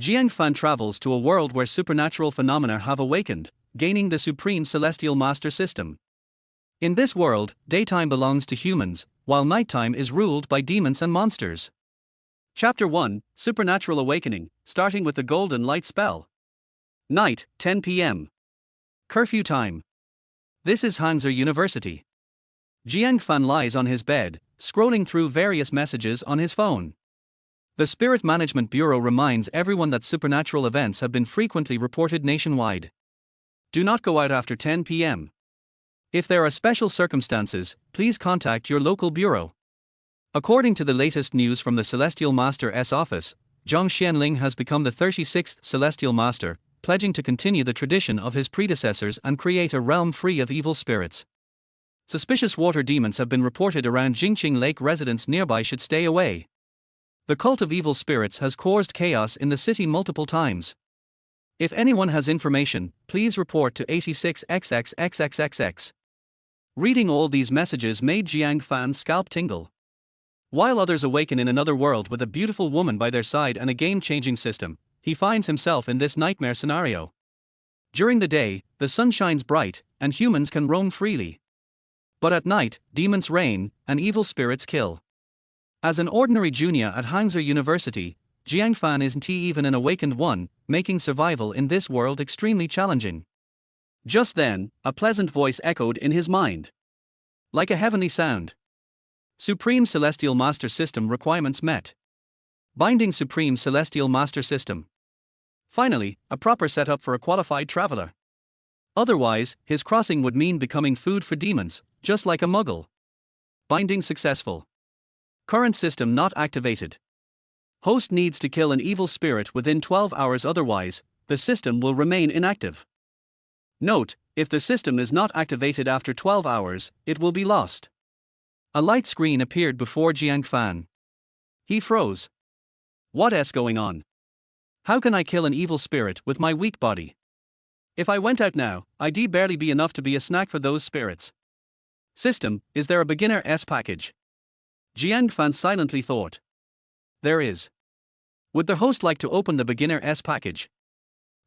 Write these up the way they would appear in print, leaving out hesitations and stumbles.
Jiang Fan travels to a world where supernatural phenomena have awakened, gaining the supreme celestial master system. In this world, daytime belongs to humans, while nighttime is ruled by demons and monsters. Chapter 1, Supernatural Awakening, starting with the Golden Light Spell. Night, 10 p.m. Curfew time. This is Hangzhou University. Jiang Fan lies on his bed, scrolling through various messages on his phone. The Spirit Management Bureau reminds everyone that supernatural events have been frequently reported nationwide. Do not go out after 10 p.m. If there are special circumstances, please contact your local bureau. According to the latest news from the Celestial Master's office, Zhang Xianling has become the 36th Celestial Master, pledging to continue the tradition of his predecessors and create a realm free of evil spirits. Suspicious water demons have been reported around Jingqing Lake. Residents nearby should stay away. The cult of evil spirits has caused chaos in the city multiple times. If anyone has information, please report to 86XXXXXX. Reading all these messages made Jiang Fan's scalp tingle. While others awaken in another world with a beautiful woman by their side and a game-changing system, he finds himself in this nightmare scenario. During the day, the sun shines bright, and humans can roam freely. But at night, demons reign, and evil spirits kill. As an ordinary junior at Hangzhou University, Jiang Fan isn't even an awakened one, making survival in this world extremely challenging. Just then, a pleasant voice echoed in his mind. Like a heavenly sound. Supreme Celestial Master System requirements met. Binding Supreme Celestial Master System. Finally, a proper setup for a qualified traveler. Otherwise, his crossing would mean becoming food for demons, just like a muggle. Binding successful. Current system not activated. Host needs to kill an evil spirit within 12 hours, otherwise, the system will remain inactive. Note, if the system is not activated after 12 hours, it will be lost. A light screen appeared before Jiang Fan. He froze. What's going on? How can I kill an evil spirit with my weak body? If I went out now, I'd barely be enough to be a snack for those spirits. System, is there a beginner's package? Jiang Fan silently thought. There is. Would the host like to open the beginner's package?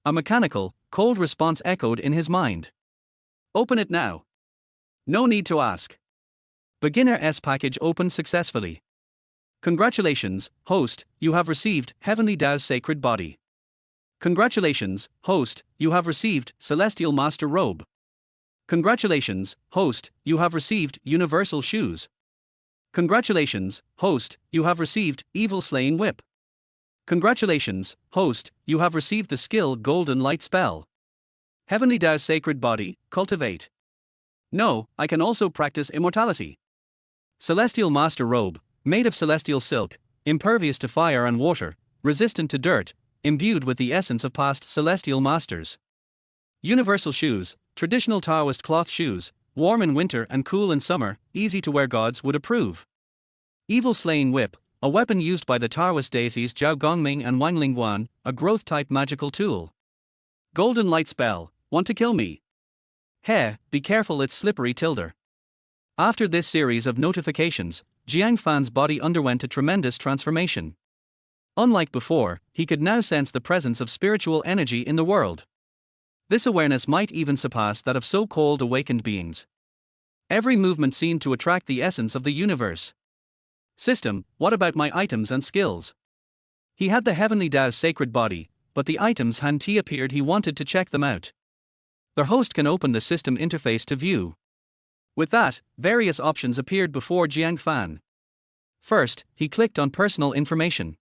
A mechanical, cold response echoed in his mind. Open it now. No need to ask. Beginner's package opened successfully. Congratulations, host, you have received Heavenly Tao's Sacred Body. Congratulations, host, you have received Celestial Master Robe. Congratulations, host, you have received Universal Shoes. Congratulations, host, you have received Evil Slaying Whip. Congratulations, host, you have received the skill Golden Light Spell. Heavenly Tao's Sacred Body, cultivate. No, I can also practice immortality. Celestial Master Robe, made of celestial silk, impervious to fire and water, resistant to dirt, imbued with the essence of past celestial masters. Universal Shoes, traditional Taoist cloth shoes, warm in winter and cool in summer, easy to wear, gods would approve. Evil Slaying Whip, a weapon used by the Taoist deities Zhao Gongming and Wang Lingguan, a growth-type magical tool. Golden Light Spell, want to kill me? Heh, be careful, it's slippery tilde. After this series of notifications, Jiang Fan's body underwent a tremendous transformation. Unlike before, he could now sense the presence of spiritual energy in the world. This awareness might even surpass that of so-called awakened beings. Every movement seemed to attract the essence of the universe. System, what about my items and skills? He had the Heavenly Tao's Sacred Body, but the items hadn't appeared. He wanted to check them out. The host can open the system interface to view. With that, various options appeared before Jiang Fan. First, he clicked on Personal Information.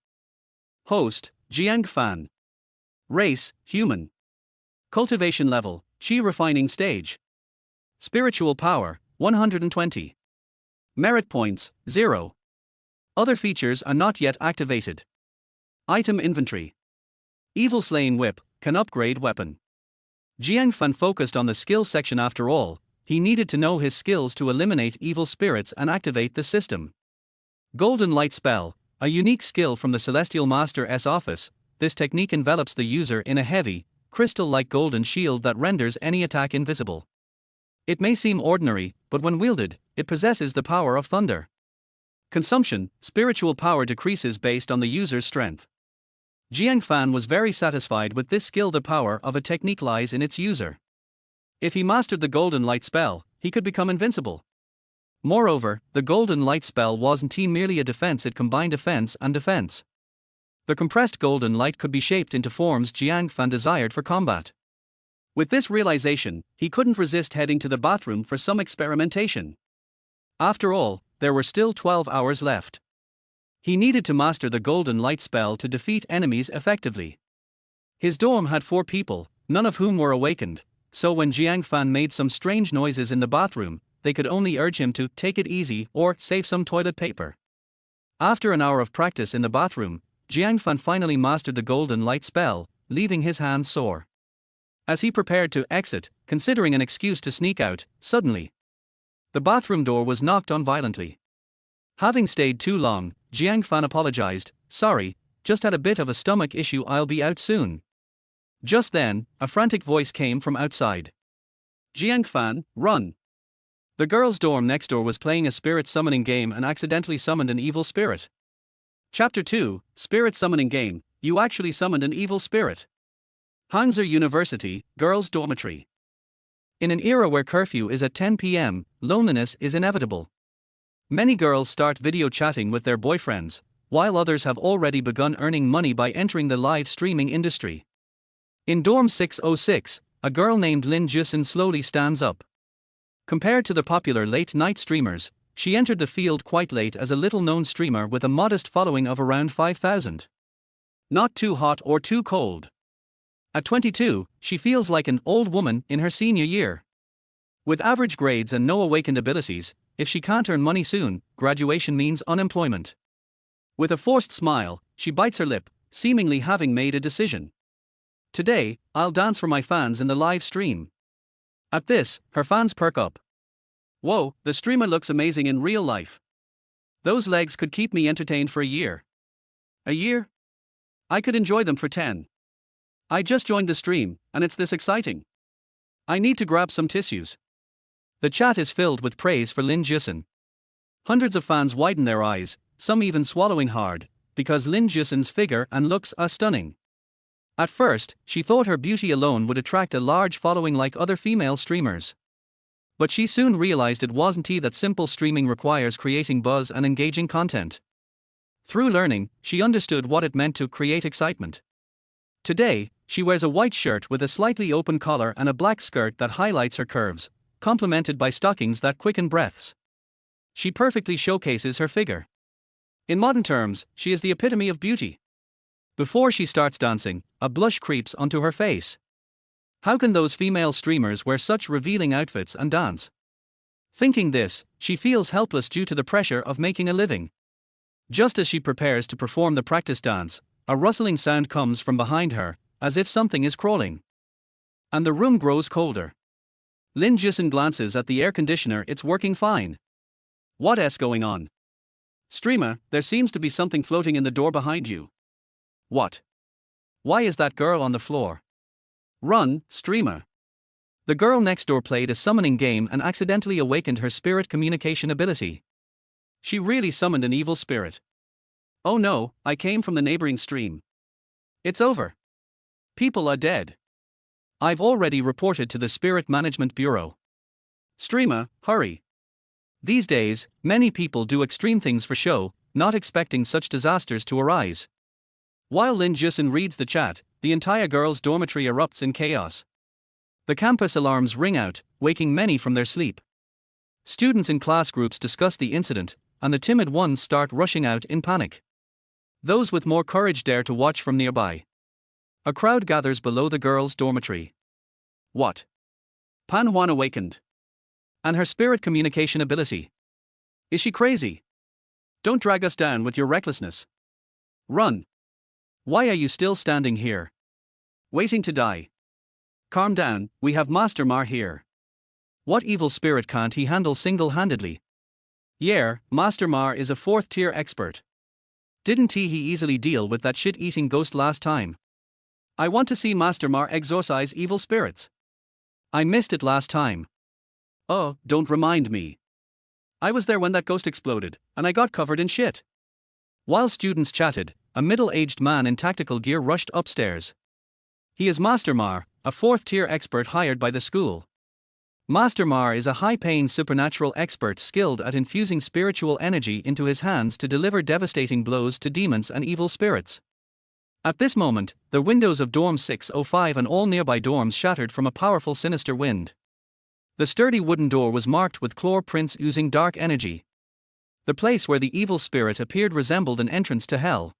Host, Jiang Fan. Race, human. Cultivation level, Qi refining stage. Spiritual power, 120. Merit points, 0. Other features are not yet activated. Item inventory. Evil Slaying Whip, can upgrade weapon. Jiang Fan focused on the skill section. After all, he needed to know his skills to eliminate evil spirits and activate the system. Golden Light Spell, a unique skill from the Celestial Master's office. This technique envelops the user in a heavy, crystal-like golden shield that renders any attack invisible. It may seem ordinary, but when wielded, it possesses the power of thunder. Consumption, spiritual power decreases based on the user's strength. Jiang Fan was very satisfied with this skill. The power of a technique lies in its user. If he mastered the golden light spell, he could become invincible. Moreover, the golden light spell wasn't merely a defense, it combined offense and defense. The compressed golden light could be shaped into forms Jiang Fan desired for combat. With this realization, he couldn't resist heading to the bathroom for some experimentation. After all, there were still 12 hours left. He needed to master the golden light spell to defeat enemies effectively. His dorm had 4 people, none of whom were awakened, so when Jiang Fan made some strange noises in the bathroom, they could only urge him to take it easy or save some toilet paper. After an hour of practice in the bathroom, Jiang Fan finally mastered the golden light spell, leaving his hands sore. As he prepared to exit, considering an excuse to sneak out, suddenly the bathroom door was knocked on violently. Having stayed too long, Jiang Fan apologized. "Sorry, just had a bit of a stomach issue, I'll be out soon." Just then, a frantic voice came from outside. "Jiang Fan, run!" The girls' dorm next door was playing a spirit summoning game and accidentally summoned an evil spirit. Chapter 2, Spirit Summoning Game. You actually summoned an evil spirit. Hangzhou University, Girls' Dormitory. In an era where curfew is at 10 p.m., loneliness is inevitable. Many girls start video chatting with their boyfriends, while others have already begun earning money by entering the live streaming industry. In dorm 606, a girl named Lin Jusin slowly stands up. Compared to the popular late-night streamers, she entered the field quite late as a little-known streamer with a modest following of around 5,000. Not too hot or too cold. At 22, she feels like an old woman in her senior year. With average grades and no awakened abilities, if she can't earn money soon, graduation means unemployment. With a forced smile, she bites her lip, seemingly having made a decision. "Today, I'll dance for my fans in the live stream." At this, her fans perk up. "Whoa, the streamer looks amazing in real life. Those legs could keep me entertained for a year." "A year? I could enjoy them for 10. I just joined the stream, and it's this exciting. I need to grab some tissues." The chat is filled with praise for Lin Jusin. Hundreds of fans widen their eyes, some even swallowing hard, because Lin Jusin's figure and looks are stunning. At first, she thought her beauty alone would attract a large following like other female streamers. But she soon realized it wasn't that simple. Streaming requires creating buzz and engaging content. Through learning, she understood what it meant to create excitement. Today, she wears a white shirt with a slightly open collar and a black skirt that highlights her curves, complemented by stockings that quicken breaths. She perfectly showcases her figure. In modern terms, she is the epitome of beauty. Before she starts dancing, a blush creeps onto her face. How can those female streamers wear such revealing outfits and dance? Thinking this, she feels helpless due to the pressure of making a living. Just as she prepares to perform the practice dance, a rustling sound comes from behind her, as if something is crawling. And the room grows colder. Lin Jusin glances at the air conditioner, it's working fine. What's going on? "Streamer, there seems to be something floating in the door behind you." "What? Why is that girl on the floor?" "Run, streamer." The girl next door played a summoning game and accidentally awakened her spirit communication ability. She really summoned an evil spirit. "Oh no, I came from the neighboring stream. It's over. People are dead. I've already reported to the Spirit Management Bureau." "Streamer, hurry." These days, many people do extreme things for show, not expecting such disasters to arise. While Lin Jusin reads the chat, the entire girls' dormitory erupts in chaos. The campus alarms ring out, waking many from their sleep. Students in class groups discuss the incident, and the timid ones start rushing out in panic. Those with more courage dare to watch from nearby. A crowd gathers below the girls' dormitory. What? Pan Huan awakened. And her spirit communication ability. Is she crazy? Don't drag us down with your recklessness. Run. Why are you still standing here? Waiting to die. Calm down, we have Master Ma here. What evil spirit can't he handle single-handedly? Yeah, Master Ma is a 4th-tier expert. Didn't he easily deal with that shit-eating ghost last time? I want to see Master Ma exorcise evil spirits. I missed it last time. Oh, don't remind me. I was there when that ghost exploded, and I got covered in shit. While students chatted, a middle-aged man in tactical gear rushed upstairs. He is Master Mar, a fourth-tier expert hired by the school. Master Mar is a high-paying supernatural expert skilled at infusing spiritual energy into his hands to deliver devastating blows to demons and evil spirits. At this moment, the windows of Dorm 605 and all nearby dorms shattered from a powerful sinister wind. The sturdy wooden door was marked with claw prints oozing dark energy. The place where the evil spirit appeared resembled an entrance to hell.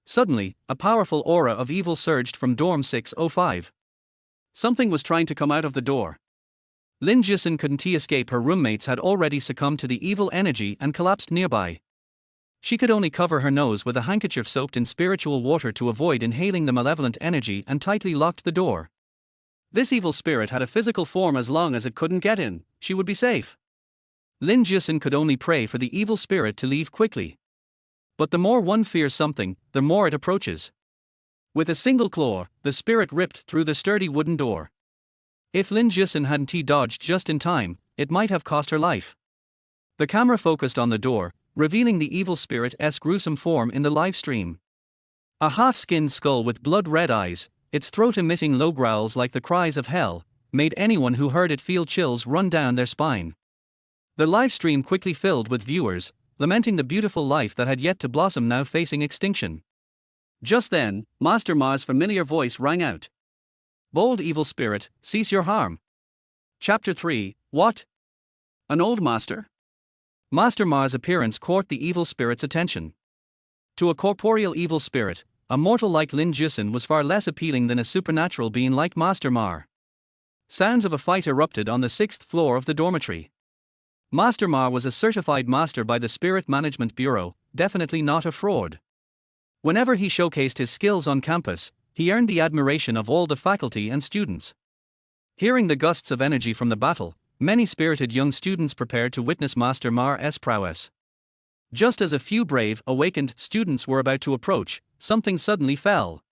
Suddenly, a powerful aura of evil surged from Dorm 605. Something was trying to come out of the door. Lin Jisen couldn't escape. Her roommates had already succumbed to the evil energy and collapsed nearby. She could only cover her nose with a handkerchief soaked in spiritual water to avoid inhaling the malevolent energy and tightly locked the door. This evil spirit had a physical form. As long as it couldn't get in, she would be safe. Lin Jisen could only pray for the evil spirit to leave quickly. But the more one fears something, the more it approaches. With a single claw, the spirit ripped through the sturdy wooden door. If Lin Jisen hadn't dodged just in time, it might have cost her life. The camera focused on the door, revealing the evil spirit's gruesome form in the live stream. A half-skinned skull with blood-red eyes, its throat emitting low growls like the cries of hell, made anyone who heard it feel chills run down their spine. The live stream quickly filled with viewers, lamenting the beautiful life that had yet to blossom now facing extinction. Just then, Master Mar's familiar voice rang out. "Bold evil spirit, cease your harm." Chapter 3, What? An old master? Master Mar's appearance caught the evil spirit's attention. To a corporeal evil spirit, a mortal like Lin Jisen was far less appealing than a supernatural being like Master Mar. Sounds of a fight erupted on the 6th floor of the dormitory. Master Mar was a certified master by the Spirit Management Bureau, definitely not a fraud. Whenever he showcased his skills on campus, he earned the admiration of all the faculty and students. Hearing the gusts of energy from the battle, many spirited young students prepared to witness Master Mar's prowess. Just as a few brave, awakened students were about to approach, something suddenly fell.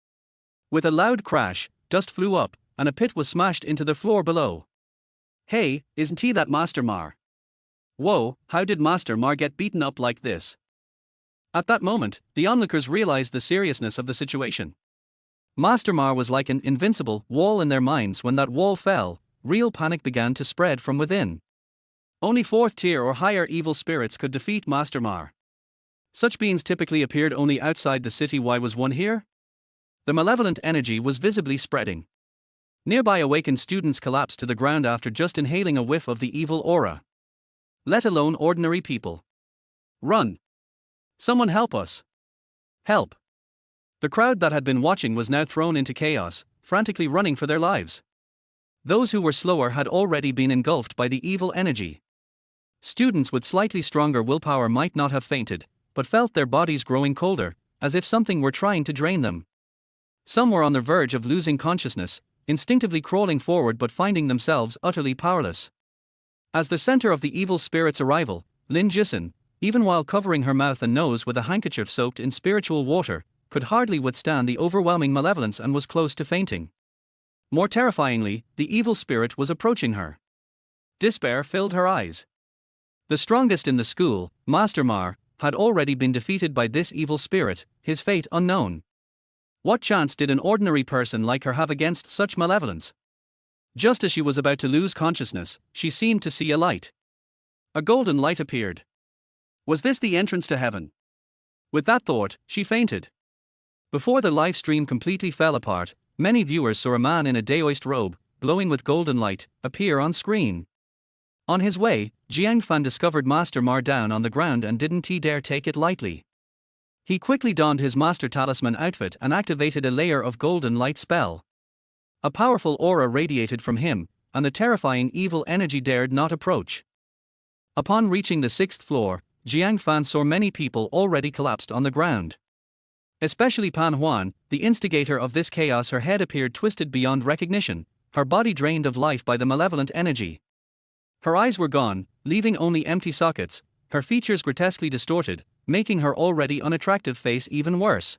With a loud crash, dust flew up, and a pit was smashed into the floor below. "Hey, isn't he that Master Mar? Whoa, how did Master Mar get beaten up like this?" At that moment, the onlookers realized the seriousness of the situation. Master Mar was like an invincible wall in their minds. When that wall fell, real panic began to spread from within. Only 4th tier or higher evil spirits could defeat Master Mar. Such beings typically appeared only outside the city. Why was one here? The malevolent energy was visibly spreading. Nearby awakened students collapsed to the ground after just inhaling a whiff of the evil aura. Let alone ordinary people. "Run! Someone help us! Help!" The crowd that had been watching was now thrown into chaos, frantically running for their lives. Those who were slower had already been engulfed by the evil energy. Students with slightly stronger willpower might not have fainted, but felt their bodies growing colder, as if something were trying to drain them. Some were on the verge of losing consciousness, instinctively crawling forward but finding themselves utterly powerless. As the center of the evil spirit's arrival, Lin Jisen, even while covering her mouth and nose with a handkerchief soaked in spiritual water, could hardly withstand the overwhelming malevolence and was close to fainting. More terrifyingly, the evil spirit was approaching her. Despair filled her eyes. The strongest in the school, Master Mar, had already been defeated by this evil spirit, his fate unknown. What chance did an ordinary person like her have against such malevolence? Just as she was about to lose consciousness, she seemed to see a light. A golden light appeared. Was this the entrance to heaven? With that thought, she fainted. Before the live stream completely fell apart, many viewers saw a man in a daoist robe, glowing with golden light, appear on screen. On his way, Jiang Fan discovered Master Mar down on the ground and didn't dare take it lightly. He quickly donned his Master Talisman outfit and activated a layer of golden light spell. A powerful aura radiated from him, and the terrifying evil energy dared not approach. Upon reaching the 6th floor, Jiang Fan saw many people already collapsed on the ground. Especially Pan Huan, the instigator of this chaos. Her head appeared twisted beyond recognition, her body drained of life by the malevolent energy. Her eyes were gone, leaving only empty sockets, her features grotesquely distorted, making her already unattractive face even worse.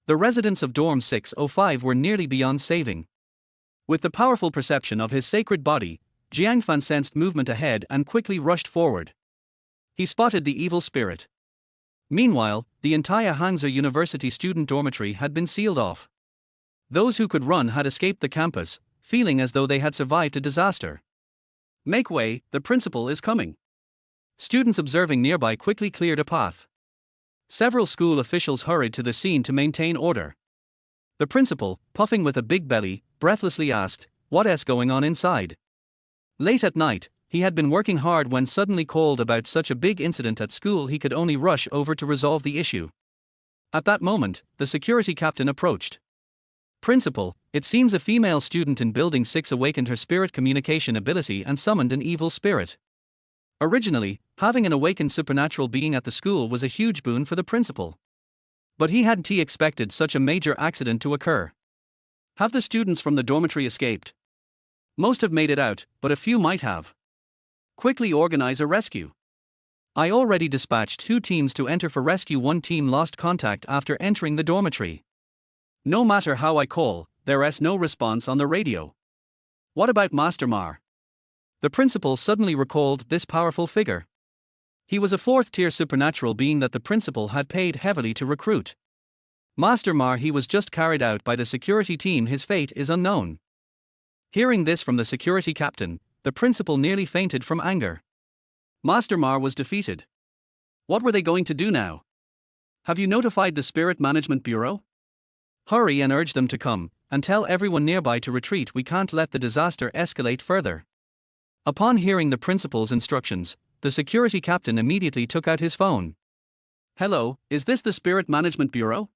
The residents of Dorm 605 were nearly beyond saving. With the powerful perception of his sacred body, Jiang Fan sensed movement ahead and quickly rushed forward. He spotted the evil spirit. Meanwhile, the entire Hangzhou University student dormitory had been sealed off. Those who could run had escaped the campus, feeling as though they had survived a disaster. "Make way, the principal is coming." Students observing nearby quickly cleared a path. Several school officials hurried to the scene to maintain order. The principal, puffing with a big belly, breathlessly asked, "What's going on inside?" Late at night, he had been working hard when suddenly called about such a big incident at school he could only rush over to resolve the issue. At that moment, the security captain approached. "Principal, it seems a female student in Building 6 awakened her spirit communication ability and summoned an evil spirit." Originally, having an awakened supernatural being at the school was a huge boon for the principal. But he hadn't expected such a major accident to occur. Have the students from the dormitory escaped? Most have made it out, but a few might have. Quickly organize a rescue. I already dispatched 2 teams to enter for rescue. 1 team lost contact after entering the dormitory. No matter how I call, there's no response on the radio. What about Master Mar? The principal suddenly recalled this powerful figure. He was a 4th-tier supernatural being that the principal had paid heavily to recruit. Master Mar, he was just carried out by the security team. His fate is unknown. Hearing this from the security captain, the principal nearly fainted from anger. Master Mar was defeated. What were they going to do now? Have you notified the Spirit Management Bureau? Hurry and urge them to come, and tell everyone nearby to retreat. We can't let the disaster escalate further. Upon hearing the principal's instructions, the security captain immediately took out his phone. "Hello, is this the Spirit Management Bureau?"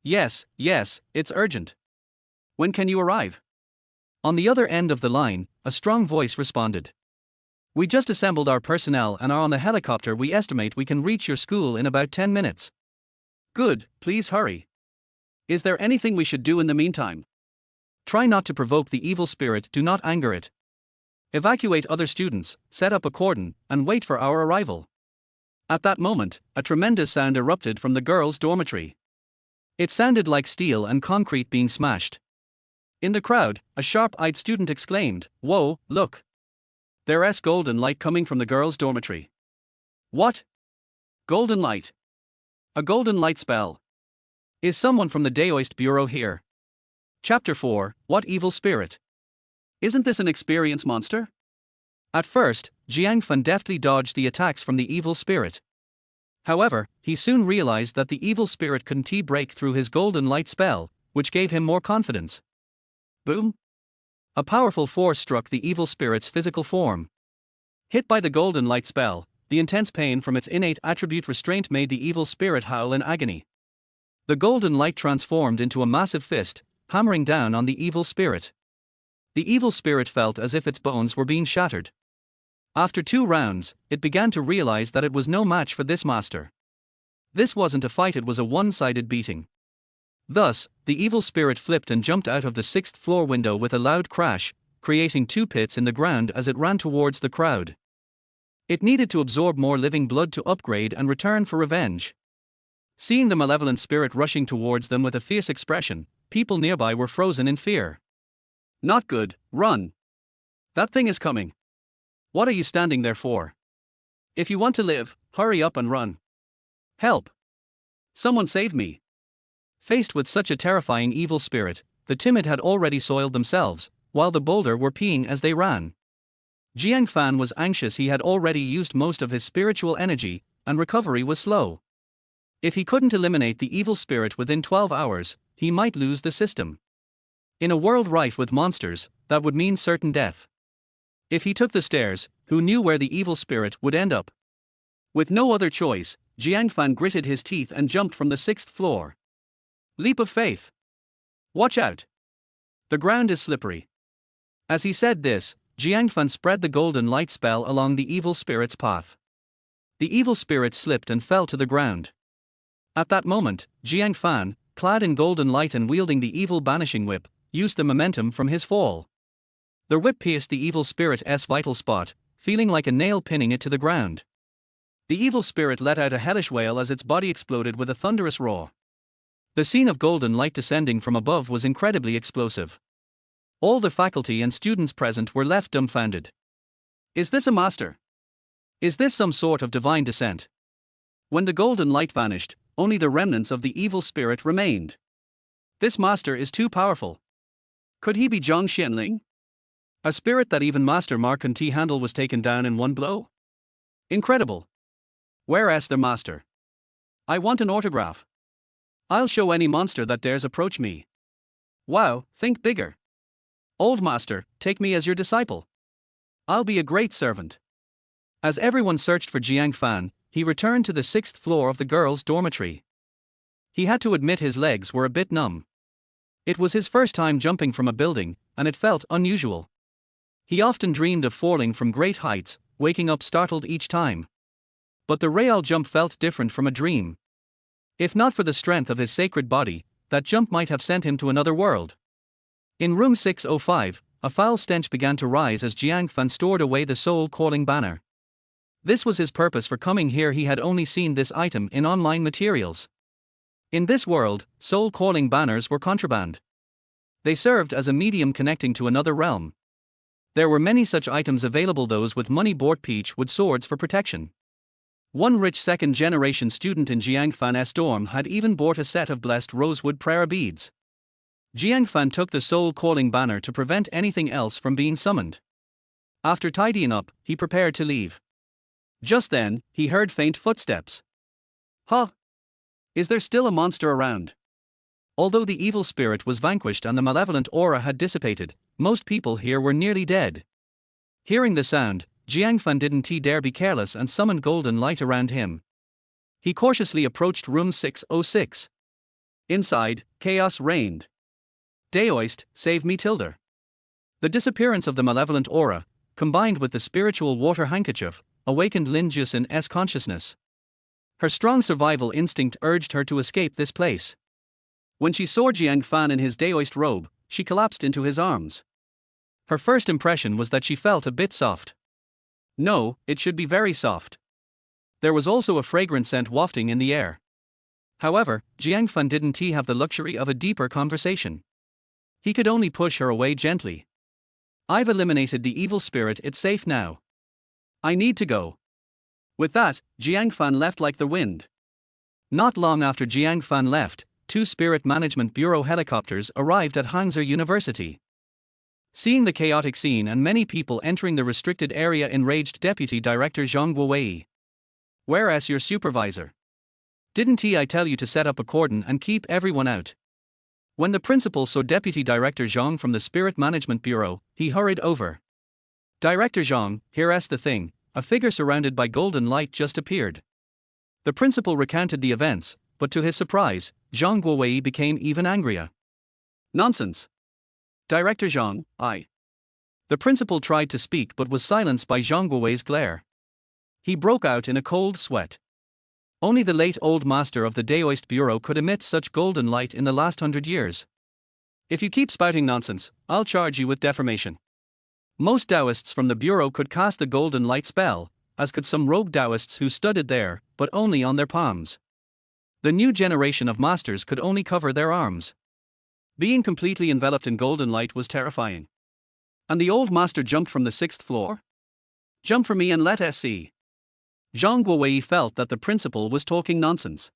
Yes, it's urgent." "When can you arrive?" On the other end of the line, a strong voice responded. "We just assembled our personnel and are on the helicopter. We estimate we can reach your school in about 10 minutes. "Good, please hurry." "Is there anything we should do in the meantime?" "Try not to provoke the evil spirit, do not anger it. Evacuate other students, set up a cordon, and wait for our arrival." At that moment, a tremendous sound erupted from the girls' dormitory. It sounded like steel and concrete being smashed. In the crowd, a sharp-eyed student exclaimed, "Whoa, look! There's golden light coming from the girls' dormitory." "What? Golden light? A golden light spell? Is someone from the Daoist Bureau here?" Chapter 4, What Evil Spirit? Isn't this an experienced monster? At first, Jiang Fan deftly dodged the attacks from the evil spirit. However, he soon realized that the evil spirit couldn't break through his golden light spell, which gave him more confidence. Boom! A powerful force struck the evil spirit's physical form. Hit by the golden light spell, the intense pain from its innate attribute restraint made the evil spirit howl in agony. The golden light transformed into a massive fist, hammering down on the evil spirit. The evil spirit felt as if its bones were being shattered. After 2 rounds, it began to realize that it was no match for this master. This wasn't a fight, it was a one-sided beating. Thus, the evil spirit flipped and jumped out of the 6th-floor window with a loud crash, creating 2 pits in the ground as it ran towards the crowd. It needed to absorb more living blood to upgrade and return for revenge. Seeing the malevolent spirit rushing towards them with a fierce expression, people nearby were frozen in fear. "Not good, run! That thing is coming. What are you standing there for? If you want to live, hurry up and run. Help! Someone save me!" Faced with such a terrifying evil spirit, the timid had already soiled themselves, while the bolder were peeing as they ran. Jiang Fan was anxious. He had already used most of his spiritual energy, and recovery was slow. If he couldn't eliminate the evil spirit within 12 hours, he might lose the system. In a world rife with monsters, that would mean certain death. If he took the stairs, who knew where the evil spirit would end up? With no other choice, Jiang Fan gritted his teeth and jumped from the 6th floor. Leap of faith! Watch out! The ground is slippery. As he said this, Jiang Fan spread the golden light spell along the evil spirit's path. The evil spirit slipped and fell to the ground. At that moment, Jiang Fan, clad in golden light and wielding the evil banishing whip, used the momentum from his fall. The whip pierced the evil spirit's vital spot, feeling like a nail pinning it to the ground. The evil spirit let out a hellish wail as its body exploded with a thunderous roar. The scene of golden light descending from above was incredibly explosive. All the faculty and students present were left dumbfounded. Is this a master? Is this some sort of divine descent? When the golden light vanished, only the remnants of the evil spirit remained. This master is too powerful. Could he be Zhang Xianling? A spirit that even Master Ma can't handle was taken down in one blow? Incredible. Whereas the master? I want an autograph. I'll show any monster that dares approach me. Wow, think bigger. Old master, take me as your disciple. I'll be a great servant. As everyone searched for Jiang Fan, he returned to the 6th floor of the girls' dormitory. He had to admit his legs were a bit numb. It was his first time jumping from a building, and it felt unusual. He often dreamed of falling from great heights, waking up startled each time. But the real jump felt different from a dream. If not for the strength of his sacred body, that jump might have sent him to another world. In room 605, a foul stench began to rise as Jiang Fan stored away the soul-calling banner. This was his purpose for coming here. He had only seen this item in online materials. In this world, soul-calling banners were contraband. They served as a medium connecting to another realm. There were many such items available. Those with money bought each with swords for protection. One rich second-generation student in Jiang Fan's dorm had even bought a set of blessed rosewood prayer beads. Jiang Fan took the soul-calling banner to prevent anything else from being summoned. After tidying up, he prepared to leave. Just then, he heard faint footsteps. Huh? Is there still a monster around? Although the evil spirit was vanquished and the malevolent aura had dissipated, most people here were nearly dead. Hearing the sound, Jiang Fan didn't dare be careless and summoned golden light around him. He cautiously approached room 606. Inside, chaos reigned. Daoist, save me tilde. The disappearance of the malevolent aura, combined with the spiritual water handkerchief, awakened Lin Jusin's consciousness. Her strong survival instinct urged her to escape this place. When she saw Jiang Fan in his Daoist robe, she collapsed into his arms. Her first impression was that she felt a bit soft. No, it should be very soft. There was also a fragrant scent wafting in the air. However, Jiang Fan didn't have the luxury of a deeper conversation. He could only push her away gently. I've eliminated the evil spirit. It's safe now. I need to go. With that, Jiang Fan left like the wind. Not long after Jiang Fan left, 2 Spirit Management Bureau helicopters arrived at Hangzhou University. Seeing the chaotic scene and many people entering the restricted area, enraged Deputy Director Zhang Guowei. Whereas your supervisor? Didn't I tell you to set up a cordon and keep everyone out? When the principal saw Deputy Director Zhang from the Spirit Management Bureau, he hurried over. Director Zhang, here's the thing. A figure surrounded by golden light just appeared. The principal recounted the events, but to his surprise, Zhang Guowei became even angrier. Nonsense. Director Zhang, I. The principal tried to speak but was silenced by Zhang Guowei's glare. He broke out in a cold sweat. Only the late old master of the Daoist Bureau could emit such golden light in the last 100 years. If you keep spouting nonsense, I'll charge you with defamation. Most Taoists from the Bureau could cast the golden light spell, as could some rogue Taoists who studied there, but only on their palms. The new generation of masters could only cover their arms. Being completely enveloped in golden light was terrifying. And the old master jumped from the 6th floor? Jump for me and let us see. Zhang Guowei felt that the principal was talking nonsense.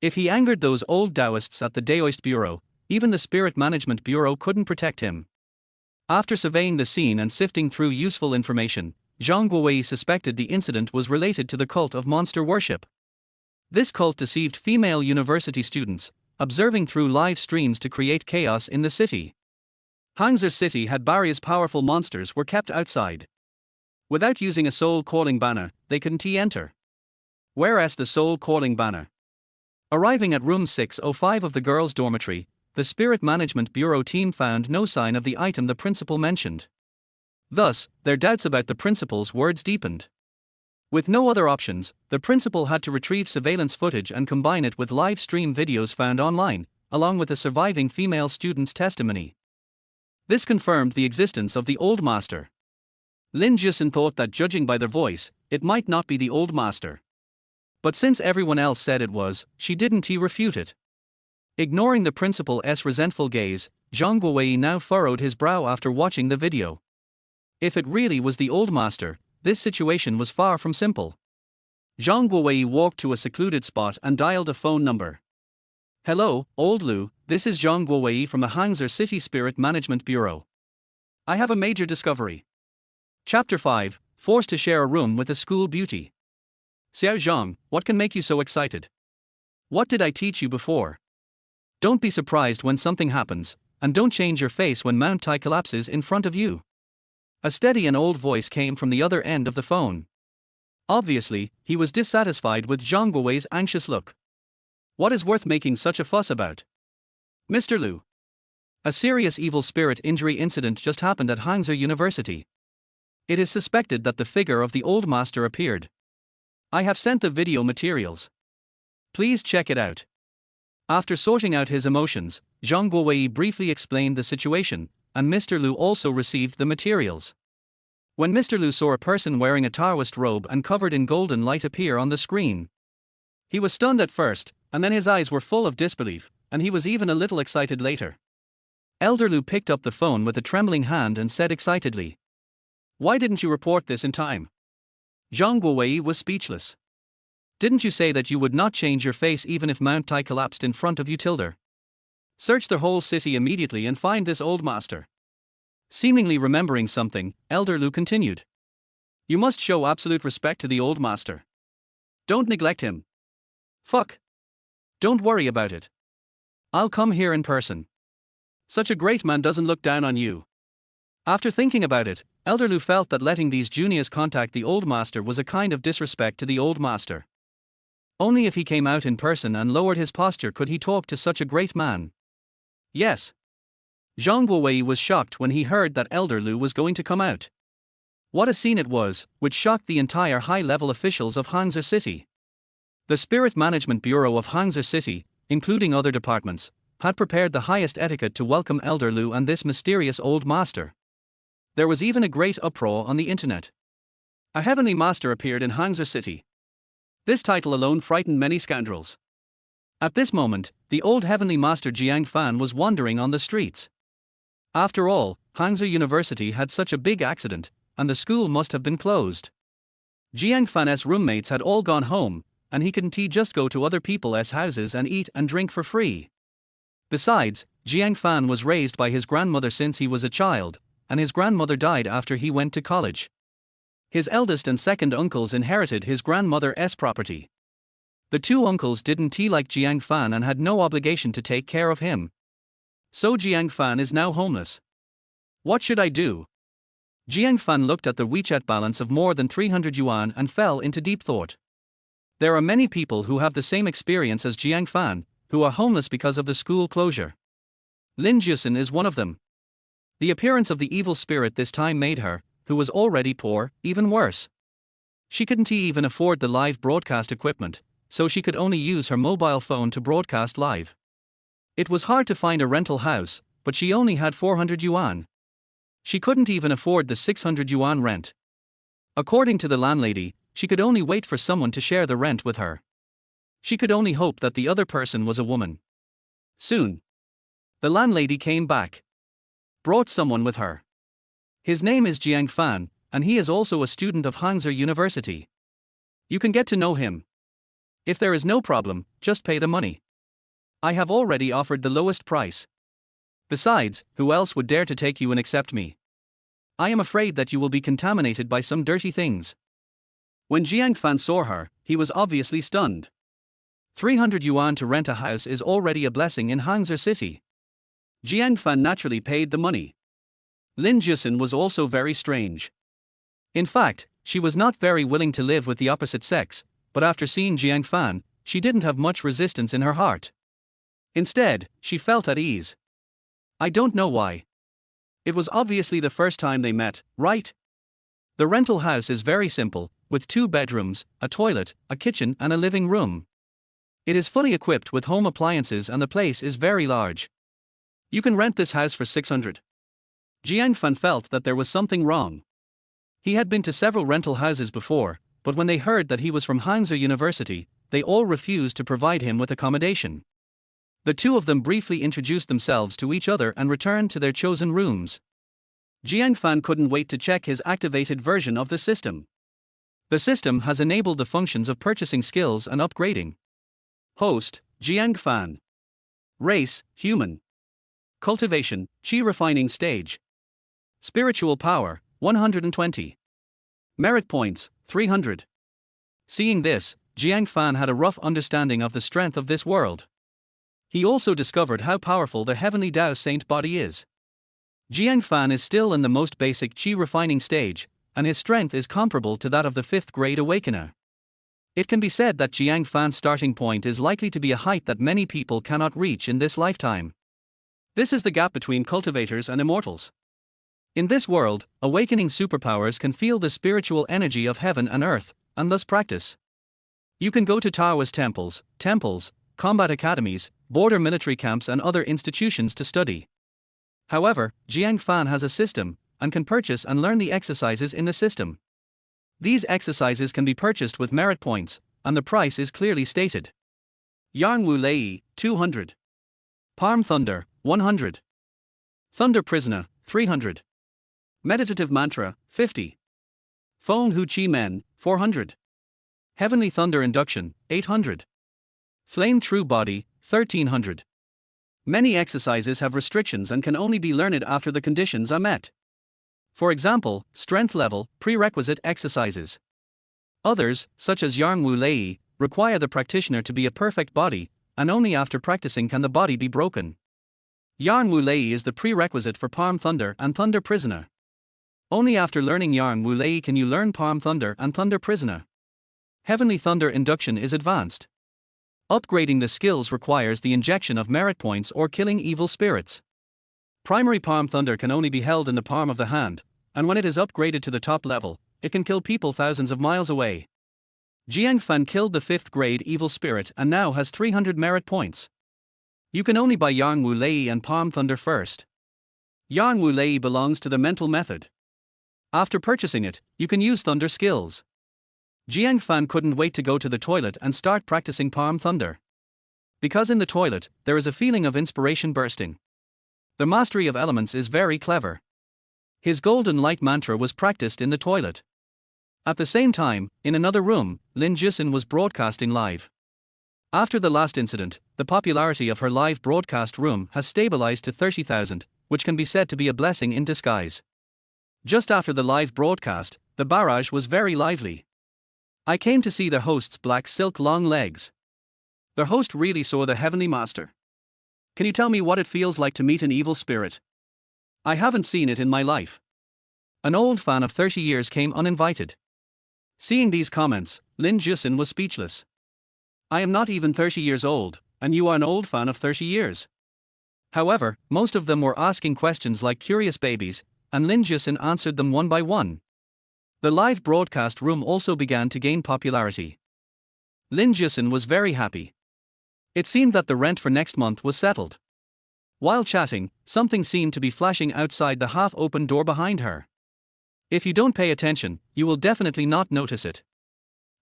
If he angered those old Taoists at the Daoist Bureau, even the Spirit Management Bureau couldn't protect him. After surveying the scene and sifting through useful information, Zhang Guowei suspected the incident was related to the cult of monster worship. This cult deceived female university students, observing through live streams to create chaos in the city. Hangzhou City had barriers. Powerful monsters were kept outside. Without using a soul-calling banner, they couldn't enter. Whereas the soul-calling banner. Arriving at room 605 of the girls' dormitory, the Spirit Management Bureau team found no sign of the item the principal mentioned. Thus, their doubts about the principal's words deepened. With no other options, the principal had to retrieve surveillance footage and combine it with live stream videos found online, along with a surviving female student's testimony. This confirmed the existence of the old master. Lin Jusin thought that judging by their voice, it might not be the old master. But since everyone else said it was, she didn't refute it. Ignoring the principal's resentful gaze, Zhang Guowei now furrowed his brow after watching the video. If it really was the old master, this situation was far from simple. Zhang Guowei walked to a secluded spot and dialed a phone number. Hello, old Lu, this is Zhang Guowei from the Hangzhou City Spirit Management Bureau. I have a major discovery. Chapter 5, Forced to Share a Room with a School Beauty. Xiao Zhang, what can make you so excited? What did I teach you before? Don't be surprised when something happens, and don't change your face when Mount Tai collapses in front of you. A steady and old voice came from the other end of the phone. Obviously, he was dissatisfied with Zhang Guowei's anxious look. What is worth making such a fuss about? Mr. Lu. A serious evil spirit injury incident just happened at Hangzhou University. It is suspected that the figure of the old master appeared. I have sent the video materials. Please check it out. After sorting out his emotions, Zhang Guowei briefly explained the situation, and Mr. Lu also received the materials. When Mr. Lu saw a person wearing a Taoist robe and covered in golden light appear on the screen, he was stunned at first, and then his eyes were full of disbelief, and he was even a little excited later. Elder Lu picked up the phone with a trembling hand and said excitedly, "Why didn't you report this in time?" Zhang Guowei was speechless. "Didn't you say that you would not change your face even if Mount Tai collapsed in front of you tilde? Search the whole city immediately and find this old master." Seemingly remembering something, Elder Lu continued. "You must show absolute respect to the old master. Don't neglect him. Fuck. Don't worry about it. I'll come here in person. Such a great man doesn't look down on you." After thinking about it, Elder Lu felt that letting these juniors contact the old master was a kind of disrespect to the old master. Only if he came out in person and lowered his posture could he talk to such a great man. Yes. Zhang Guowei was shocked when he heard that Elder Lu was going to come out. What a scene it was, which shocked the entire high-level officials of Hangzhou City. The Spirit Management Bureau of Hangzhou City, including other departments, had prepared the highest etiquette to welcome Elder Lu and this mysterious old master. There was even a great uproar on the internet. A heavenly master appeared in Hangzhou City. This title alone frightened many scoundrels. At this moment, the old heavenly master Jiang Fan was wandering on the streets. After all, Hangzhou University had such a big accident, and the school must have been closed. Jiang Fan's roommates had all gone home, and he couldn't just go to other people's houses and eat and drink for free. Besides, Jiang Fan was raised by his grandmother since he was a child, and his grandmother died after he went to college. His eldest and second uncles inherited his grandmother's property. The two uncles didn't like Jiang Fan and had no obligation to take care of him. So Jiang Fan is now homeless. What should I do? Jiang Fan looked at the WeChat balance of more than 300 yuan and fell into deep thought. There are many people who have the same experience as Jiang Fan, who are homeless because of the school closure. Lin Jusin is one of them. The appearance of the evil spirit this time made her, who was already poor, even worse. She couldn't even afford the live broadcast equipment, so she could only use her mobile phone to broadcast live. It was hard to find a rental house, but she only had 400 yuan. She couldn't even afford the 600 yuan rent. According to the landlady, she could only wait for someone to share the rent with her. She could only hope that the other person was a woman. Soon, the landlady came back. Brought someone with her. His name is Jiang Fan, and he is also a student of Hangzhou University. You can get to know him. If there is no problem, just pay the money. I have already offered the lowest price. Besides, who else would dare to take you in except me? I am afraid that you will be contaminated by some dirty things. When Jiang Fan saw her, he was obviously stunned. 300 yuan to rent a house is already a blessing in Hangzhou City. Jiang Fan naturally paid the money. Lin Jusin was also very strange. In fact, she was not very willing to live with the opposite sex, but after seeing Jiang Fan, she didn't have much resistance in her heart. Instead, she felt at ease. I don't know why. It was obviously the first time they met, right? The rental house is very simple, with 2 bedrooms, a toilet, a kitchen and a living room. It is fully equipped with home appliances and the place is very large. You can rent this house for 600. Jiang Fan felt that there was something wrong. He had been to several rental houses before, but when they heard that he was from Hangzhou University, they all refused to provide him with accommodation. The two of them briefly introduced themselves to each other and returned to their chosen rooms. Jiang Fan couldn't wait to check his activated version of the system. The system has enabled the functions of purchasing skills and upgrading. Host, Jiang Fan. Race, human. Cultivation, Qi refining stage. Spiritual power, 120. Merit points, 300. Seeing this, Jiang Fan had a rough understanding of the strength of this world. He also discovered how powerful the heavenly Tao Saint body is. Jiang Fan is still in the most basic Qi refining stage, and his strength is comparable to that of the 5th grade awakener. It can be said that Jiang Fan's starting point is likely to be a height that many people cannot reach in this lifetime. This is the gap between cultivators and immortals. In this world, awakening superpowers can feel the spiritual energy of heaven and earth, and thus practice. You can go to Taoist temples, combat academies, border military camps and other institutions to study. However, Jiang Fan has a system, and can purchase and learn the exercises in the system. These exercises can be purchased with merit points, and the price is clearly stated. Yang Wu Lei, 200. Palm Thunder, 100. Thunder Prisoner, 300. Meditative Mantra, 50. Feng Hu Chi Men, 400. Heavenly Thunder Induction, 800. Flame True Body, 1300. Many exercises have restrictions and can only be learned after the conditions are met. For example, strength level, prerequisite exercises. Others, such as Yang Wu Lei, require the practitioner to be a perfect body, and only after practicing can the body be broken. Yang Wu Lei is the prerequisite for Palm Thunder and Thunder Prisoner. Only after learning Yang Wu Lei can you learn Palm Thunder and Thunder Prisoner. Heavenly Thunder Induction is advanced. Upgrading the skills requires the injection of merit points or killing evil spirits. Primary Palm Thunder can only be held in the palm of the hand, and when it is upgraded to the top level, it can kill people thousands of miles away. Jiang Fan killed the 5th grade evil spirit and now has 300 merit points. You can only buy Yang Wu Lei and Palm Thunder first. Yang Wu Lei belongs to the mental method. After purchasing it, you can use Thunder skills. Jiang Fan couldn't wait to go to the toilet and start practicing Palm Thunder. Because in the toilet, there is a feeling of inspiration bursting. The mastery of elements is very clever. His golden light mantra was practiced in the toilet. At the same time, in another room, Lin Jusin was broadcasting live. After the last incident, the popularity of her live broadcast room has stabilized to 30,000, which can be said to be a blessing in disguise. Just after the live broadcast, the barrage was very lively. I came to see the host's black silk long legs. The host really saw the heavenly master. Can you tell me what it feels like to meet an evil spirit? I haven't seen it in my life. An old fan of 30 years came uninvited. Seeing these comments, Lin Jusin was speechless. I am not even 30 years old, and you are an old fan of 30 years. However, most of them were asking questions like curious babies, and Lin Jusin answered them one by one. The live broadcast room also began to gain popularity. Lin Jusin was very happy. It seemed that the rent for next month was settled. While chatting, something seemed to be flashing outside the half-open door behind her. If you don't pay attention, you will definitely not notice it.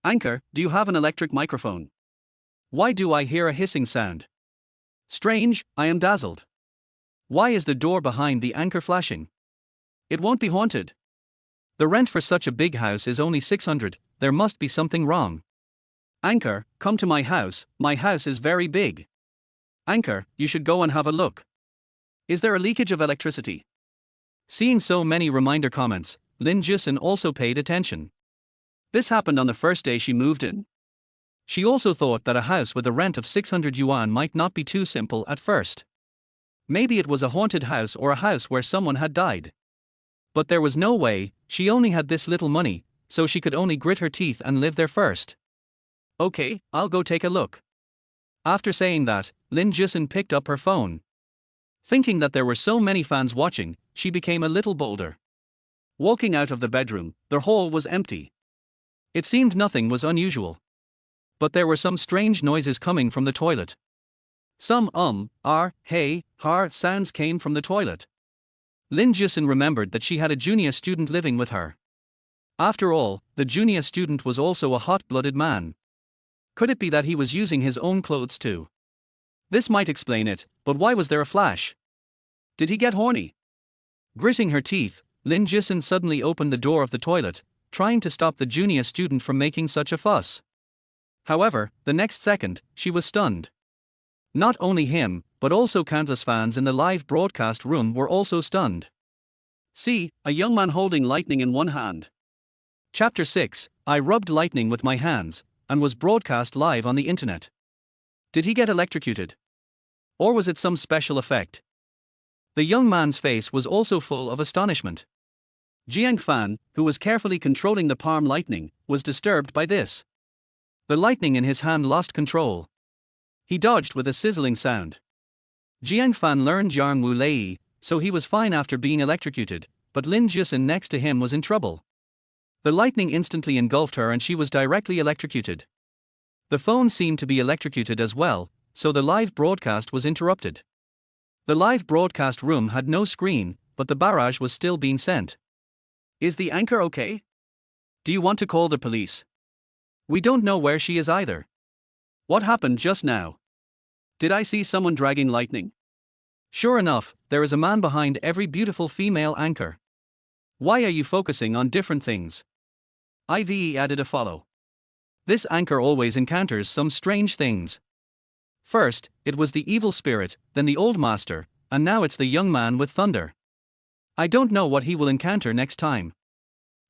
Anchor, do you have an electric microphone? Why do I hear a hissing sound? Strange, I am dazzled. Why is the door behind the anchor flashing? It won't be haunted. The rent for such a big house is only 600, there must be something wrong. Anchor, come to my house is very big. Anchor, you should go and have a look. Is there a leakage of electricity? Seeing so many reminder comments, Lin Jusin also paid attention. This happened on the first day she moved in. She also thought that a house with a rent of 600 yuan might not be too simple at first. Maybe it was a haunted house or a house where someone had died. But there was no way, she only had this little money, so she could only grit her teeth and live there first. Okay, I'll go take a look. After saying that, Lin Jusin picked up her phone. Thinking that there were so many fans watching, she became a little bolder. Walking out of the bedroom, the hall was empty. It seemed nothing was unusual. But there were some strange noises coming from the toilet. Some hey, har sounds came from the toilet. Lin Jusin remembered that she had a junior student living with her. After all, the junior student was also a hot-blooded man. Could it be that he was using his own clothes too? This might explain it, but why was there a flash? Did he get horny? Gritting her teeth, Lin Jusin suddenly opened the door of the toilet, trying to stop the junior student from making such a fuss. However, the next second, she was stunned. Not only him, but also countless fans in the live broadcast room were also stunned. See, a young man holding lightning in one hand. Chapter 6, I rubbed lightning with my hands, and was broadcast live on the internet. Did he get electrocuted? Or was it some special effect? The young man's face was also full of astonishment. Jiang Fan, who was carefully controlling the palm lightning, was disturbed by this. The lightning in his hand lost control. He dodged with a sizzling sound. Jiang Fan learned Yang Wu Lei, so he was fine after being electrocuted, but Lin Jusin next to him was in trouble. The lightning instantly engulfed her and she was directly electrocuted. The phone seemed to be electrocuted as well, so the live broadcast was interrupted. The live broadcast room had no screen, but the barrage was still being sent. Is the anchor okay? Do you want to call the police? We don't know where she is either. What happened just now? Did I see someone dragging lightning? Sure enough, there is a man behind every beautiful female anchor. Why are you focusing on different things? IVE added a follow. This anchor always encounters some strange things. First, it was the evil spirit, then the old master, and now it's the young man with thunder. I don't know what he will encounter next time.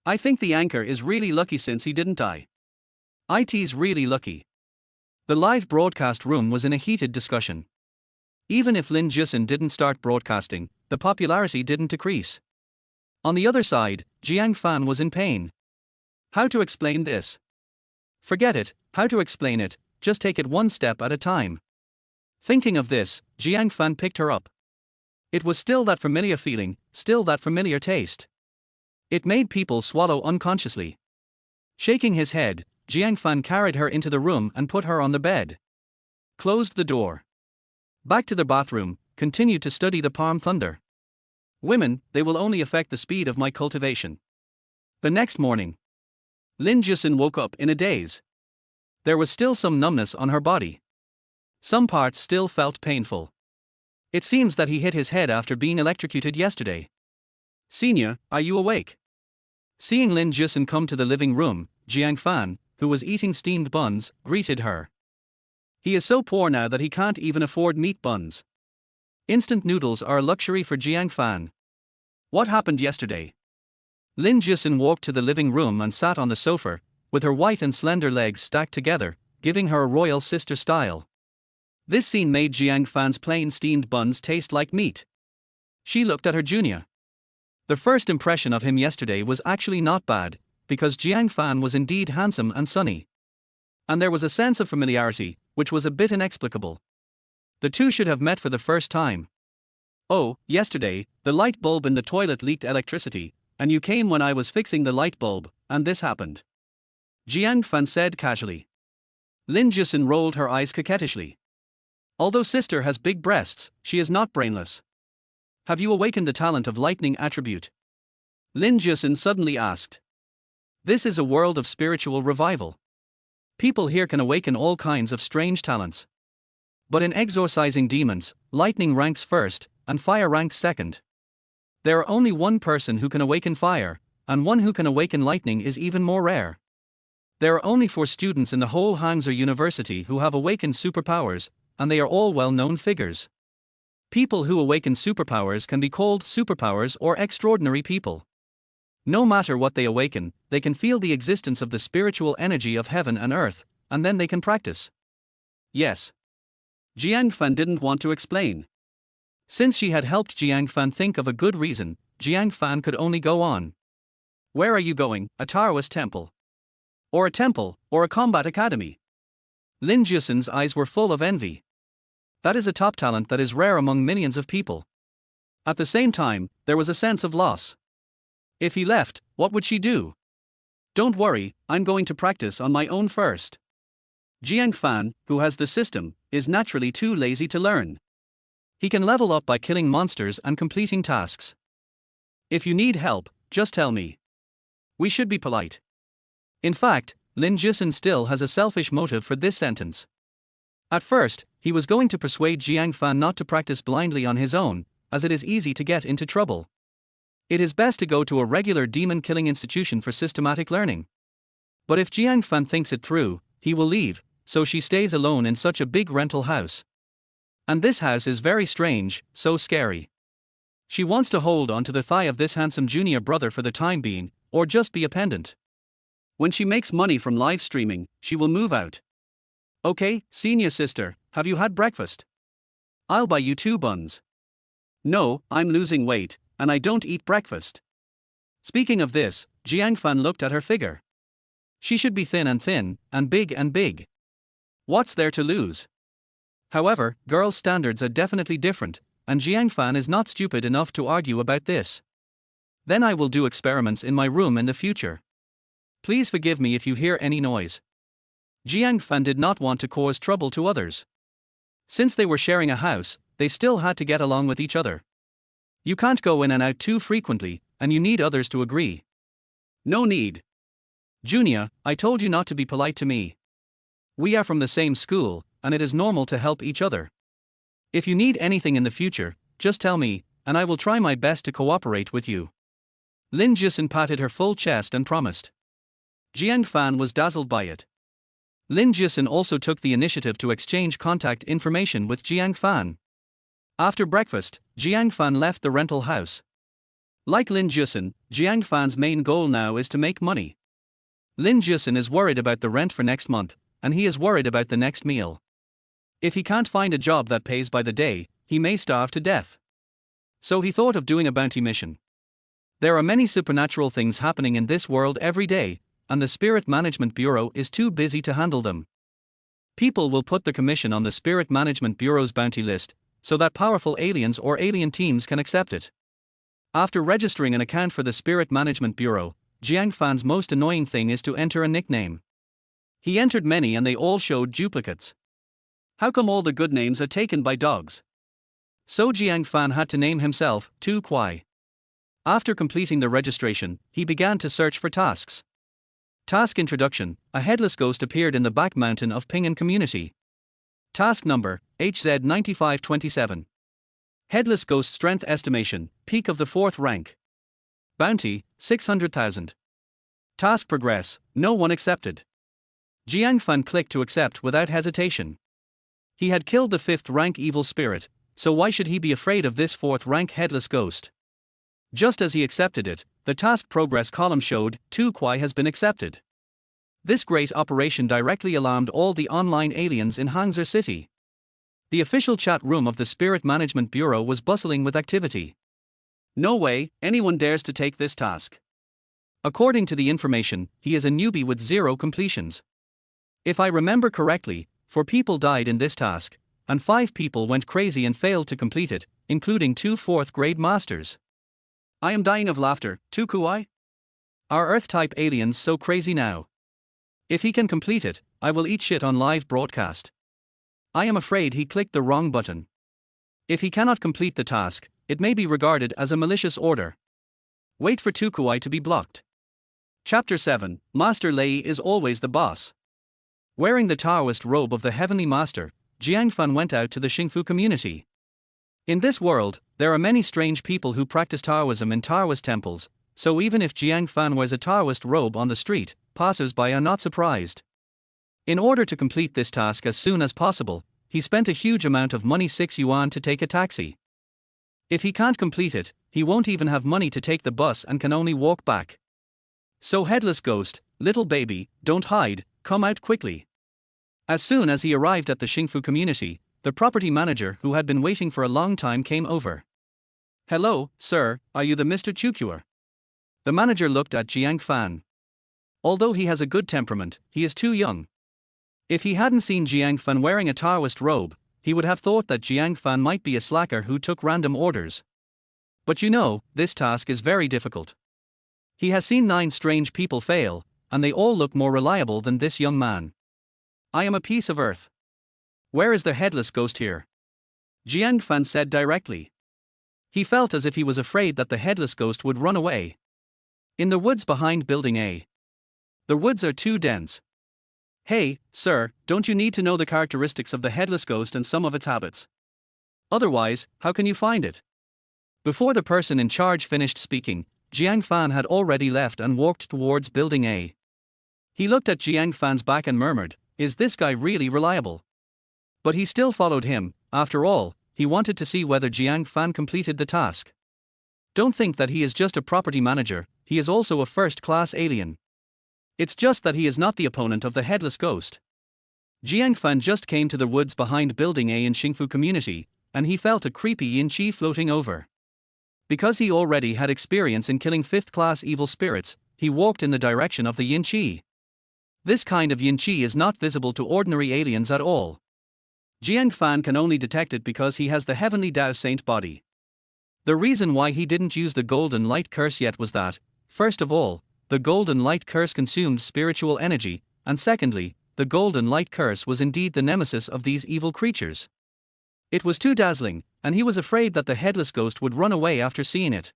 I think the anchor is really lucky since he didn't die. IT's really lucky. The live broadcast room was in a heated discussion. Even if Lin Jusin didn't start broadcasting, the popularity didn't decrease. On the other side, Jiang Fan was in pain. How to explain this? Forget it, how to explain it, just take it one step at a time. Thinking of this, Jiang Fan picked her up. It was still that familiar feeling, still that familiar taste. It made people swallow unconsciously. Shaking his head, Jiang Fan carried her into the room and put her on the bed. Closed the door. Back to the bathroom, continued to study the palm thunder. Women, they will only affect the speed of my cultivation. The next morning, Lin Jusin woke up in a daze. There was still some numbness on her body. Some parts still felt painful. It seems that he hit his head after being electrocuted yesterday. Senior, are you awake? Seeing Lin Jusin come to the living room, Jiang Fan, who was eating steamed buns, greeted her. He is so poor now that he can't even afford meat buns. Instant noodles are a luxury for Jiang Fan. What happened yesterday? Lin Jusin walked to the living room and sat on the sofa, with her white and slender legs stacked together, giving her a royal sister style. This scene made Jiang Fan's plain steamed buns taste like meat. She looked at her junior. The first impression of him yesterday was actually not bad, because Jiang Fan was indeed handsome and sunny. And there was a sense of familiarity, which was a bit inexplicable. The two should have met for the first time. Oh, yesterday, the light bulb in the toilet leaked electricity, and you came when I was fixing the light bulb, and this happened. Jiang Fan said casually. Lin Jusin rolled her eyes coquettishly. Although sister has big breasts, she is not brainless. Have you awakened the talent of lightning attribute? Lin Jusin suddenly asked. This is a world of spiritual revival. People here can awaken all kinds of strange talents. But in exorcising demons, lightning ranks first, and fire ranks second. There are only one person who can awaken fire, and one who can awaken lightning is even more rare. There are only 4 students in the whole Hangzhou University who have awakened superpowers, and they are all well-known figures. People who awaken superpowers can be called superpowers or extraordinary people. No matter what they awaken, they can feel the existence of the spiritual energy of heaven and earth, and then they can practice. Yes. Jiang Fan didn't want to explain. Since she had helped Jiang Fan think of a good reason, Jiang Fan could only go on. Where are you going, a Taoist temple? Or a temple, or a combat academy? Lin Jusin's eyes were full of envy. That is a top talent that is rare among millions of people. At the same time, there was a sense of loss. If he left, what would she do? Don't worry, I'm going to practice on my own first. Jiang Fan, who has the system, is naturally too lazy to learn. He can level up by killing monsters and completing tasks. If you need help, just tell me. We should be polite. In fact, Lin Jusin still has a selfish motive for this sentence. At first, he was going to persuade Jiang Fan not to practice blindly on his own, as it is easy to get into trouble. It is best to go to a regular demon-killing institution for systematic learning. But if Jiang Fan thinks it through, he will leave, so she stays alone in such a big rental house. And this house is very strange, so scary. She wants to hold on to the thigh of this handsome junior brother for the time being, or just be a pendant. When she makes money from live streaming, she will move out. Okay, senior sister, have you had breakfast? I'll buy you 2 buns. No, I'm losing weight, and I don't eat breakfast. Speaking of this, Jiang Fan looked at her figure. She should be thin, and big and big. What's there to lose? However, girls' standards are definitely different, and Jiang Fan is not stupid enough to argue about this. Then I will do experiments in my room in the future. Please forgive me if you hear any noise. Jiang Fan did not want to cause trouble to others. Since they were sharing a house, they still had to get along with each other. You can't go in and out too frequently, and you need others to agree. No need. Junior, I told you not to be polite to me. We are from the same school, and it is normal to help each other. If you need anything in the future, just tell me, and I will try my best to cooperate with you. Lin Jisun patted her full chest and promised. Jiang Fan was dazzled by it. Lin Jisun also took the initiative to exchange contact information with Jiang Fan. After breakfast, Jiang Fan left the rental house. Like Lin Jisun, Jiang Fan's main goal now is to make money. Lin Jisun is worried about the rent for next month, and he is worried about the next meal. If he can't find a job that pays by the day, he may starve to death. So he thought of doing a bounty mission. There are many supernatural things happening in this world every day, and the Spirit Management Bureau is too busy to handle them. People will put the commission on the Spirit Management Bureau's bounty list, so that powerful aliens or alien teams can accept it. After registering an account for the Spirit Management Bureau, Jiang Fan's most annoying thing is to enter a nickname. He entered many and they all showed duplicates. How come all the good names are taken by dogs? So Jiang Fan had to name himself Tu Kuai. After completing the registration, he began to search for tasks. Task Introduction: a headless ghost appeared in the back mountain of Ping'an community. Task number, HZ9527. Headless ghost strength estimation, peak of the 4th rank. Bounty, 600,000. Task progress, no one accepted. Jiang Fan clicked to accept without hesitation. He had killed the 5th rank evil spirit, so why should he be afraid of this 4th rank headless ghost? Just as he accepted it, the task progress column showed, Tu Kuai has been accepted. This great operation directly alarmed all the online aliens in Hangzhou City. The official chat room of the Spirit Management Bureau was bustling with activity. No way, anyone dares to take this task. According to the information, he is a newbie with 0 completions. If I remember correctly, 4 people died in this task, and 5 people went crazy and failed to complete it, including 2 4th grade masters. I am dying of laughter, Tu Kuai? Are Earth-type aliens so crazy now? If he can complete it, I will eat shit on live broadcast. I am afraid he clicked the wrong button. If he cannot complete the task, it may be regarded as a malicious order. Wait for Tu Kuai to be blocked. Chapter 7, Master Lei is always the boss. Wearing the Taoist robe of the Heavenly Master, Jiang Fan went out to the Xingfu community. In this world, there are many strange people who practice Taoism in Taoist temples, so even if Jiang Fan wears a Taoist robe on the street, passers-by are not surprised. In order to complete this task as soon as possible, he spent a huge amount of money, 6 yuan, to take a taxi. If he can't complete it, he won't even have money to take the bus and can only walk back. So headless ghost, little baby, don't hide, come out quickly. As soon as he arrived at the Xingfu community, the property manager who had been waiting for a long time came over. Hello, sir, are you the Mr. Chukuer? The manager looked at Jiang Fan. Although he has a good temperament, he is too young. If he hadn't seen Jiang Fan wearing a Taoist robe, he would have thought that Jiang Fan might be a slacker who took random orders. But you know, this task is very difficult. He has seen 9 strange people fail, and they all look more reliable than this young man. I am a piece of earth. Where is the headless ghost here? Jiang Fan said directly. He felt as if he was afraid that the headless ghost would run away. In the woods behind Building A. The woods are too dense. Hey, sir, don't you need to know the characteristics of the headless ghost and some of its habits? Otherwise, how can you find it? Before the person in charge finished speaking, Jiang Fan had already left and walked towards Building A. He looked at Jiang Fan's back and murmured, "Is this guy really reliable?" But he still followed him. After all, he wanted to see whether Jiang Fan completed the task. Don't think that he is just a property manager, he is also a first-class alien. It's just that he is not the opponent of the headless ghost. Jiang Fan just came to the woods behind Building A in Xingfu community, and he felt a creepy yin chi floating over. Because he already had experience in killing fifth-class evil spirits, he walked in the direction of the yin chi. This kind of yin chi is not visible to ordinary aliens at all. Jiang Fan can only detect it because he has the heavenly Dao Saint body. The reason why he didn't use the golden light curse yet was that, first of all, the golden light curse consumed spiritual energy, and secondly, the golden light curse was indeed the nemesis of these evil creatures. It was too dazzling, and he was afraid that the headless ghost would run away after seeing it.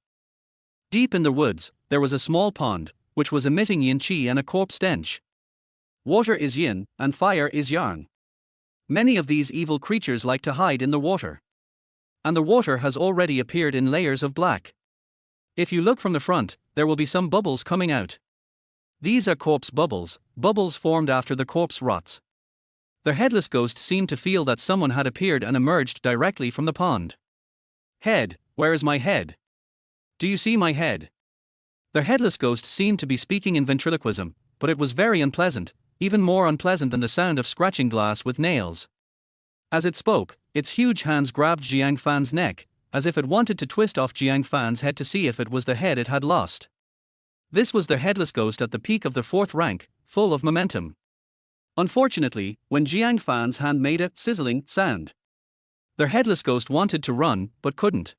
Deep in the woods, there was a small pond, which was emitting yin chi and a corpse stench. Water is yin, and fire is yang. Many of these evil creatures like to hide in the water. And the water has already appeared in layers of black. If you look from the front, there will be some bubbles coming out. These are corpse bubbles, bubbles formed after the corpse rots. The headless ghost seemed to feel that someone had appeared and emerged directly from the pond. "Head, where is my head? Do you see my head?" The headless ghost seemed to be speaking in ventriloquism, but it was very unpleasant, even more unpleasant than the sound of scratching glass with nails. As it spoke, its huge hands grabbed Jiang Fan's neck, as if it wanted to twist off Jiang Fan's head to see if it was the head it had lost. This was the headless ghost at the peak of the 4th rank, full of momentum. Unfortunately, when Jiang Fan's hand made a sizzling sound, the headless ghost wanted to run, but couldn't.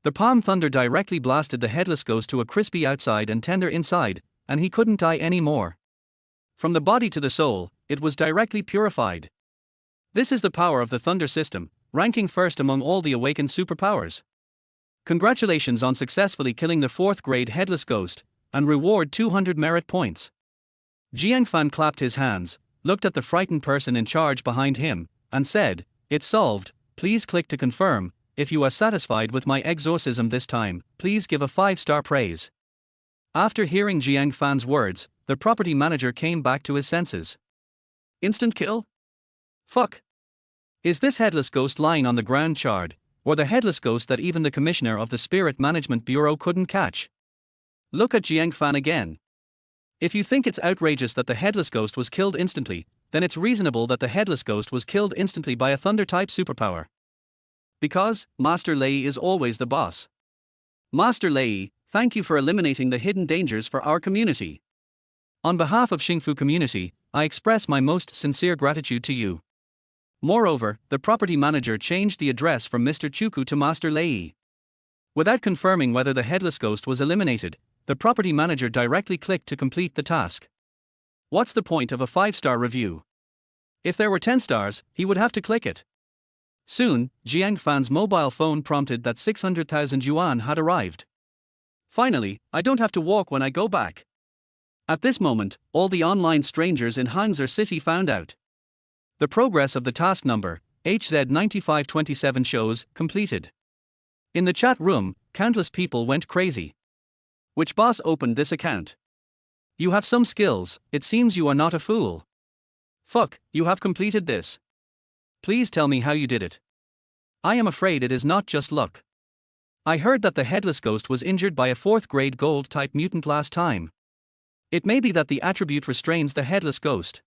The palm thunder directly blasted the headless ghost to a crispy outside and tender inside, and he couldn't die anymore. From the body to the soul, it was directly purified. This is the power of the Thunder system, ranking first among all the awakened superpowers. Congratulations on successfully killing the 4th grade headless ghost, and reward 200 merit points. Jiang Fan clapped his hands, looked at the frightened person in charge behind him, and said, "It's solved, please click to confirm. If you are satisfied with my exorcism this time, please give a 5-star praise." After hearing Jiang Fan's words, the property manager came back to his senses. Instant kill? Fuck. Is this headless ghost lying on the ground charred, or the headless ghost that even the commissioner of the Spirit Management Bureau couldn't catch? Look at Jiang Fan again. If you think it's outrageous that the headless ghost was killed instantly, then it's reasonable that the headless ghost was killed instantly by a Thunder-type superpower. Because Master Lei is always the boss. Master Lei, thank you for eliminating the hidden dangers for our community. On behalf of Xingfu community, I express my most sincere gratitude to you. Moreover, the property manager changed the address from Mr. Chuku to Master Lei. Without confirming whether the headless ghost was eliminated, the property manager directly clicked to complete the task. What's the point of a 5-star review? If there were 10 stars, he would have to click it. Soon, Jiang Fan's mobile phone prompted that 600,000 yuan had arrived. Finally, I don't have to walk when I go back. At this moment, all the online strangers in Hangzhou City found out. The progress of the task number, HZ9527 shows, completed. In the chat room, countless people went crazy. Which boss opened this account? You have some skills, it seems you are not a fool. Fuck, you have completed this. Please tell me how you did it. I am afraid it is not just luck. I heard that the headless ghost was injured by a 4th grade gold-type mutant last time. It may be that the attribute restrains the headless ghost.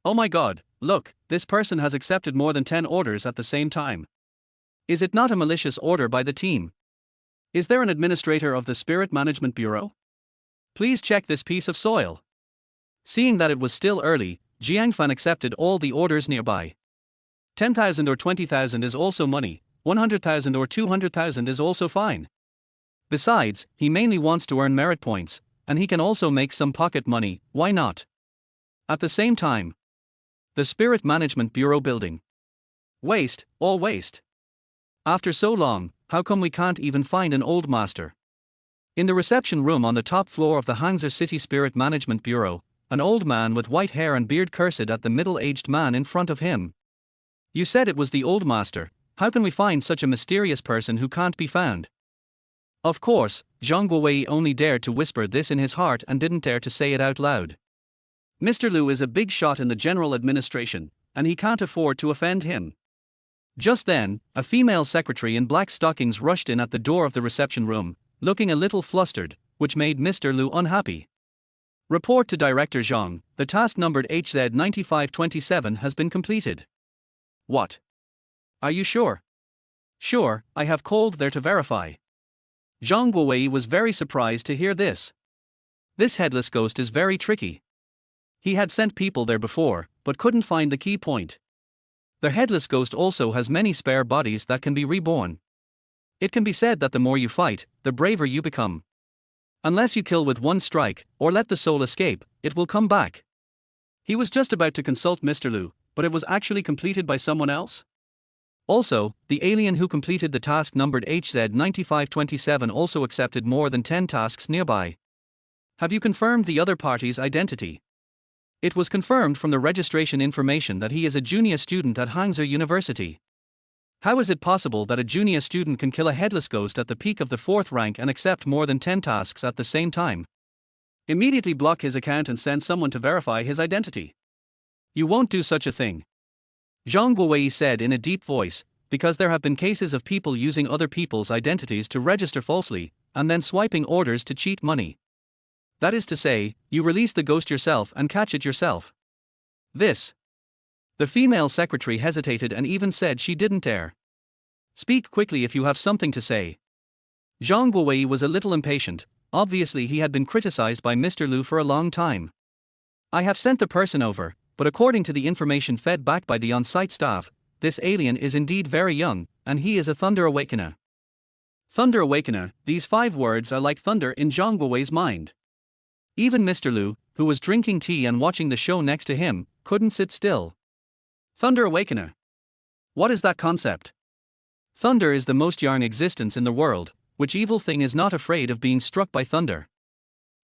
Oh my god, look, this person has accepted more than 10 orders at the same time. Is it not a malicious order by the team? Is there an administrator of the Spirit Management Bureau? Please check this piece of soil. Seeing that it was still early, Jiang Fan accepted all the orders nearby. 10,000 or 20,000 is also money, 100,000 or 200,000 is also fine. Besides, he mainly wants to earn merit points, and he can also make some pocket money, why not? At the same time, the Spirit Management Bureau building. Waste, all waste. After so long, how come we can't even find an old master? In the reception room on the top floor of the Hangzhou City Spirit Management Bureau, an old man with white hair and beard cursed at the middle-aged man in front of him. You said it was the old master, how can we find such a mysterious person who can't be found? Of course, Zhang Guowei only dared to whisper this in his heart and didn't dare to say it out loud. Mr. Lu is a big shot in the general administration, and he can't afford to offend him. Just then, a female secretary in black stockings rushed in at the door of the reception room, looking a little flustered, which made Mr. Lu unhappy. Report to Director Zhang, the task numbered HZ9527 has been completed. What? Are you sure? Sure, I have called there to verify. Zhang Guowei was very surprised to hear this. This headless ghost is very tricky. He had sent people there before, but couldn't find the key point. The headless ghost also has many spare bodies that can be reborn. It can be said that the more you fight, the braver you become. Unless you kill with one strike, or let the soul escape, it will come back. He was just about to consult Mr. Lu, but it was actually completed by someone else? Also, the alien who completed the task numbered HZ9527 also accepted more than 10 tasks nearby. Have you confirmed the other party's identity? It was confirmed from the registration information that he is a junior student at Hangzhou University. How is it possible that a junior student can kill a headless ghost at the peak of the 4th rank and accept more than 10 tasks at the same time? Immediately block his account and send someone to verify his identity. You won't do such a thing. Zhang Guowei said in a deep voice, because there have been cases of people using other people's identities to register falsely, and then swiping orders to cheat money. That is to say, you release the ghost yourself and catch it yourself. This. The female secretary hesitated and even said she didn't dare. Speak quickly if you have something to say. Zhang Guowei was a little impatient, obviously he had been criticized by Mr. Lu for a long time. I have sent the person over, but according to the information fed back by the on-site staff, this alien is indeed very young, and he is a Thunder Awakener. Thunder Awakener, these 5 words are like thunder in Zhang Guowei's mind. Even Mr. Lu, who was drinking tea and watching the show next to him, couldn't sit still. Thunder Awakener. What is that concept? Thunder is the most young existence in the world, which evil thing is not afraid of being struck by thunder.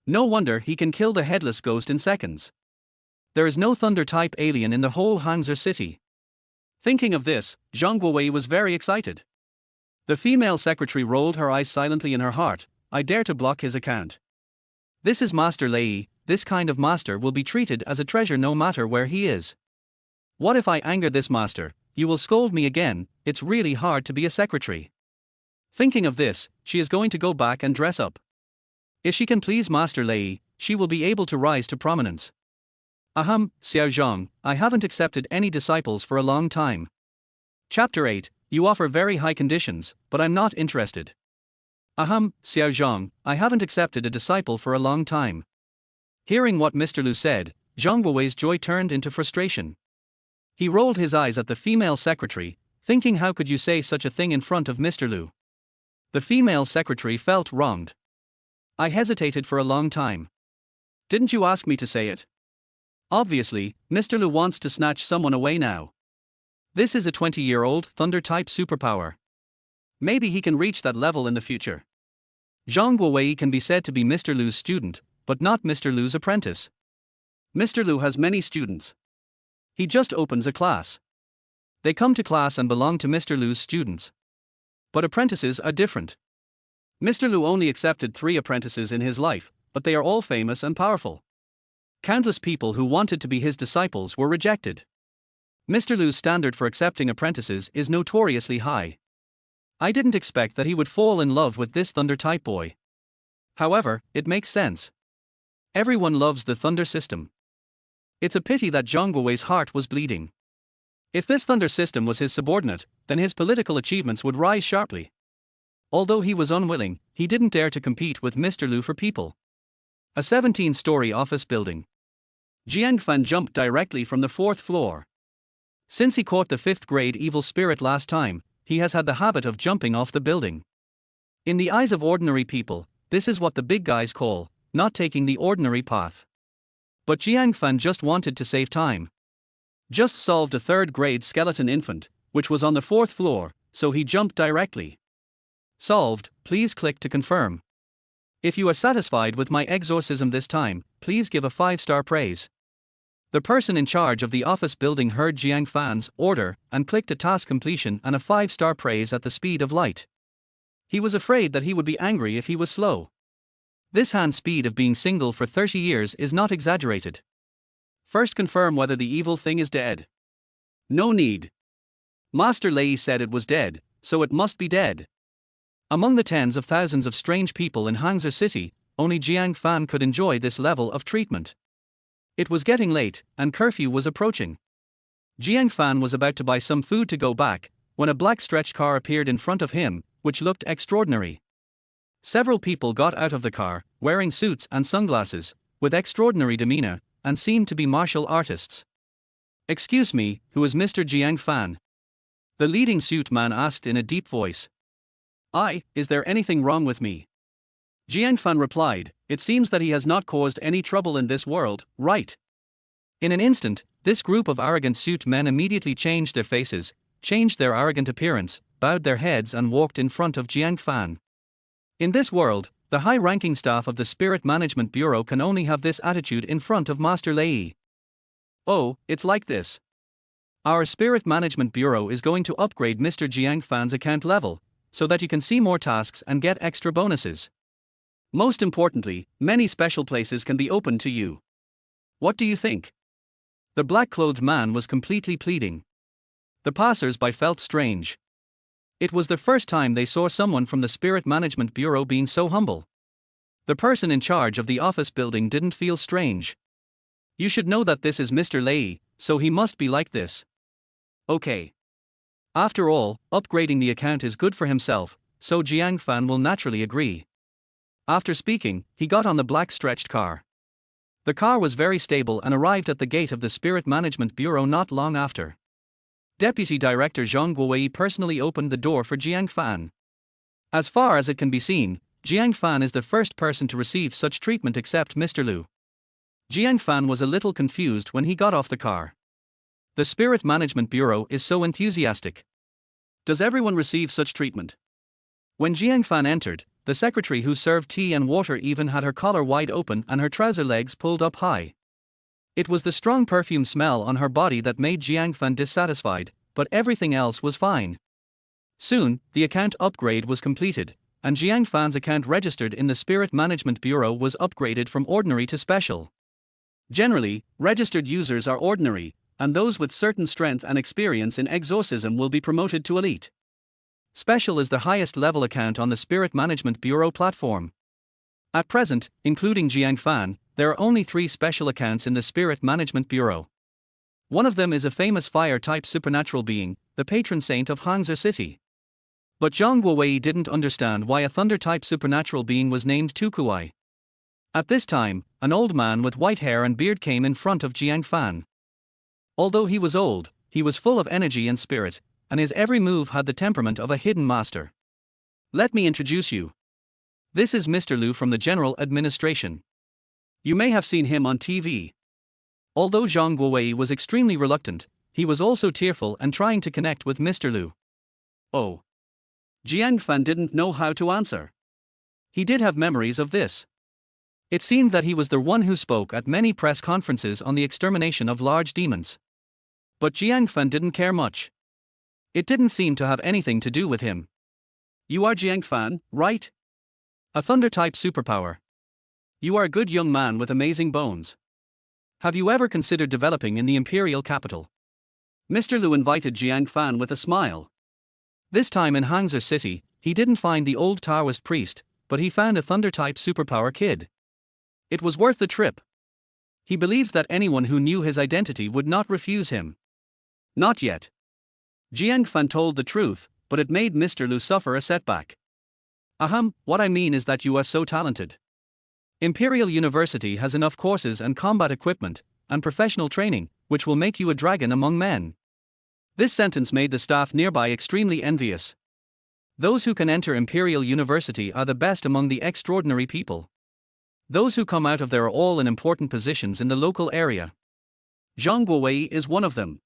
No wonder he can kill the headless ghost in seconds. There is no thunder-type alien in the whole Hangzhou city. Thinking of this, Zhang Guowei was very excited. The female secretary rolled her eyes silently in her heart. I dare to block his account. This is Master Lei, this kind of master will be treated as a treasure no matter where he is. What if I anger this master? You will scold me again, it's really hard to be a secretary. Thinking of this, she is going to go back and dress up. If she can please Master Lei, she will be able to rise to prominence. Ahem, Xiao Zhang, I haven't accepted any disciples for a long time. Chapter 8, you offer very high conditions, but I'm not interested. Ahem, Xiao Zhang, I haven't accepted a disciple for a long time. Hearing what Mr. Lu said, Zhang Guowei's joy turned into frustration. He rolled his eyes at the female secretary, thinking how could you say such a thing in front of Mr. Lu? The female secretary felt wronged. I hesitated for a long time. Didn't you ask me to say it? Obviously, Mr. Lu wants to snatch someone away now. This is a 20-year-old thunder-type superpower. Maybe he can reach that level in the future. Zhang Guowei can be said to be Mr. Lu's student, but not Mr. Lu's apprentice. Mr. Lu has many students. He just opens a class. They come to class and belong to Mr. Lu's students. But apprentices are different. Mr. Lu only accepted 3 apprentices in his life, but they are all famous and powerful. Countless people who wanted to be his disciples were rejected. Mr. Lu's standard for accepting apprentices is notoriously high. I didn't expect that he would fall in love with this thunder-type boy. However, it makes sense. Everyone loves the thunder system. It's a pity that Zhang Guowei's heart was bleeding. If this thunder system was his subordinate, then his political achievements would rise sharply. Although he was unwilling, he didn't dare to compete with Mr. Lu for people. A 17-story office building. Jiang Fan jumped directly from the 4th floor. Since he caught the 5th grade evil spirit last time, he has had the habit of jumping off the building. In the eyes of ordinary people, this is what the big guys call not taking the ordinary path. But Jiang Fan just wanted to save time. Just solved a 3rd grade skeleton infant, which was on the 4th floor, so he jumped directly. Solved, please click to confirm. If you are satisfied with my exorcism this time, please give a 5-star praise. The person in charge of the office building heard Jiang Fan's order and clicked a task completion and a 5-star praise at the speed of light. He was afraid that he would be angry if he was slow. This hand speed of being single for 30 years is not exaggerated. First confirm whether the evil thing is dead. No need. Master Lei said it was dead, so it must be dead. Among the tens of thousands of strange people in Hangzhou City, only Jiang Fan could enjoy this level of treatment. It was getting late, and curfew was approaching. Jiang Fan was about to buy some food to go back, when a black stretch car appeared in front of him, which looked extraordinary. Several people got out of the car, wearing suits and sunglasses, with extraordinary demeanor, and seemed to be martial artists. "Excuse me, who is Mr. Jiang Fan?" the leading suit man asked in a deep voice. Is there anything wrong with me?" Jiang Fan replied, "It seems that he has not caused any trouble in this world, right?" In an instant, this group of arrogant suit men immediately changed their faces, changed their arrogant appearance, bowed their heads and walked in front of Jiang Fan. In this world, the high-ranking staff of the Spirit Management Bureau can only have this attitude in front of Master Lei. "Oh, it's like this. Our Spirit Management Bureau is going to upgrade Mr. Jiang Fan's account level, so that you can see more tasks and get extra bonuses. Most importantly, many special places can be opened to you. What do you think?" The black-clothed man was completely pleading. The passers-by felt strange. It was the first time they saw someone from the Spirit Management Bureau being so humble. The person in charge of the office building didn't feel strange. "You should know that this is Mr. Lei, so he must be like this." Okay. After all, upgrading the account is good for himself, so Jiang Fan will naturally agree. After speaking, he got on the black stretched car. The car was very stable and arrived at the gate of the Spirit Management Bureau not long after. Deputy Director Zhang Guowei personally opened the door for Jiang Fan. As far as it can be seen, Jiang Fan is the first person to receive such treatment except Mr. Liu. Jiang Fan was a little confused when he got off the car. The Spirit Management Bureau is so enthusiastic. Does everyone receive such treatment? When Jiang Fan entered, the secretary who served tea and water even had her collar wide open and her trouser legs pulled up high. It was the strong perfume smell on her body that made Jiang Fan dissatisfied, but everything else was fine. Soon, the account upgrade was completed, and Jiang Fan's account registered in the Spirit Management Bureau was upgraded from ordinary to special. Generally, registered users are ordinary, and those with certain strength and experience in exorcism will be promoted to elite. Special is the highest level account on the Spirit Management Bureau platform. At present, including Jiang Fan, there are only 3 special accounts in the Spirit Management Bureau. One of them is a famous fire-type supernatural being, the patron saint of Hangzhou City. But Zhang Guowei didn't understand why a thunder-type supernatural being was named Tukuai. At this time, an old man with white hair and beard came in front of Jiang Fan. Although he was old, he was full of energy and spirit, and his every move had the temperament of a hidden master. "Let me introduce you. This is Mr. Liu from the General Administration. You may have seen him on TV." Although Zhang Guowei was extremely reluctant, he was also tearful and trying to connect with Mr. Liu. Oh. Jiang Fan didn't know how to answer. He did have memories of this. It seemed that he was the one who spoke at many press conferences on the extermination of large demons. But Jiang Fan didn't care much. It didn't seem to have anything to do with him. "You are Jiang Fan, right? A thunder-type superpower. You are a good young man with amazing bones. Have you ever considered developing in the imperial capital?" Mr. Liu invited Jiang Fan with a smile. This time in Hangzhou City, he didn't find the old Taoist priest, but he found a thunder-type superpower kid. It was worth the trip. He believed that anyone who knew his identity would not refuse him. Not yet. Jiang Fan told the truth, but it made Mr. Liu suffer a setback. What I mean is that you are so talented. Imperial University has enough courses and combat equipment, and professional training, which will make you a dragon among men. This sentence made the staff nearby extremely envious. Those who can enter Imperial University are the best among the extraordinary people. Those who come out of there are all in important positions in the local area. Zhang Guowei is one of them.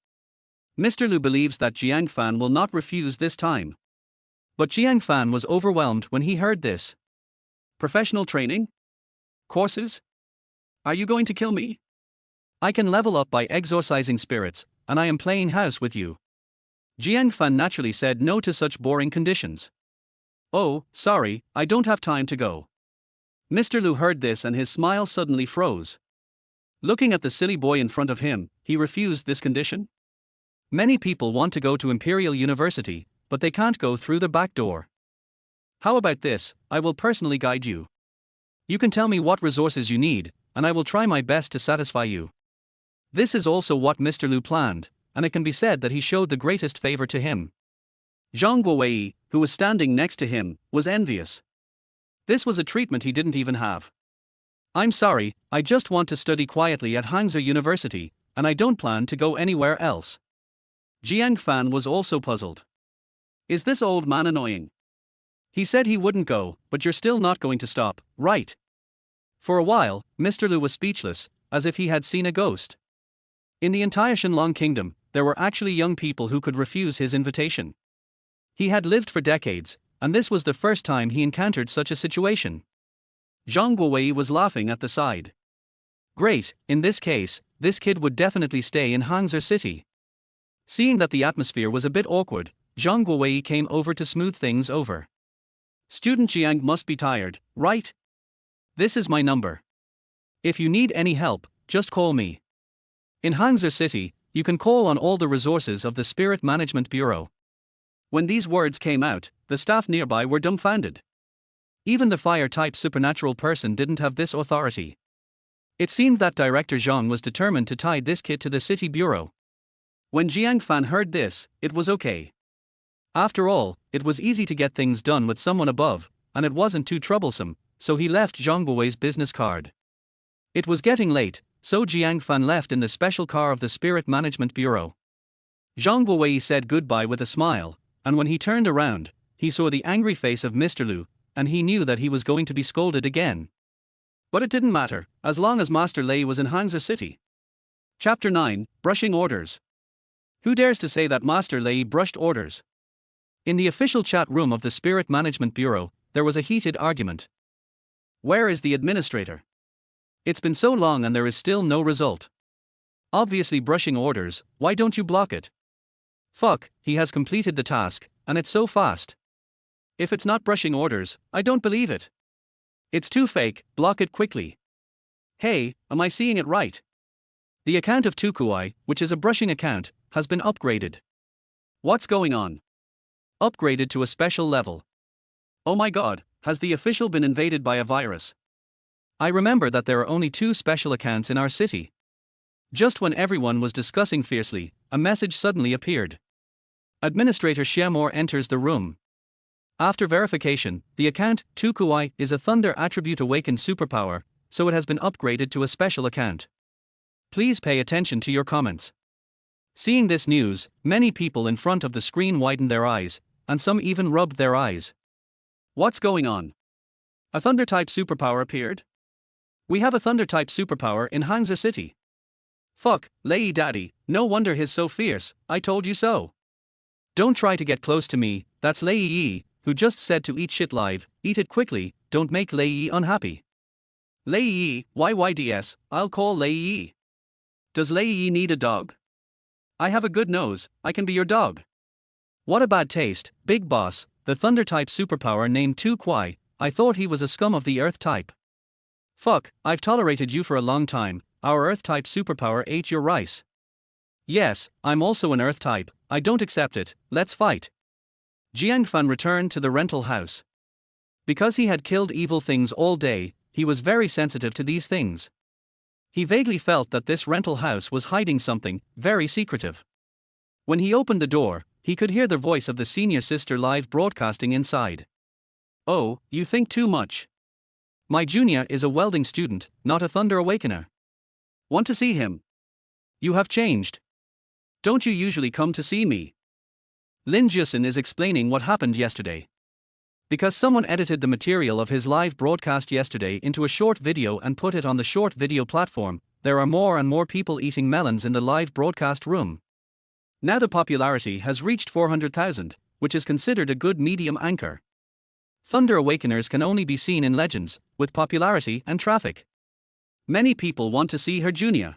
Mr. Liu believes that Jiang Fan will not refuse this time. But Jiang Fan was overwhelmed when he heard this. Professional training? Courses? Are you going to kill me? I can level up by exorcising spirits, and I am playing house with you. Jiang Fan naturally said no to such boring conditions. Oh, sorry, I don't have time to go. Mr. Lu heard this and his smile suddenly froze. Looking at the silly boy in front of him, he refused this condition. Many people want to go to Imperial University, but they can't go through the back door. How about this? I will personally guide you. You can tell me what resources you need, and I will try my best to satisfy you. This is also what Mr. Lu planned, and it can be said that he showed the greatest favor to him. Zhang Guowei, who was standing next to him, was envious. This was a treatment he didn't even have. I'm sorry, I just want to study quietly at Hangzhou University, and I don't plan to go anywhere else. Jiang Fan was also puzzled. Is this old man annoying? He said he wouldn't go, but you're still not going to stop, right? For a while, Mr. Lu was speechless, as if he had seen a ghost. In the entire Shenlong kingdom, there were actually young people who could refuse his invitation. He had lived for decades, and this was the first time he encountered such a situation. Zhang Guowei was laughing at the side. Great, in this case, this kid would definitely stay in Hangzhou City. Seeing that the atmosphere was a bit awkward, Zhang Guowei came over to smooth things over. Student Jiang must be tired, right? This is my number. If you need any help, just call me. In Hangzhou City, you can call on all the resources of the Spirit Management Bureau. When these words came out, the staff nearby were dumbfounded. Even the fire-type supernatural person didn't have this authority. It seemed that Director Zhang was determined to tie this kid to the city bureau. When Jiang Fan heard this, it was okay. After all, it was easy to get things done with someone above, and it wasn't too troublesome, so he left Zhang Guowei's business card. It was getting late, so Jiang Fan left in the special car of the Spirit Management Bureau. Zhang Guowei said goodbye with a smile, and when he turned around, he saw the angry face of Mr. Lu, and he knew that he was going to be scolded again. But it didn't matter, as long as Master Lei was in Hangzhou City. Chapter 9, Brushing Orders. Who dares to say that Master Lei brushed orders? In the official chat room of the Spirit Management Bureau, there was a heated argument. Where is the administrator? It's been so long and there is still no result. Obviously brushing orders, why don't you block it? Fuck, he has completed the task, and it's so fast. If it's not brushing orders, I don't believe it. It's too fake, block it quickly. Hey, am I seeing it right? The account of Tukuai, which is a brushing account, has been upgraded. What's going on? Upgraded to a special level. Oh my god, has the official been invaded by a virus? I remember that there are only 2 special accounts in our city. Just when everyone was discussing fiercely, a message suddenly appeared. Administrator Xiamor enters the room. After verification, the account, Tukuai, is a Thunder Attribute Awakened Superpower, so it has been upgraded to a special account. Please pay attention to your comments. Seeing this news, many people in front of the screen widened their eyes, and some even rubbed their eyes. What's going on? A Thunder-type superpower appeared? We have a Thunder-type superpower in Hangzhou City. Fuck, Lei Daddy, no wonder he's so fierce, I told you so. Don't try to get close to me, that's Lei Yi, who just said to eat shit live, eat it quickly, don't make Lei Yi unhappy. Lei Yi, YYDS, I'll call Lei Yi. Does Lei Yi need a dog? I have a good nose, I can be your dog. What a bad taste, Big Boss, the Thunder-type superpower named Tu Kuai, I thought he was a scum of the Earth type. Fuck, I've tolerated you for a long time, our Earth-type superpower ate your rice. Yes, I'm also an Earth type, I don't accept it, let's fight. Jiang Fan returned to the rental house. Because he had killed evil things all day, he was very sensitive to these things. He vaguely felt that this rental house was hiding something very secretive. When he opened the door, he could hear the voice of the senior sister live broadcasting inside. Oh, you think too much. My junior is a welding student, not a Thunder Awakener. Want to see him? You have changed. Don't you usually come to see me? Lin Jusin is explaining what happened yesterday. Because someone edited the material of his live broadcast yesterday into a short video and put it on the short video platform, there are more and more people eating melons in the live broadcast room. Now the popularity has reached 400,000, which is considered a good medium anchor. Thunder Awakeners can only be seen in Legends, with popularity and traffic. Many people want to see her junior.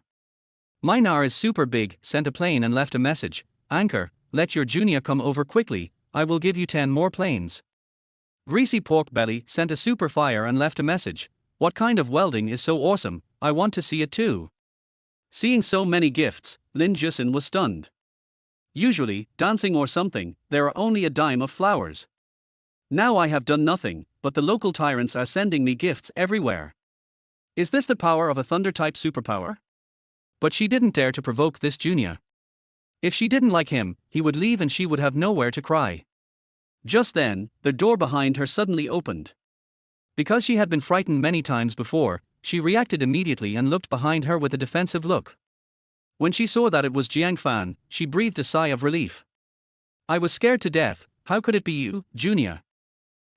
Minar is super big, sent a plane and left a message. Anchor, let your junior come over quickly, I will give you 10 more planes. Greasy Pork Belly sent a super fire and left a message. What kind of welding is so awesome? I want to see it too. Seeing so many gifts, Lin Jusin was stunned. Usually, dancing or something, there are only a dime of flowers. Now I have done nothing, but the local tyrants are sending me gifts everywhere. Is this the power of a thunder-type superpower? But she didn't dare to provoke this junior. If she didn't like him, he would leave and she would have nowhere to cry. Just then, the door behind her suddenly opened. Because she had been frightened many times before, she reacted immediately and looked behind her with a defensive look. When she saw that it was Jiang Fan, she breathed a sigh of relief. I was scared to death. How could it be you, Junior?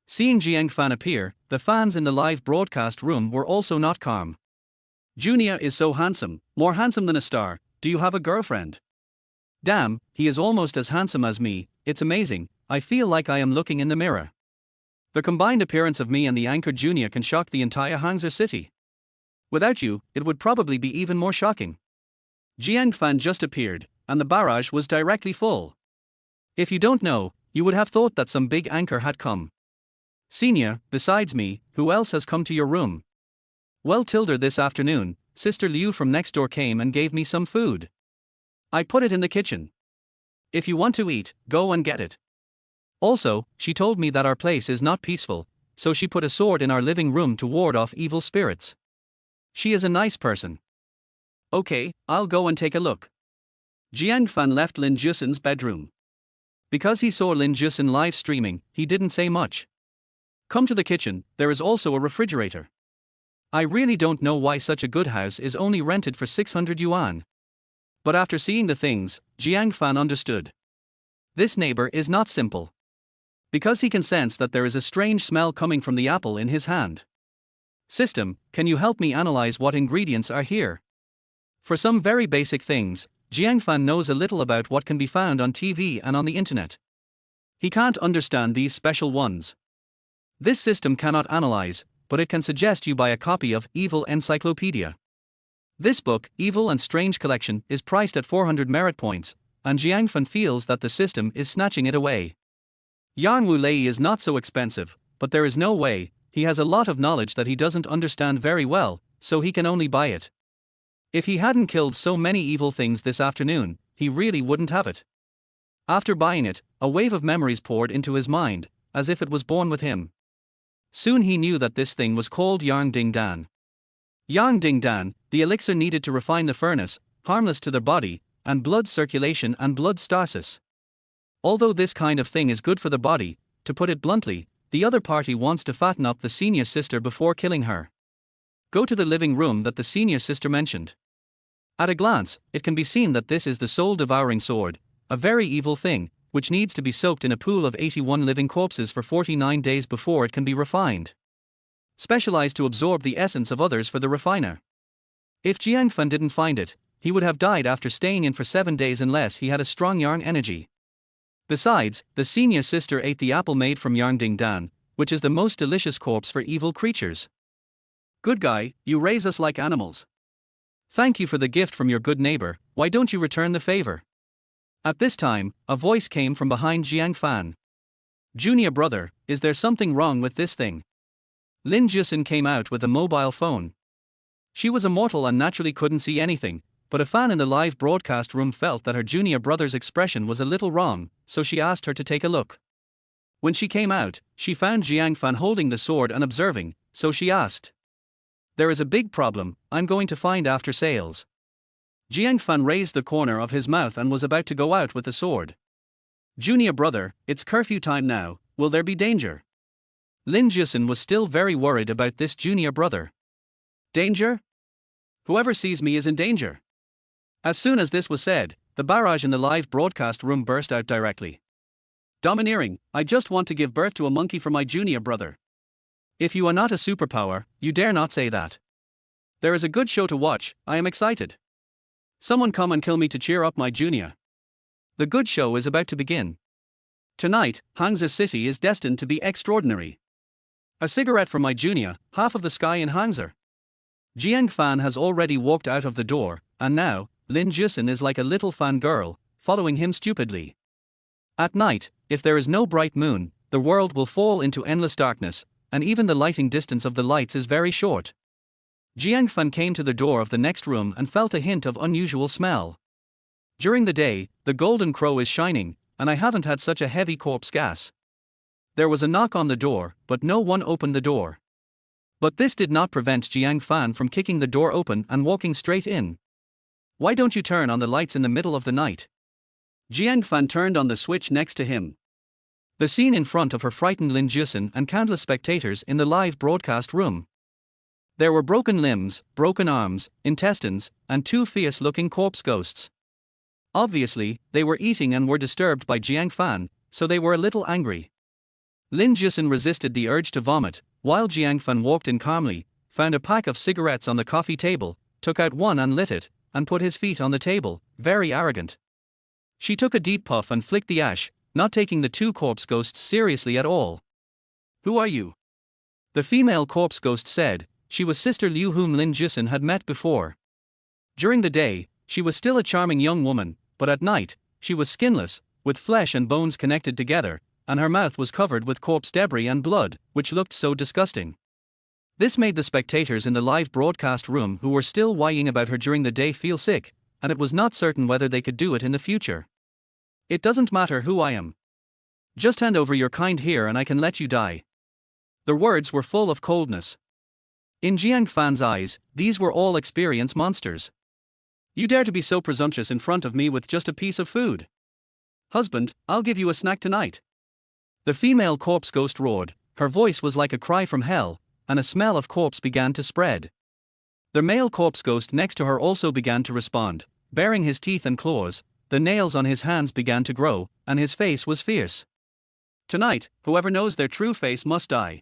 Seeing Jiang Fan appear, the fans in the live broadcast room were also not calm. Junior is so handsome, more handsome than a star. Do you have a girlfriend? Damn, he is almost as handsome as me. It's amazing. I feel like I am looking in the mirror. The combined appearance of me and the anchor Junior can shock the entire Hangzhou city. Without you, it would probably be even more shocking. Jiang Fan just appeared, and the barrage was directly full. If you don't know, you would have thought that some big anchor had come. Senior, besides me, who else has come to your room? Well, Tilda, this afternoon, Sister Liu from next door came and gave me some food. I put it in the kitchen. If you want to eat, go and get it. Also, she told me that our place is not peaceful, so she put a sword in our living room to ward off evil spirits. She is a nice person. Okay, I'll go and take a look. Jiang Fan left Lin Jusin's bedroom. Because he saw Lin Jusin live streaming, he didn't say much. Come to the kitchen, there is also a refrigerator. I really don't know why such a good house is only rented for 600 yuan. But after seeing the things, Jiang Fan understood. This neighbor is not simple. Because he can sense that there is a strange smell coming from the apple in his hand. System, can you help me analyze what ingredients are here? For some very basic things, Jiang Fan knows a little about what can be found on TV and on the internet. He can't understand these special ones. This system cannot analyze, but it can suggest you buy a copy of Evil Encyclopedia. This book, Evil and Strange Collection, is priced at 400 merit points, and Jiang Fan feels that the system is snatching it away. Yang Wu Lei is not so expensive, but there is no way. He has a lot of knowledge that he doesn't understand very well, so he can only buy it. If he hadn't killed so many evil things this afternoon, he really wouldn't have it. After buying it, a wave of memories poured into his mind, as if it was born with him. Soon he knew that this thing was called Yang Ding Dan. Yang Ding Dan, the elixir needed to refine the furnace, harmless to their body, and blood circulation and blood stasis. Although this kind of thing is good for the body, to put it bluntly, the other party wants to fatten up the senior sister before killing her. Go to the living room that the senior sister mentioned. At a glance, it can be seen that this is the soul-devouring sword, a very evil thing, which needs to be soaked in a pool of 81 living corpses for 49 days before it can be refined. Specialized to absorb the essence of others for the refiner. If Jiang Fan didn't find it, he would have died after staying in for 7 days unless he had a strong yarn energy. Besides, the senior sister ate the apple made from Yang Ding Dan, which is the most delicious corpse for evil creatures. Good guy, you raise us like animals. Thank you for the gift from your good neighbor, why don't you return the favor? At this time, a voice came from behind Jiang Fan. Junior brother, is there something wrong with this thing? Lin Jusin came out with a mobile phone. She was a mortal and naturally couldn't see anything, but a fan in the live broadcast room felt that her junior brother's expression was a little wrong, so she asked her to take a look. When she came out, she found Jiang Fan holding the sword and observing, so she asked. There is a big problem, I'm going to find after sales. Jiang Fan raised the corner of his mouth and was about to go out with the sword. Junior brother, it's curfew time now, will there be danger? Lin Jusin was still very worried about this junior brother. Danger? Whoever sees me is in danger. As soon as this was said, the barrage in the live broadcast room burst out directly. Domineering, I just want to give birth to a monkey for my junior brother. If you are not a superpower, you dare not say that. There is a good show to watch, I am excited. Someone come and kill me to cheer up my junior. The good show is about to begin. Tonight, Hangzhou City is destined to be extraordinary. A cigarette for my junior, half of the sky in Hangzhou. Jiang Fan has already walked out of the door, and now, Lin Jusin is like a little fangirl, following him stupidly. At night, if there is no bright moon, the world will fall into endless darkness, and even the lighting distance of the lights is very short. Jiang Fan came to the door of the next room and felt a hint of unusual smell. During the day, the golden crow is shining, and I haven't had such a heavy corpse gas. There was a knock on the door, but no one opened the door. But this did not prevent Jiang Fan from kicking the door open and walking straight in. Why don't you turn on the lights in the middle of the night? Jiang Fan turned on the switch next to him. The scene in front of her frightened Lin Jusin and countless spectators in the live broadcast room. There were broken limbs, broken arms, intestines, and two fierce-looking corpse ghosts. Obviously, they were eating and were disturbed by Jiang Fan, so they were a little angry. Lin Jusin resisted the urge to vomit, while Jiang Fan walked in calmly, found a pack of cigarettes on the coffee table, took out one and lit it, and put his feet on the table, very arrogant. She took a deep puff and flicked the ash, not taking the two corpse ghosts seriously at all. Who are you? The female corpse ghost said. She was Sister Liu, whom Lin Jusin had met before. During the day, she was still a charming young woman, but at night, she was skinless, with flesh and bones connected together, and her mouth was covered with corpse debris and blood, which looked so disgusting. This made the spectators in the live broadcast room who were still whining about her during the day feel sick, and it was not certain whether they could do it in the future. It doesn't matter who I am. Just hand over your kind here and I can let you die. The words were full of coldness. In Jiang Fan's eyes, these were all experienced monsters. You dare to be so presumptuous in front of me with just a piece of food? Husband, I'll give you a snack tonight. The female corpse ghost roared, her voice was like a cry from hell, and a smell of corpse began to spread. The male corpse ghost next to her also began to respond, baring his teeth and claws, the nails on his hands began to grow, and his face was fierce. Tonight, whoever knows their true face must die.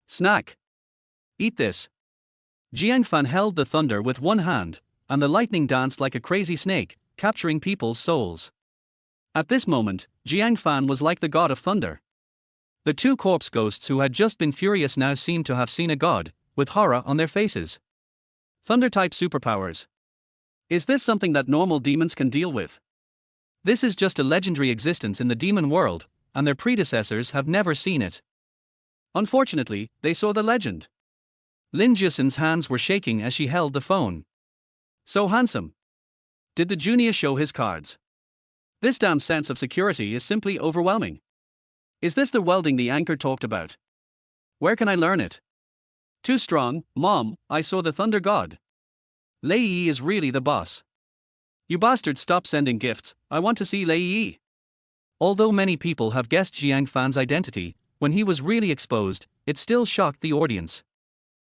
Snack. Eat this. Jiang Fan held the thunder with one hand, and the lightning danced like a crazy snake, capturing people's souls. At this moment, Jiang Fan was like the god of thunder. The two corpse ghosts who had just been furious now seemed to have seen a god, with horror on their faces. Thunder-type superpowers. Is this something that normal demons can deal with? This is just a legendary existence in the demon world, and their predecessors have never seen it. Unfortunately, they saw the legend. Lin Jusin's hands were shaking as she held the phone. So handsome. Did the junior show his cards? This damn sense of security is simply overwhelming. Is this the welding the anchor talked about? Where can I learn it? Too strong, Mom, I saw the thunder god. Lei Yi is really the boss. You bastards, stop sending gifts, I want to see Lei Yi. Although many people have guessed Jiang Fan's identity, when he was really exposed, it still shocked the audience.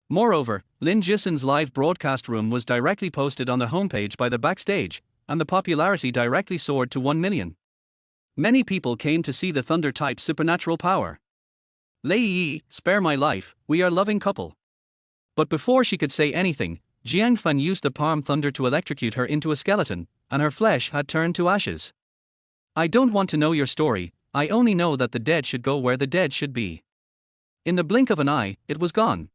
Moreover, Lin Jusin's live broadcast room was directly posted on the homepage by the backstage, and the popularity directly soared to 1 million. Many people came to see the thunder-type supernatural power. Lei Yi, spare my life, we are loving couple. But before she could say anything, Jiang Fan used the palm thunder to electrocute her into a skeleton, and her flesh had turned to ashes. I don't want to know your story, I only know that the dead should go where the dead should be. In the blink of an eye, it was gone.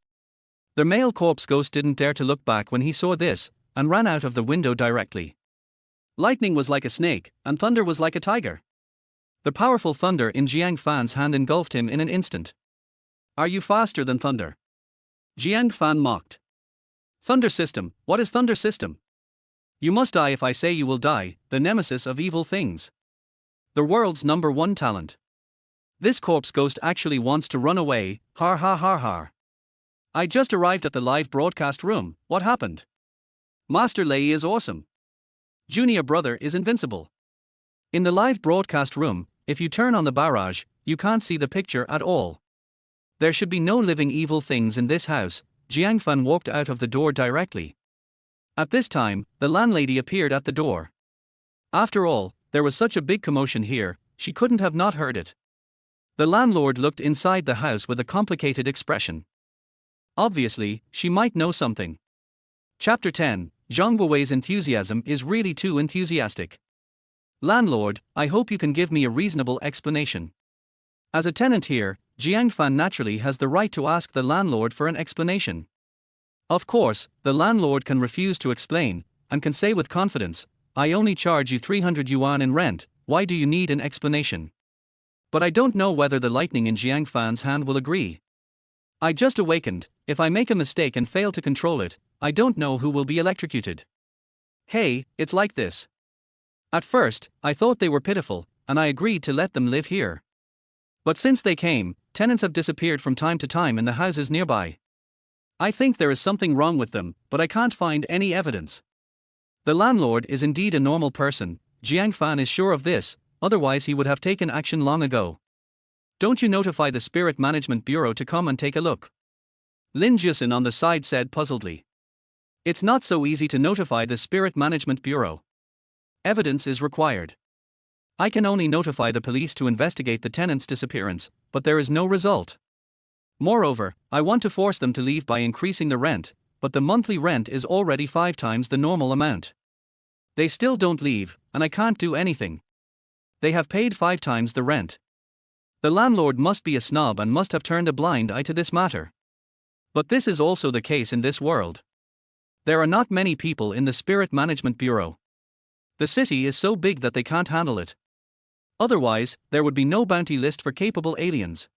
The male corpse ghost didn't dare to look back when he saw this, and ran out of the window directly. Lightning was like a snake, and thunder was like a tiger. The powerful thunder in Jiang Fan's hand engulfed him in an instant. Are you faster than thunder? Jiang Fan mocked. Thunder system, what is thunder system? You must die if I say you will die, the nemesis of evil things. The world's #1 talent. This corpse ghost actually wants to run away, har har har har. I just arrived at the live broadcast room, what happened? Master Lei is awesome. Junior brother is invincible. In the live broadcast room, if you turn on the barrage, you can't see the picture at all. There should be no living evil things in this house. Jiang Fan walked out of the door directly. At this time, the landlady appeared at the door. After all, there was such a big commotion here, she couldn't have not heard it. The landlord looked inside the house with a complicated expression. Obviously, she might know something. Chapter 10, Zhang Guowei's enthusiasm is really too enthusiastic. Landlord, I hope you can give me a reasonable explanation. As a tenant here, Jiang Fan naturally has the right to ask the landlord for an explanation. Of course, the landlord can refuse to explain, and can say with confidence, I only charge you 300 yuan in rent, why do you need an explanation? But I don't know whether the lightning in Jiang Fan's hand will agree. I just awakened. If I make a mistake and fail to control it, I don't know who will be electrocuted. Hey, it's like this. At first, I thought they were pitiful, and I agreed to let them live here. But since they came, tenants have disappeared from time to time in the houses nearby. I think there is something wrong with them, but I can't find any evidence. The landlord is indeed a normal person, Jiang Fan is sure of this, otherwise he would have taken action long ago. Don't you notify the Spirit Management Bureau to come and take a look? Lin Jusin on the side said puzzledly. It's not so easy to notify the Spirit Management Bureau. Evidence is required. I can only notify the police to investigate the tenant's disappearance, but there is no result. Moreover, I want to force them to leave by increasing the rent, but the monthly rent is already 5 times the normal amount. They still don't leave, and I can't do anything. They have paid 5 times the rent. The landlord must be a snob and must have turned a blind eye to this matter. But this is also the case in this world. There are not many people in the Spirit Management Bureau. The city is so big that they can't handle it. Otherwise, there would be no bounty list for capable aliens.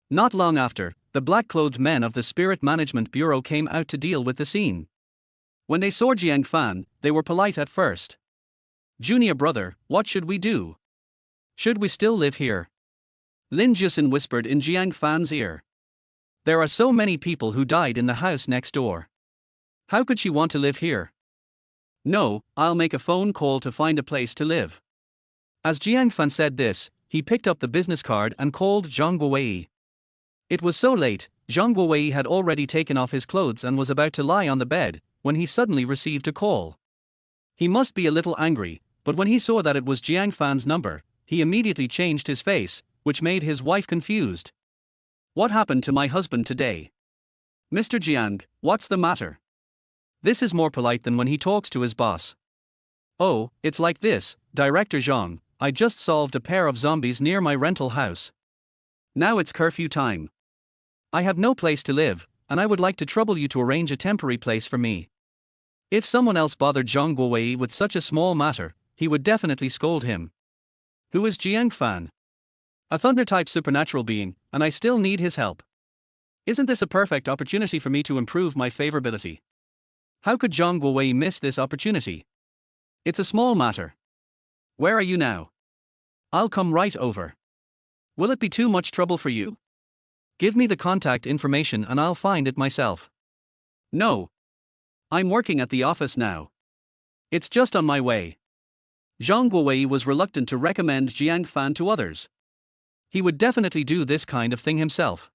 Not long after, the black-clothed men of the Spirit Management Bureau came out to deal with the scene. When they saw Jiang Fan, they were polite at first. "Junior brother, what should we do? Should we still live here?" Lin Jusin whispered in Jiang Fan's ear. "There are so many people who died in the house next door. How could she want to live here?" "No, I'll make a phone call to find a place to live." As Jiang Fan said this, he picked up the business card and called Zhang Guowei. It was so late, Zhang Guowei had already taken off his clothes and was about to lie on the bed, when he suddenly received a call. He must be a little angry, but when he saw that it was Jiang Fan's number, he immediately changed his face, which made his wife confused. "What happened to my husband today? Mr. Jiang, what's the matter?" This is more polite than when he talks to his boss. "Oh, it's like this, Director Zhang, I just solved a pair of zombies near my rental house. Now it's curfew time. I have no place to live, and I would like to trouble you to arrange a temporary place for me." If someone else bothered Zhang Guowei with such a small matter, he would definitely scold him. Who is Jiang Fan? A thunder-type supernatural being, and I still need his help. Isn't this a perfect opportunity for me to improve my favorability? How could Zhang Guowei miss this opportunity? It's a small matter. Where are you now? I'll come right over. Will it be too much trouble for you? Give me the contact information and I'll find it myself. No. I'm working at the office now. It's just on my way. Zhang Guowei was reluctant to recommend Jiang Fan to others. He would definitely do this kind of thing himself.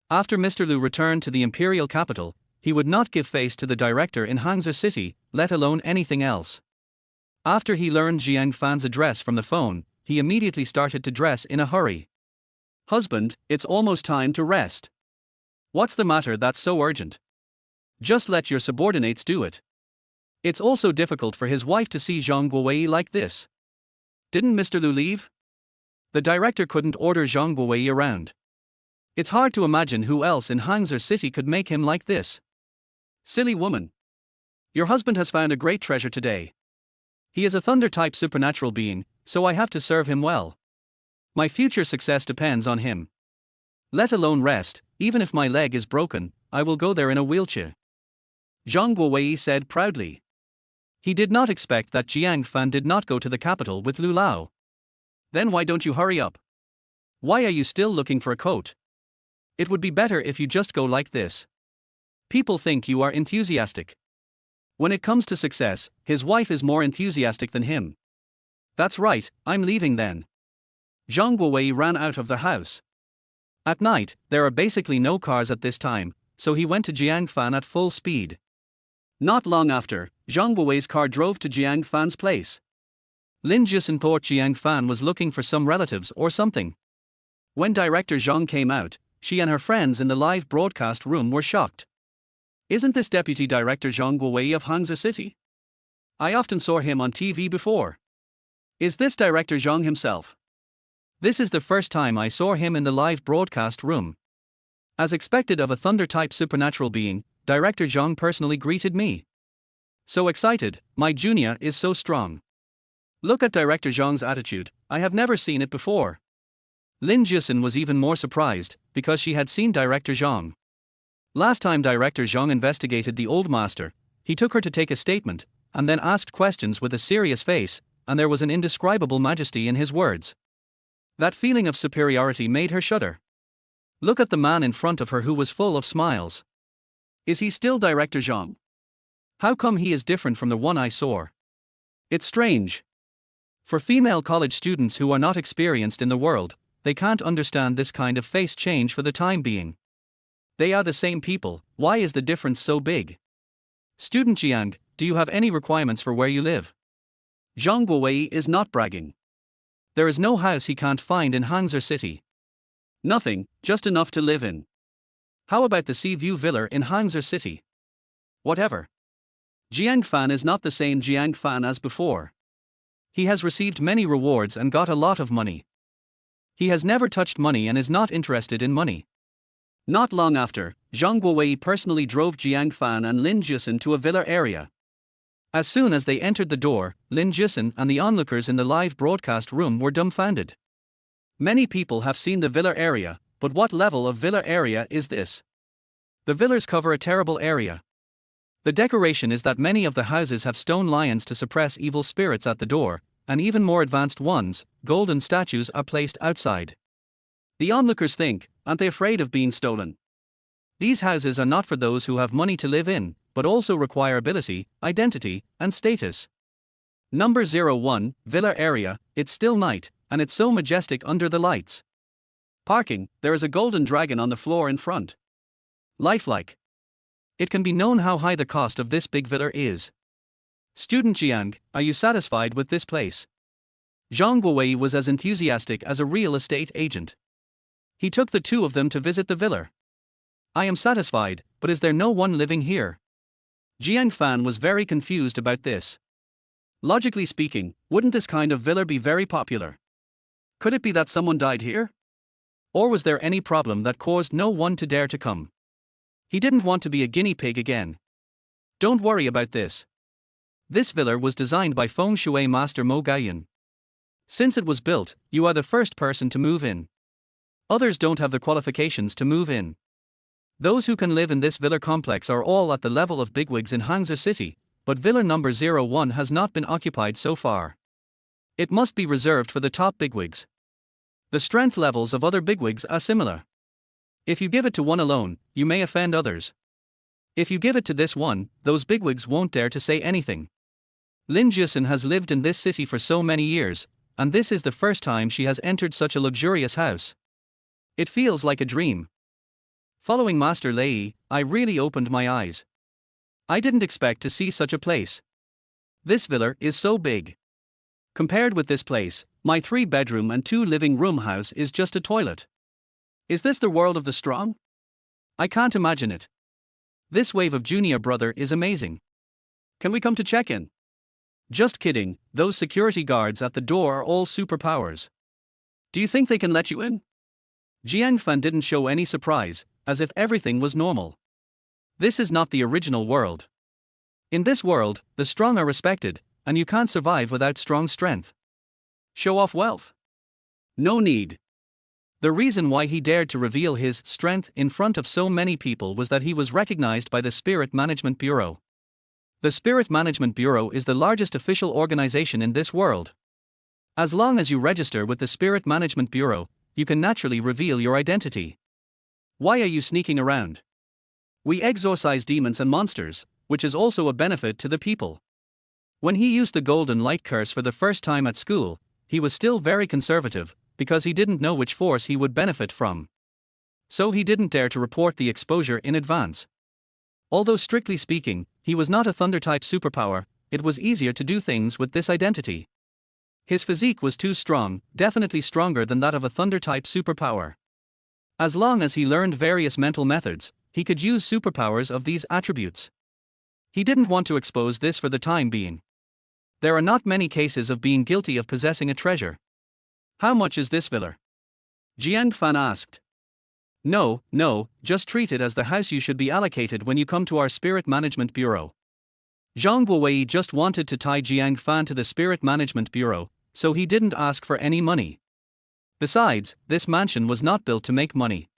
After Mr. Liu returned to the imperial capital, he would not give face to the director in Hangzhou City, let alone anything else. After he learned Jiang Fan's address from the phone, he immediately started to dress in a hurry. "Husband, it's almost time to rest. What's the matter that's so urgent? Just let your subordinates do it." It's also difficult for his wife to see Zhang Guowei like this. Didn't Mr. Liu leave? The director couldn't order Zhang Guowei around. It's hard to imagine who else in Hangzhou City could make him like this. "Silly woman. Your husband has found a great treasure today. He is a thunder-type supernatural being, so I have to serve him well. My future success depends on him. Let alone rest, even if my leg is broken, I will go there in a wheelchair." Zhang Guowei said proudly. He did not expect that Jiang Fan did not go to the capital with Lu Lao. "Then why don't you hurry up? Why are you still looking for a coat? It would be better if you just go like this. People think you are enthusiastic." When it comes to success, his wife is more enthusiastic than him. "That's right, I'm leaving then." Zhang Guowei ran out of the house. At night, there are basically no cars at this time, so he went to Jiang Fan at full speed. Not long after, Zhang Guowei's car drove to Jiang Fan's place. Lin Jusin thought Jiang Fan was looking for some relatives or something. When Director Zhang came out, she and her friends in the live broadcast room were shocked. "Isn't this Deputy Director Zhang Guowei of Hangzhou City? I often saw him on TV before. Is this Director Zhang himself? This is the first time I saw him in the live broadcast room." As expected of a thunder-type supernatural being, Director Zhang personally greeted me. "So excited, my junior is so strong. Look at Director Zhang's attitude, I have never seen it before." Lin Jiaxin was even more surprised, because she had seen Director Zhang. Last time Director Zhang investigated the old master, he took her to take a statement, and then asked questions with a serious face, and there was an indescribable majesty in his words. That feeling of superiority made her shudder. Look at the man in front of her who was full of smiles. Is he still Director Zhang? How come he is different from the one I saw? It's strange. For female college students who are not experienced in the world, they can't understand this kind of face change for the time being. They are the same people, why is the difference so big? Student Jiang, do you have any requirements for where you live? Zhang Guowei is not bragging. There is no house he can't find in Hangzhou City. Nothing, just enough to live in. How about the Sea View Villa in Hangzhou City? Whatever. Jiang Fan is not the same Jiang Fan as before. He has received many rewards and got a lot of money. He has never touched money and is not interested in money. Not long after, Zhang Guowei personally drove Jiang Fan and Lin Jiaxin to a villa area. As soon as they entered the door, Lin Jiaxin and the onlookers in the live broadcast room were dumbfounded. Many people have seen the villa area, but what level of villa area is this? The villas cover a terrible area. The decoration is that many of the houses have stone lions to suppress evil spirits at the door, and even more advanced ones, golden statues are placed outside. The onlookers think, aren't they afraid of being stolen? These houses are not for those who have money to live in, but also require ability, identity, and status. Number 01, Villa Area, it's still night, and it's so majestic under the lights. Parking, there is a golden dragon on the floor in front. Lifelike. It can be known how high the cost of this big villa is. Student Jiang, are you satisfied with this place? Zhang Guowei was as enthusiastic as a real estate agent. He took the two of them to visit the villa. I am satisfied, but is there no one living here? Jiang Fan was very confused about this. Logically speaking, wouldn't this kind of villa be very popular? Could it be that someone died here? Or was there any problem that caused no one to dare to come? He didn't want to be a guinea pig again. Don't worry about this. This villa was designed by feng shui master Mo Gaoyun. Since it was built, you are the first person to move in. Others don't have the qualifications to move in. Those who can live in this villa complex are all at the level of bigwigs in Hangzhou City, but villa number 01 has not been occupied so far. It must be reserved for the top bigwigs. The strength levels of other bigwigs are similar. If you give it to one alone, you may offend others. If you give it to this one, those bigwigs won't dare to say anything. Lin Jiaxin has lived in this city for so many years, and this is the first time she has entered such a luxurious house. It feels like a dream. Following Master Lei, I really opened my eyes. I didn't expect to see such a place. This villa is so big. Compared with this place, my 3-bedroom and 2-living-room house is just a toilet. Is this the world of the strong? I can't imagine it. This wave of junior brother is amazing. Can we come to check in? Just kidding, those security guards at the door are all superpowers. Do you think they can let you in? Jiang Fan didn't show any surprise, as if everything was normal. This is not the original world. In this world, the strong are respected, and you can't survive without strong strength. Show off wealth? No need. The reason why he dared to reveal his strength in front of so many people was that he was recognized by the Spirit Management Bureau. The Spirit Management Bureau is the largest official organization in this world. As long as you register with the Spirit Management Bureau, you can naturally reveal your identity. Why are you sneaking around? We exorcise demons and monsters, which is also a benefit to the people. When he used the golden light curse for the first time at school, he was still very conservative, because he didn't know which force he would benefit from. So he didn't dare to report the exposure in advance. Although strictly speaking, he was not a thunder-type superpower, it was easier to do things with this identity. His physique was too strong, definitely stronger than that of a thunder-type superpower. As long as he learned various mental methods, he could use superpowers of these attributes. He didn't want to expose this for the time being. There are not many cases of being guilty of possessing a treasure. How much is this villa? Jiang Fan asked. No, just treat it as the house you should be allocated when you come to our Spirit Management Bureau. Zhang Guowei just wanted to tie Jiang Fan to the Spirit Management Bureau, so he didn't ask for any money. Besides, this mansion was not built to make money.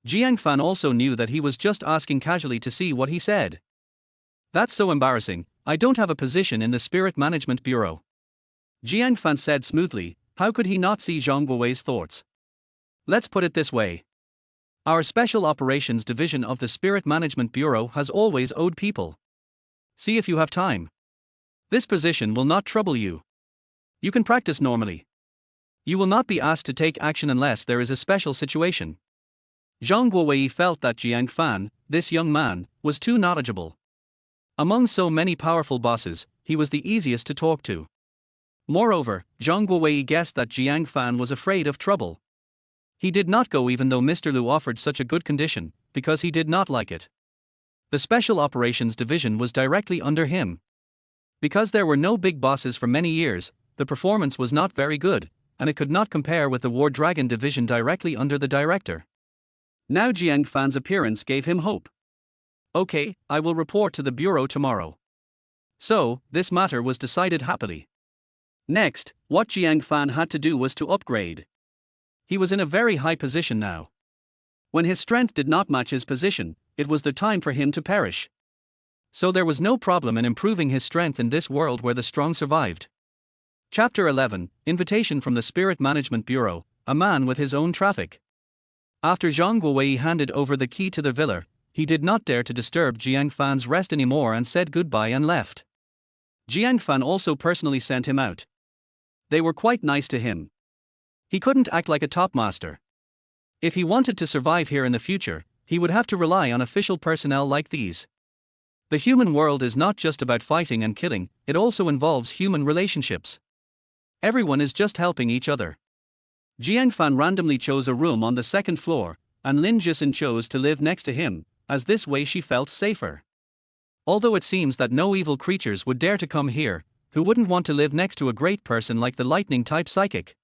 Jiang Fan also knew that he was just asking casually to see what he said. That's so embarrassing, I don't have a position in the Spirit Management Bureau. Jiang Fan said smoothly. How could he not see Zhang Guowei's thoughts? Let's put it this way. Our Special Operations Division of the Spirit Management Bureau has always owed people. See if you have time. This position will not trouble you. You can practice normally. You will not be asked to take action unless there is a special situation. Zhang Guowei felt that Jiang Fan, this young man, was too knowledgeable. Among so many powerful bosses, he was the easiest to talk to. Moreover, Zhang Guowei guessed that Jiang Fan was afraid of trouble. He did not go even though Mr. Liu offered such a good condition, because he did not like it. The Special Operations Division was directly under him. Because there were no big bosses for many years, the performance was not very good, and it could not compare with the War Dragon Division directly under the director. Now Jiang Fan's appearance gave him hope. Okay, I will report to the bureau tomorrow. So, this matter was decided happily. Next, what Jiang Fan had to do was to upgrade. He was in a very high position now. When his strength did not match his position, it was the time for him to perish. So there was no problem in improving his strength in this world where the strong survived. Chapter 11, Invitation from the Spirit Management Bureau, a man with his own traffic. After Zhang Guowei handed over the key to the villa, he did not dare to disturb Jiang Fan's rest anymore and said goodbye and left. Jiang Fan also personally sent him out. They were quite nice to him. He couldn't act like a top master. If he wanted to survive here in the future, he would have to rely on official personnel like these. The human world is not just about fighting and killing, it also involves human relationships. Everyone is just helping each other. Jiang Fan randomly chose a room on the second floor, and Lin Jisun chose to live next to him, as this way she felt safer. Although it seems that no evil creatures would dare to come here, who wouldn't want to live next to a great person like the lightning-type psychic?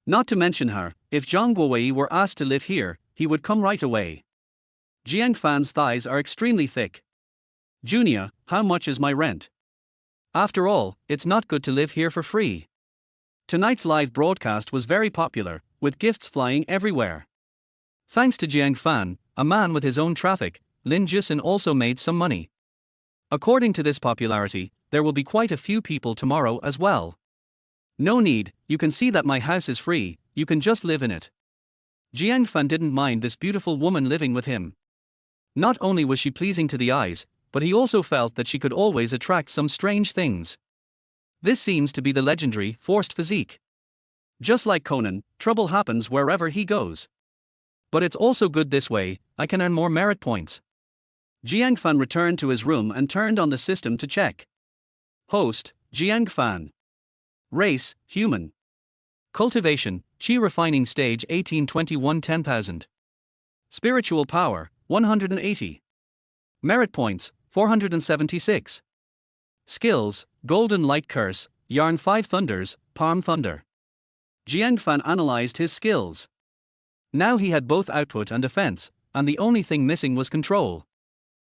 Not to mention her, if Zhang Guowei were asked to live here, he would come right away. Jiang Fan's thighs are extremely thick. Junior, how much is my rent? After all, it's not good to live here for free. Tonight's live broadcast was very popular, with gifts flying everywhere. Thanks to Jiang Fan, a man with his own traffic, Lin Jisun also made some money. According to this popularity, there will be quite a few people tomorrow as well. No need, you can see that my house is free, you can just live in it. Jiang Fan didn't mind this beautiful woman living with him. Not only was she pleasing to the eyes, but he also felt that she could always attract some strange things. This seems to be the legendary, forced physique. Just like Conan, trouble happens wherever he goes. But it's also good this way, I can earn more merit points. Jiang Fan returned to his room and turned on the system to check. Host, Jiang Fan. Race, human. Cultivation, Qi refining stage 1821 10,000. Spiritual power, 180. Merit points, 476. Skills, Golden Light Curse, Yarn 5 Thunders, Palm Thunder. Jiang Fan analyzed his skills. Now he had both output and defense, and the only thing missing was control.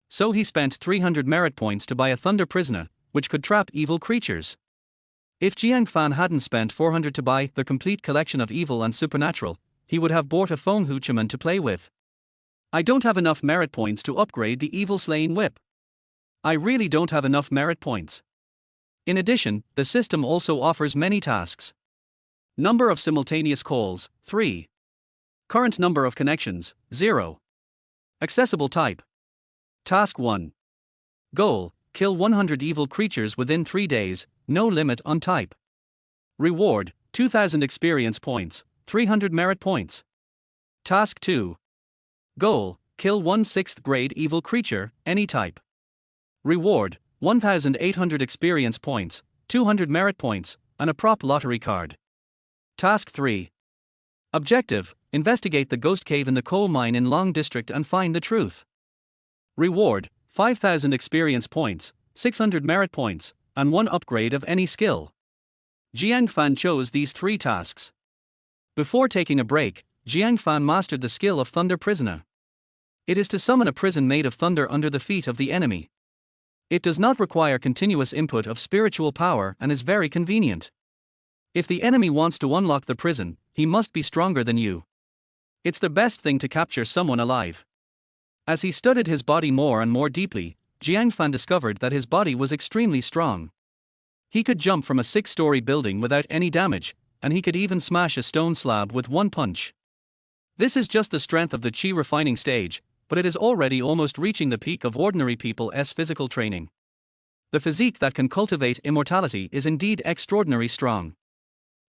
So he spent 300 merit points to buy a Thunder Prisoner, which could trap evil creatures. If Jiang Fan hadn't spent 400 to buy the complete collection of evil and supernatural, he would have bought a Feng Huchaman to play with. I don't have enough merit points to upgrade the evil slaying whip. I really don't have enough merit points. In addition, the system also offers many tasks. Number of simultaneous calls, 3. Current number of connections, 0. Accessible type. Task 1. Goal, kill 100 evil creatures within 3 days, no limit on type. Reward, 2000 experience points, 300 merit points. Task 2. Goal, kill 1 6th grade evil creature, any type. Reward, 1800 experience points, 200 merit points, and a prop lottery card. Task 3. Objective, investigate the ghost cave in the coal mine in Long District and find the truth. Reward, 5000 experience points, 600 merit points, and 1 upgrade of any skill. Jiang Fan chose these 3 tasks. Before taking a break, Jiang Fan mastered the skill of Thunder Prisoner. It is to summon a prison made of thunder under the feet of the enemy. It does not require continuous input of spiritual power and is very convenient. If the enemy wants to unlock the prison, he must be stronger than you. It's the best thing to capture someone alive. As he studied his body more and more deeply, Jiang Fan discovered that his body was extremely strong. He could jump from a 6-story building without any damage, and he could even smash a stone slab with one punch. This is just the strength of the Qi refining stage, but it is already almost reaching the peak of ordinary people's physical training. The physique that can cultivate immortality is indeed extraordinarily strong.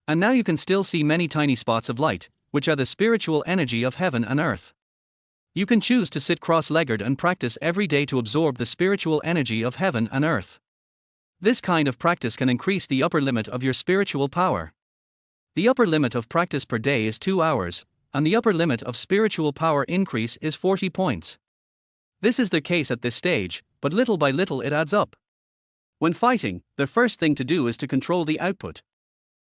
And now you can still see many tiny spots of light, which are the spiritual energy of heaven and earth. You can choose to sit cross-legged and practice every day to absorb the spiritual energy of heaven and earth. This kind of practice can increase the upper limit of your spiritual power. The upper limit of practice per day is 2 hours, and the upper limit of spiritual power increase is 40 points. This is the case at this stage, but little by little it adds up. When fighting, the first thing to do is to control the output.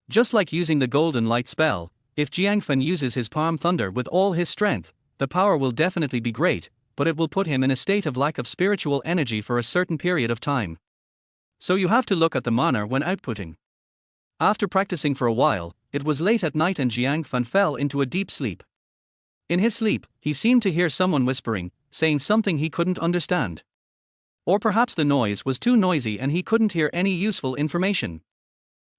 Just like using the golden light spell, if Jiang Fan uses his palm thunder with all his strength, the power will definitely be great, but it will put him in a state of lack of spiritual energy for a certain period of time. So you have to look at the manner when outputting. After practicing for a while, it was late at night and Jiang Fan fell into a deep sleep. In his sleep, he seemed to hear someone whispering, saying something he couldn't understand. Or perhaps the noise was too noisy and he couldn't hear any useful information.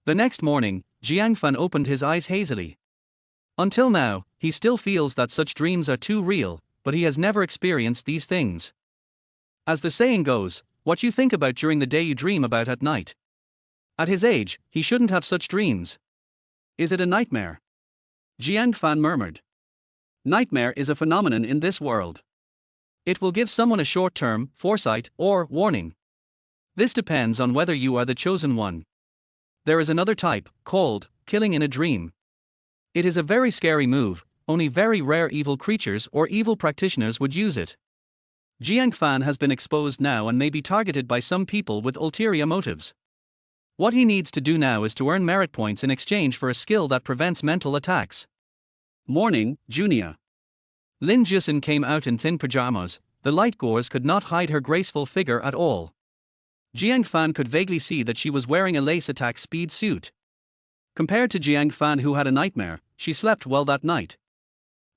The next morning, Jiang Fan opened his eyes hazily. Until now, he still feels that such dreams are too real, but he has never experienced these things. As the saying goes, what you think about during the day you dream about at night. At his age, he shouldn't have such dreams. Is it a nightmare? Jiang Fan murmured. Nightmare is a phenomenon in this world. It will give someone a short-term foresight or warning. This depends on whether you are the chosen one. There is another type, called killing in a dream. It is a very scary move, only very rare evil creatures or evil practitioners would use it. Jiang Fan has been exposed now and may be targeted by some people with ulterior motives. What he needs to do now is to earn merit points in exchange for a skill that prevents mental attacks. Morning, Junia. Lin Jusin came out in thin pajamas. The light gauze could not hide her graceful figure at all. Jiang Fan could vaguely see that she was wearing a lace attack speed suit. Compared to Jiang Fan, who had a nightmare, she slept well that night.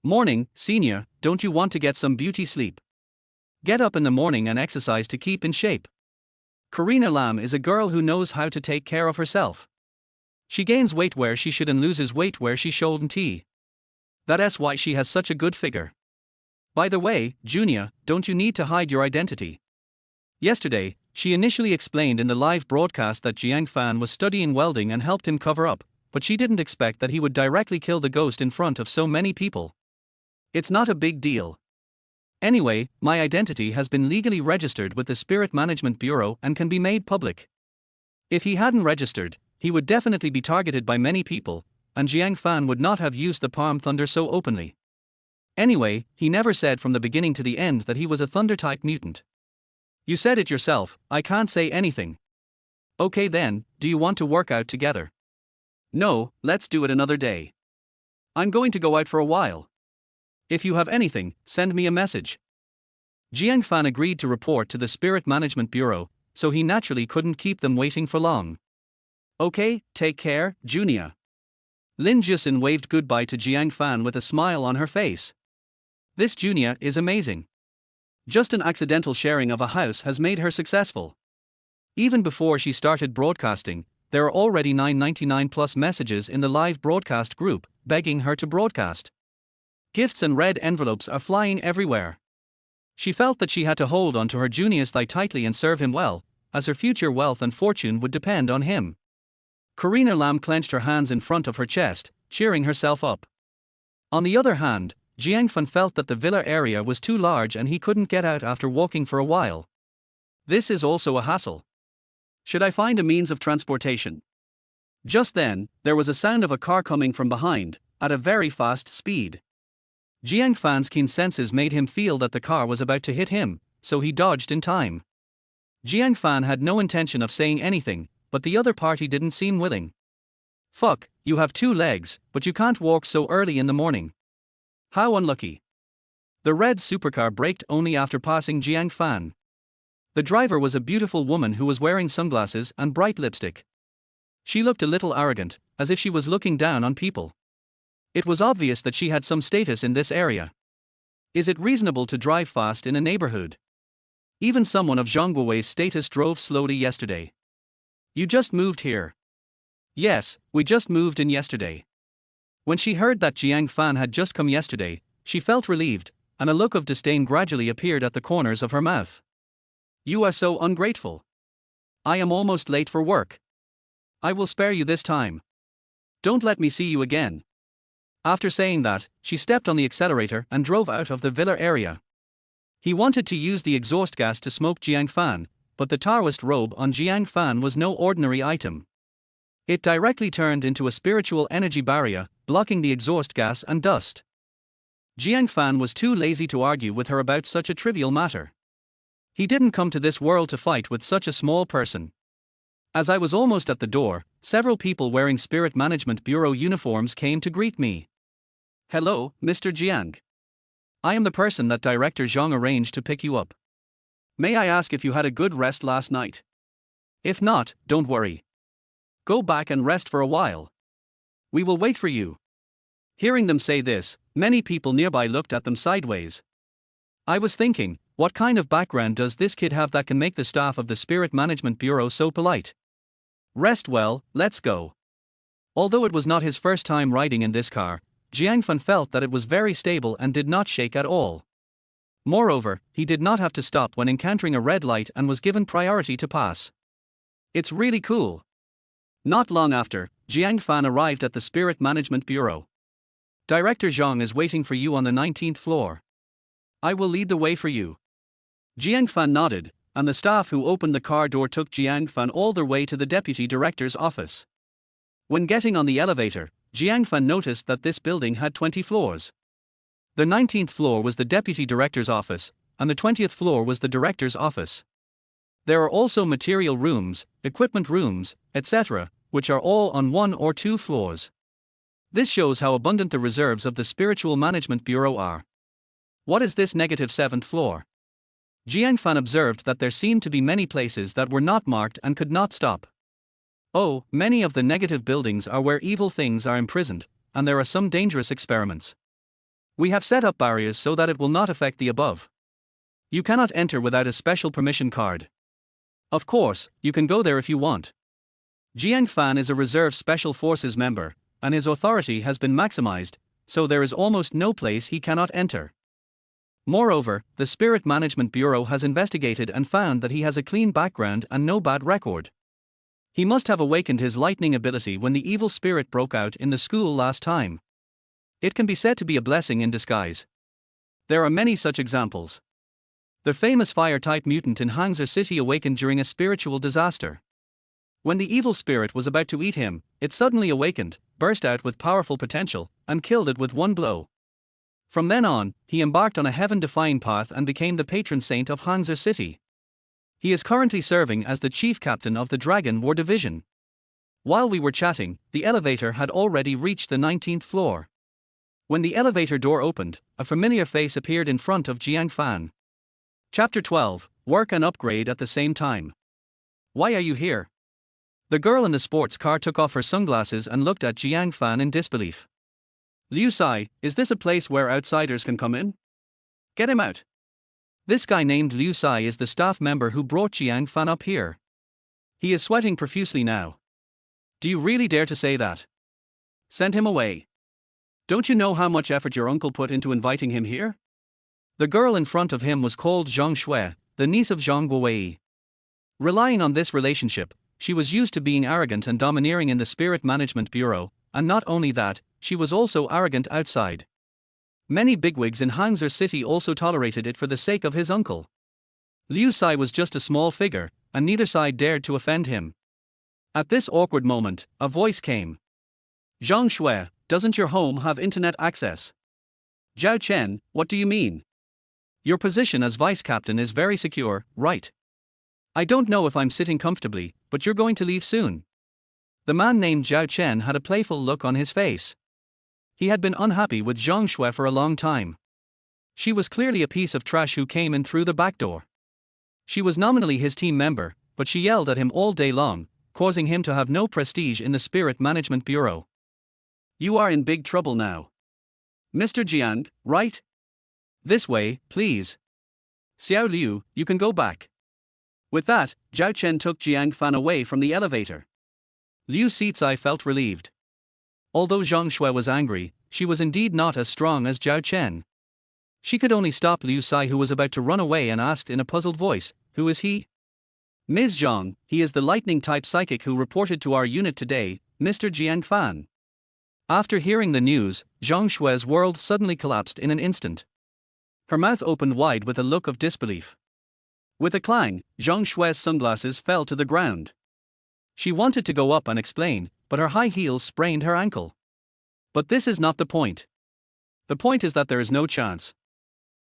Morning, senior, don't you want to get some beauty sleep? Get up in the morning and exercise to keep in shape. Karina Lam is a girl who knows how to take care of herself. She gains weight where she should and loses weight where she shouldn't. That's why she has such a good figure. By the way, Junia, don't you need to hide your identity? Yesterday, she initially explained in the live broadcast that Jiang Fan was studying welding and helped him cover up, but she didn't expect that he would directly kill the ghost in front of so many people. It's not a big deal. Anyway, my identity has been legally registered with the Spirit Management Bureau and can be made public. If he hadn't registered, he would definitely be targeted by many people, and Jiang Fan would not have used the palm thunder so openly. Anyway, he never said from the beginning to the end that he was a thunder-type mutant. You said it yourself, I can't say anything. Okay then, do you want to work out together? No, let's do it another day. I'm going to go out for a while. If you have anything, send me a message. Jiang Fan agreed to report to the Spirit Management Bureau, so he naturally couldn't keep them waiting for long. Okay, take care, Junia. Lin Jusin waved goodbye to Jiang Fan with a smile on her face. This Junia is amazing. Just an accidental sharing of a house has made her successful. Even before she started broadcasting, there are already 999 plus messages in the live broadcast group, begging her to broadcast. Gifts and red envelopes are flying everywhere. She felt that she had to hold on to her Junia's thigh tightly and serve him well, as her future wealth and fortune would depend on him. Karina Lam clenched her hands in front of her chest, cheering herself up. On the other hand, Jiang Fan felt that the villa area was too large and he couldn't get out after walking for a while. This is also a hassle. Should I find a means of transportation? Just then, there was a sound of a car coming from behind, at a very fast speed. Jiang Fan's keen senses made him feel that the car was about to hit him, so he dodged in time. Jiang Fan had no intention of saying anything, but the other party didn't seem willing. Fuck, you have 2 legs, but you can't walk so early in the morning. How unlucky. The red supercar braked only after passing Jiang Fan. The driver was a beautiful woman who was wearing sunglasses and bright lipstick. She looked a little arrogant, as if she was looking down on people. It was obvious that she had some status in this area. Is it reasonable to drive fast in a neighborhood? Even someone of Zhang Guowei's status drove slowly yesterday. You just moved here. Yes, we just moved in yesterday. When she heard that Jiang Fan had just come yesterday, she felt relieved, and a look of disdain gradually appeared at the corners of her mouth. You are so ungrateful. I am almost late for work. I will spare you this time. Don't let me see you again. After saying that, she stepped on the accelerator and drove out of the villa area. He wanted to use the exhaust gas to smoke Jiang Fan, but the Taoist robe on Jiang Fan was no ordinary item. It directly turned into a spiritual energy barrier, blocking the exhaust gas and dust. Jiang Fan was too lazy to argue with her about such a trivial matter. He didn't come to this world to fight with such a small person. As I was almost at the door, several people wearing Spirit Management Bureau uniforms came to greet me. Hello, Mr. Jiang. I am the person that Director Zhang arranged to pick you up. May I ask if you had a good rest last night? If not, don't worry. Go back and rest for a while. We will wait for you. Hearing them say this, many people nearby looked at them sideways. I was thinking, what kind of background does this kid have that can make the staff of the Spirit Management Bureau so polite? Rest well, let's go. Although it was not his first time riding in this car, Jiang Fan felt that it was very stable and did not shake at all. Moreover, he did not have to stop when encountering a red light and was given priority to pass. It's really cool. Not long after, Jiang Fan arrived at the Spirit Management Bureau. Director Zhang is waiting for you on the 19th floor. I will lead the way for you. Jiang Fan nodded, and the staff who opened the car door took Jiang Fan all the way to the deputy director's office. When getting on the elevator, Jiang Fan noticed that this building had 20 floors. The 19th floor was the deputy director's office, and the 20th floor was the director's office. There are also material rooms, equipment rooms, etc., which are all on 1 or 2 floors. This shows how abundant the reserves of the Spiritual Management Bureau are. What is this -7th floor? Jiang Fan observed that there seemed to be many places that were not marked and could not stop. Oh, many of the negative buildings are where evil things are imprisoned, and there are some dangerous experiments. We have set up barriers so that it will not affect the above. You cannot enter without a special permission card. Of course, you can go there if you want. Jiang Fan is a reserve special forces member, and his authority has been maximized, so there is almost no place he cannot enter. Moreover, the Spirit Management Bureau has investigated and found that he has a clean background and no bad record. He must have awakened his lightning ability when the evil spirit broke out in the school last time. It can be said to be a blessing in disguise. There are many such examples. The famous fire-type mutant in Hangzhou City awakened during a spiritual disaster. When the evil spirit was about to eat him, it suddenly awakened, burst out with powerful potential, and killed it with one blow. From then on, he embarked on a heaven-defying path and became the patron saint of Hangzhou City. He is currently serving as the chief captain of the Dragon War Division. While we were chatting, the elevator had already reached the 19th floor. When the elevator door opened, a familiar face appeared in front of Jiang Fan. Chapter 12, Work and Upgrade at the Same Time. Why are you here? The girl in the sports car took off her sunglasses and looked at Jiang Fan in disbelief. Liu Sai, is this a place where outsiders can come in? Get him out. This guy named Liu Sai is the staff member who brought Jiang Fan up here. He is sweating profusely now. Do you really dare to say that? Send him away. Don't you know how much effort your uncle put into inviting him here? The girl in front of him was called Zhang Shui, the niece of Zhang Guowei. Relying on this relationship, she was used to being arrogant and domineering in the Spirit Management Bureau, and not only that, she was also arrogant outside. Many bigwigs in Hangzhou City also tolerated it for the sake of his uncle. Liu Sai was just a small figure, and neither side dared to offend him. At this awkward moment, a voice came. Zhang Shui, doesn't your home have internet access? Zhao Chen, what do you mean? Your position as vice captain is very secure, right? I don't know if I'm sitting comfortably, but you're going to leave soon. The man named Zhao Chen had a playful look on his face. He had been unhappy with Zhang Shui for a long time. She was clearly a piece of trash who came in through the back door. She was nominally his team member, but she yelled at him all day long, causing him to have no prestige in the Spirit Management Bureau. You are in big trouble now. Mr. Jiang, right? This way, please. Xiao Liu, you can go back. With that, Zhao Chen took Jiang Fan away from the elevator. Liu Sixai felt relieved. Although Zhang Shui was angry, she was indeed not as strong as Zhao Chen. She could only stop Liu Sai, who was about to run away, and asked in a puzzled voice, "Who is he?" "Ms. Zhang, he is the lightning-type psychic who reported to our unit today, Mr. Jiang Fan." After hearing the news, Zhang Shui's world suddenly collapsed in an instant. Her mouth opened wide with a look of disbelief. With a clang, Zhang Shui's sunglasses fell to the ground. She wanted to go up and explain, but her high heels sprained her ankle. But this is not the point. The point is that there is no chance.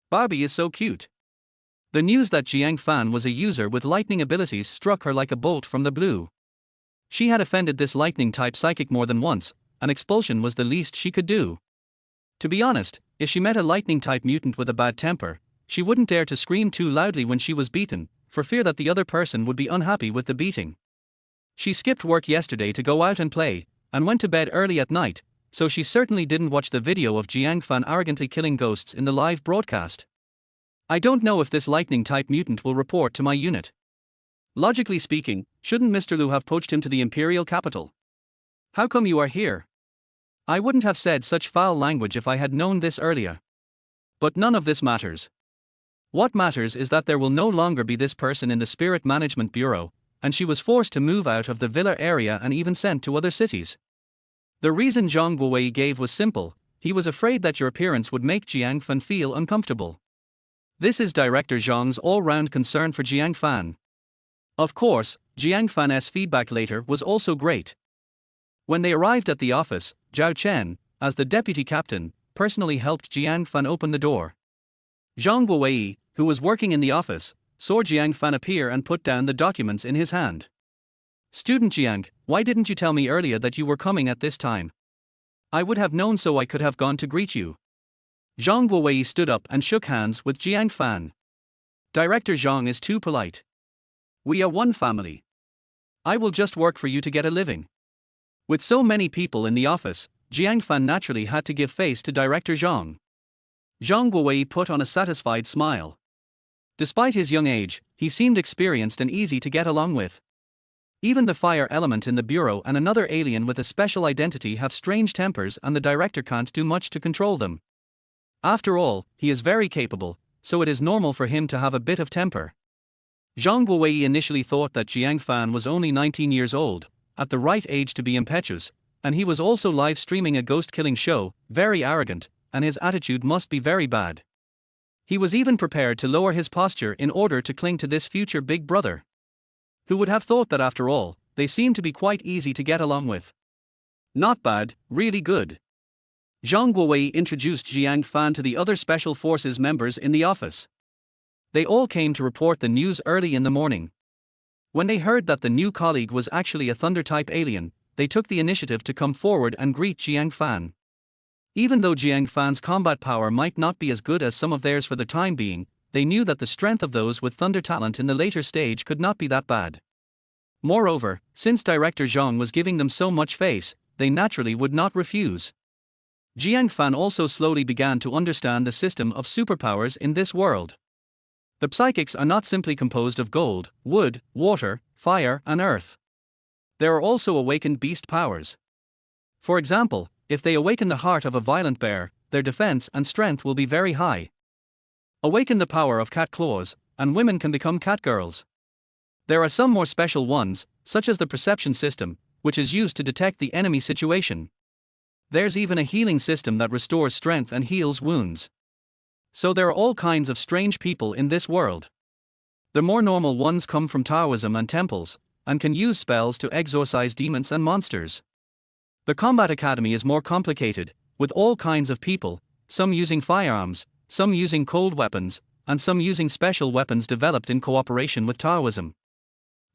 Barbie is so cute. The news that Jiang Fan was a user with lightning abilities struck her like a bolt from the blue. She had offended this lightning-type psychic more than once, and expulsion was the least she could do. To be honest, if she met a lightning-type mutant with a bad temper, she wouldn't dare to scream too loudly when she was beaten, for fear that the other person would be unhappy with the beating. She skipped work yesterday to go out and play, and went to bed early at night, so she certainly didn't watch the video of Jiang Fan arrogantly killing ghosts in the live broadcast. I don't know if this lightning-type mutant will report to my unit. Logically speaking, shouldn't Mr. Liu have poached him to the imperial capital? How come you are here? I wouldn't have said such foul language if I had known this earlier. But none of this matters. What matters is that there will no longer be this person in the Spirit Management Bureau, and she was forced to move out of the villa area and even sent to other cities. The reason Zhang Guowei gave was simple: he was afraid that your appearance would make Jiang Fan feel uncomfortable. This is Director Zhang's all-round concern for Jiang Fan. Of course, Jiang Fan's feedback later was also great. When they arrived at the office, Zhao Chen, as the deputy captain, personally helped Jiang Fan open the door. Zhang Guowei, who was working in the office, saw Jiang Fan appear and put down the documents in his hand. "Student Jiang, why didn't you tell me earlier that you were coming at this time? I would have known, so I could have gone to greet you." Zhang Guowei stood up and shook hands with Jiang Fan. "Director Zhang is too polite. We are one family. I will just work for you to get a living." With so many people in the office, Jiang Fan naturally had to give face to Director Zhang. Zhang Guowei put on a satisfied smile. Despite his young age, he seemed experienced and easy to get along with. Even the fire element in the bureau and another alien with a special identity have strange tempers, and the director can't do much to control them. After all, he is very capable, so it is normal for him to have a bit of temper. Zhang Guowei initially thought that Jiang Fan was only 19 years old, at the right age to be impetuous, and he was also live streaming a ghost-killing show, very arrogant, and his attitude must be very bad. He was even prepared to lower his posture in order to cling to this future big brother. Who would have thought that after all, they seemed to be quite easy to get along with? Not bad, really good. Zhang Guowei introduced Jiang Fan to the other Special Forces members in the office. They all came to report the news early in the morning. When they heard that the new colleague was actually a Thunder-type alien, they took the initiative to come forward and greet Jiang Fan. Even though Jiang Fan's combat power might not be as good as some of theirs for the time being, they knew that the strength of those with Thunder talent in the later stage could not be that bad. Moreover, since Director Zhang was giving them so much face, they naturally would not refuse. Jiang Fan also slowly began to understand the system of superpowers in this world. The psychics are not simply composed of gold, wood, water, fire, and earth. There are also awakened beast powers. For example, if they awaken the heart of a violent bear, their defense and strength will be very high. Awaken the power of cat claws, and women can become cat girls. There are some more special ones, such as the perception system, which is used to detect the enemy situation. There's even a healing system that restores strength and heals wounds. So there are all kinds of strange people in this world. The more normal ones come from Taoism and temples, and can use spells to exorcise demons and monsters. The Combat Academy is more complicated, with all kinds of people, some using firearms, some using cold weapons, and some using special weapons developed in cooperation with Taoism.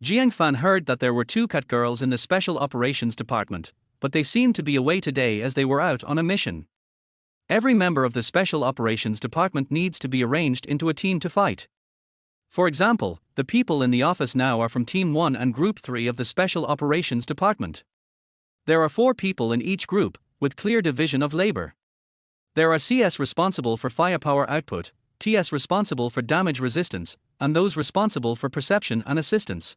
Jiang Fan heard that there were 2 cat girls in the Special Operations Department, but they seemed to be away today as they were out on a mission. Every member of the Special Operations Department needs to be arranged into a team to fight. For example, The people in the office now are from Team 1 and Group 3 of the Special Operations Department. There are 4 people in each group, with clear division of labor. There are CS responsible for firepower output, TS responsible for damage resistance, and those responsible for perception and assistance.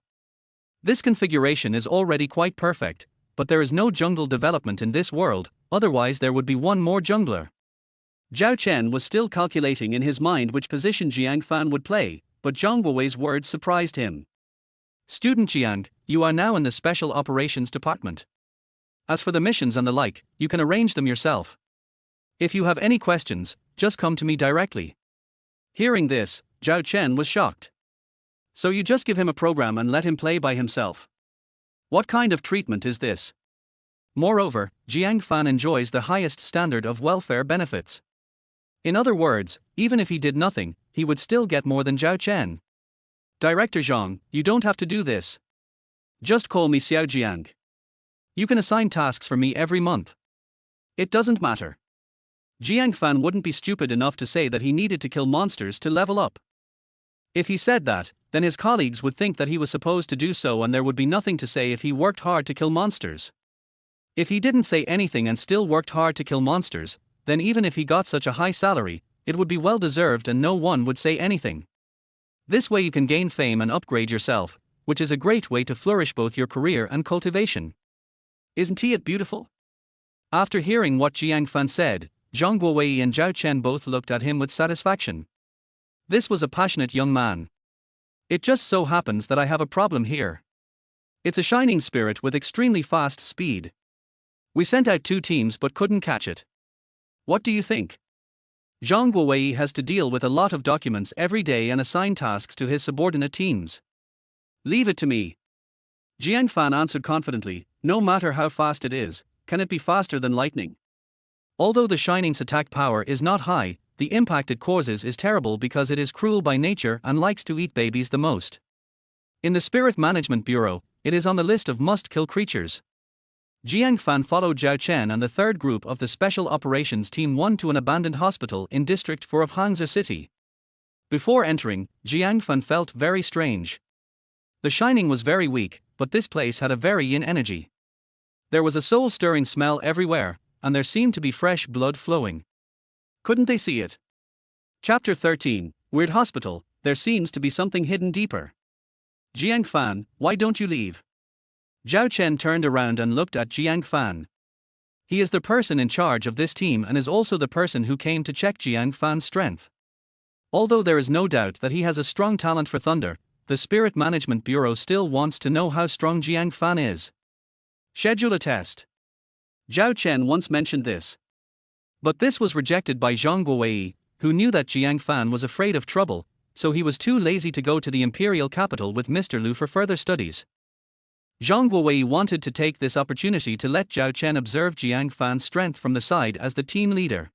This configuration is already quite perfect, but there is no jungle development in this world, otherwise there would be one more jungler. Zhao Chen was still calculating in his mind which position Jiang Fan would play, but Zhang Guowei's words surprised him. Student Jiang, you are now in the Special Operations Department. As for the missions and the like, you can arrange them yourself. If you have any questions, just come to me directly. Hearing this, Zhao Chen was shocked. So you just give him a program and let him play by himself? What kind of treatment is this? Moreover, Jiang Fan enjoys the highest standard of welfare benefits. In other words, even if he did nothing, he would still get more than Zhao Chen. Director Zhang, you don't have to do this. Just call me Xiao Jiang. You can assign tasks for me every month. It doesn't matter. Jiang Fan wouldn't be stupid enough to say that he needed to kill monsters to level up. If he said that, then his colleagues would think that he was supposed to do so and there would be nothing to say if he worked hard to kill monsters. If he didn't say anything and still worked hard to kill monsters, then even if he got such a high salary, it would be well deserved and no one would say anything. This way you can gain fame and upgrade yourself, which is a great way to flourish both your career and cultivation. Isn't it beautiful? After hearing what Jiang Fan said, Zhang Guowei and Zhao Chen both looked at him with satisfaction. This was a passionate young man. It just so happens that I have a problem here. It's a shining spirit with extremely fast speed. We sent out 2 teams but couldn't catch it. What do you think? Zhang Guowei has to deal with a lot of documents every day and assign tasks to his subordinate teams. Leave it to me. Jiang Fan answered confidently, no matter how fast it is, can it be faster than lightning? Although the Shining's attack power is not high, the impact it causes is terrible because it is cruel by nature and likes to eat babies the most. In the Spirit Management Bureau, it is on the list of must-kill creatures. Jiang Fan followed Zhao Chen and the third group of the Special Operations Team 1 to an abandoned hospital in District 4 of Hangzhou City. Before entering, Jiang Fan felt very strange. The Shining was very weak, but this place had a very yin energy. There was a soul-stirring smell everywhere, and there seemed to be fresh blood flowing. Couldn't they see it? Chapter 13, Weird Hospital, there seems to be something hidden deeper. Jiang Fan, why don't you leave? Zhao Chen turned around and looked at Jiang Fan. He is the person in charge of this team and is also the person who came to check Jiang Fan's strength. Although there is no doubt that he has a strong talent for thunder, the Spirit Management Bureau still wants to know how strong Jiang Fan is. Schedule a test. Zhao Chen once mentioned this. But this was rejected by Zhang Guowei, who knew that Jiang Fan was afraid of trouble, so he was too lazy to go to the imperial capital with Mr. Liu for further studies. Zhang Guowei wanted to take this opportunity to let Zhao Chen observe Jiang Fan's strength from the side as the team leader.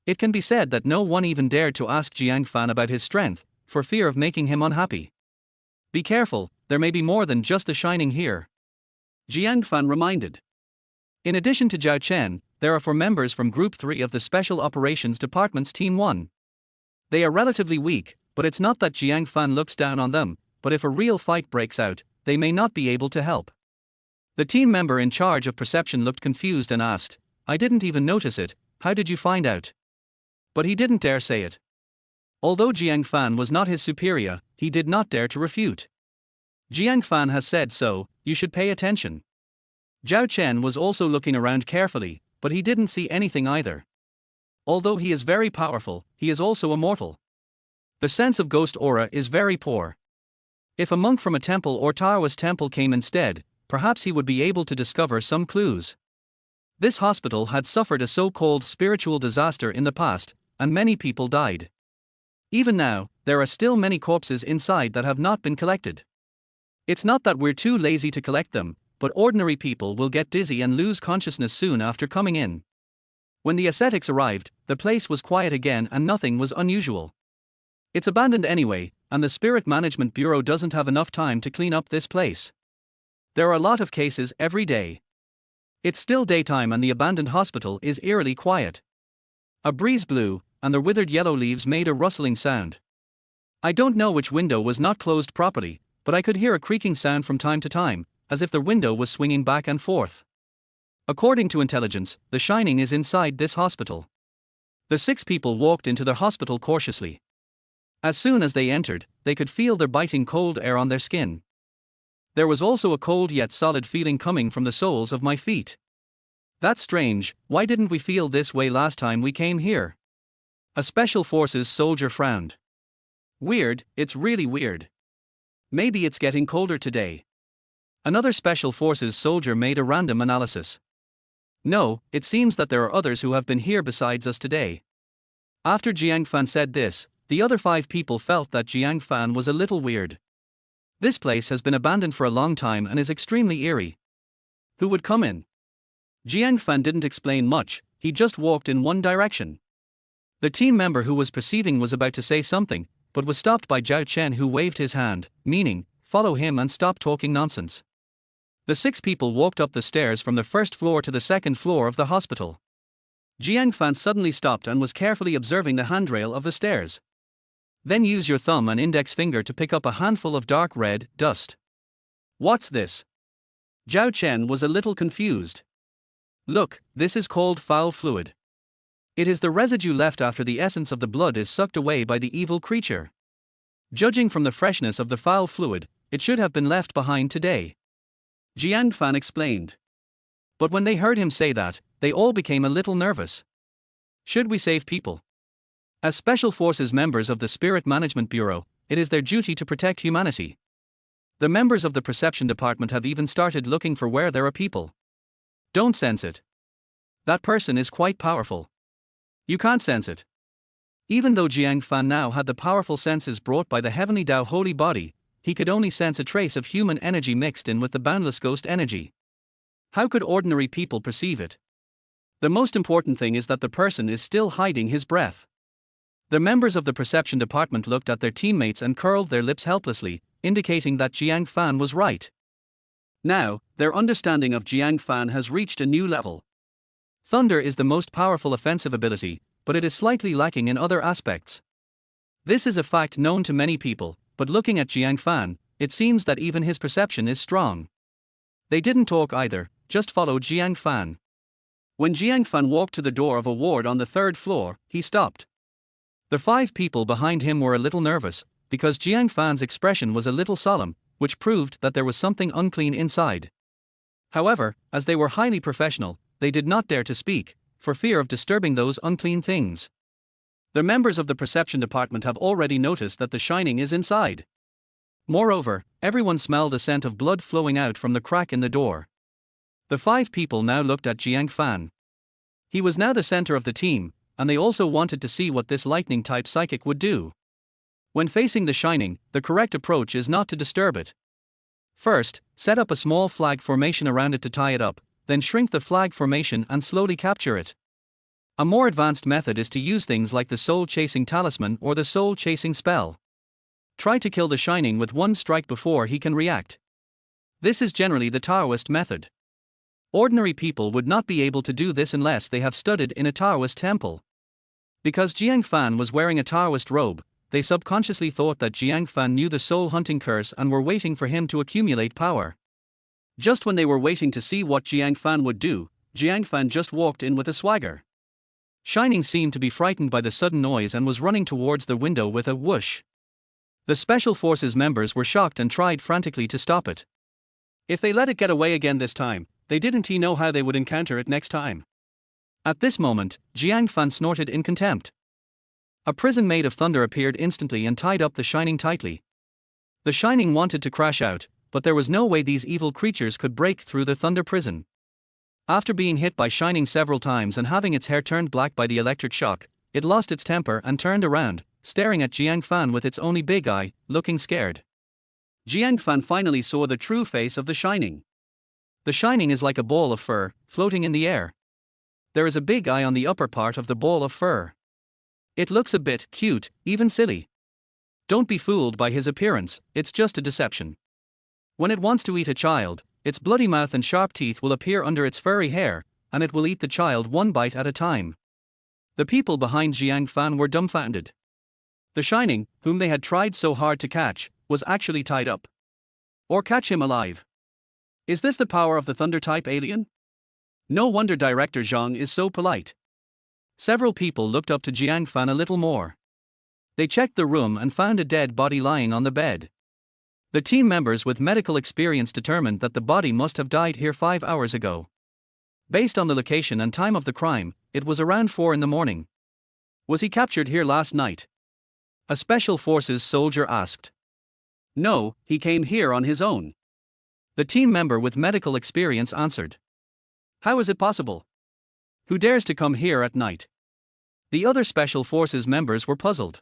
It can be said that no one even dared to ask Jiang Fan about his strength, for fear of making him unhappy. Be careful, there may be more than just the Shining here. Jiang Fan reminded. In addition to Zhao Chen, there are 4 members from Group 3 of the Special Operations Department's Team 1. They are relatively weak, but it's not that Jiang Fan looks down on them, but if a real fight breaks out, they may not be able to help. The team member in charge of perception looked confused and asked, I didn't even notice it, how did you find out? But he didn't dare say it. Although Jiang Fan was not his superior, he did not dare to refute. Jiang Fan has said so, you should pay attention. Zhao Chen was also looking around carefully, but he didn't see anything either. Although he is very powerful, he is also immortal. The sense of ghost aura is very poor. If a monk from a temple or Taoist temple came instead, perhaps he would be able to discover some clues. This hospital had suffered a so-called spiritual disaster in the past, and many people died. Even now, there are still many corpses inside that have not been collected. It's not that we're too lazy to collect them, but ordinary people will get dizzy and lose consciousness soon after coming in. When the ascetics arrived, the place was quiet again and nothing was unusual. It's abandoned anyway, and the Spirit Management Bureau doesn't have enough time to clean up this place. There are a lot of cases every day. It's still daytime and the abandoned hospital is eerily quiet. A breeze blew, and the withered yellow leaves made a rustling sound. I don't know which window was not closed properly, but I could hear a creaking sound from time to time, as if the window was swinging back and forth. According to intelligence, The Shining is inside this hospital. The 6 people walked into the hospital cautiously. As soon as they entered, they could feel the biting cold air on their skin. There was also a cold yet solid feeling coming from the soles of my feet. That's strange, why didn't we feel this way last time we came here? A Special Forces soldier frowned. Weird, it's really weird. Maybe it's getting colder today. Another Special Forces soldier made a random analysis. No, it seems that there are others who have been here besides us today. After Jiang Fan said this, the other 5 people felt that Jiang Fan was a little weird. This place has been abandoned for a long time and is extremely eerie. Who would come in? Jiang Fan didn't explain much, he just walked in one direction. The team member who was preceding was about to say something, but was stopped by Zhao Chen, who waved his hand, meaning, follow him and stop talking nonsense. The 6 people walked up the stairs from the first floor to the second floor of the hospital. Jiang Fan suddenly stopped and was carefully observing the handrail of the stairs. Then use your thumb and index finger to pick up a handful of dark red dust. What's this? Zhao Chen was a little confused. Look, this is called foul fluid. It is the residue left after the essence of the blood is sucked away by the evil creature. Judging from the freshness of the foul fluid, it should have been left behind today. Jiang Fan explained. But when they heard him say that, they all became a little nervous. Should we save people? As Special Forces members of the Spirit Management Bureau, it is their duty to protect humanity. The members of the Perception Department have even started looking for where there are people. Don't sense it. That person is quite powerful. You can't sense it. Even though Jiang Fan now had the powerful senses brought by the Heavenly Tao Holy Body, he could only sense a trace of human energy mixed in with the boundless ghost energy. How could ordinary people perceive it? The most important thing is that the person is still hiding his breath. The members of the Perception Department looked at their teammates and curled their lips helplessly, indicating that Jiang Fan was right. Now, their understanding of Jiang Fan has reached a new level. Thunder is the most powerful offensive ability, but it is slightly lacking in other aspects. This is a fact known to many people, but looking at Jiang Fan, it seems that even his perception is strong. They didn't talk either, just followed Jiang Fan. When Jiang Fan walked to the door of a ward on the 3rd floor, he stopped. The 5 people behind him were a little nervous, because Jiang Fan's expression was a little solemn, which proved that there was something unclean inside. However, as they were highly professional, they did not dare to speak, for fear of disturbing those unclean things. The members of the Perception Department have already noticed that the Shining is inside. Moreover, everyone smelled the scent of blood flowing out from the crack in the door. The 5 people now looked at Jiang Fan. He was now the center of the team, and they also wanted to see what this lightning-type psychic would do. When facing the Shining, the correct approach is not to disturb it. First, set up a small flag formation around it to tie it up, then shrink the flag formation and slowly capture it. A more advanced method is to use things like the soul-chasing talisman or the soul-chasing spell. Try to kill the Shining with one strike before he can react. This is generally the Taoist method. Ordinary people would not be able to do this unless they have studied in a Taoist temple. Because Jiang Fan was wearing a Taoist robe, they subconsciously thought that Jiang Fan knew the soul-hunting curse and were waiting for him to accumulate power. Just when they were waiting to see what Jiang Fan would do, Jiang Fan just walked in with a swagger. Shining seemed to be frightened by the sudden noise and was running towards the window with a whoosh. The Special Forces members were shocked and tried frantically to stop it. If they let it get away again this time, they didn't know how they would encounter it next time. At this moment, Jiang Fan snorted in contempt. A prison made of thunder appeared instantly and tied up the Shining tightly. The Shining wanted to crash out, but there was no way these evil creatures could break through the thunder prison. After being hit by Shining several times and having its hair turned black by the electric shock, it lost its temper and turned around, staring at Jiang Fan with its only big eye, looking scared. Jiang Fan finally saw the true face of the Shining. The Shining is like a ball of fur, floating in the air. There is a big eye on the upper part of the ball of fur. It looks a bit cute, even silly. Don't be fooled by his appearance, it's just a deception. When it wants to eat a child, its bloody mouth and sharp teeth will appear under its furry hair, and it will eat the child one bite at a time. The people behind Jiang Fan were dumbfounded. The Shining, whom they had tried so hard to catch, was actually tied up. Or catch him alive. Is this the power of the Thunder-type alien? No wonder Director Jiang is so polite. Several people looked up to Jiang Fan a little more. They checked the room and found a dead body lying on the bed. The team members with medical experience determined that the body must have died here 5 hours ago. Based on the location and time of the crime, it was around 4 in the morning. Was he captured here last night? A Special Forces soldier asked. No, he came here on his own. The team member with medical experience answered. How is it possible? Who dares to come here at night? The other Special Forces members were puzzled.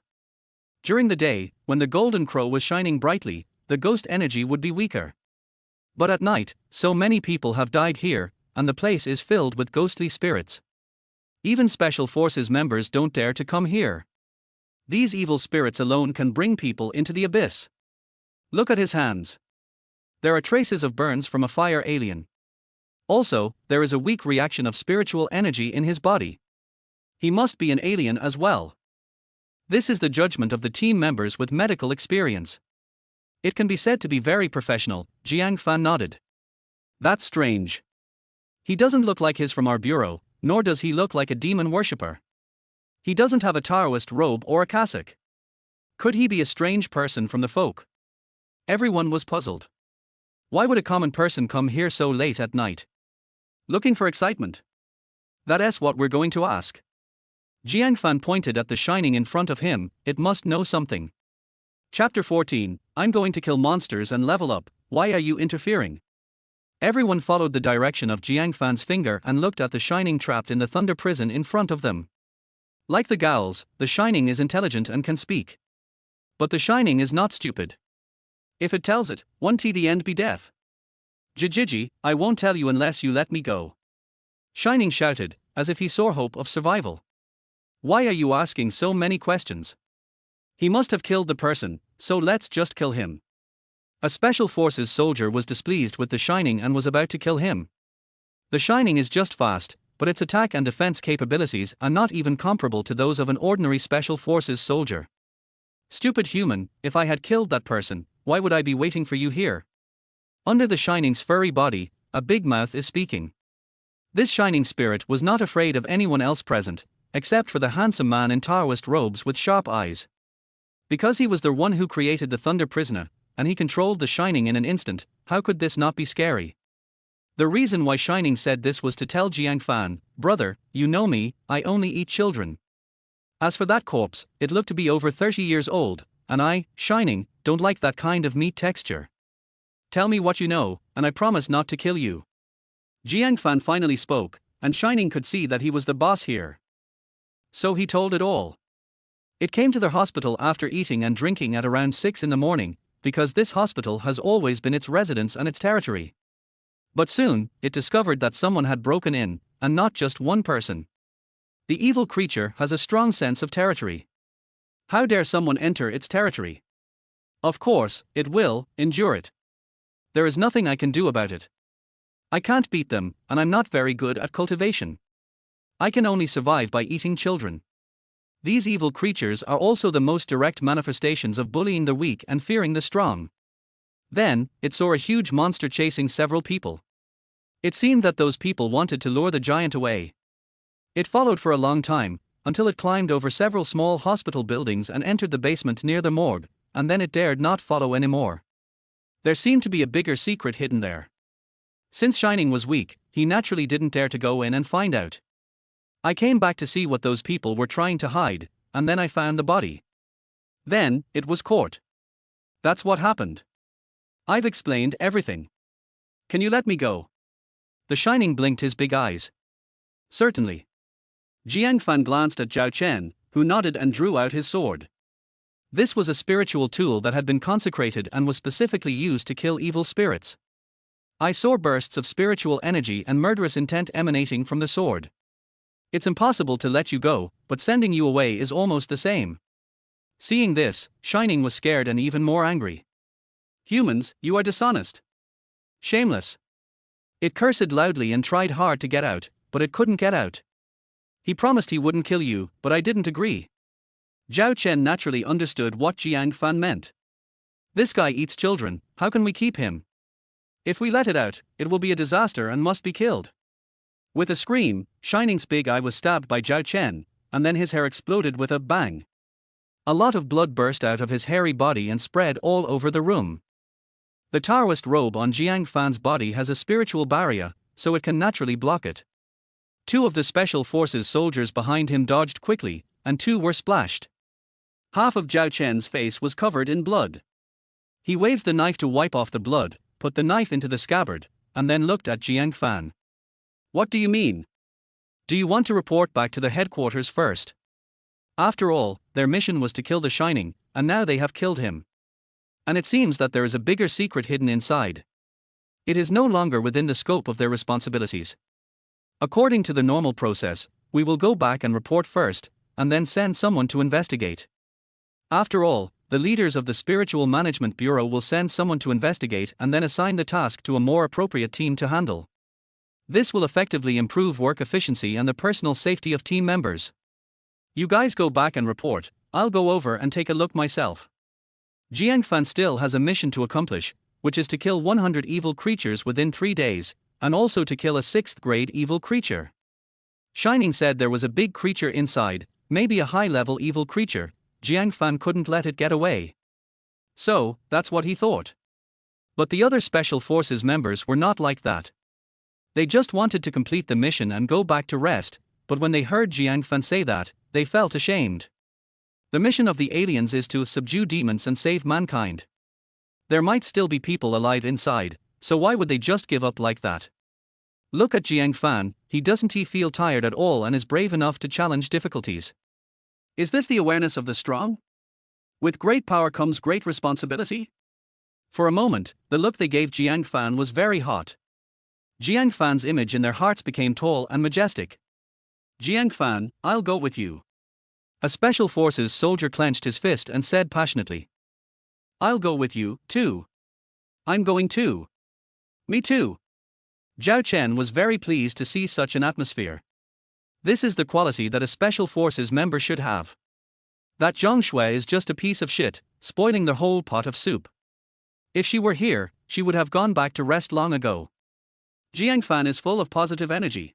During the day, when the Golden Crow was shining brightly, the ghost energy would be weaker. But at night, so many people have died here, and the place is filled with ghostly spirits. Even Special Forces members don't dare to come here. These evil spirits alone can bring people into the abyss. Look at his hands. There are traces of burns from a fire alien. Also, there is a weak reaction of spiritual energy in his body. He must be an alien as well. This is the judgment of the team members with medical experience. It can be said to be very professional, Jiang Fan nodded. That's strange. He doesn't look like he's from our bureau, nor does he look like a demon worshipper. He doesn't have a Taoist robe or a cassock. Could he be a strange person from the folk? Everyone was puzzled. Why would a common person come here so late at night? Looking for excitement? That's what we're going to ask. Jiang Fan pointed at the Shining in front of him. It must know something. Chapter 14, I'm going to kill monsters and level up, why are you interfering? Everyone followed the direction of Jiang Fan's finger and looked at the Shining trapped in the Thunder prison in front of them. Like the Gals, the Shining is intelligent and can speak. But the Shining is not stupid. If it tells it, won't the end be death? Jijiji, I won't tell you unless you let me go. Shining shouted, as if he saw hope of survival. Why are you asking so many questions? He must have killed the person, so let's just kill him. A Special Forces soldier was displeased with the Shining and was about to kill him. The Shining is just fast, but its attack and defense capabilities are not even comparable to those of an ordinary Special Forces soldier. Stupid human, if I had killed that person, why would I be waiting for you here? Under the Shining's furry body, a big mouth is speaking. This Shining spirit was not afraid of anyone else present, except for the handsome man in Taoist robes with sharp eyes. Because he was the one who created the Thunder prisoner, and he controlled the Shining in an instant, how could this not be scary? The reason why Shining said this was to tell Jiang Fan, brother, you know me, I only eat children. As for that corpse, it looked to be over 30 years old, and I, Shining, don't like that kind of meat texture. Tell me what you know, and I promise not to kill you. Jiang Fan finally spoke, and Shining could see that he was the boss here. So he told it all. It came to their hospital after eating and drinking at around 6 in the morning, because this hospital has always been its residence and its territory. But soon, it discovered that someone had broken in, and not just one person. The evil creature has a strong sense of territory. How dare someone enter its territory? Of course, it will endure it. There is nothing I can do about it. I can't beat them, and I'm not very good at cultivation. I can only survive by eating children. These evil creatures are also the most direct manifestations of bullying the weak and fearing the strong. Then, it saw a huge monster chasing several people. It seemed that those people wanted to lure the giant away. It followed for a long time, until it climbed over several small hospital buildings and entered the basement near the morgue, and then it dared not follow anymore. There seemed to be a bigger secret hidden there. Since Shining was weak, he naturally didn't dare to go in and find out. I came back to see what those people were trying to hide, and then I found the body. Then, it was caught. That's what happened. I've explained everything. Can you let me go? The Shining blinked his big eyes. Certainly. Jiang Fan glanced at Zhao Chen, who nodded and drew out his sword. This was a spiritual tool that had been consecrated and was specifically used to kill evil spirits. I saw bursts of spiritual energy and murderous intent emanating from the sword. It's impossible to let you go, but sending you away is almost the same. Seeing this, Shining was scared and even more angry. Humans, you are dishonest. Shameless. It cursed loudly and tried hard to get out, but it couldn't get out. He promised he wouldn't kill you, but I didn't agree. Zhao Chen naturally understood what Jiang Fan meant. This guy eats children, how can we keep him? If we let it out, it will be a disaster and must be killed. With a scream, Shining's big eye was stabbed by Zhao Chen, and then his hair exploded with a bang. A lot of blood burst out of his hairy body and spread all over the room. The Taoist robe on Jiang Fan's body has a spiritual barrier, so it can naturally block it. Two of the special forces soldiers behind him dodged quickly, and two were splashed. Half of Zhao Chen's face was covered in blood. He waved the knife to wipe off the blood, put the knife into the scabbard, and then looked at Jiang Fan. What do you mean? Do you want to report back to the headquarters first? After all, their mission was to kill the Shining, and now they have killed him. And it seems that there is a bigger secret hidden inside. It is no longer within the scope of their responsibilities. According to the normal process, we will go back and report first, and then send someone to investigate. After all, the leaders of the Spiritual Management Bureau will send someone to investigate and then assign the task to a more appropriate team to handle. This will effectively improve work efficiency and the personal safety of team members. You guys go back and report, I'll go over and take a look myself. Jiang Fan still has a mission to accomplish, which is to kill 100 evil creatures within 3 days, and also to kill a 6th grade evil creature. Shining said there was a big creature inside, maybe a high-level evil creature. Jiang Fan couldn't let it get away. So, that's what he thought. But the other Special Forces members were not like that. They just wanted to complete the mission and go back to rest, but when they heard Jiang Fan say that, they felt ashamed. The mission of the aliens is to subdue demons and save mankind. There might still be people alive inside, so why would they just give up like that? Look at Jiang Fan, doesn't he feel tired at all and is brave enough to challenge difficulties? Is this the awareness of the strong? With great power comes great responsibility? For a moment, the look they gave Jiang Fan was very hot. Jiang Fan's image in their hearts became tall and majestic. Jiang Fan, I'll go with you. A Special Forces soldier clenched his fist and said passionately. I'll go with you, too. I'm going too. Me too. Zhao Chen was very pleased to see such an atmosphere. This is the quality that a Special Forces member should have. That Zhang Shui is just a piece of shit, spoiling the whole pot of soup. If she were here, she would have gone back to rest long ago. Jiang Fan is full of positive energy.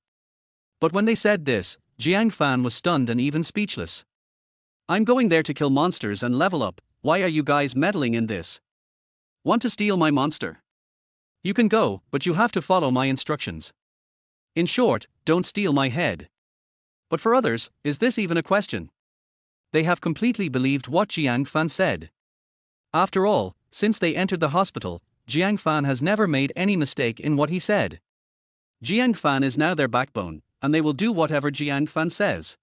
But when they said this, Jiang Fan was stunned and even speechless. I'm going there to kill monsters and level up, why are you guys meddling in this? Want to steal my monster? You can go, but you have to follow my instructions. In short, don't steal my head. But for others, is this even a question? They have completely believed what Jiang Fan said. After all, since they entered the hospital, Jiang Fan has never made any mistake in what he said. Jiang Fan is now their backbone, and they will do whatever Jiang Fan says.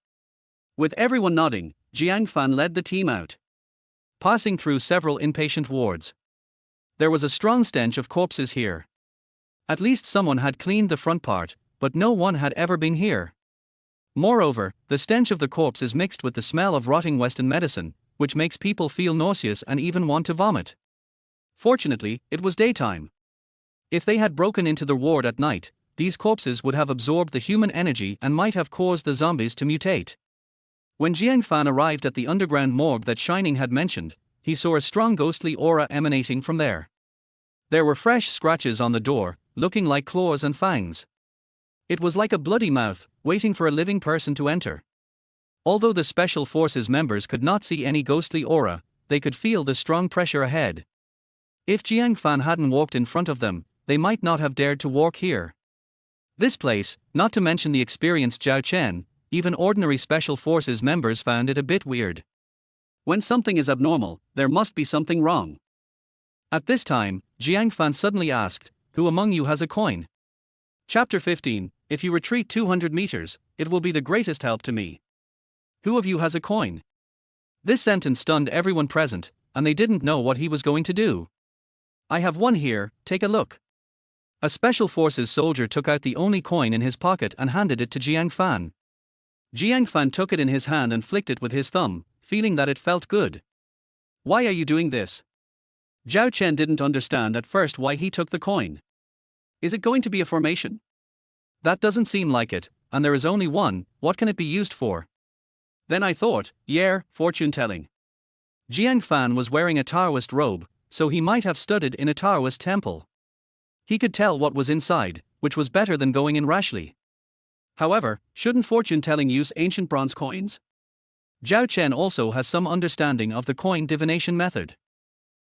With everyone nodding, Jiang Fan led the team out. Passing through several inpatient wards. There was a strong stench of corpses here. At least someone had cleaned the front part, but no one had ever been here. Moreover, the stench of the corpse is mixed with the smell of rotting Western medicine, which makes people feel nauseous and even want to vomit. Fortunately, it was daytime. If they had broken into the ward at night, these corpses would have absorbed the human energy and might have caused the zombies to mutate. When Jiang Fan arrived at the underground morgue that Shining had mentioned, he saw a strong ghostly aura emanating from there. There were fresh scratches on the door, looking like claws and fangs. It was like a bloody mouth, waiting for a living person to enter. Although the Special Forces members could not see any ghostly aura, they could feel the strong pressure ahead. If Jiang Fan hadn't walked in front of them, they might not have dared to walk here. This place, not to mention the experienced Zhao Chen, even ordinary Special Forces members found it a bit weird. When something is abnormal, there must be something wrong. At this time, Jiang Fan suddenly asked, "Who among you has a coin?" Chapter 15, If you retreat 200 meters, it will be the greatest help to me. Who of you has a coin? This sentence stunned everyone present, and they didn't know what he was going to do. I have one here, take a look. A Special Forces soldier took out the only coin in his pocket and handed it to Jiang Fan. Jiang Fan took it in his hand and flicked it with his thumb, feeling that it felt good. Why are you doing this? Zhao Chen didn't understand at first why he took the coin. Is it going to be a formation? That doesn't seem like it, and there is only one, what can it be used for? Then I thought, yeah, fortune-telling. Jiang Fan was wearing a Taoist robe, so he might have studied in a Taoist temple. He could tell what was inside, which was better than going in rashly. However, shouldn't fortune-telling use ancient bronze coins? Zhao Chen also has some understanding of the coin divination method.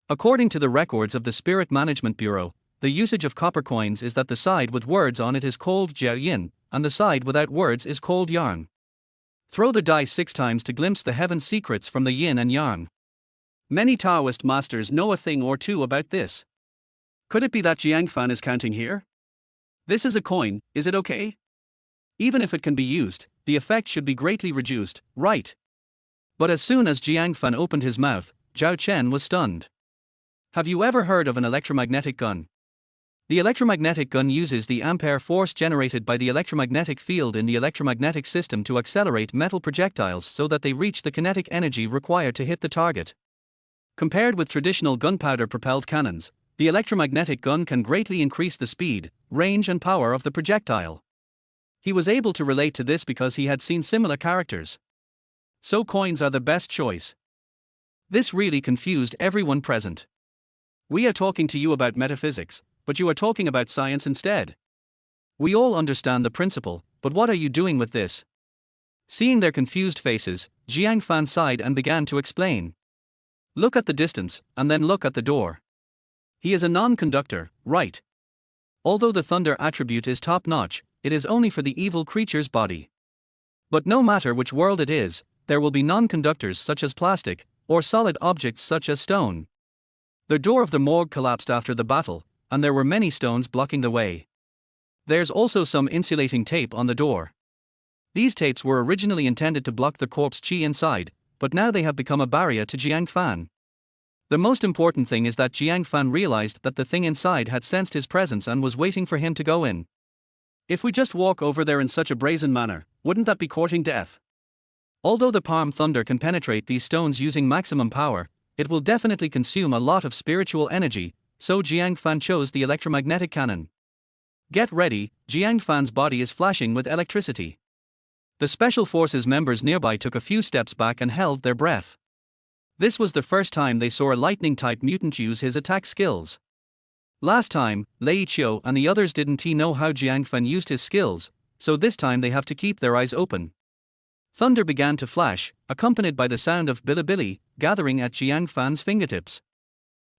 According to the records of the Spirit Management Bureau, the usage of copper coins is that the side with words on it is called Jiao Yin, and the side without words is called Yang. Throw the die 6 times to glimpse the heaven's secrets from the Yin and Yang. Many Taoist masters know a thing or two about this. Could it be that Jiang Fan is counting here? This is a coin, is it okay? Even if it can be used, the effect should be greatly reduced, right? But as soon as Jiang Fan opened his mouth, Zhao Chen was stunned. Have you ever heard of an electromagnetic gun? The electromagnetic gun uses the ampere force generated by the electromagnetic field in the electromagnetic system to accelerate metal projectiles so that they reach the kinetic energy required to hit the target. Compared with traditional gunpowder-propelled cannons, the electromagnetic gun can greatly increase the speed, range and power of the projectile. He was able to relate to this because he had seen similar characters. So coins are the best choice. This really confused everyone present. We are talking to you about metaphysics, but you are talking about science instead. We all understand the principle, but what are you doing with this? Seeing their confused faces, Jiang Fan sighed and began to explain. Look at the distance, and then look at the door. He is a non-conductor, right? Although the thunder attribute is top-notch, it is only for the evil creature's body. But no matter which world it is, there will be non-conductors such as plastic, or solid objects such as stone. The door of the morgue collapsed after the battle, and there were many stones blocking the way. There's also some insulating tape on the door. These tapes were originally intended to block the corpse chi inside, but now they have become a barrier to Jiang Fan. The most important thing is that Jiang Fan realized that the thing inside had sensed his presence and was waiting for him to go in. If we just walk over there in such a brazen manner, wouldn't that be courting death? Although the palm thunder can penetrate these stones using maximum power, it will definitely consume a lot of spiritual energy, so Jiang Fan chose the electromagnetic cannon. Get ready, Jiang Fan's body is flashing with electricity. The Special Forces members nearby took a few steps back and held their breath. This was the first time they saw a lightning-type mutant use his attack skills. Last time, Lei Qiu and the others didn't know how Jiang Fan used his skills, so this time they have to keep their eyes open. Thunder began to flash, accompanied by the sound of bilibili, gathering at Jiang Fan's fingertips.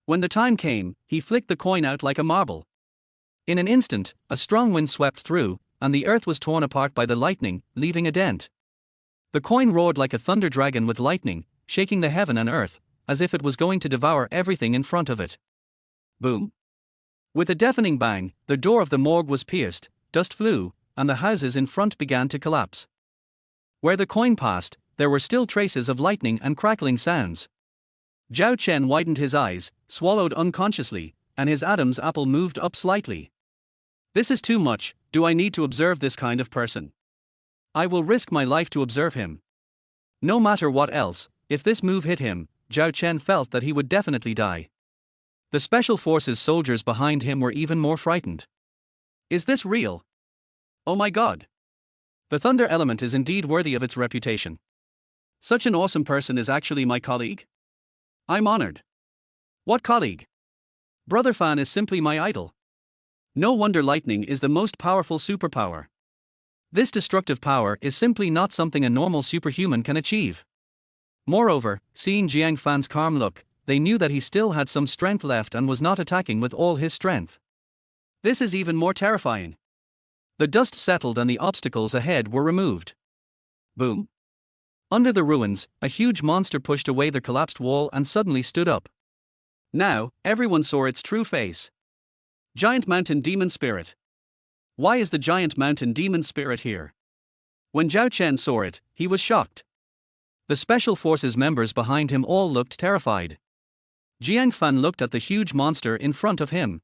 When the time came, he flicked the coin out like a marble. In an instant, a strong wind swept through, and the earth was torn apart by the lightning, leaving a dent. The coin roared like a thunder dragon with lightning, shaking the heaven and earth, as if it was going to devour everything in front of it. Boom! With a deafening bang, the door of the morgue was pierced, dust flew, and the houses in front began to collapse. Where the coin passed, there were still traces of lightning and crackling sounds. Zhao Chen widened his eyes, swallowed unconsciously, and his Adam's apple moved up slightly. This is too much. Do I need to observe this kind of person? I will risk my life to observe him. No matter what else, if this move hit him, Zhao Chen felt that he would definitely die. The Special Forces soldiers behind him were even more frightened. Is this real? Oh my god! The thunder element is indeed worthy of its reputation. Such an awesome person is actually my colleague? I'm honored. What colleague? Brother Fan is simply my idol. No wonder lightning is the most powerful superpower. This destructive power is simply not something a normal superhuman can achieve. Moreover, seeing Jiang Fan's calm look, they knew that he still had some strength left and was not attacking with all his strength. This is even more terrifying. The dust settled and the obstacles ahead were removed. Boom! Under the ruins, a huge monster pushed away the collapsed wall and suddenly stood up. Now, everyone saw its true face. Giant Mountain Demon Spirit. Why is the Giant Mountain Demon Spirit here? When Zhao Chen saw it, he was shocked. The Special Forces members behind him all looked terrified. Jiang Fan looked at the huge monster in front of him.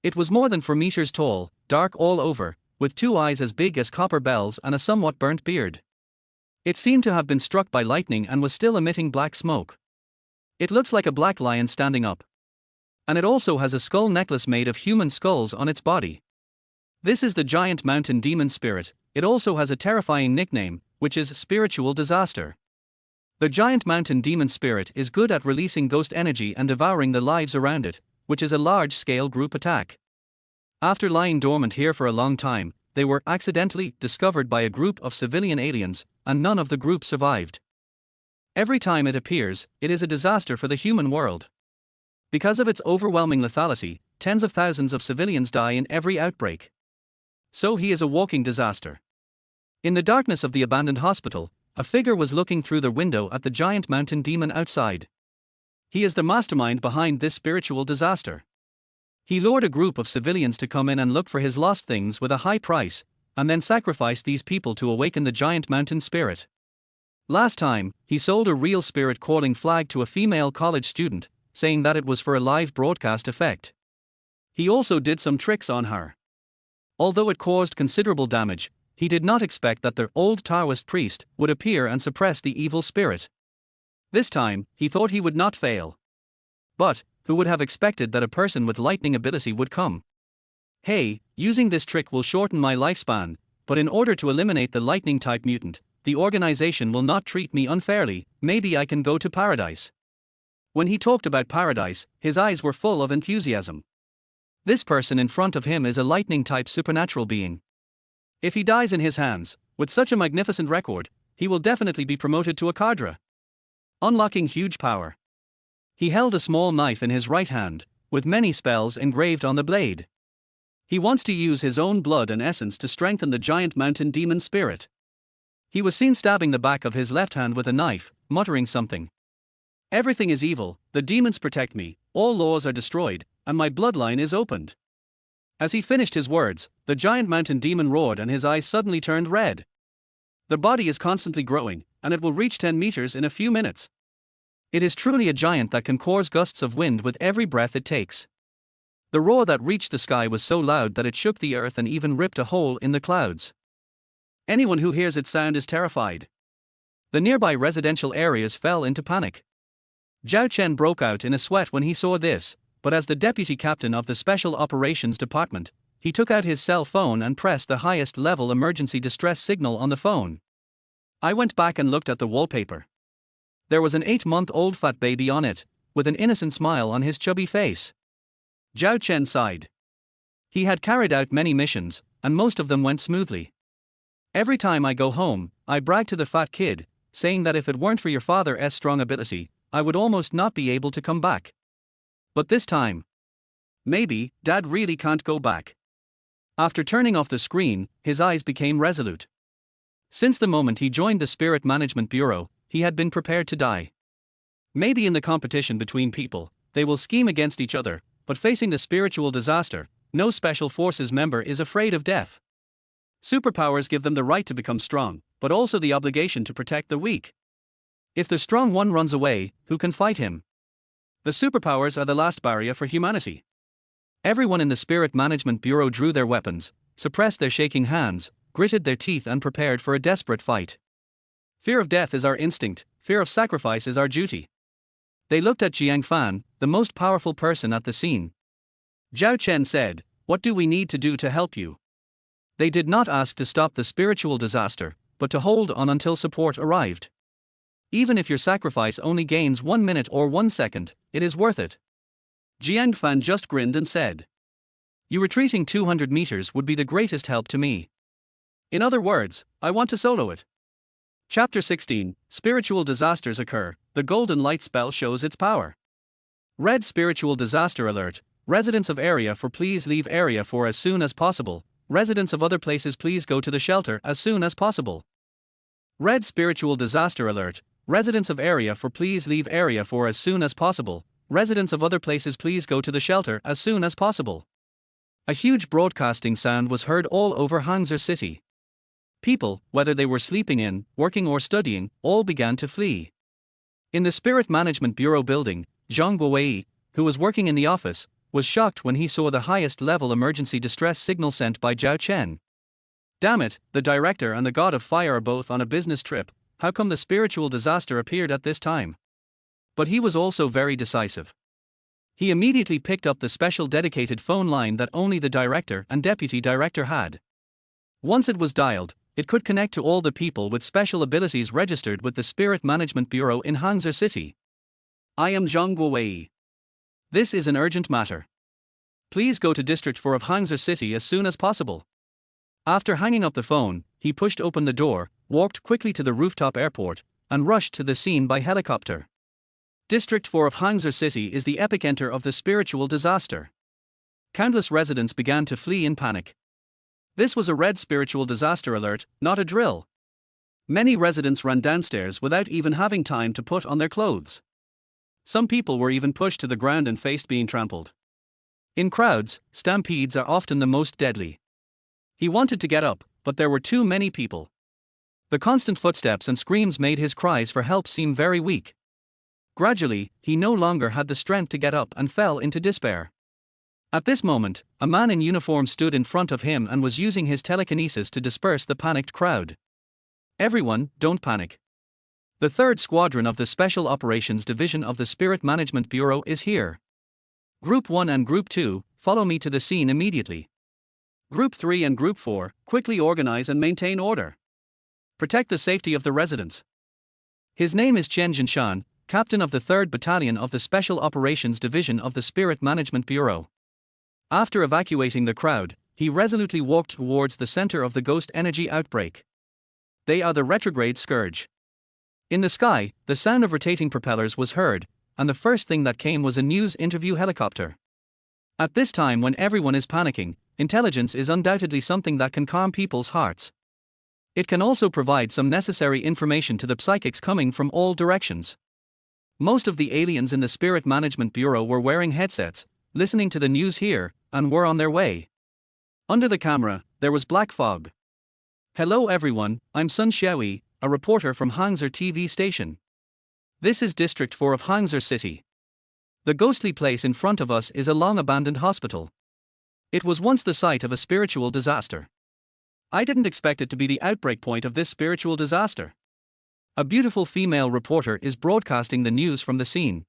It was more than 4 meters tall, dark all over, with 2 eyes as big as copper bells and a somewhat burnt beard. It seemed to have been struck by lightning and was still emitting black smoke. It looks like a black lion standing up. And it also has a skull necklace made of human skulls on its body. This is the Giant Mountain Demon Spirit. It also has a terrifying nickname, which is spiritual disaster. The giant mountain demon spirit is good at releasing ghost energy and devouring the lives around it, which is a large-scale group attack. After lying dormant here for a long time, they were accidentally discovered by a group of civilian aliens, and none of the group survived. Every time it appears, it is a disaster for the human world. Because of its overwhelming lethality, tens of thousands of civilians die in every outbreak. So he is a walking disaster. In the darkness of the abandoned hospital, a figure was looking through the window at the giant mountain demon outside. He is the mastermind behind this spiritual disaster. He lured a group of civilians to come in and look for his lost things with a high price, and then sacrificed these people to awaken the giant mountain spirit. Last time, he sold a real spirit calling flag to a female college student, saying that it was for a live broadcast effect. He also did some tricks on her. Although it caused considerable damage, he did not expect that the old Taoist priest would appear and suppress the evil spirit. This time, he thought he would not fail. But, who would have expected that a person with lightning ability would come? Hey, using this trick will shorten my lifespan, but in order to eliminate the lightning-type mutant, the organization will not treat me unfairly, maybe I can go to paradise. When he talked about paradise, his eyes were full of enthusiasm. This person in front of him is a lightning-type supernatural being. If he dies in his hands, with such a magnificent record, he will definitely be promoted to a cadre, unlocking huge power. He held a small knife in his right hand, with many spells engraved on the blade. He wants to use his own blood and essence to strengthen the giant mountain demon spirit. He was seen stabbing the back of his left hand with a knife, muttering something. Everything is evil, the demons protect me, all laws are destroyed, and my bloodline is opened. As he finished his words, the giant mountain demon roared and his eyes suddenly turned red. The body is constantly growing, and it will reach 10 meters in a few minutes. It is truly a giant that can cause gusts of wind with every breath it takes. The roar that reached the sky was so loud that it shook the earth and even ripped a hole in the clouds. Anyone who hears its sound is terrified. The nearby residential areas fell into panic. Jiang Fan broke out in a sweat when he saw this, but as the deputy captain of the Special Operations Department, he took out his cell phone and pressed the highest level emergency distress signal on the phone. I went back and looked at the wallpaper. There was an 8-month-old fat baby on it, with an innocent smile on his chubby face. Jiang Fan sighed. He had carried out many missions, and most of them went smoothly. Every time I go home, I brag to the fat kid, saying that if it weren't for your father's strong ability, I would almost not be able to come back. But this time, maybe, Dad really can't go back. After turning off the screen, his eyes became resolute. Since the moment he joined the Spirit Management Bureau, he had been prepared to die. Maybe in the competition between people, they will scheme against each other, but facing the spiritual disaster, no Special Forces member is afraid of death. Superpowers give them the right to become strong, but also the obligation to protect the weak. If the strong one runs away, who can fight him? The superpowers are the last barrier for humanity. Everyone in the Spirit Management Bureau drew their weapons, suppressed their shaking hands, gritted their teeth and prepared for a desperate fight. Fear of death is our instinct, fear of sacrifice is our duty. They looked at Jiang Fan, the most powerful person at the scene. Jiang Fan said, "What do we need to do to help you?" They did not ask to stop the spiritual disaster, but to hold on until support arrived. Even if your sacrifice only gains 1 minute or 1 second, it is worth it. Jiang Fan just grinned and said, "You retreating 200 meters would be the greatest help to me. In other words, I want to solo it." Chapter 16, Spiritual Disasters Occur, the Golden Light Spell shows its power. Red Spiritual Disaster Alert, residents of area 4 please leave area 4 as soon as possible, residents of other places please go to the shelter as soon as possible. Red Spiritual Disaster Alert, residents of area 4 please leave area 4 as soon as possible, residents of other places please go to the shelter as soon as possible. A huge broadcasting sound was heard all over Hangzhou city. People, whether they were sleeping in, working or studying, all began to flee. In the Spirit Management Bureau building, Zhang Guowei, who was working in the office, was shocked when he saw the highest level emergency distress signal sent by Jiang Fan. Damn it, the director and the god of fire are both on a business trip, how come the spiritual disaster appeared at this time? But he was also very decisive. He immediately picked up the special dedicated phone line that only the director and deputy director had. Once it was dialed, it could connect to all the people with special abilities registered with the Spirit Management Bureau in Hangzhou City. I am Zhang Guowei. This is an urgent matter. Please go to District 4 of Hangzhou City as soon as possible. After hanging up the phone, he pushed open the door, walked quickly to the rooftop airport, and rushed to the scene by helicopter. District 4 of Hangzhou City is the epicenter of the spiritual disaster. Countless residents began to flee in panic. This was a red spiritual disaster alert, not a drill. Many residents ran downstairs without even having time to put on their clothes. Some people were even pushed to the ground and faced being trampled. In crowds, stampedes are often the most deadly. He wanted to get up, but there were too many people. The constant footsteps and screams made his cries for help seem very weak. Gradually, he no longer had the strength to get up and fell into despair. At this moment, a man in uniform stood in front of him and was using his telekinesis to disperse the panicked crowd. Everyone, don't panic. The 3rd Squadron of the Special Operations Division of the Spirit Management Bureau is here. Group 1 and Group 2, follow me to the scene immediately. Group 3 and Group 4, quickly organize and maintain order. Protect the safety of the residents. His name is Jiang Fan, captain of the 3rd Battalion of the Special Operations Division of the Spirit Management Bureau. After evacuating the crowd, he resolutely walked towards the center of the ghost energy outbreak. They are the retrograde scourge. In the sky, the sound of rotating propellers was heard, and the first thing that came was a news interview helicopter. At this time when everyone is panicking, intelligence is undoubtedly something that can calm people's hearts. It can also provide some necessary information to the psychics coming from all directions. Most of the aliens in the Spirit Management Bureau were wearing headsets, listening to the news here, and were on their way. Under the camera, there was black fog. Hello everyone, I'm Sun Xiaoyi, a reporter from Hangzhou TV station. This is District 4 of Hangzhou City. The ghostly place in front of us is a long-abandoned hospital. It was once the site of a spiritual disaster. I didn't expect it to be the outbreak point of this spiritual disaster. A beautiful female reporter is broadcasting the news from the scene.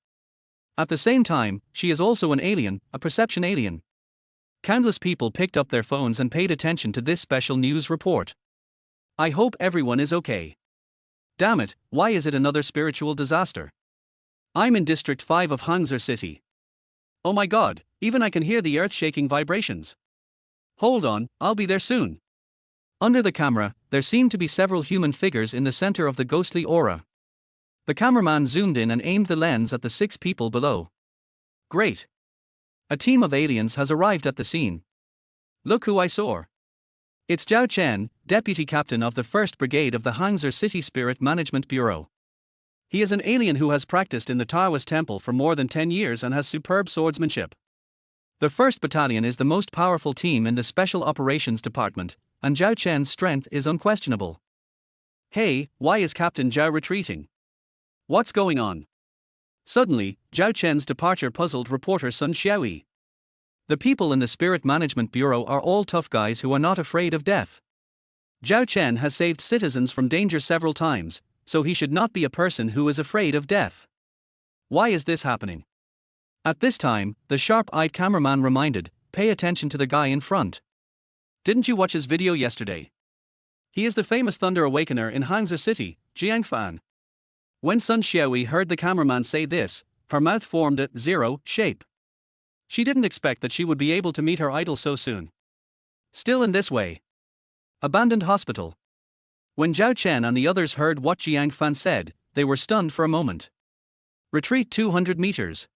At the same time, she is also an alien, a perception alien. Countless people picked up their phones and paid attention to this special news report. I hope everyone is okay. Damn it, why is it another spiritual disaster? I'm in District 5 of Hangzhou City. Oh my god, even I can hear the earth-shaking vibrations. Hold on, I'll be there soon. Under the camera, there seemed to be several human figures in the center of the ghostly aura. The cameraman zoomed in and aimed the lens at the 6 people below. Great. A team of aliens has arrived at the scene. Look who I saw. It's Zhao Chen, deputy captain of the 1st Brigade of the Hangzhou City Spirit Management Bureau. He is an alien who has practiced in the Taoist temple for more than 10 years and has superb swordsmanship. The 1st Battalion is the most powerful team in the Special Operations Department, and Zhao Chen's strength is unquestionable. Hey, why is Captain Zhao retreating? What's going on? Suddenly, Zhao Chen's departure puzzled reporter Sun Xiaoyi. The people in the Spirit Management Bureau are all tough guys who are not afraid of death. Zhao Chen has saved citizens from danger several times, so he should not be a person who is afraid of death. Why is this happening? At this time, the sharp-eyed cameraman reminded, pay attention to the guy in front. Didn't you watch his video yesterday? He is the famous Thunder Awakener in Hangzhou City, Jiang Fan. When Sun Xiaoyi heard the cameraman say this, her mouth formed a zero shape. She didn't expect that she would be able to meet her idol so soon. Still in this way. Abandoned hospital. When Zhao Chen and the others heard what Jiang Fan said, they were stunned for a moment. Retreat 200 meters.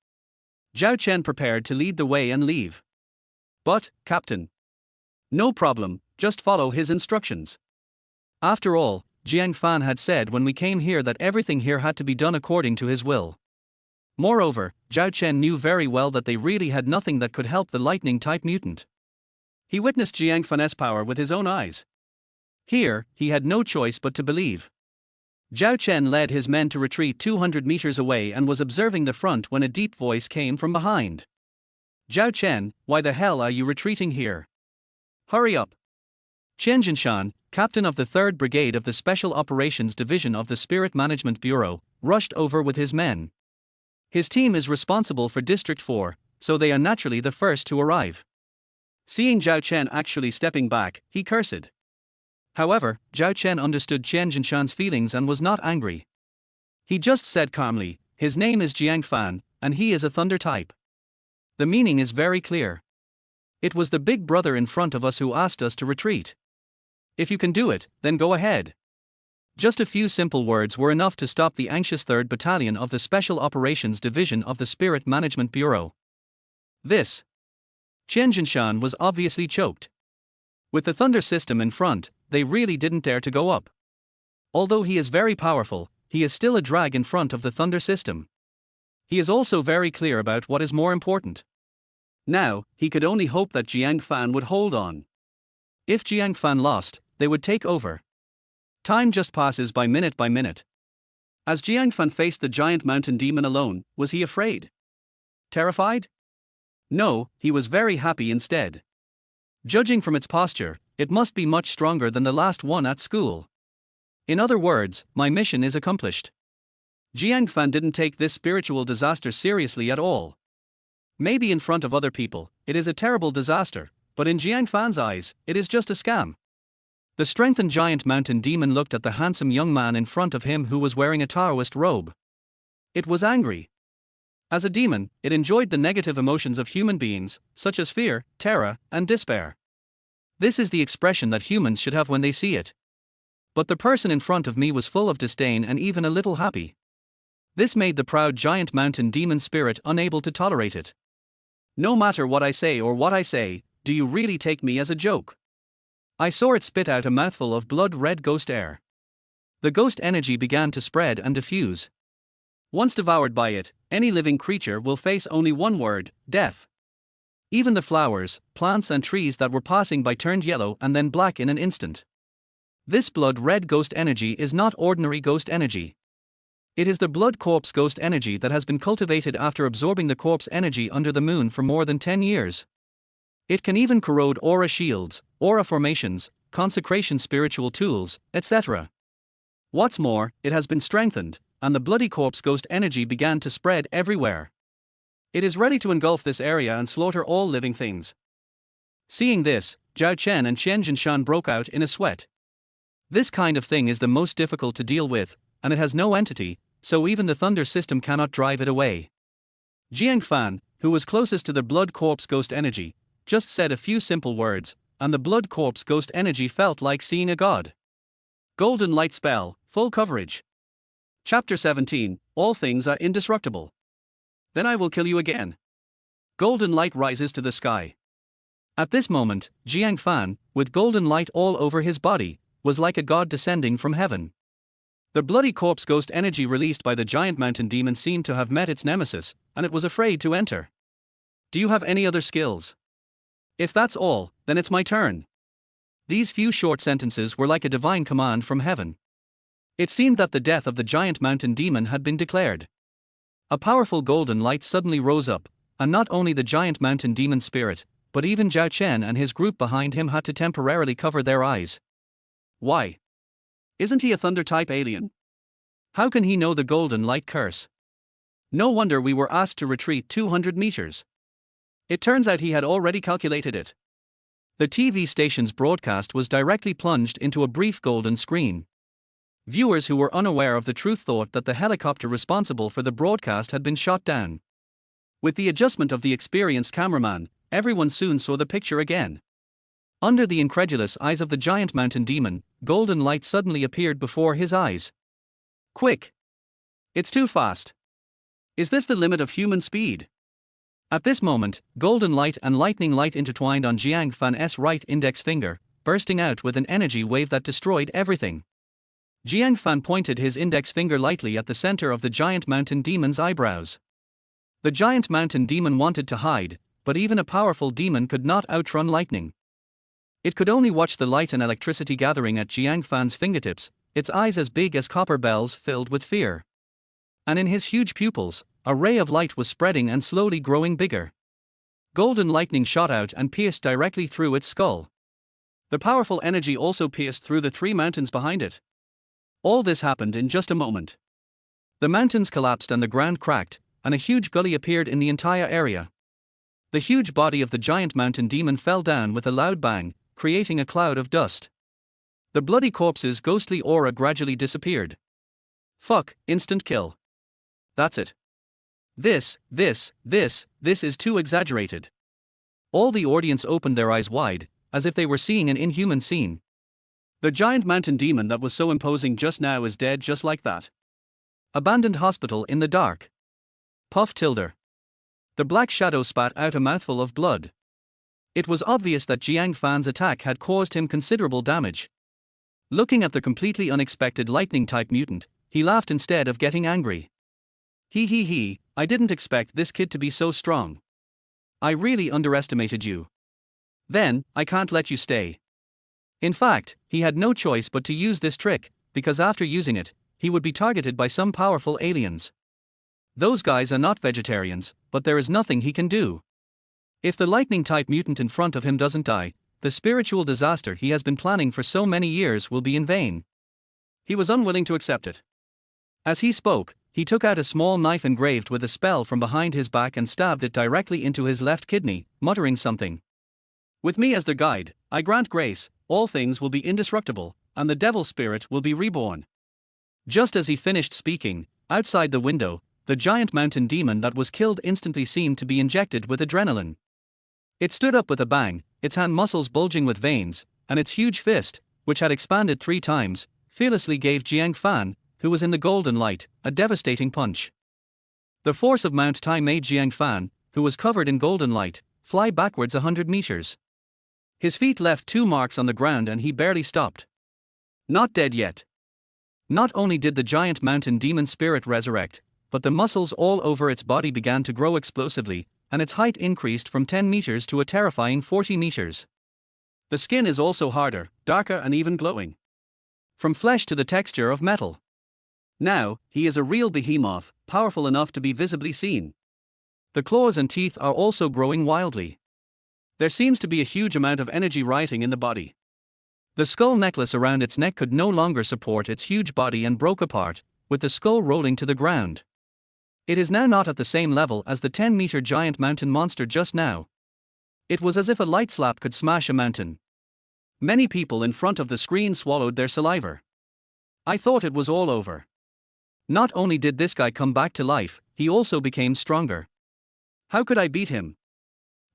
Zhao Chen prepared to lead the way and leave. But, Captain. No problem, just follow his instructions. After all, Jiang Fan had said when we came here that everything here had to be done according to his will. Moreover, Zhao Chen knew very well that they really had nothing that could help the lightning-type mutant. He witnessed Jiang Fan's power with his own eyes. Here, he had no choice but to believe. Zhao Chen led his men to retreat 200 meters away and was observing the front when a deep voice came from behind. Zhao Chen, why the hell are you retreating here? Hurry up. Chen Jinshan, captain of the 3rd Brigade of the Special Operations Division of the Spirit Management Bureau, rushed over with his men. His team is responsible for District 4, so they are naturally the first to arrive. Seeing Zhao Chen actually stepping back, he cursed. However, Zhao Chen understood Qian Jinshan's feelings and was not angry. He just said calmly, "His name is Jiang Fan, and he is a thunder type." The meaning is very clear. It was the big brother in front of us who asked us to retreat. If you can do it, then go ahead. Just a few simple words were enough to stop the anxious 3rd Battalion of the Special Operations Division of the Spirit Management Bureau. This. Qian Jinshan was obviously choked. With the thunder system in front, they really didn't dare to go up. Although he is very powerful, he is still a drag in front of the thunder system. He is also very clear about what is more important. Now, he could only hope that Jiang Fan would hold on. If Jiang Fan lost, they would take over. Time just passes by minute. As Jiang Fan faced the giant mountain demon alone, was he afraid? Terrified? No, he was very happy instead. Judging from its posture, it must be much stronger than the last one at school. In other words, my mission is accomplished. Jiang Fan didn't take this spiritual disaster seriously at all. Maybe in front of other people, it is a terrible disaster, but in Jiang Fan's eyes, it is just a scam. The strengthened giant mountain demon looked at the handsome young man in front of him who was wearing a Taoist robe. It was angry. As a demon, it enjoyed the negative emotions of human beings, such as fear, terror, and despair. This is the expression that humans should have when they see it. But the person in front of me was full of disdain and even a little happy. This made the proud giant mountain demon spirit unable to tolerate it. No matter what I say or what I say, do you really take me as a joke? I saw it spit out a mouthful of blood-red ghost air. The ghost energy began to spread and diffuse. Once devoured by it, any living creature will face only one word: death. Even the flowers, plants and trees that were passing by turned yellow and then black in an instant. This blood-red ghost energy is not ordinary ghost energy. It is the blood corpse ghost energy that has been cultivated after absorbing the corpse energy under the moon for more than 10 years. It can even corrode aura shields, aura formations, consecration spiritual tools, etc. What's more, it has been strengthened, and the bloody corpse ghost energy began to spread everywhere. It is ready to engulf this area and slaughter all living things. Seeing this, Zhao Chen and Qian Jinshan broke out in a sweat. This kind of thing is the most difficult to deal with, and it has no entity, so even the thunder system cannot drive it away. Jiang Fan, who was closest to the blood corpse ghost energy, just said a few simple words, and the blood corpse ghost energy felt like seeing a god. Golden light spell, full coverage. Chapter 17, All things are indestructible. Then I will kill you again. Golden light rises to the sky. At this moment, Jiang Fan, with golden light all over his body, was like a god descending from heaven. The bloody corpse ghost energy released by the giant mountain demon seemed to have met its nemesis, and it was afraid to enter. Do you have any other skills? If that's all, then it's my turn. These few short sentences were like a divine command from heaven. It seemed that the death of the giant mountain demon had been declared. A powerful golden light suddenly rose up, and not only the giant mountain demon spirit, but even Zhao Chen and his group behind him had to temporarily cover their eyes. Why? Isn't he a thunder-type alien? How can he know the golden light curse? No wonder we were asked to retreat 200 meters. It turns out he had already calculated it. The TV station's broadcast was directly plunged into a brief golden screen. Viewers who were unaware of the truth thought that the helicopter responsible for the broadcast had been shot down. With the adjustment of the experienced cameraman, everyone soon saw the picture again. Under the incredulous eyes of the giant mountain demon, golden light suddenly appeared before his eyes. Quick! It's too fast. Is this the limit of human speed? At this moment, golden light and lightning light intertwined on Jiang Fan's right index finger, bursting out with an energy wave that destroyed everything. Jiang Fan pointed his index finger lightly at the center of the giant mountain demon's eyebrows. The giant mountain demon wanted to hide, but even a powerful demon could not outrun lightning. It could only watch the light and electricity gathering at Jiang Fan's fingertips, its eyes as big as copper bells filled with fear. And in his huge pupils, a ray of light was spreading and slowly growing bigger. Golden lightning shot out and pierced directly through its skull. The powerful energy also pierced through the 3 mountains behind it. All this happened in just a moment. The mountains collapsed and the ground cracked, and a huge gully appeared in the entire area. The huge body of the giant mountain demon fell down with a loud bang, creating a cloud of dust. The bloody corpse's ghostly aura gradually disappeared. Fuck, instant kill. That's it. This is too exaggerated. All the audience opened their eyes wide, as if they were seeing an inhuman scene. The giant mountain demon that was so imposing just now is dead just like that. Abandoned hospital in the dark. Puff Tilder. The black shadow spat out a mouthful of blood. It was obvious that Jiang Fan's attack had caused him considerable damage. Looking at the completely unexpected lightning-type mutant, he laughed instead of getting angry. He, I didn't expect this kid to be so strong. I really underestimated you. Then, I can't let you stay. In fact, he had no choice but to use this trick, because after using it, he would be targeted by some powerful aliens. Those guys are not vegetarians, but there is nothing he can do. If the lightning-type mutant in front of him doesn't die, the spiritual disaster he has been planning for so many years will be in vain. He was unwilling to accept it. As he spoke, he took out a small knife engraved with a spell from behind his back and stabbed it directly into his left kidney, muttering something. With me as the guide, I grant grace, all things will be indestructible, and the devil spirit will be reborn. Just as he finished speaking, outside the window, the giant mountain demon that was killed instantly seemed to be injected with adrenaline. It stood up with a bang, its hand muscles bulging with veins, and its huge fist, which had expanded 3 times, fearlessly gave Jiang Fan, who was in the golden light, a devastating punch. The force of Mount Tai made Jiang Fan, who was covered in golden light, fly backwards 100 meters. His feet left 2 marks on the ground and he barely stopped. Not dead yet. Not only did the giant mountain demon spirit resurrect, but the muscles all over its body began to grow explosively, and its height increased from 10 meters to a terrifying 40 meters. The skin is also harder, darker and even glowing. From flesh to the texture of metal. Now, he is a real behemoth, powerful enough to be visibly seen. The claws and teeth are also growing wildly. There seems to be a huge amount of energy rioting in the body. The skull necklace around its neck could no longer support its huge body and broke apart, with the skull rolling to the ground. It is now not at the same level as the 10-meter giant mountain monster just now. It was as if a light slap could smash a mountain. Many people in front of the screen swallowed their saliva. I thought it was all over. Not only did this guy come back to life, he also became stronger. How could I beat him?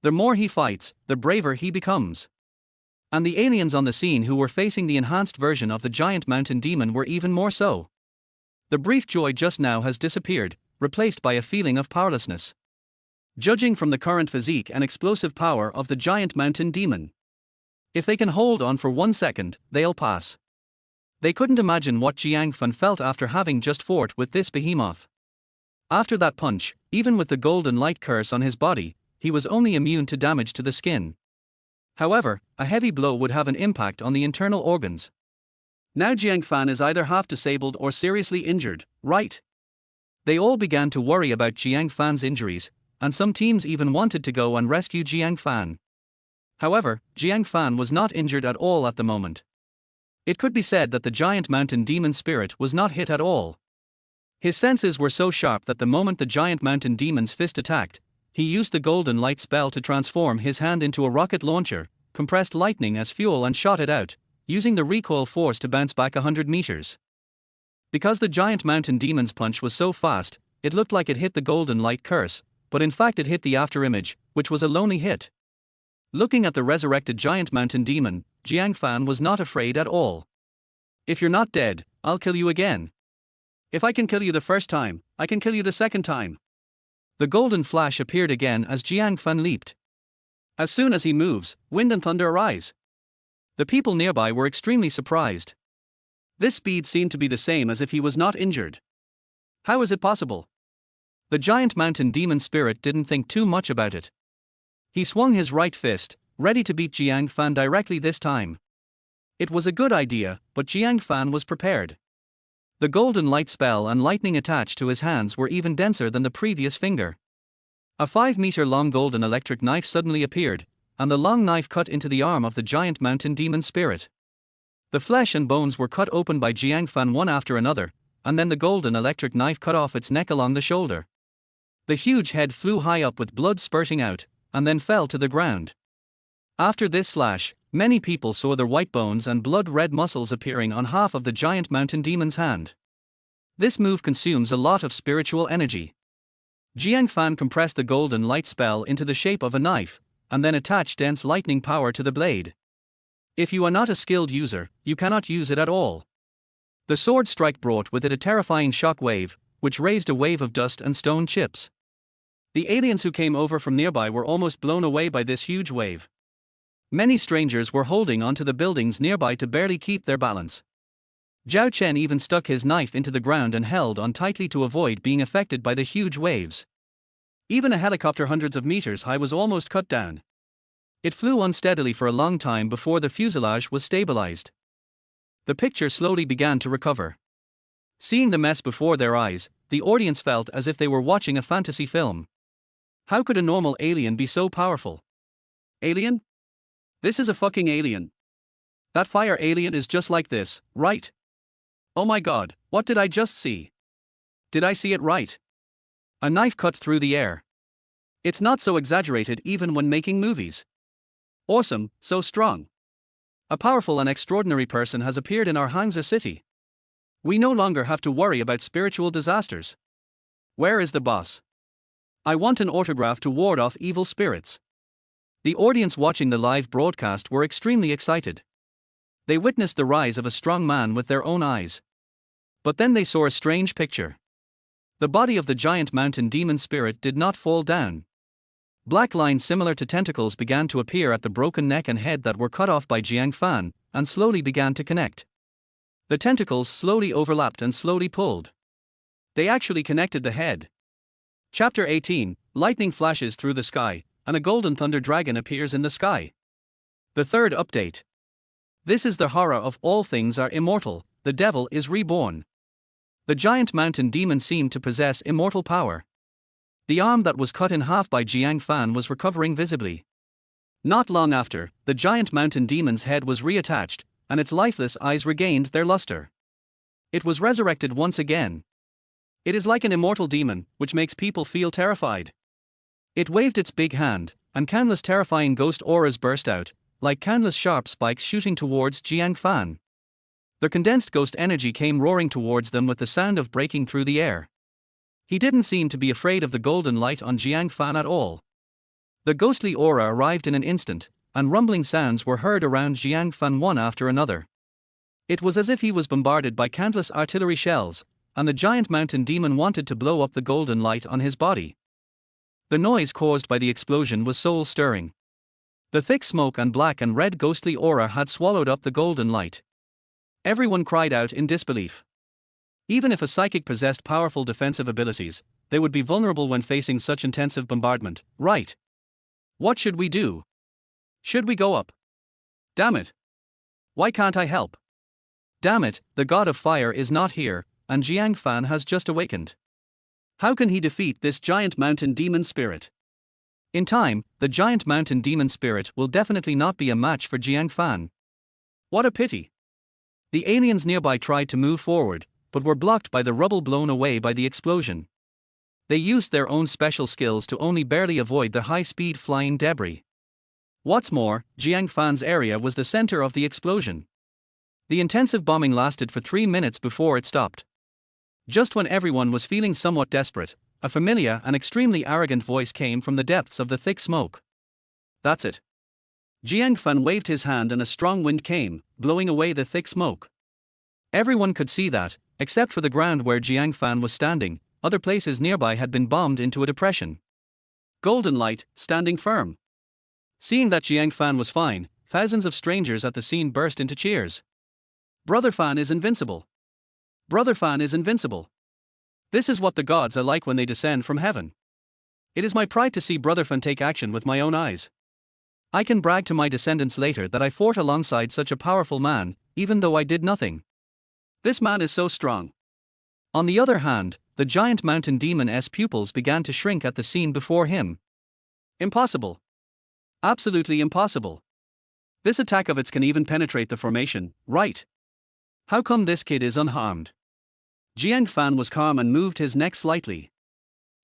The more he fights, the braver he becomes. And the aliens on the scene who were facing the enhanced version of the giant mountain demon were even more so. The brief joy just now has disappeared, replaced by a feeling of powerlessness. Judging from the current physique and explosive power of the giant mountain demon. If they can hold on for 1 second, they'll pass. They couldn't imagine what Jiang Fan felt after having just fought with this behemoth. After that punch, even with the golden light curse on his body, he was only immune to damage to the skin. However, a heavy blow would have an impact on the internal organs. Now Jiang Fan is either half disabled or seriously injured, right? They all began to worry about Jiang Fan's injuries, and some teams even wanted to go and rescue Jiang Fan. However, Jiang Fan was not injured at all at the moment. It could be said that the giant mountain demon spirit was not hit at all. His senses were so sharp that the moment the giant mountain demon's fist attacked, he used the golden light spell to transform his hand into a rocket launcher, compressed lightning as fuel and shot it out, using the recoil force to bounce back 100 meters. Because the giant mountain demon's punch was so fast, it looked like it hit the golden light curse, but in fact it hit the afterimage, which was a lonely hit. Looking at the resurrected giant mountain demon, Jiang Fan was not afraid at all. If you're not dead, I'll kill you again. If I can kill you the first time, I can kill you the second time. The golden flash appeared again as Jiang Fan leaped. As soon as he moves, wind and thunder arise. The people nearby were extremely surprised. This speed seemed to be the same as if he was not injured. How is it possible? The giant mountain demon spirit didn't think too much about it. He swung his right fist, ready to beat Jiang Fan directly this time. It was a good idea, but Jiang Fan was prepared. The golden light spell and lightning attached to his hands were even denser than the previous finger. A 5-meter-long golden electric knife suddenly appeared, and the long knife cut into the arm of the giant mountain demon spirit. The flesh and bones were cut open by Jiang Fan one after another, and then the golden electric knife cut off its neck along the shoulder. The huge head flew high up with blood spurting out, and then fell to the ground. After this slash, Many people saw the white bones and blood-red muscles appearing on half of the giant mountain demon's hand. This move consumes a lot of spiritual energy. Jiang Fan compressed the golden light spell into the shape of a knife, and then attached dense lightning power to the blade. If you are not a skilled user, you cannot use it at all. The sword strike brought with it a terrifying shock wave, which raised a wave of dust and stone chips. The aliens who came over from nearby were almost blown away by this huge wave. Many strangers were holding onto the buildings nearby to barely keep their balance. Zhao Chen even stuck his knife into the ground and held on tightly to avoid being affected by the huge waves. Even a helicopter hundreds of meters high was almost cut down. It flew unsteadily for a long time before the fuselage was stabilized. The picture slowly began to recover. Seeing the mess before their eyes, the audience felt as if they were watching a fantasy film. How could a normal alien be so powerful? Alien? This is a fucking alien. That fire alien is just like this, right? Oh my god, what did I just see? Did I see it right? A knife cut through the air. It's not so exaggerated even when making movies. Awesome, so strong. A powerful and extraordinary person has appeared in our Hangzhou city. We no longer have to worry about spiritual disasters. Where is the boss? I want an autograph to ward off evil spirits. The audience watching the live broadcast were extremely excited. They witnessed the rise of a strong man with their own eyes. But then they saw a strange picture. The body of the giant mountain demon spirit did not fall down. Black lines similar to tentacles began to appear at the broken neck and head that were cut off by Jiang Fan, and slowly began to connect. The tentacles slowly overlapped and slowly pulled. They actually connected the head. Chapter 18, Lightning flashes through the sky, and a golden thunder dragon appears in the sky. The third update. This is the horror of all things are immortal, the devil is reborn. The giant mountain demon seemed to possess immortal power. The arm that was cut in half by Jiang Fan was recovering visibly. Not long after, the giant mountain demon's head was reattached, and its lifeless eyes regained their luster. It was resurrected once again. It is like an immortal demon, which makes people feel terrified. It waved its big hand, and countless terrifying ghost auras burst out, like countless sharp spikes shooting towards Jiang Fan. The condensed ghost energy came roaring towards them with the sound of breaking through the air. He didn't seem to be afraid of the golden light on Jiang Fan at all. The ghostly aura arrived in an instant, and rumbling sounds were heard around Jiang Fan one after another. It was as if he was bombarded by countless artillery shells, and the giant mountain demon wanted to blow up the golden light on his body. The noise caused by the explosion was soul-stirring. The thick smoke and black and red ghostly aura had swallowed up the golden light. Everyone cried out in disbelief. Even if a psychic possessed powerful defensive abilities, they would be vulnerable when facing such intensive bombardment, right? What should we do? Should we go up? Damn it. Why can't I help? Damn it, the god of fire is not here, and Jiang Fan has just awakened. How can he defeat this giant mountain demon spirit? In time, the giant mountain demon spirit will definitely not be a match for Jiang Fan. What a pity. The aliens nearby tried to move forward, but were blocked by the rubble blown away by the explosion. They used their own special skills to only barely avoid the high-speed flying debris. What's more, Jiang Fan's area was the center of the explosion. The intensive bombing lasted for 3 minutes before it stopped. Just when everyone was feeling somewhat desperate, a familiar and extremely arrogant voice came from the depths of the thick smoke. That's it. Jiang Fan waved his hand and a strong wind came, blowing away the thick smoke. Everyone could see that, except for the ground where Jiang Fan was standing, other places nearby had been bombed into a depression. Golden light, standing firm. Seeing that Jiang Fan was fine, thousands of strangers at the scene burst into cheers. Brother Fan is invincible. Brother Fan is invincible. This is what the gods are like when they descend from heaven. It is my pride to see Brother Fan take action with my own eyes. I can brag to my descendants later that I fought alongside such a powerful man, even though I did nothing. This man is so strong. On the other hand, the giant mountain demon's pupils began to shrink at the scene before him. Impossible. Absolutely impossible. This attack of its can even penetrate the formation, right? How come this kid is unharmed? Jiang Fan was calm and moved his neck slightly.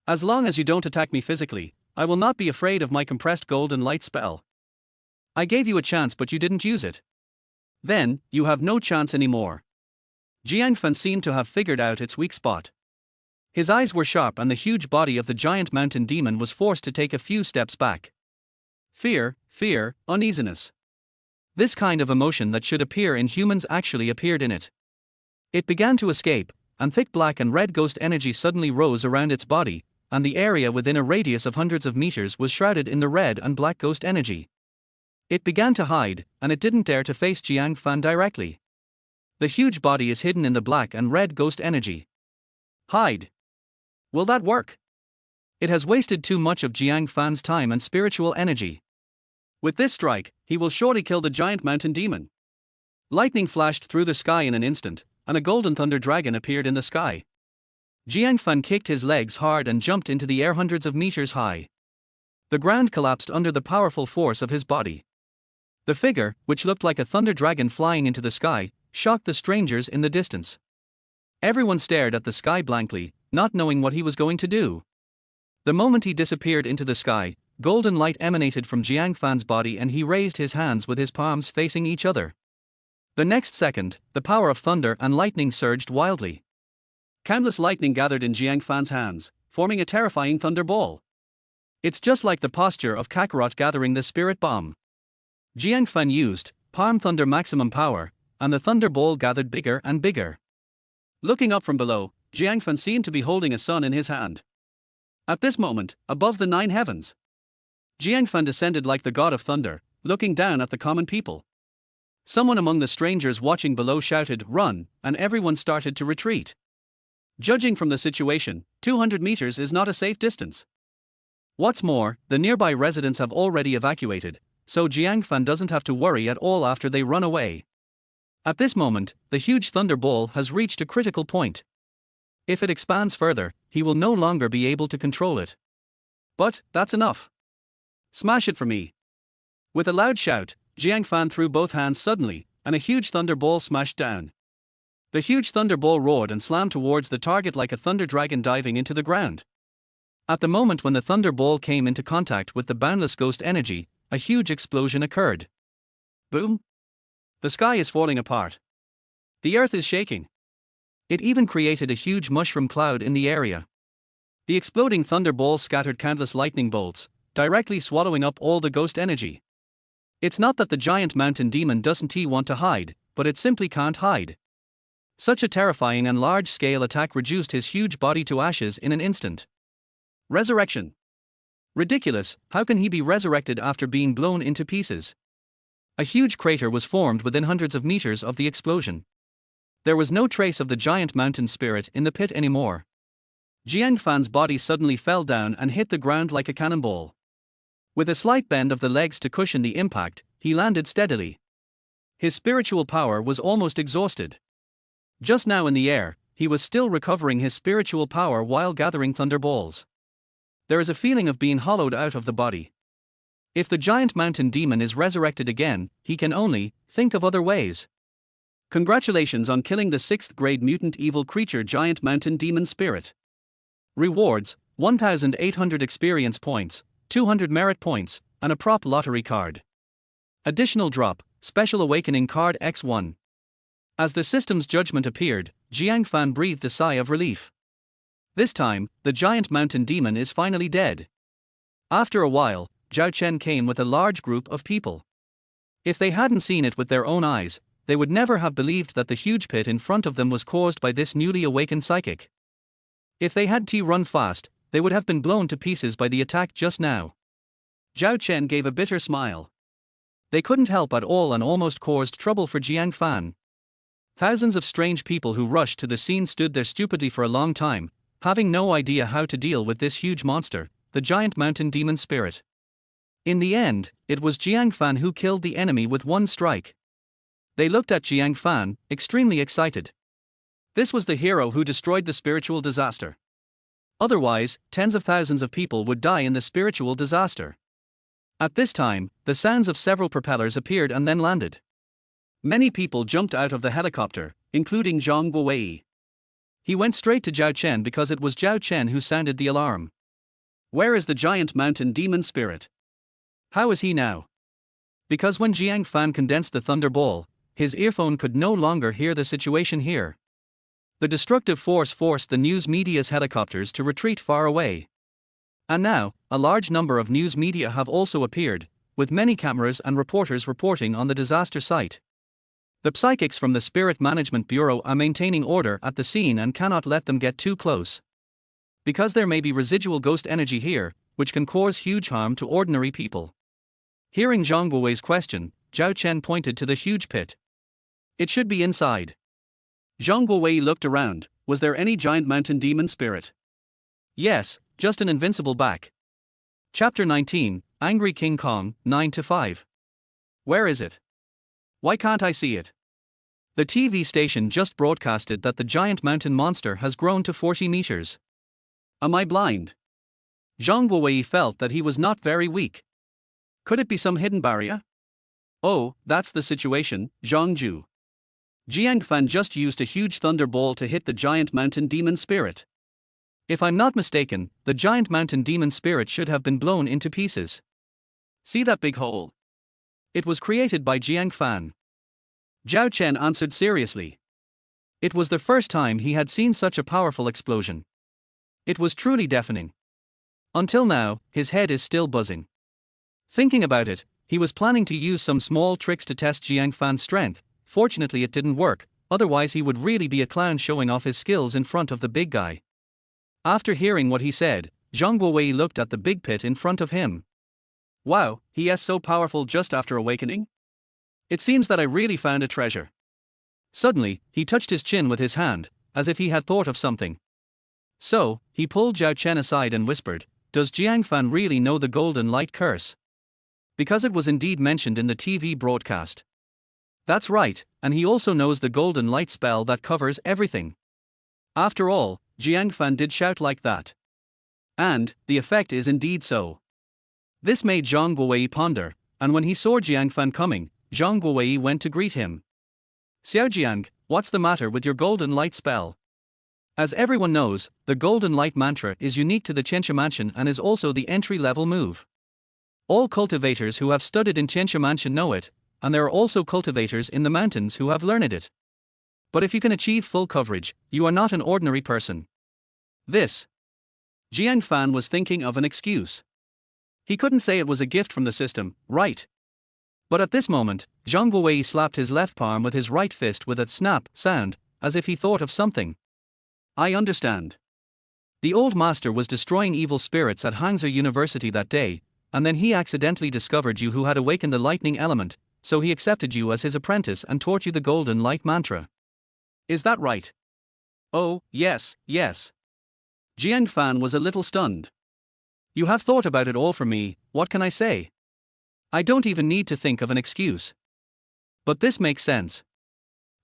As long as you don't attack me physically, I will not be afraid of my compressed golden light spell. I gave you a chance but you didn't use it. Then, you have no chance anymore. Jiang Fan seemed to have figured out its weak spot. His eyes were sharp and the huge body of the giant mountain demon was forced to take a few steps back. Fear, uneasiness. This kind of emotion that should appear in humans actually appeared in it. It began to escape, and thick black and red ghost energy suddenly rose around its body, and the area within a radius of hundreds of meters was shrouded in the red and black ghost energy. It began to hide, and it didn't dare to face Jiang Fan directly. The huge body is hidden in the black and red ghost energy. Hide. Will that work? It has wasted too much of Jiang Fan's time and spiritual energy. With this strike, he will surely kill the giant mountain demon. Lightning flashed through the sky in an instant, and a golden thunder dragon appeared in the sky. Jiang Fan kicked his legs hard and jumped into the air hundreds of meters high. The ground collapsed under the powerful force of his body. The figure, which looked like a thunder dragon flying into the sky, shocked the strangers in the distance. Everyone stared at the sky blankly, not knowing what he was going to do. The moment he disappeared into the sky, golden light emanated from Jiang Fan's body and he raised his hands with his palms facing each other. The next second, the power of thunder and lightning surged wildly. Countless lightning gathered in Jiang Fan's hands, forming a terrifying thunder ball. It's just like the posture of Kakarot gathering the spirit bomb. Jiang Fan used palm thunder maximum power, and the thunder ball gathered bigger and bigger. Looking up from below, Jiang Fan seemed to be holding a sun in his hand. At this moment, above the 9 heavens, Jiang Fan descended like the god of thunder, looking down at the common people. Someone among the strangers watching below shouted, "Run," and everyone started to retreat. Judging from the situation, 200 meters is not a safe distance. What's more, the nearby residents have already evacuated, so Jiang Fan doesn't have to worry at all after they run away. At this moment, the huge thunder ball has reached a critical point. If it expands further, he will no longer be able to control it. But, that's enough. Smash it for me. With a loud shout, Jiang Fan threw both hands suddenly, and a huge thunder ball smashed down. The huge thunder ball roared and slammed towards the target like a thunder dragon diving into the ground. At the moment when the thunder ball came into contact with the boundless ghost energy, a huge explosion occurred. Boom! The sky is falling apart. The earth is shaking. It even created a huge mushroom cloud in the area. The exploding thunder ball scattered countless lightning bolts, directly swallowing up all the ghost energy. It's not that the giant mountain demon doesn't want to hide, but it simply can't hide. Such a terrifying and large-scale attack reduced his huge body to ashes in an instant. Resurrection. Ridiculous, how can he be resurrected after being blown into pieces? A huge crater was formed within hundreds of meters of the explosion. There was no trace of the giant mountain spirit in the pit anymore. Jiang Fan's body suddenly fell down and hit the ground like a cannonball. With a slight bend of the legs to cushion the impact, he landed steadily. His spiritual power was almost exhausted. Just now in the air, he was still recovering his spiritual power while gathering thunderballs. There is a feeling of being hollowed out of the body. If the giant mountain demon is resurrected again, he can only think of other ways. Congratulations on killing the 6th grade mutant evil creature giant mountain demon spirit. Rewards: 1,800 experience points, 200 merit points, and a prop lottery card. Additional drop, Special Awakening Card X1. As the system's judgment appeared, Jiang Fan breathed a sigh of relief. This time, the giant mountain demon is finally dead. After a while, Zhao Chen came with a large group of people. If they hadn't seen it with their own eyes, they would never have believed that the huge pit in front of them was caused by this newly awakened psychic. If they had run fast, they would have been blown to pieces by the attack just now. Zhao Chen gave a bitter smile. They couldn't help at all and almost caused trouble for Jiang Fan. Thousands of strange people who rushed to the scene stood there stupidly for a long time, having no idea how to deal with this huge monster, the giant mountain demon spirit. In the end, it was Jiang Fan who killed the enemy with one strike. They looked at Jiang Fan, extremely excited. This was the hero who destroyed the spiritual disaster. Otherwise, tens of thousands of people would die in the spiritual disaster. At this time, the sounds of several propellers appeared and then landed. Many people jumped out of the helicopter, including Zhang Guowei. He went straight to Zhao Chen because it was Zhao Chen who sounded the alarm. Where is the giant mountain demon spirit? How is he now? Because when Jiang Fan condensed the thunder ball, his earphone could no longer hear the situation here. The destructive force forced the news media's helicopters to retreat far away. And now, a large number of news media have also appeared, with many cameras and reporters reporting on the disaster site. The psychics from the Spirit Management Bureau are maintaining order at the scene and cannot let them get too close. Because there may be residual ghost energy here, which can cause huge harm to ordinary people. Hearing Zhang Guowei's question, Zhao Chen pointed to the huge pit. It should be inside. Zhang Guowei looked around. Was there any giant mountain demon spirit? Yes, just an invincible back. Chapter 19, Angry King Kong, 9-5. Where is it? Why can't I see it? The TV station just broadcasted that the giant mountain monster has grown to 40 meters. Am I blind? Zhang Guowei felt that he was not very weak. Could it be some hidden barrier? Oh, that's the situation, Zhang Ju. Jiang Fan just used a huge thunder ball to hit the giant mountain demon spirit. If I'm not mistaken, the giant mountain demon spirit should have been blown into pieces. See that big hole? It was created by Jiang Fan. Zhao Chen answered seriously. It was the first time he had seen such a powerful explosion. It was truly deafening. Until now, his head is still buzzing. Thinking about it, he was planning to use some small tricks to test Jiang Fan's strength. Fortunately it didn't work, otherwise he would really be a clown showing off his skills in front of the big guy. After hearing what he said, Zhang Guowei looked at the big pit in front of him. Wow, he is so powerful just after awakening? It seems that I really found a treasure. Suddenly, he touched his chin with his hand, as if he had thought of something. So, he pulled Zhao Chen aside and whispered, "Does Jiang Fan really know the golden light curse?" Because it was indeed mentioned in the TV broadcast. That's right, and he also knows the golden light spell that covers everything. After all, Jiang Fan did shout like that. And, the effect is indeed so. This made Zhang Guowei ponder, and when he saw Jiang Fan coming, Zhang Guowei went to greet him. "Xiao Jiang, what's the matter with your golden light spell?" As everyone knows, the golden light mantra is unique to the Qianxia Mansion and is also the entry-level move. All cultivators who have studied in Qianxia Mansion know it, and there are also cultivators in the mountains who have learned it. But if you can achieve full coverage, you are not an ordinary person. Jiang Fan was thinking of an excuse. He couldn't say it was a gift from the system, right? But at this moment, Zhang Guowei slapped his left palm with his right fist with a snap sound, as if he thought of something. I understand. The old master was destroying evil spirits at Hangzhou University that day, and then he accidentally discovered you who had awakened the lightning element, so he accepted you as his apprentice and taught you the golden light mantra. Is that right? Oh, yes. Jiang Fan was a little stunned. You have thought about it all for me, what can I say? I don't even need to think of an excuse. But this makes sense.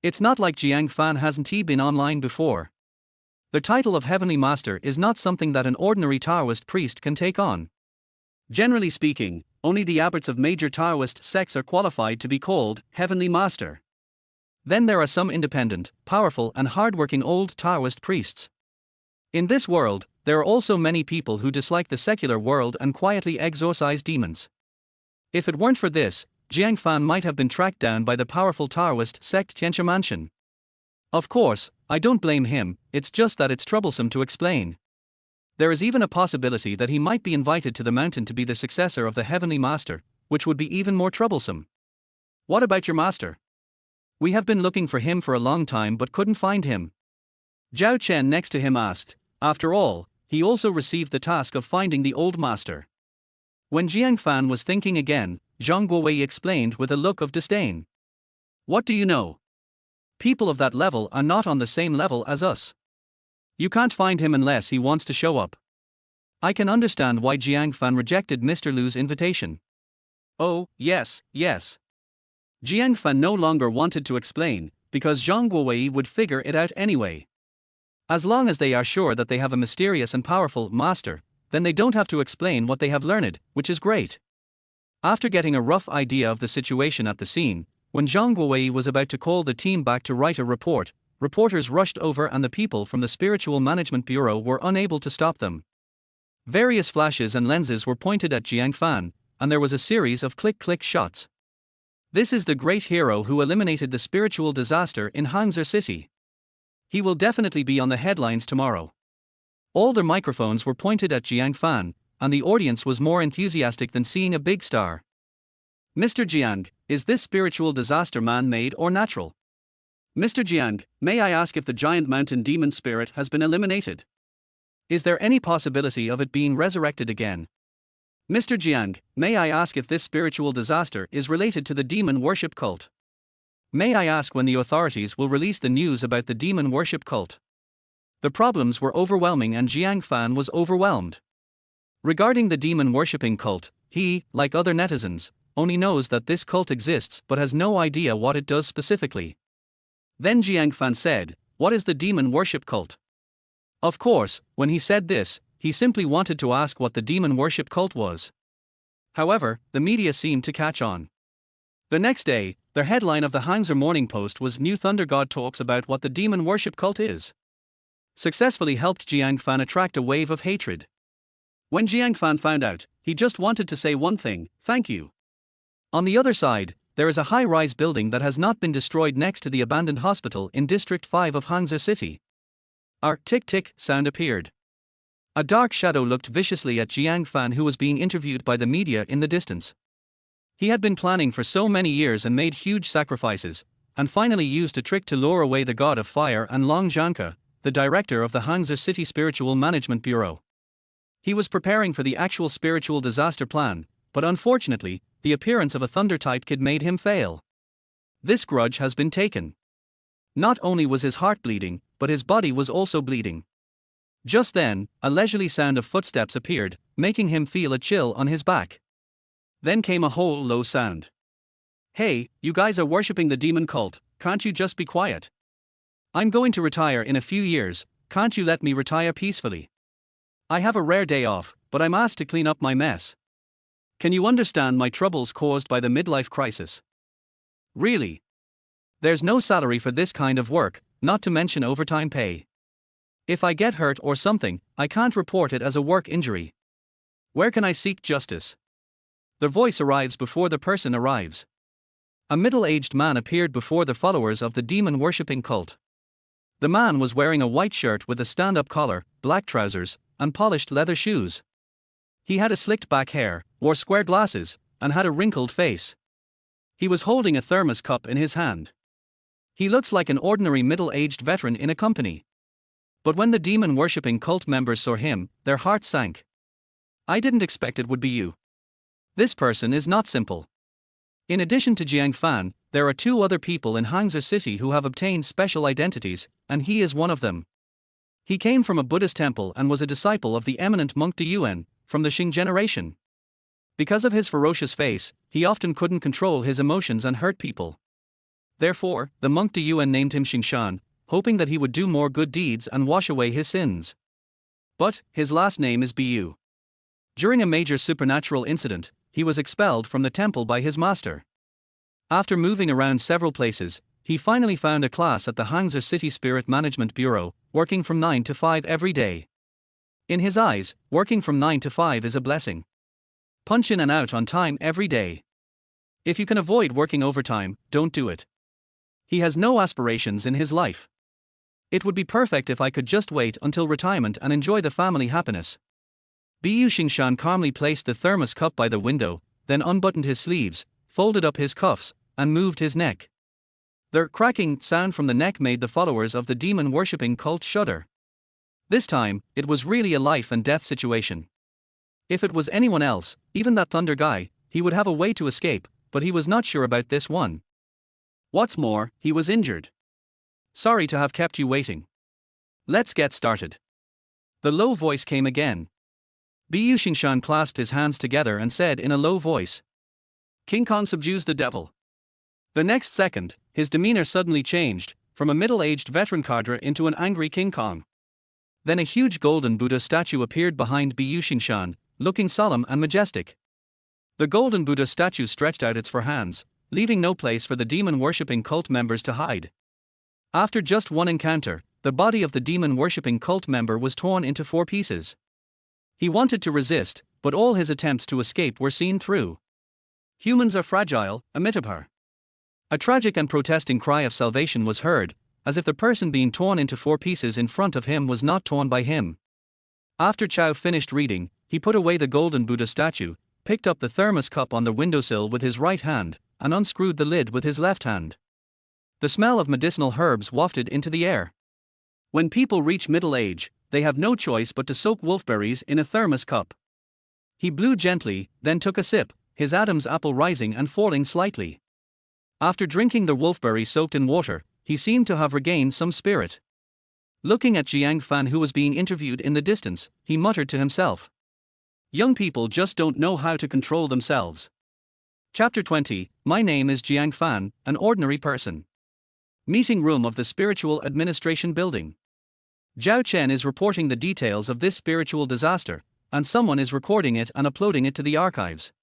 It's not like Jiang Fan hasn't been online before. The title of Heavenly Master is not something that an ordinary Taoist priest can take on. Generally speaking, only the abbots of major Taoist sects are qualified to be called Heavenly Master. Then there are some independent, powerful and hardworking old Taoist priests. In this world, there are also many people who dislike the secular world and quietly exorcise demons. If it weren't for this, Jiang Fan might have been tracked down by the powerful Taoist sect Qianxia Mansion. Of course, I don't blame him, it's just that it's troublesome to explain. There is even a possibility that he might be invited to the mountain to be the successor of the Heavenly Master, which would be even more troublesome. What about your master? We have been looking for him for a long time but couldn't find him. Zhao Chen next to him asked. After all, he also received the task of finding the old master. When Jiang Fan was thinking again, Zhang Guowei explained with a look of disdain. What do you know? People of that level are not on the same level as us. You can't find him unless he wants to show up. I can understand why Jiang Fan rejected Mr. Lu's invitation. Oh, yes. Jiang Fan no longer wanted to explain, because Zhang Guowei would figure it out anyway. As long as they are sure that they have a mysterious and powerful master, then they don't have to explain what they have learned, which is great. After getting a rough idea of the situation at the scene, when Zhang Guowei was about to call the team back to write a report, reporters rushed over and the people from the Spiritual Management Bureau were unable to stop them. Various flashes and lenses were pointed at Jiang Fan, and there was a series of click-click shots. This is the great hero who eliminated the spiritual disaster in Hangzhou City. He will definitely be on the headlines tomorrow. All the microphones were pointed at Jiang Fan, and the audience was more enthusiastic than seeing a big star. Mr. Jiang, is this spiritual disaster man-made or natural? Mr. Jiang, may I ask if the giant mountain demon spirit has been eliminated? Is there any possibility of it being resurrected again? Mr. Jiang, may I ask if this spiritual disaster is related to the demon worship cult? May I ask when the authorities will release the news about the demon worship cult? The problems were overwhelming and Jiang Fan was overwhelmed. Regarding the demon worshipping cult, he, like other netizens, only knows that this cult exists but has no idea what it does specifically. Then Jiang Fan said, "What is the demon worship cult?" Of course, when he said this, he simply wanted to ask what the demon worship cult was. However, the media seemed to catch on. The next day, the headline of the Hangzhou Morning Post was "New Thunder God talks about what the demon worship cult is." Successfully helped Jiang Fan attract a wave of hatred. When Jiang Fan found out, he just wanted to say one thing: thank you. On the other side, there is a high-rise building that has not been destroyed next to the abandoned hospital in District 5 of Hangzhou City. A tick-tick sound appeared. A dark shadow looked viciously at Jiang Fan, who was being interviewed by the media in the distance. He had been planning for so many years and made huge sacrifices, and finally used a trick to lure away the god of fire and Long Zhanke, the director of the Hangzhou City Spiritual Management Bureau. He was preparing for the actual spiritual disaster plan, but unfortunately, the appearance of a thunder-type kid made him fail. This grudge has been taken. Not only was his heart bleeding, but his body was also bleeding. Just then, a leisurely sound of footsteps appeared, making him feel a chill on his back. Then came a whole low sound. "Hey, you guys are worshipping the demon cult, can't you just be quiet? I'm going to retire in a few years, can't you let me retire peacefully? I have a rare day off, but I'm asked to clean up my mess. Can you understand my troubles caused by the midlife crisis? Really? There's no salary for this kind of work, not to mention overtime pay. If I get hurt or something, I can't report it as a work injury. Where can I seek justice?" The voice arrives before the person arrives. A middle-aged man appeared before the followers of the demon-worshipping cult. The man was wearing a white shirt with a stand-up collar, black trousers, and polished leather shoes. He had a slicked back hair, wore square glasses, and had a wrinkled face. He was holding a thermos cup in his hand. He looks like an ordinary middle-aged veteran in a company. But when the demon-worshipping cult members saw him, their hearts sank. "I didn't expect it would be you. This person is not simple." In addition to Jiang Fan, there are two other people in Hangzhou City who have obtained special identities, and he is one of them. He came from a Buddhist temple and was a disciple of the eminent monk De Yuan, from the Qing generation. Because of his ferocious face, he often couldn't control his emotions and hurt people. Therefore, the monk De Yuan named him Xingshan, hoping that he would do more good deeds and wash away his sins. But, his last name is Bu. During a major supernatural incident, he was expelled from the temple by his master. After moving around several places, he finally found a class at the Hangzhou City Spirit Management Bureau, working from 9 to 5 every day. In his eyes, working from 9 to 5 is a blessing. Punch in and out on time every day. If you can avoid working overtime, don't do it. He has no aspirations in his life. It would be perfect if I could just wait until retirement and enjoy the family happiness. Bu Xingshan calmly placed the thermos cup by the window, then unbuttoned his sleeves, folded up his cuffs, and moved his neck. The cracking sound from the neck made the followers of the demon-worshipping cult shudder. This time, it was really a life and death situation. If it was anyone else, even that thunder guy, he would have a way to escape, but he was not sure about this one. What's more, he was injured. "Sorry to have kept you waiting. Let's get started." The low voice came again. Bu Xingshan clasped his hands together and said in a low voice, "King Kong subdues the devil." The next second, his demeanor suddenly changed, from a middle-aged veteran cadre into an angry King Kong. Then a huge golden Buddha statue appeared behind Bu Xingshan, looking solemn and majestic. The golden Buddha statue stretched out its four hands, leaving no place for the demon-worshipping cult members to hide. After just one encounter, the body of the demon-worshipping cult member was torn into 4 pieces. He wanted to resist, but all his attempts to escape were seen through. Humans are fragile, Amitabha. A tragic and protesting cry of salvation was heard, as if the person being torn into 4 pieces in front of him was not torn by him. After Chow finished reading, he put away the golden Buddha statue, picked up the thermos cup on the windowsill with his right hand, and unscrewed the lid with his left hand. The smell of medicinal herbs wafted into the air. When people reach middle age, they have no choice but to soak wolfberries in a thermos cup. He blew gently, then took a sip, his Adam's apple rising and falling slightly. After drinking the wolfberry soaked in water, he seemed to have regained some spirit. Looking at Jiang Fan, who was being interviewed in the distance, he muttered to himself, "Young people just don't know how to control themselves." Chapter 20. My name is Jiang Fan, an ordinary person. Meeting room of the Spiritual Administration Building. Zhao Chen is reporting the details of this spiritual disaster, and someone is recording it and uploading it to the archives.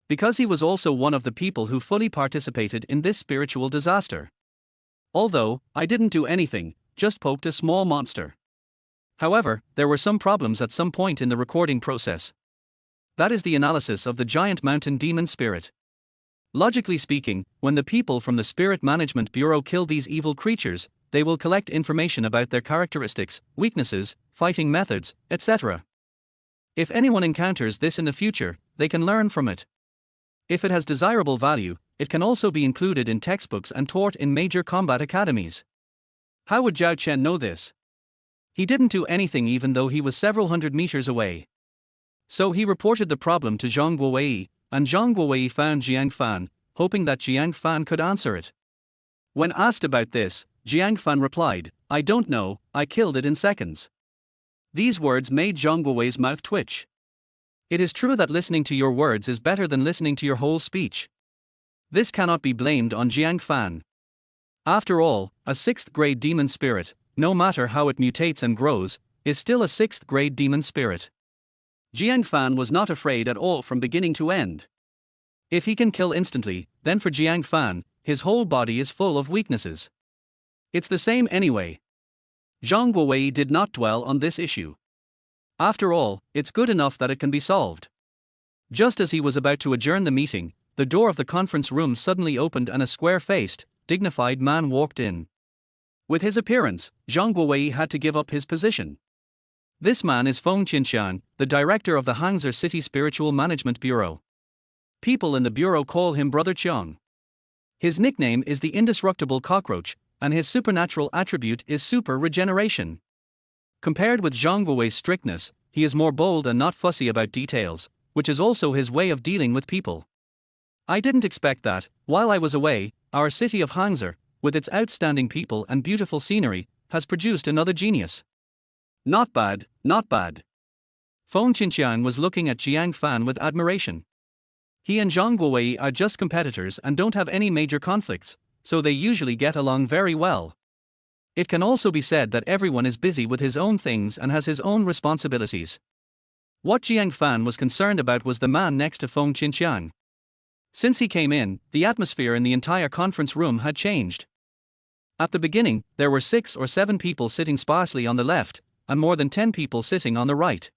Because he was also one of the people who fully participated in this spiritual disaster. Although, I didn't do anything, just poked a small monster. However, there were some problems at some point in the recording process. That is the analysis of the giant mountain demon spirit. Logically speaking, when the people from the Spirit Management Bureau kill these evil creatures, they will collect information about their characteristics, weaknesses, fighting methods, etc. If anyone encounters this in the future, they can learn from it. If it has desirable value, it can also be included in textbooks and taught in major combat academies. How would Zhao Chen know this? He didn't do anything even though he was several hundred meters away. So he reported the problem to Zhang Guowei, and Zhang Guowei found Jiang Fan, hoping that Jiang Fan could answer it. When asked about this, Jiang Fan replied, "I don't know, I killed it in seconds." These words made Zhang Guowei's mouth twitch. It is true that listening to your words is better than listening to your whole speech. This cannot be blamed on Jiang Fan. After all, a 6th grade demon spirit, no matter how it mutates and grows, is still a 6th grade demon spirit. Jiang Fan was not afraid at all from beginning to end. If he can kill instantly, then for Jiang Fan, his whole body is full of weaknesses. It's the same anyway. Zhang Guowei did not dwell on this issue. After all, it's good enough that it can be solved. Just as he was about to adjourn the meeting, the door of the conference room suddenly opened and a square-faced, dignified man walked in. With his appearance, Zhang Guowei had to give up his position. This man is Feng Qinxian, the director of the Hangzhou City Spiritual Management Bureau. People in the bureau call him Brother Qiang. His nickname is the Indestructible Cockroach, and his supernatural attribute is super regeneration. Compared with Zhang Guowei's strictness, he is more bold and not fussy about details, which is also his way of dealing with people. I didn't expect that, while I was away, our city of Hangzhou, with its outstanding people and beautiful scenery, has produced another genius. Not bad, not bad. Feng Qinxian was looking at Jiang Fan with admiration. He and Zhang Guowei are just competitors and don't have any major conflicts, so they usually get along very well. It can also be said that everyone is busy with his own things and has his own responsibilities. What Jiang Fan was concerned about was the man next to Feng Qinxian. Since he came in, the atmosphere in the entire conference room had changed. At the beginning, there were 6 or 7 people sitting sparsely on the left, and more than 10 people sitting on the right.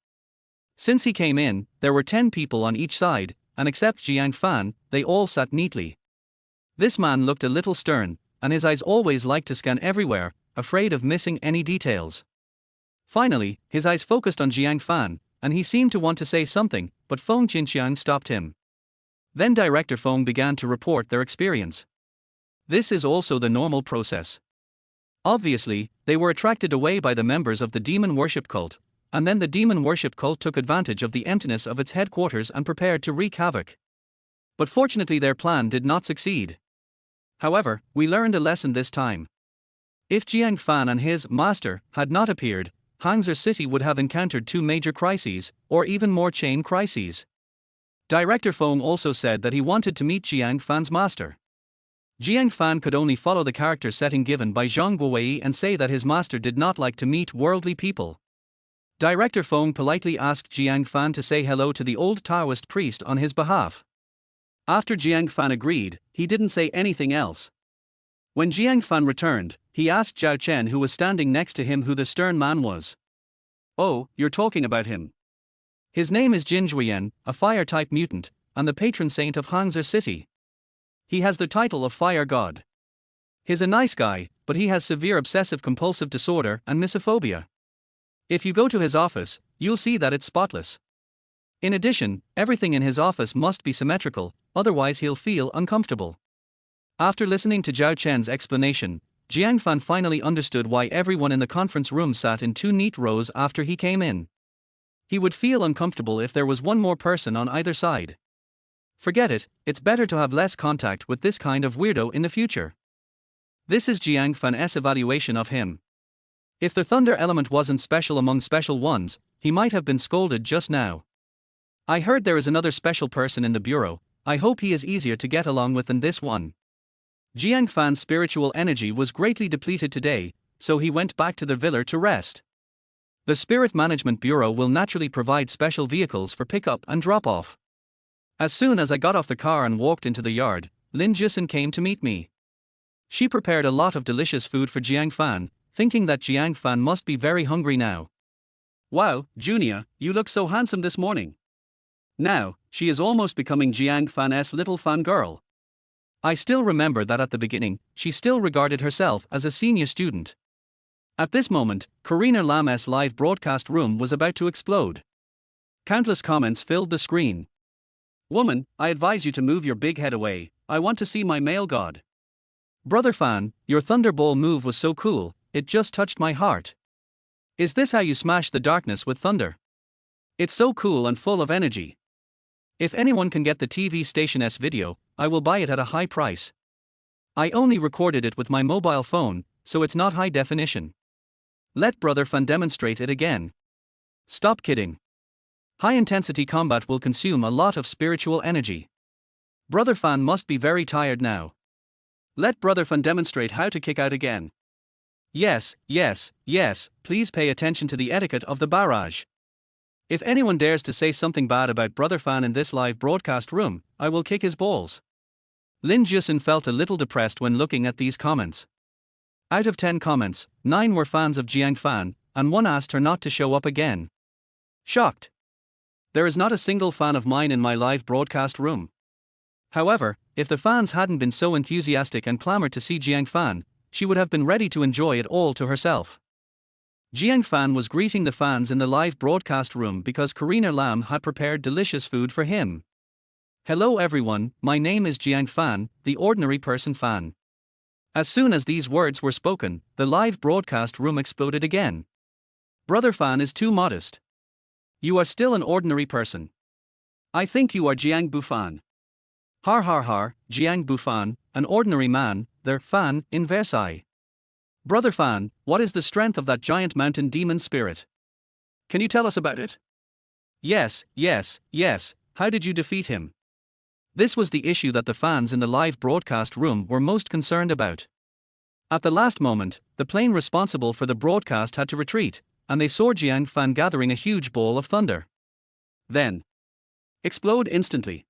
Since he came in, there were 10 people on each side, and except Jiang Fan, they all sat neatly. This man looked a little stern, and his eyes always liked to scan everywhere, afraid of missing any details. Finally, his eyes focused on Jiang Fan, and he seemed to want to say something, but Feng Qinxian stopped him. Then Director Feng began to report their experience. This is also the normal process. Obviously, they were attracted away by the members of the demon worship cult, and then the demon worship cult took advantage of the emptiness of its headquarters and prepared to wreak havoc. But fortunately their plan did not succeed. However, we learned a lesson this time. If Jiang Fan and his master had not appeared, Hangzhou City would have encountered 2 major crises, or even more chain crises. Director Feng also said that he wanted to meet Jiang Fan's master. Jiang Fan could only follow the character setting given by Zhang Guowei and say that his master did not like to meet worldly people. Director Feng politely asked Jiang Fan to say hello to the old Taoist priest on his behalf. After Jiang Fan agreed, he didn't say anything else. When Jiang Fan returned, he asked Zhao Chen, who was standing next to him, who the stern man was. "Oh, you're talking about him. His name is Jin Zhuyan, a fire-type mutant, and the patron saint of Hangzhou City." He has the title of Fire God. He's a nice guy, but he has severe obsessive-compulsive disorder and misophobia. If you go to his office, you'll see that it's spotless. In addition, everything in his office must be symmetrical, otherwise he'll feel uncomfortable. After listening to Zhao Chen's explanation, Jiang Fan finally understood why everyone in the conference room sat in 2 neat rows after he came in. He would feel uncomfortable if there was one more person on either side. Forget it, it's better to have less contact with this kind of weirdo in the future. This is Jiang Fan's evaluation of him. If the thunder element wasn't special among special ones, he might have been scolded just now. I heard there is another special person in the bureau. I hope he is easier to get along with than this one. Jiang Fan's spiritual energy was greatly depleted today, so he went back to the villa to rest. The Spirit Management Bureau will naturally provide special vehicles for pickup and drop-off. As soon as I got off the car and walked into the yard, Lin Jusin came to meet me. She prepared a lot of delicious food for Jiang Fan, thinking that Jiang Fan must be very hungry now. Wow, Junia, you look so handsome this morning. Now, she is almost becoming Jiang Fan's little fangirl. I still remember that at the beginning, she still regarded herself as a senior student. At this moment, Karina Lam's live broadcast room was about to explode. Countless comments filled the screen. Woman, I advise you to move your big head away, I want to see my male god. Brother Fan, your thunderball move was so cool, it just touched my heart. Is this how you smash the darkness with thunder? It's so cool and full of energy. If anyone can get the TV station's video, I will buy it at a high price. I only recorded it with my mobile phone, so it's not high definition. Let Brother Fan demonstrate it again. Stop kidding. High-intensity combat will consume a lot of spiritual energy. Brother Fan must be very tired now. Let Brother Fan demonstrate how to kick out again. Yes, please pay attention to the etiquette of the barrage. If anyone dares to say something bad about Brother Fan in this live broadcast room, I will kick his balls. Lin Jusin felt a little depressed when looking at these comments. Out of 10 comments, 9 were fans of Jiang Fan, and 1 asked her not to show up again. Shocked. There is not a single fan of mine in my live broadcast room. However, if the fans hadn't been so enthusiastic and clamored to see Jiang Fan, she would have been ready to enjoy it all to herself. Jiang Fan was greeting the fans in the live broadcast room because Karina Lam had prepared delicious food for him. Hello everyone, my name is Jiang Fan, the ordinary person fan. As soon as these words were spoken, the live broadcast room exploded again. Brother Fan is too modest. You are still an ordinary person. I think you are Jiang Bufan. Har har har, Jiang Bufan, an ordinary man, the Fan, in Versailles. Brother Fan, what is the strength of that giant mountain demon spirit? Can you tell us about it? Yes, how did you defeat him? This was the issue that the fans in the live broadcast room were most concerned about. At the last moment, the plane responsible for the broadcast had to retreat, and they saw Jiang Fan gathering a huge ball of thunder. Then explode instantly.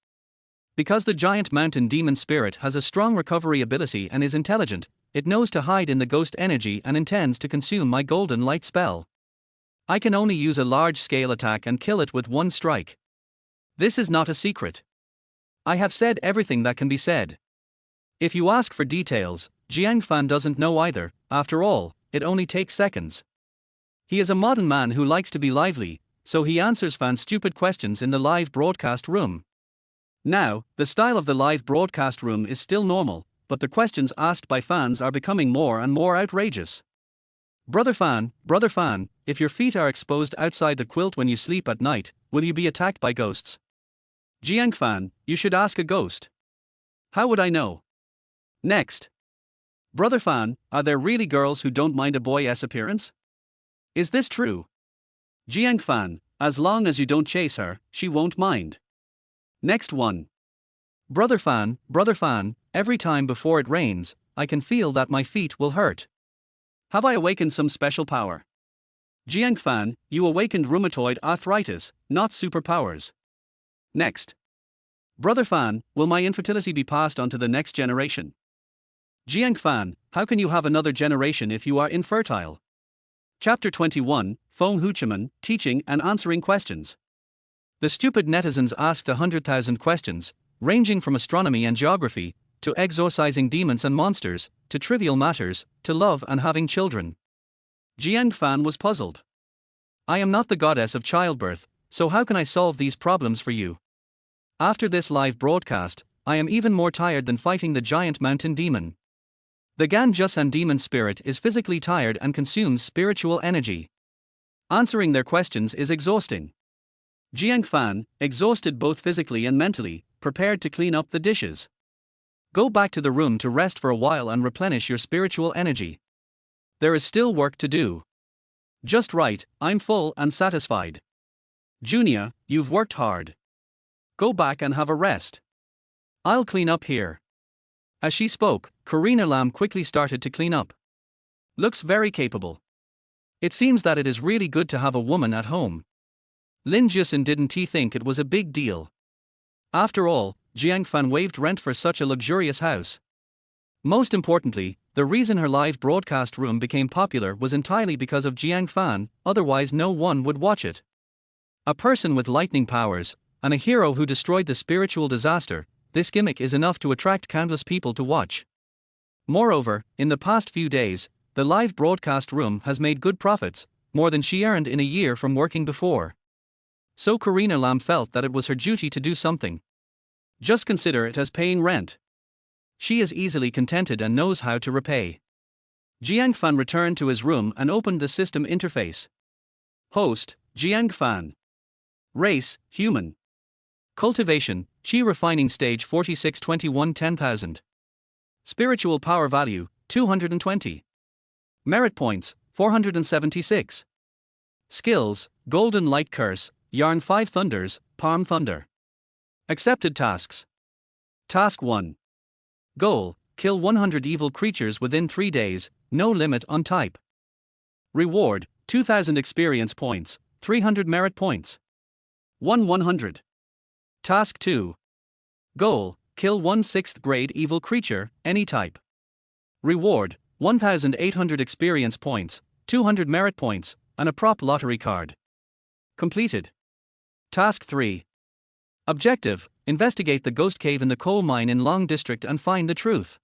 Because the giant mountain demon spirit has a strong recovery ability and is intelligent, it knows to hide in the ghost energy and intends to consume my golden light spell. I can only use a large-scale attack and kill it with 1 strike. This is not a secret. I have said everything that can be said. If you ask for details, Jiang Fan doesn't know either. After all, it only takes seconds. He is a modern man who likes to be lively, so he answers fans' stupid questions in the live broadcast room. Now, the style of the live broadcast room is still normal, but the questions asked by fans are becoming more and more outrageous. Brother Fan, if your feet are exposed outside the quilt when you sleep at night, will you be attacked by ghosts? Jiang Fan, you should ask a ghost. How would I know? Next. Brother Fan, are there really girls who don't mind a boy's appearance? Is this true? Jiang Fan, as long as you don't chase her, she won't mind. Next one. Brother Fan, every time before it rains, I can feel that my feet will hurt. Have I awakened some special power? Jiang Fan, you awakened rheumatoid arthritis, not superpowers. Next. Brother Fan, will my infertility be passed on to the next generation? Jiang Fan, how can you have another generation if you are infertile? Chapter 21, Feng Huchiman, Teaching and Answering Questions. The stupid netizens asked 100,000 questions, ranging from astronomy and geography, to exorcising demons and monsters, to trivial matters, to love and having children. Jiang Fan was puzzled. I am not the goddess of childbirth, so how can I solve these problems for you? After this live broadcast, I am even more tired than fighting the giant mountain demon. The Gan-Jusan demon spirit is physically tired and consumes spiritual energy. Answering their questions is exhausting. Jiang Fan, exhausted both physically and mentally, prepared to clean up the dishes. Go back to the room to rest for a while and replenish your spiritual energy. There is still work to do. Just right, I'm full and satisfied. Junia, you've worked hard. Go back and have a rest. I'll clean up here. As she spoke, Karina Lam quickly started to clean up. Looks very capable. It seems that it is really good to have a woman at home. Lin Jusin didn't think it was a big deal. After all, Jiang Fan waived rent for such a luxurious house. Most importantly, the reason her live broadcast room became popular was entirely because of Jiang Fan, otherwise no one would watch it. A person with lightning powers, and a hero who destroyed the spiritual disaster, this gimmick is enough to attract countless people to watch. Moreover, in the past few days, the live broadcast room has made good profits, more than she earned in a year from working before. So Karina Lam felt that it was her duty to do something. Just consider it as paying rent. She is easily contented and knows how to repay. Jiang Fan returned to his room and opened the system interface. Host, Jiang Fan. Race, human. Cultivation, Qi refining stage 4621 10,000. Spiritual power value, 220. Merit points, 476. Skills, Golden Light Curse, Yarn 5 Thunders, Palm Thunder. Accepted tasks. Task 1. Goal, kill 100 evil creatures within 3 days, no limit on type. Reward, 2000 experience points, 300 merit points. 100. Task 2. Goal, kill 1 6th grade evil creature, any type. Reward, 1800 experience points, 200 merit points, and a prop lottery card. Completed. Task 3. Objective, investigate the ghost cave in the coal mine in Long District and find the truth.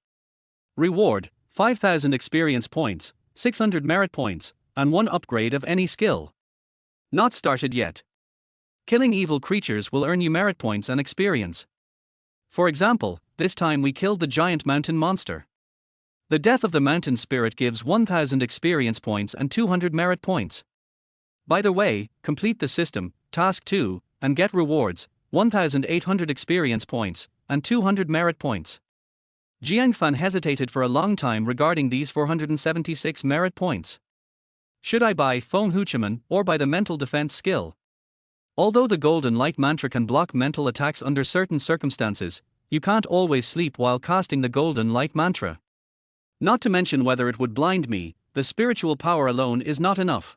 Reward, 5000 experience points, 600 merit points, and 1 upgrade of any skill. Not started yet. Killing evil creatures will earn you merit points and experience. For example, this time we killed the giant mountain monster. The death of the mountain spirit gives 1000 experience points and 200 merit points. By the way, complete the system, task 2, and get rewards, 1800 experience points, and 200 merit points. Jiang Fan hesitated for a long time regarding these 476 merit points. Should I buy Feng Huchiman or buy the mental defense skill? Although the Golden Light mantra can block mental attacks under certain circumstances, you can't always sleep while casting the Golden Light mantra. Not to mention whether it would blind me, the spiritual power alone is not enough.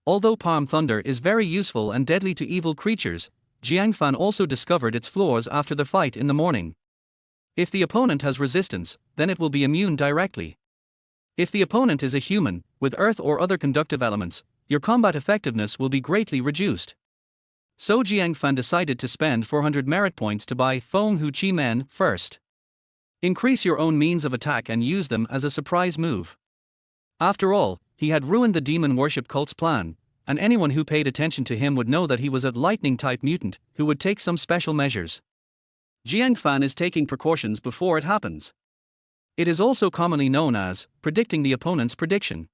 Although Palm Thunder is very useful and deadly to evil creatures, Jiang Fan also discovered its flaws after the fight in the morning. If the opponent has resistance, then it will be immune directly. If the opponent is a human, with earth or other conductive elements, your combat effectiveness will be greatly reduced. So Jiang Fan decided to spend 400 merit points to buy Feng Hu Chi Men first. Increase your own means of attack and use them as a surprise move. After all, he had ruined the demon worship cult's plan, and anyone who paid attention to him would know that he was a lightning-type mutant who would take some special measures. Jiang Fan is taking precautions before it happens. It is also commonly known as predicting the opponent's prediction.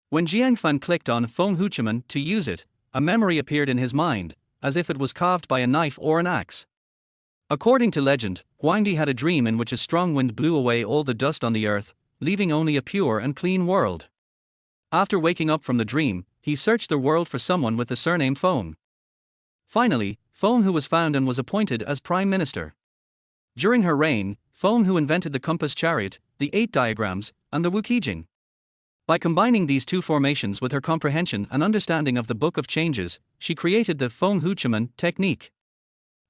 When Jiang Fan clicked on Feng Hu Chi Men to use it, a memory appeared in his mind, as if it was carved by a knife or an axe. According to legend, Huangdi had a dream in which a strong wind blew away all the dust on the earth, leaving only a pure and clean world. After waking up from the dream, he searched the world for someone with the surname Feng. Finally, Feng Hu was found and was appointed as Prime Minister. During her reign, Feng Hu invented the compass chariot, the 8 diagrams, and the Wukijing. By combining these two formations with her comprehension and understanding of the Book of Changes, she created the Feng Hu Chi Men technique.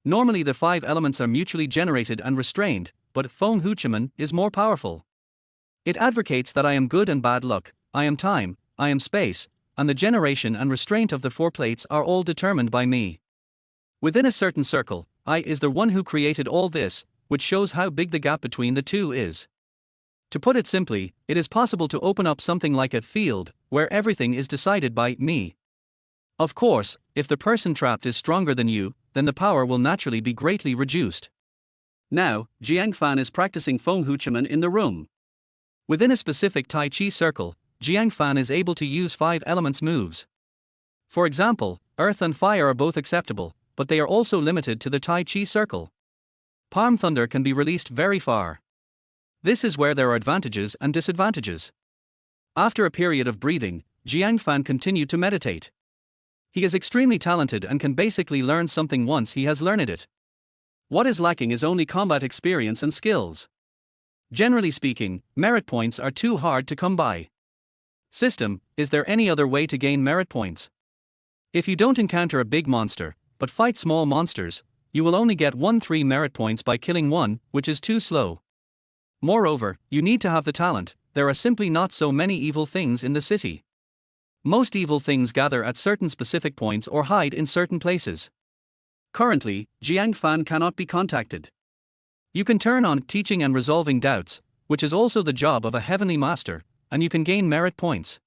Normally the 5 elements are mutually generated and restrained, but Feng Hu Chi Men is more powerful. It advocates that I am good and bad luck, I am time, I am space, and the generation and restraint of the 4 plates are all determined by me. Within a certain circle, I is the one who created all this, which shows how big the gap between the two is. To put it simply, it is possible to open up something like a field, where everything is decided by me. Of course, if the person trapped is stronger than you, then the power will naturally be greatly reduced. Now, Jiang Fan is practicing Feng Hu Chimen in the room. Within a specific Tai Chi circle, Jiang Fan is able to use 5 elements moves. For example, earth and fire are both acceptable, but they are also limited to the Tai Chi circle. Palm thunder can be released very far. This is where there are advantages and disadvantages. After a period of breathing, Jiang Fan continued to meditate. He is extremely talented and can basically learn something once he has learned it. What is lacking is only combat experience and skills. Generally speaking, merit points are too hard to come by. System, is there any other way to gain merit points? If you don't encounter a big monster, but fight small monsters, you will only get 1-3 merit points by killing one, which is too slow. Moreover, you need to have the talent. There are simply not so many evil things in the city. Most evil things gather at certain specific points or hide in certain places. Currently, Jiang Fan cannot be contacted. You can turn on teaching and resolving doubts, which is also the job of a heavenly master, and you can gain merit points.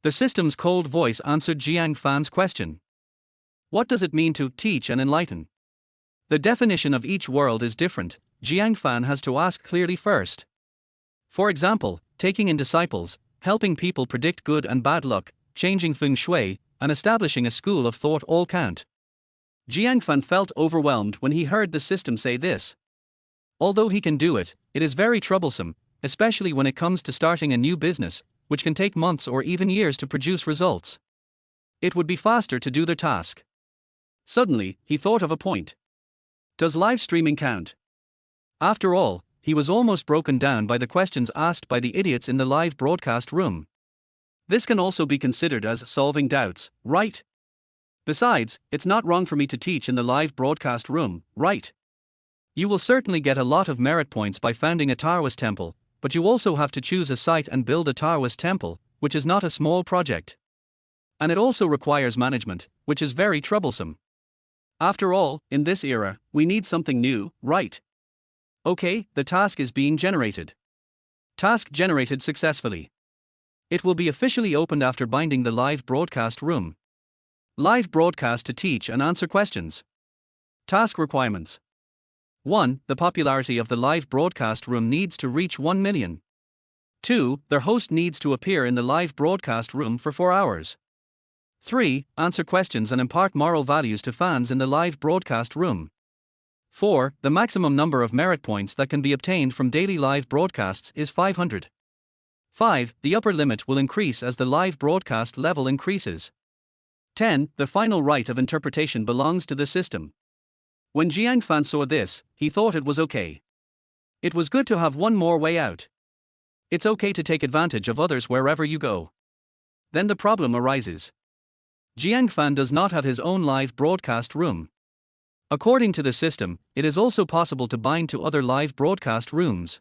The system's cold voice answered Jiang Fan's question. What does it mean to teach and enlighten? The definition of each world is different. Jiang Fan has to ask clearly first. For example, taking in disciples, helping people predict good and bad luck, changing feng shui, and establishing a school of thought all count. Jiang Fan felt overwhelmed when he heard the system say this. Although he can do it, it is very troublesome, especially when it comes to starting a new business, which can take months or even years to produce results. It would be faster to do the task. Suddenly, he thought of a point. Does live streaming count? After all, he was almost broken down by the questions asked by the idiots in the live broadcast room. This can also be considered as solving doubts, right? Besides, it's not wrong for me to teach in the live broadcast room, right? You will certainly get a lot of merit points by founding a Taoist temple, but you also have to choose a site and build a Taoist temple, which is not a small project. And it also requires management, which is very troublesome. After all, in this era, we need something new, right? Okay, the task is being generated. Task generated successfully. It will be officially opened after binding the live broadcast room. Live broadcast to teach and answer questions. Task requirements. 1. The popularity of the live broadcast room needs to reach 1 million. 2. Their host needs to appear in the live broadcast room for 4 hours. 3. Answer questions and impart moral values to fans in the live broadcast room. 4. The maximum number of merit points that can be obtained from daily live broadcasts is 500. 5. The upper limit will increase as the live broadcast level increases. 10. The final right of interpretation belongs to the system. When Jiang Fan saw this, he thought it was okay. It was good to have one more way out. It's okay to take advantage of others wherever you go. Then the problem arises. Jiang Fan does not have his own live broadcast room. According to the system, it is also possible to bind to other live broadcast rooms.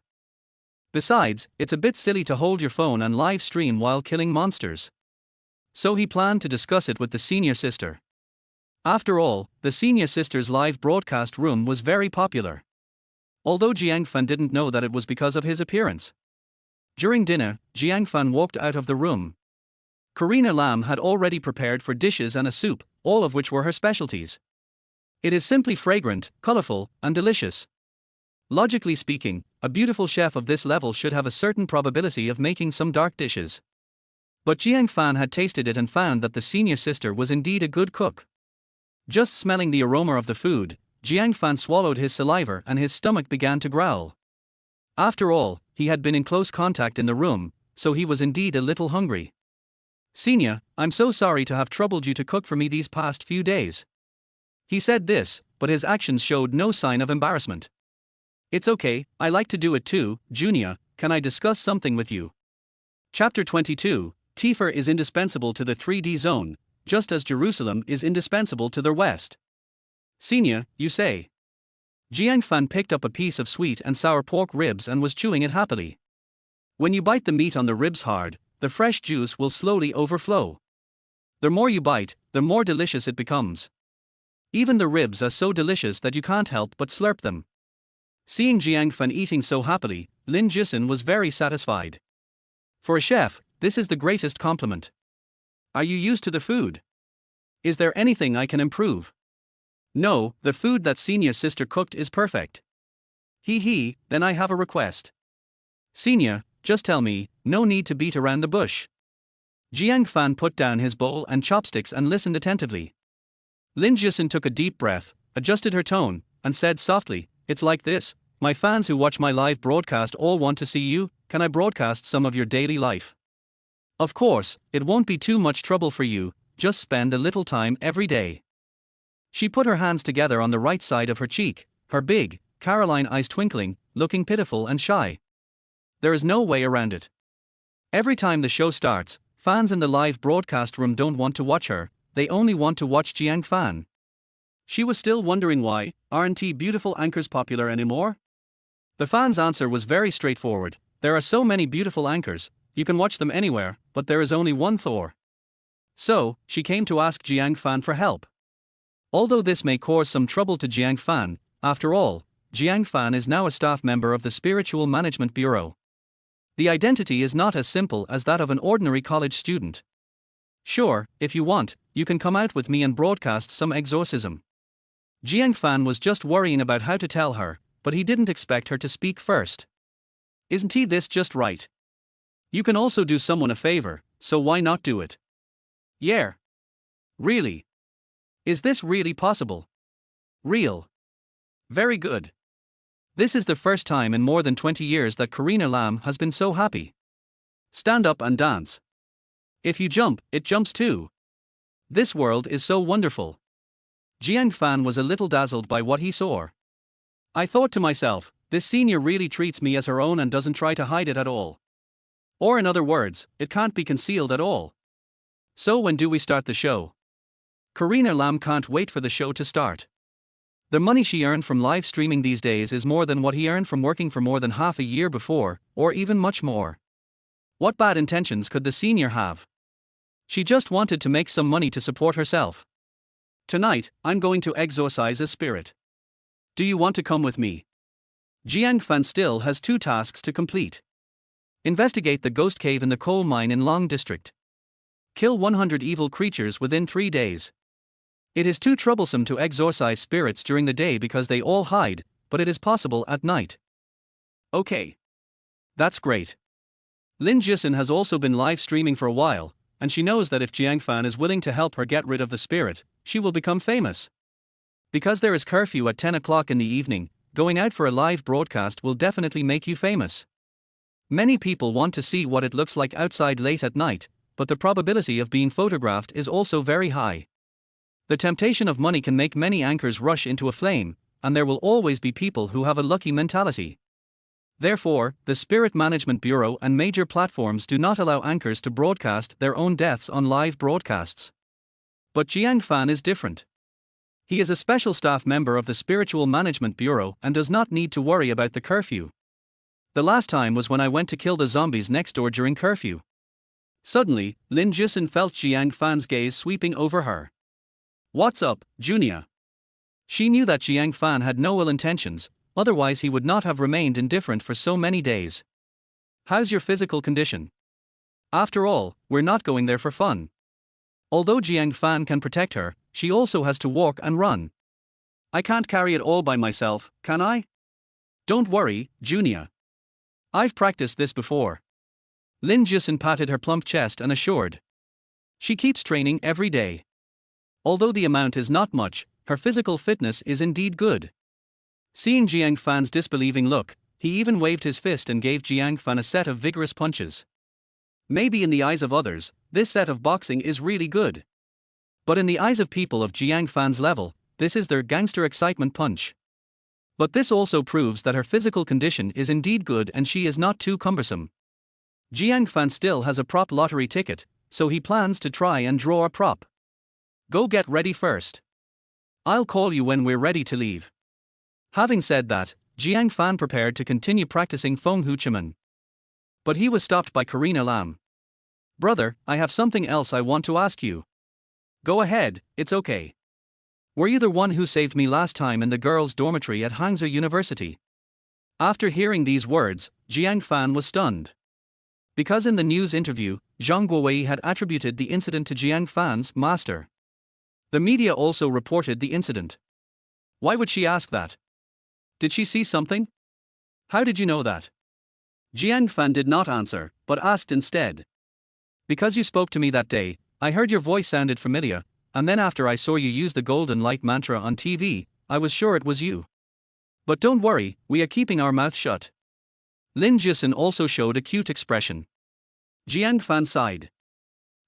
Besides, it's a bit silly to hold your phone and live stream while killing monsters. So he planned to discuss it with the senior sister. After all, the senior sister's live broadcast room was very popular. Although Jiang Fan didn't know that it was because of his appearance. During dinner, Jiang Fan walked out of the room. Karina Lam had already prepared for dishes and a soup, all of which were her specialties. It is simply fragrant, colorful, and delicious. Logically speaking, a beautiful chef of this level should have a certain probability of making some dark dishes. But Jiang Fan had tasted it and found that the senior sister was indeed a good cook. Just smelling the aroma of the food, Jiang Fan swallowed his saliva and his stomach began to growl. After all, he had been in close contact in the room, so he was indeed a little hungry. Senior, I'm so sorry to have troubled you to cook for me these past few days. He said this, but his actions showed no sign of embarrassment. It's okay, I like to do it too. Junior, can I discuss something with you? Chapter 22, Tifer is indispensable to the 3D zone, just as Jerusalem is indispensable to the West. Senior, you say? Jiang Fan picked up a piece of sweet and sour pork ribs and was chewing it happily. When you bite the meat on the ribs hard, the fresh juice will slowly overflow. The more you bite, the more delicious it becomes. Even the ribs are so delicious that you can't help but slurp them. Seeing Jiang Fan eating so happily, Lin Jisun was very satisfied. For a chef, this is the greatest compliment. Are you used to the food? Is there anything I can improve? No, the food that Senior's sister cooked is perfect. Then I have a request. Senior, just tell me, no need to beat around the bush. Jiang Fan put down his bowl and chopsticks and listened attentively. Lin Jisun took a deep breath, adjusted her tone, and said softly, "It's like this, my fans who watch my live broadcast all want to see you. Can I broadcast some of your daily life? Of course, it won't be too much trouble for you, just spend a little time every day." She put her hands together on the right side of her cheek, her big, Caroline eyes twinkling, looking pitiful and shy. There is no way around it. Every time the show starts, fans in the live broadcast room don't want to watch her, they only want to watch Jiang Fan. She was still wondering why aren't beautiful anchors popular anymore? The fans' answer was very straightforward. There are so many beautiful anchors, you can watch them anywhere, but there is only one Thor. So, she came to ask Jiang Fan for help. Although this may cause some trouble to Jiang Fan, after all, Jiang Fan is now a staff member of the Spiritual Management Bureau. The identity is not as simple as that of an ordinary college student. Sure, if you want, you can come out with me and broadcast some exorcism. Jiang Fan was just worrying about how to tell her, but he didn't expect her to speak first. Isn't this just right? You can also do someone a favor, so why not do it? Yeah. Really? Is this really possible? Real. Very good. This is the first time in more than 20 years that Karina Lam has been so happy. Stand up and dance. If you jump, it jumps too. This world is so wonderful. Jiang Fan was a little dazzled by what he saw. I thought to myself, this senior really treats me as her own and doesn't try to hide it at all. Or in other words, it can't be concealed at all. So when do we start the show? Karina Lam can't wait for the show to start. The money she earned from live streaming these days is more than what he earned from working for more than half a year before, or even much more. What bad intentions could the senior have? She just wanted to make some money to support herself. Tonight, I'm going to exorcise a spirit. Do you want to come with me? Jiang Fan still has 2 tasks to complete. Investigate the ghost cave in the coal mine in Long District. Kill 100 evil creatures within 3 days. It is too troublesome to exorcise spirits during the day because they all hide, but it is possible at night. Okay. That's great. Lin Jisun has also been live streaming for a while, and she knows that if Jiang Fan is willing to help her get rid of the spirit, she will become famous. Because there is curfew at 10 o'clock in the evening, going out for a live broadcast will definitely make you famous. Many people want to see what it looks like outside late at night, but the probability of being photographed is also very high. The temptation of money can make many anchors rush into a flame, and there will always be people who have a lucky mentality. Therefore, the Spirit Management Bureau and major platforms do not allow anchors to broadcast their own deaths on live broadcasts. But Jiang Fan is different. He is a special staff member of the Spiritual Management Bureau and does not need to worry about the curfew. The last time was when I went to kill the zombies next door during curfew. Suddenly, Lin Jisun felt Jiang Fan's gaze sweeping over her. What's up, Junia? She knew that Jiang Fan had no ill intentions, otherwise he would not have remained indifferent for so many days. How's your physical condition? After all, we're not going there for fun. Although Jiang Fan can protect her, she also has to walk and run. I can't carry it all by myself, can I? Don't worry, Junia. I've practiced this before. Lin Jisun patted her plump chest and assured. She keeps training every day. Although the amount is not much, her physical fitness is indeed good. Seeing Jiang Fan's disbelieving look, he even waved his fist and gave Jiang Fan a set of vigorous punches. Maybe in the eyes of others, this set of boxing is really good. But in the eyes of people of Jiang Fan's level, this is their gangster excitement punch. But this also proves that her physical condition is indeed good and she is not too cumbersome. Jiang Fan still has a prop lottery ticket, so he plans to try and draw a prop. Go get ready first. I'll call you when we're ready to leave. Having said that, Jiang Fan prepared to continue practicing Feng Hu Chimen. But he was stopped by Karina Lam. Brother, I have something else I want to ask you. Go ahead, it's okay. Were you the one who saved me last time in the girls' dormitory at Hangzhou University? After hearing these words, Jiang Fan was stunned. Because in the news interview, Zhang Guowei had attributed the incident to Jiang Fan's master. The media also reported the incident. Why would she ask that? Did she see something? How did you know that? Jiang Fan did not answer, but asked instead. Because you spoke to me that day, I heard your voice sounded familiar, and then after I saw you use the golden light mantra on TV, I was sure it was you. But don't worry, we are keeping our mouth shut. Lin Jusin also showed a cute expression. Jiang Fan sighed.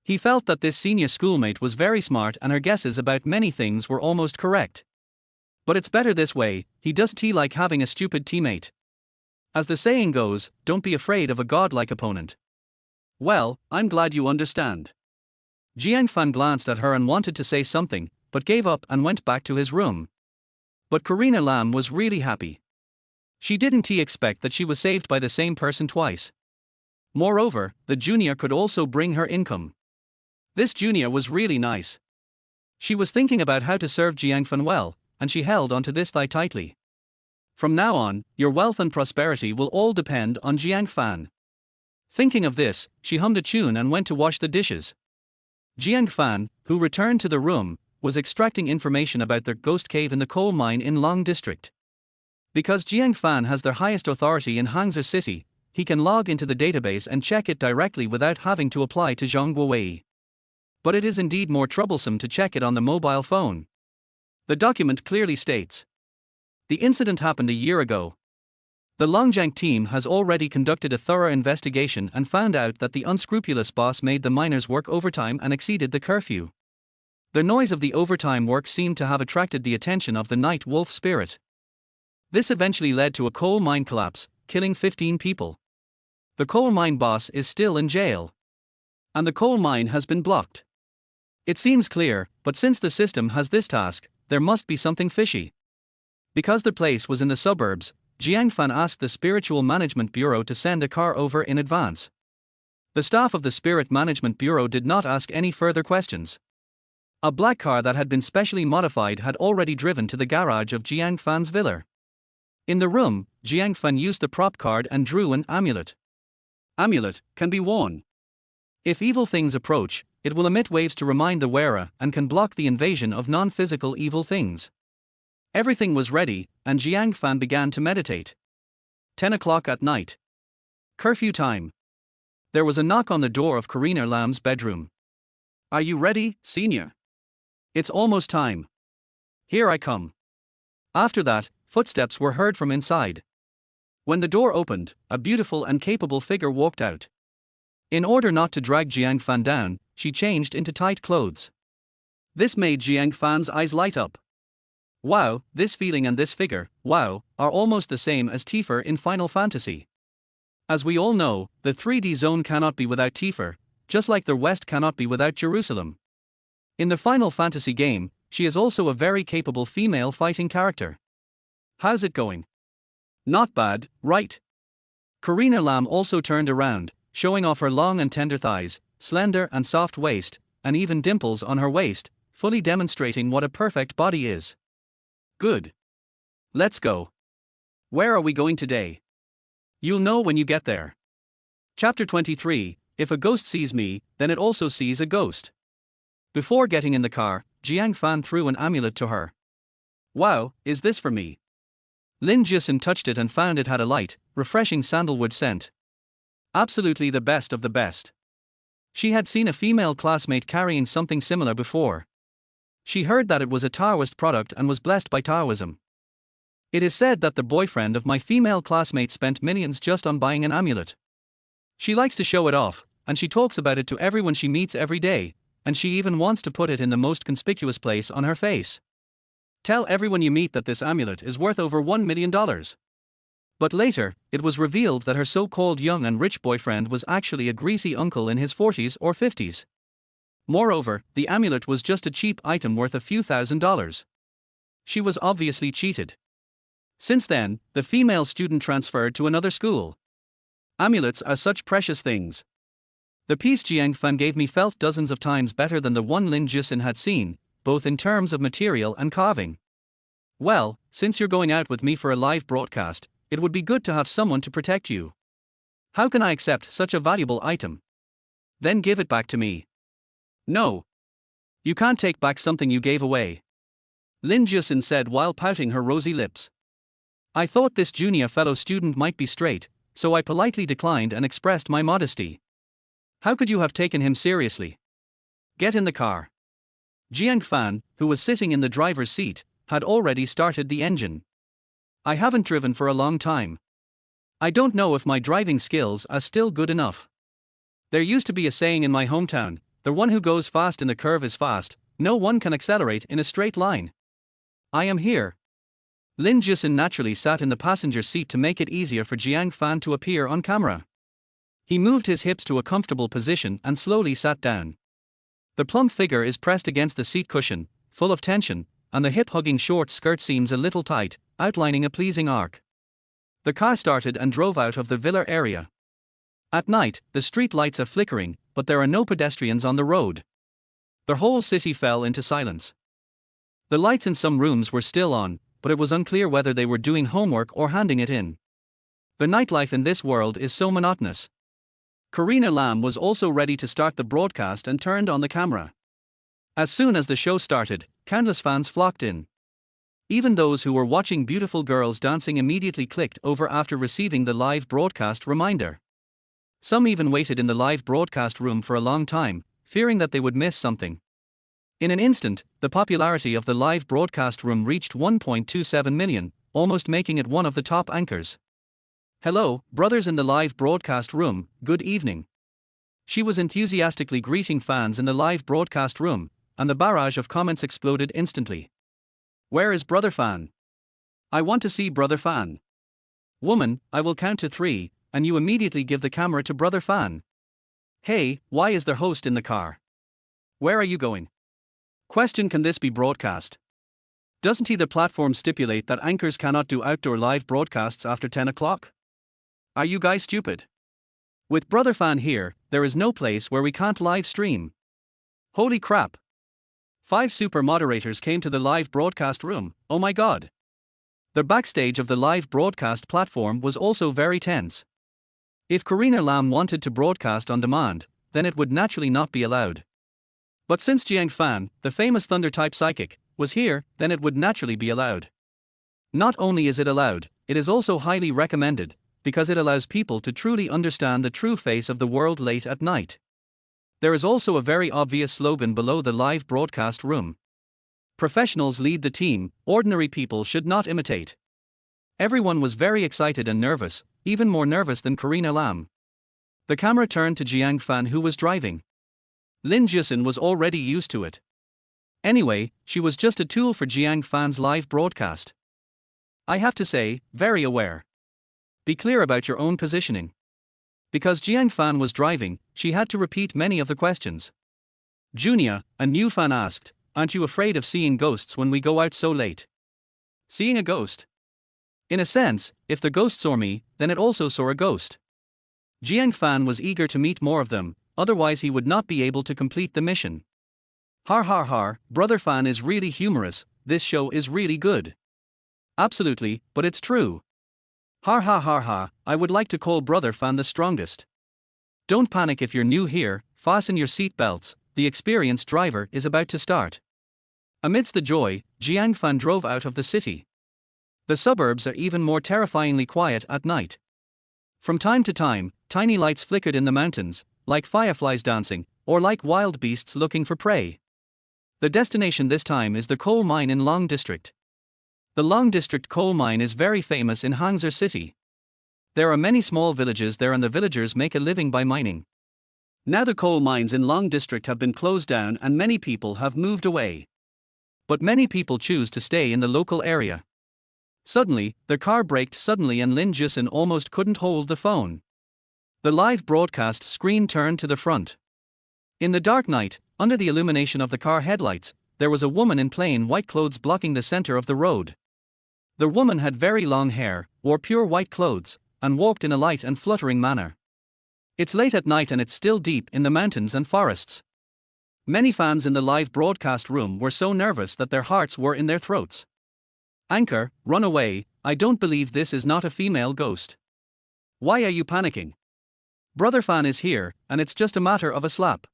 He felt that this senior schoolmate was very smart and her guesses about many things were almost correct. But it's better this way, he does tea like having a stupid teammate. As the saying goes, don't be afraid of a godlike opponent. Well, I'm glad you understand. Jiang Fan glanced at her and wanted to say something, but gave up and went back to his room. But Karina Lam was really happy. She didn't expect that she was saved by the same person twice. Moreover, the junior could also bring her income. This junior was really nice. She was thinking about how to serve Jiang Fan well, and she held onto this thigh tightly. From now on, your wealth and prosperity will all depend on Jiang Fan. Thinking of this, she hummed a tune and went to wash the dishes. Jiang Fan, who returned to the room, was extracting information about their ghost cave in the coal mine in Long District. Because Jiang Fan has their highest authority in Hangzhou City, he can log into the database and check it directly without having to apply to Zhang Guowei. But it is indeed more troublesome to check it on the mobile phone. The document clearly states. The incident happened a year ago. The Longjiang team has already conducted a thorough investigation and found out that the unscrupulous boss made the miners work overtime and exceeded the curfew. The noise of the overtime work seemed to have attracted the attention of the night wolf spirit. This eventually led to a coal mine collapse, killing 15 people. The coal mine boss is still in jail. And the coal mine has been blocked. It seems clear, but since the system has this task, there must be something fishy. Because the place was in the suburbs, Jiang Fan asked the Spiritual Management Bureau to send a car over in advance. The staff of the Spirit Management Bureau did not ask any further questions. A black car that had been specially modified had already driven to the garage of Jiang Fan's villa. In the room, Jiang Fan used the prop card and drew an amulet. Amulet can be worn. If evil things approach, it will emit waves to remind the wearer and can block the invasion of non-physical evil things. Everything was ready, and Jiang Fan began to meditate. 10 o'clock at night. Curfew time. There was a knock on the door of Karina Lam's bedroom. Are you ready, senior? It's almost time. Here I come. After that, footsteps were heard from inside. When the door opened, a beautiful and capable figure walked out. In order not to drag Jiang Fan down, she changed into tight clothes. This made Jiang Fan's eyes light up. Wow, this feeling and this figure, wow, are almost the same as Tifa in Final Fantasy. As we all know, the 3D zone cannot be without Tifa, just like the West cannot be without Jerusalem. In the Final Fantasy game, she is also a very capable female fighting character. How's it going? Not bad, right? Karina Lam also turned around, showing off her long and tender thighs, slender and soft waist, and even dimples on her waist, fully demonstrating what a perfect body is. Good. Let's go. Where are we going today? You'll know when you get there. Chapter 23, If a ghost sees me, then it also sees a ghost. Before getting in the car, Jiang Fan threw an amulet to her. Wow, is this for me? Lin Jusin touched it and found it had a light, refreshing sandalwood scent. Absolutely the best of the best. She had seen a female classmate carrying something similar before. She heard that it was a Taoist product and was blessed by Taoism. It is said that the boyfriend of my female classmate spent millions just on buying an amulet. She likes to show it off, and she talks about it to everyone she meets every day, and she even wants to put it in the most conspicuous place on her face. Tell everyone you meet that this amulet is worth over $1 million. But later, it was revealed that her so-called young and rich boyfriend was actually a greasy uncle in his 40s or 50s. Moreover, the amulet was just a cheap item worth a few $1,000s. She was obviously cheated. Since then, the female student transferred to another school. Amulets are such precious things. The piece Jiang Fan gave me felt dozens of times better than the one Lin Jusin had seen, both in terms of material and carving. Well, since you're going out with me for a live broadcast, it would be good to have someone to protect you. How can I accept such a valuable item? Then give it back to me. No. You can't take back something you gave away. Lin Jusin said while pouting her rosy lips. I thought this junior fellow student might be straight, so I politely declined and expressed my modesty. How could you have taken him seriously? Get in the car. Jiang Fan, who was sitting in the driver's seat, had already started the engine. I haven't driven for a long time. I don't know if my driving skills are still good enough. There used to be a saying in my hometown, the one who goes fast in the curve is fast, no one can accelerate in a straight line. I am here. Lin Jusin naturally sat in the passenger seat to make it easier for Jiang Fan to appear on camera. He moved his hips to a comfortable position and slowly sat down. The plump figure is pressed against the seat cushion, full of tension, and the hip-hugging short skirt seems a little tight, outlining a pleasing arc. The car started and drove out of the villa area. At night, the street lights are flickering, but there are no pedestrians on the road. The whole city fell into silence. The lights in some rooms were still on, but it was unclear whether they were doing homework or handing it in. The nightlife in this world is so monotonous. Karina Lam was also ready to start the broadcast and turned on the camera. As soon as the show started, countless fans flocked in. Even those who were watching beautiful girls dancing immediately clicked over after receiving the live broadcast reminder. Some even waited in the live broadcast room for a long time, fearing that they would miss something. In an instant, the popularity of the live broadcast room reached 1.27 million, almost making it one of the top anchors. Hello, brothers in the live broadcast room, good evening. She was enthusiastically greeting fans in the live broadcast room, and the barrage of comments exploded instantly. Where is Brother Fan? I want to see Brother Fan. Woman, I will count to 3, and you immediately give the camera to Brother Fan. Hey, why is the host in the car? Where are you going? Question: can this be broadcast? Doesn't the platform stipulate that anchors cannot do outdoor live broadcasts after 10 o'clock? Are you guys stupid? With Brother Fan here, there is no place where we can't live stream. Holy crap! 5 super moderators came to the live broadcast room, oh my god. The backstage of the live broadcast platform was also very tense. If Karina Lam wanted to broadcast on demand, then it would naturally not be allowed. But since Jiang Fan, the famous thunder-type psychic, was here, then it would naturally be allowed. Not only is it allowed, it is also highly recommended, because it allows people to truly understand the true face of the world late at night. There is also a very obvious slogan below the live broadcast room. Professionals lead the team, ordinary people should not imitate. Everyone was very excited and nervous, even more nervous than Karina Lam. The camera turned to Jiang Fan, who was driving. Lin Jusin was already used to it. Anyway, she was just a tool for Jiang Fan's live broadcast. I have to say, very aware. Be clear about your own positioning. Because Jiang Fan was driving, she had to repeat many of the questions. Junior, a new fan asked, aren't you afraid of seeing ghosts when we go out so late? Seeing a ghost? In a sense, if the ghost saw me, then it also saw a ghost. Jiang Fan was eager to meet more of them, otherwise he would not be able to complete the mission. Har har har, Brother Fan is really humorous, this show is really good. Absolutely, but it's true. Har ha har ha, I would like to call Brother Fan the strongest. Don't panic if you're new here, fasten your seatbelts, the experienced driver is about to start. Amidst the joy, Jiang Fan drove out of the city. The suburbs are even more terrifyingly quiet at night. From time to time, tiny lights flickered in the mountains, like fireflies dancing, or like wild beasts looking for prey. The destination this time is the coal mine in Long District. The Long District coal mine is very famous in Hangzhou City. There are many small villages there and the villagers make a living by mining. Now the coal mines in Long District have been closed down and many people have moved away. But many people choose to stay in the local area. Suddenly, the car braked suddenly and Lin Jusin almost couldn't hold the phone. The live broadcast screen turned to the front. In the dark night, under the illumination of the car headlights, there was a woman in plain white clothes blocking the center of the road. The woman had very long hair, wore pure white clothes, and walked in a light and fluttering manner. It's late at night and it's still deep in the mountains and forests. Many fans in the live broadcast room were so nervous that their hearts were in their throats. Anchor, run away, I don't believe this is not a female ghost. Why are you panicking? Brother Fan is here, and it's just a matter of a slap.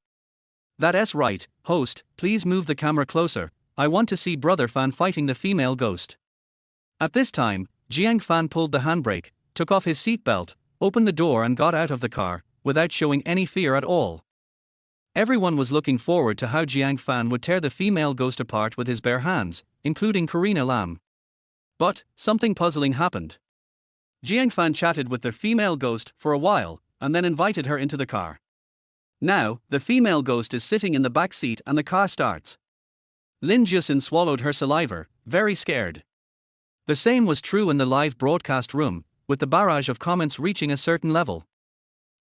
That's right, host, please move the camera closer, I want to see Brother Fan fighting the female ghost. At this time, Jiang Fan pulled the handbrake, took off his seatbelt, opened the door and got out of the car, without showing any fear at all. Everyone was looking forward to how Jiang Fan would tear the female ghost apart with his bare hands, including Karina Lam. But, something puzzling happened. Jiang Fan chatted with the female ghost for a while, and then invited her into the car. Now, the female ghost is sitting in the back seat and the car starts. Lin Jusin swallowed her saliva, very scared. The same was true in the live broadcast room, with the barrage of comments reaching a certain level.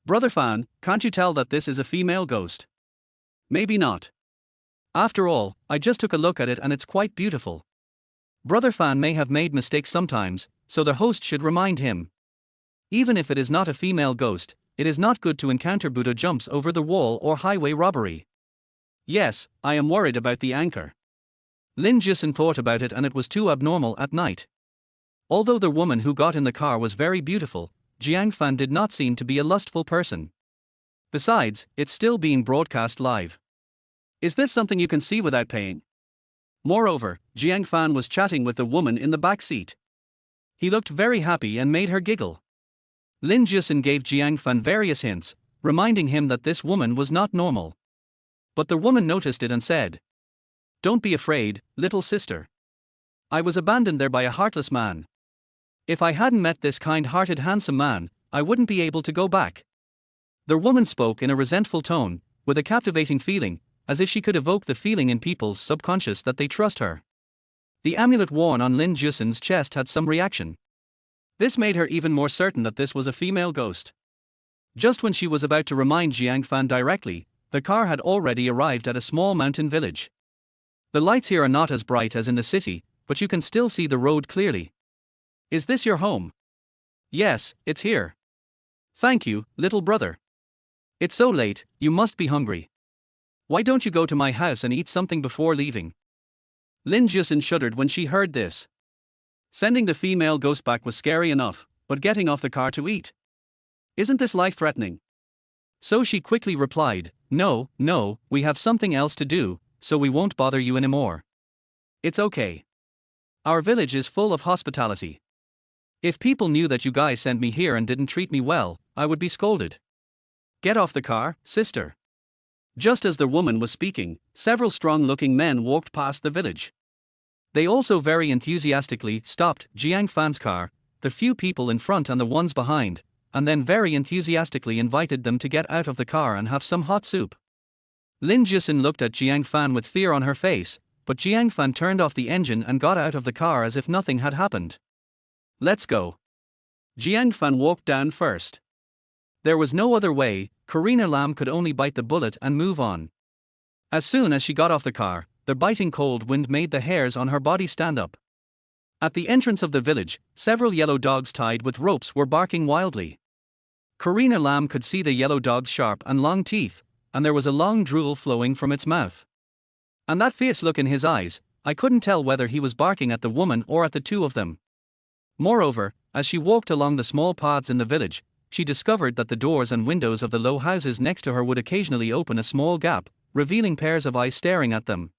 Brother Fan, can't you tell that this is a female ghost? Maybe not. After all, I just took a look at it and it's quite beautiful. Brother Fan may have made mistakes sometimes, so the host should remind him. Even if it is not a female ghost, it is not good to encounter Buddha jumps over the wall or highway robbery. Yes, I am worried about the anchor. Lin Jusin thought about it and it was too abnormal at night. Although the woman who got in the car was very beautiful, Jiang Fan did not seem to be a lustful person. Besides, it's still being broadcast live. Is this something you can see without paying? Moreover, Jiang Fan was chatting with the woman in the back seat. He looked very happy and made her giggle. Lin Jusin gave Jiang Fan various hints, reminding him that this woman was not normal. But the woman noticed it and said, "Don't be afraid, little sister. I was abandoned there by a heartless man. If I hadn't met this kind-hearted handsome man, I wouldn't be able to go back." The woman spoke in a resentful tone, with a captivating feeling, as if she could evoke the feeling in people's subconscious that they trust her. The amulet worn on Lin Jusin's chest had some reaction. This made her even more certain that this was a female ghost. Just when she was about to remind Jiang Fan directly, the car had already arrived at a small mountain village. The lights here are not as bright as in the city, but you can still see the road clearly. Is this your home? Yes, it's here. Thank you, little brother. It's so late, you must be hungry. Why don't you go to my house and eat something before leaving? Lin Jusin shuddered when she heard this. Sending the female ghost back was scary enough, but getting off the car to eat? Isn't this life-threatening? So she quickly replied, No, we have something else to do, so we won't bother you anymore. It's okay. Our village is full of hospitality. If people knew that you guys sent me here and didn't treat me well, I would be scolded. Get off the car, sister. Just as the woman was speaking, several strong-looking men walked past the village. They also very enthusiastically stopped Jiang Fan's car, the few people in front and the ones behind, and then very enthusiastically invited them to get out of the car and have some hot soup. Lin Jusin looked at Jiang Fan with fear on her face, but Jiang Fan turned off the engine and got out of the car as if nothing had happened. Let's go. Jiang Fan walked down first. There was no other way, Karina Lam could only bite the bullet and move on. As soon as she got off the car, the biting cold wind made the hairs on her body stand up. At the entrance of the village, several yellow dogs tied with ropes were barking wildly. Karina Lam could see the yellow dog's sharp and long teeth, and there was a long drool flowing from its mouth. And that fierce look in his eyes, I couldn't tell whether he was barking at the woman or at the two of them. Moreover, as she walked along the small paths in the village, she discovered that the doors and windows of the low houses next to her would occasionally open a small gap, revealing pairs of eyes staring at them.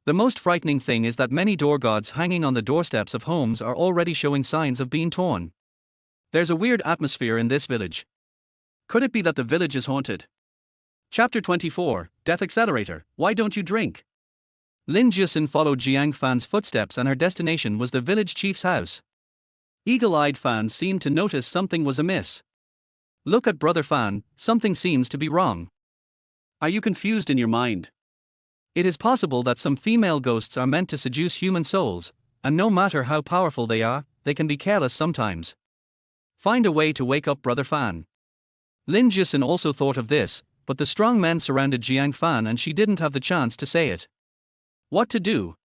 The most frightening thing is that many door gods hanging on the doorsteps of homes are already showing signs of being torn. There's a weird atmosphere in this village. Could it be that the village is haunted? Chapter 24, Death Accelerator, Why Don't You Drink? Lin Jusin followed Jiang Fan's footsteps and her destination was the village chief's house. Eagle-eyed Fan seemed to notice something was amiss. Look at Brother Fan, something seems to be wrong. Are you confused in your mind? It is possible that some female ghosts are meant to seduce human souls, and no matter how powerful they are, they can be careless sometimes. Find a way to wake up Brother Fan. Lin Jusin also thought of this, but the strong men surrounded Jiang Fan and she didn't have the chance to say it. What to do?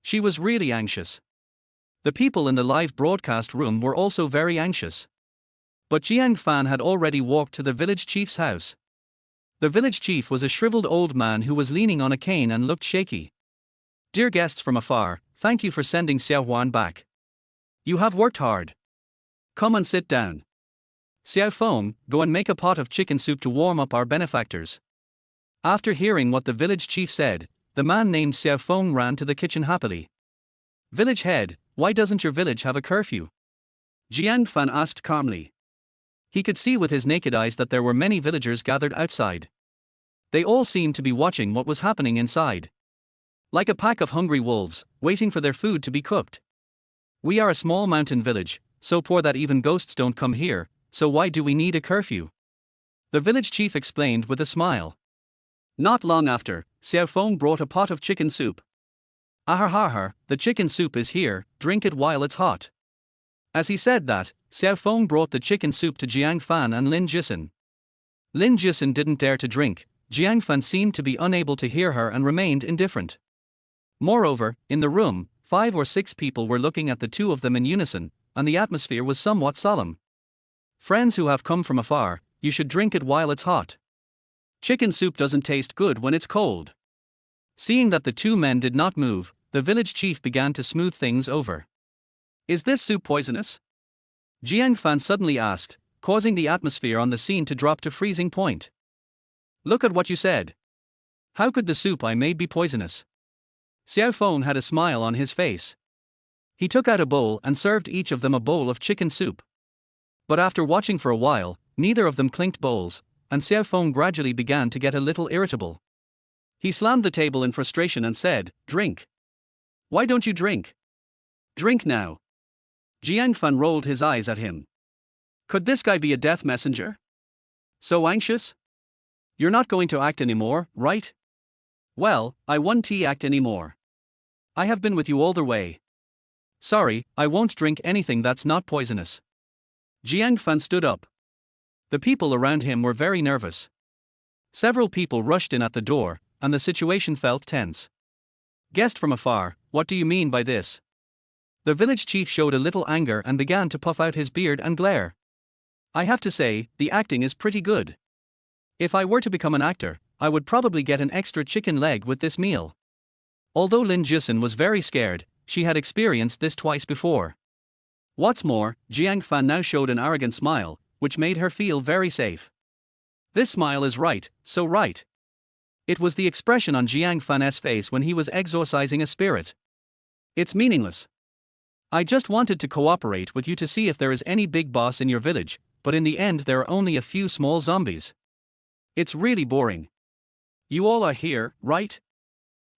She was really anxious. The people in the live broadcast room were also very anxious. But Jiang Fan had already walked to the village chief's house. The village chief was a shriveled old man who was leaning on a cane and looked shaky. Dear guests from afar, thank you for sending Xiao Huan back. You have worked hard. Come and sit down. Xiao Feng, go and make a pot of chicken soup to warm up our benefactors. After hearing what the village chief said, the man named Xiao Feng ran to the kitchen happily. Village head, why doesn't your village have a curfew? Jiang Fan asked calmly. He could see with his naked eyes that there were many villagers gathered outside. They all seemed to be watching what was happening inside. Like a pack of hungry wolves, waiting for their food to be cooked. We are a small mountain village, so poor that even ghosts don't come here, so why do we need a curfew? The village chief explained with a smile. Not long after, Xiao Feng brought a pot of chicken soup. Ahar, the chicken soup is here, drink it while it's hot. As he said that, Xiao Feng brought the chicken soup to Jiang Fan and Lin Jisun. Lin Jisun didn't dare to drink. Jiang Fan seemed to be unable to hear her and remained indifferent. Moreover, in the room, 5 or 6 people were looking at the two of them in unison, and the atmosphere was somewhat solemn. Friends who have come from afar, you should drink it while it's hot. Chicken soup doesn't taste good when it's cold. Seeing that the two men did not move, the village chief began to smooth things over. Is this soup poisonous? Jiang Fan suddenly asked, causing the atmosphere on the scene to drop to freezing point. Look at what you said. How could the soup I made be poisonous? Xiao Feng had a smile on his face. He took out a bowl and served each of them a bowl of chicken soup. But after watching for a while, neither of them clinked bowls, and Xiao Feng gradually began to get a little irritable. He slammed the table in frustration and said, "Drink. Why don't you drink? Drink now." Jiang Fan rolled his eyes at him. Could this guy be a death messenger? So anxious? You're not going to act anymore, right? Well, I won't act anymore. I have been with you all the way. Sorry, I won't drink anything that's not poisonous. Jiang Fan stood up. The people around him were very nervous. Several people rushed in at the door, and the situation felt tense. Guest from afar, what do you mean by this? The village chief showed a little anger and began to puff out his beard and glare. I have to say, the acting is pretty good. If I were to become an actor, I would probably get an extra chicken leg with this meal. Although Lin Jisun was very scared, she had experienced this twice before. What's more, Jiang Fan now showed an arrogant smile, which made her feel very safe. This smile is right, so right. It was the expression on Jiang Fan's face when he was exorcising a spirit. It's meaningless. I just wanted to cooperate with you to see if there is any big boss in your village, but in the end there are only a few small zombies. It's really boring. You all are here, right?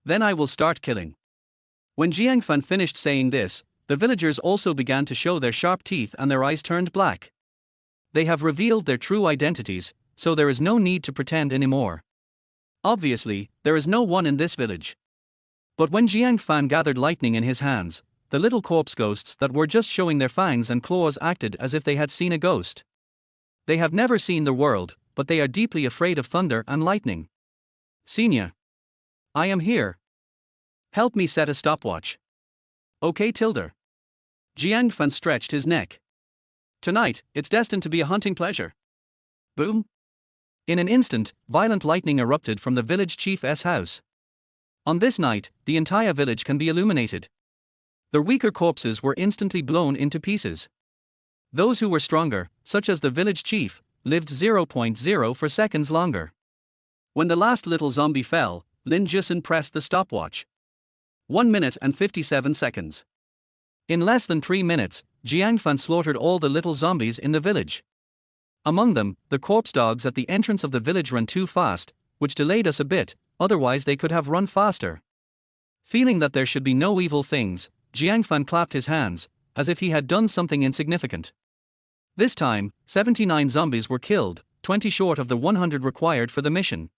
Then I will start killing. When Jiang Fan finished saying this, the villagers also began to show their sharp teeth and their eyes turned black. They have revealed their true identities, so there is no need to pretend anymore. Obviously, there is no one in this village. But when Jiang Fan gathered lightning in his hands, the little corpse ghosts that were just showing their fangs and claws acted as if they had seen a ghost. They have never seen the world, but they are deeply afraid of thunder and lightning. Senior. I am here. Help me set a stopwatch. Okay, Tilda. Jiang Fan stretched his neck. Tonight, it's destined to be a hunting pleasure. Boom. In an instant, violent lightning erupted from the village chief's house. On this night, the entire village can be illuminated. The weaker corpses were instantly blown into pieces. Those who were stronger, such as the village chief, lived 0.04 seconds longer. When the last little zombie fell, Lin Jisun pressed the stopwatch. 1 minute and 57 seconds. In less than 3 minutes, Jiang Fan slaughtered all the little zombies in the village. Among them, the corpse dogs at the entrance of the village ran too fast, which delayed us a bit, otherwise they could have run faster. Feeling that there should be no evil things, Jiang Fan clapped his hands, as if he had done something insignificant. This time, 79 zombies were killed, 20 short of the 100 required for the mission.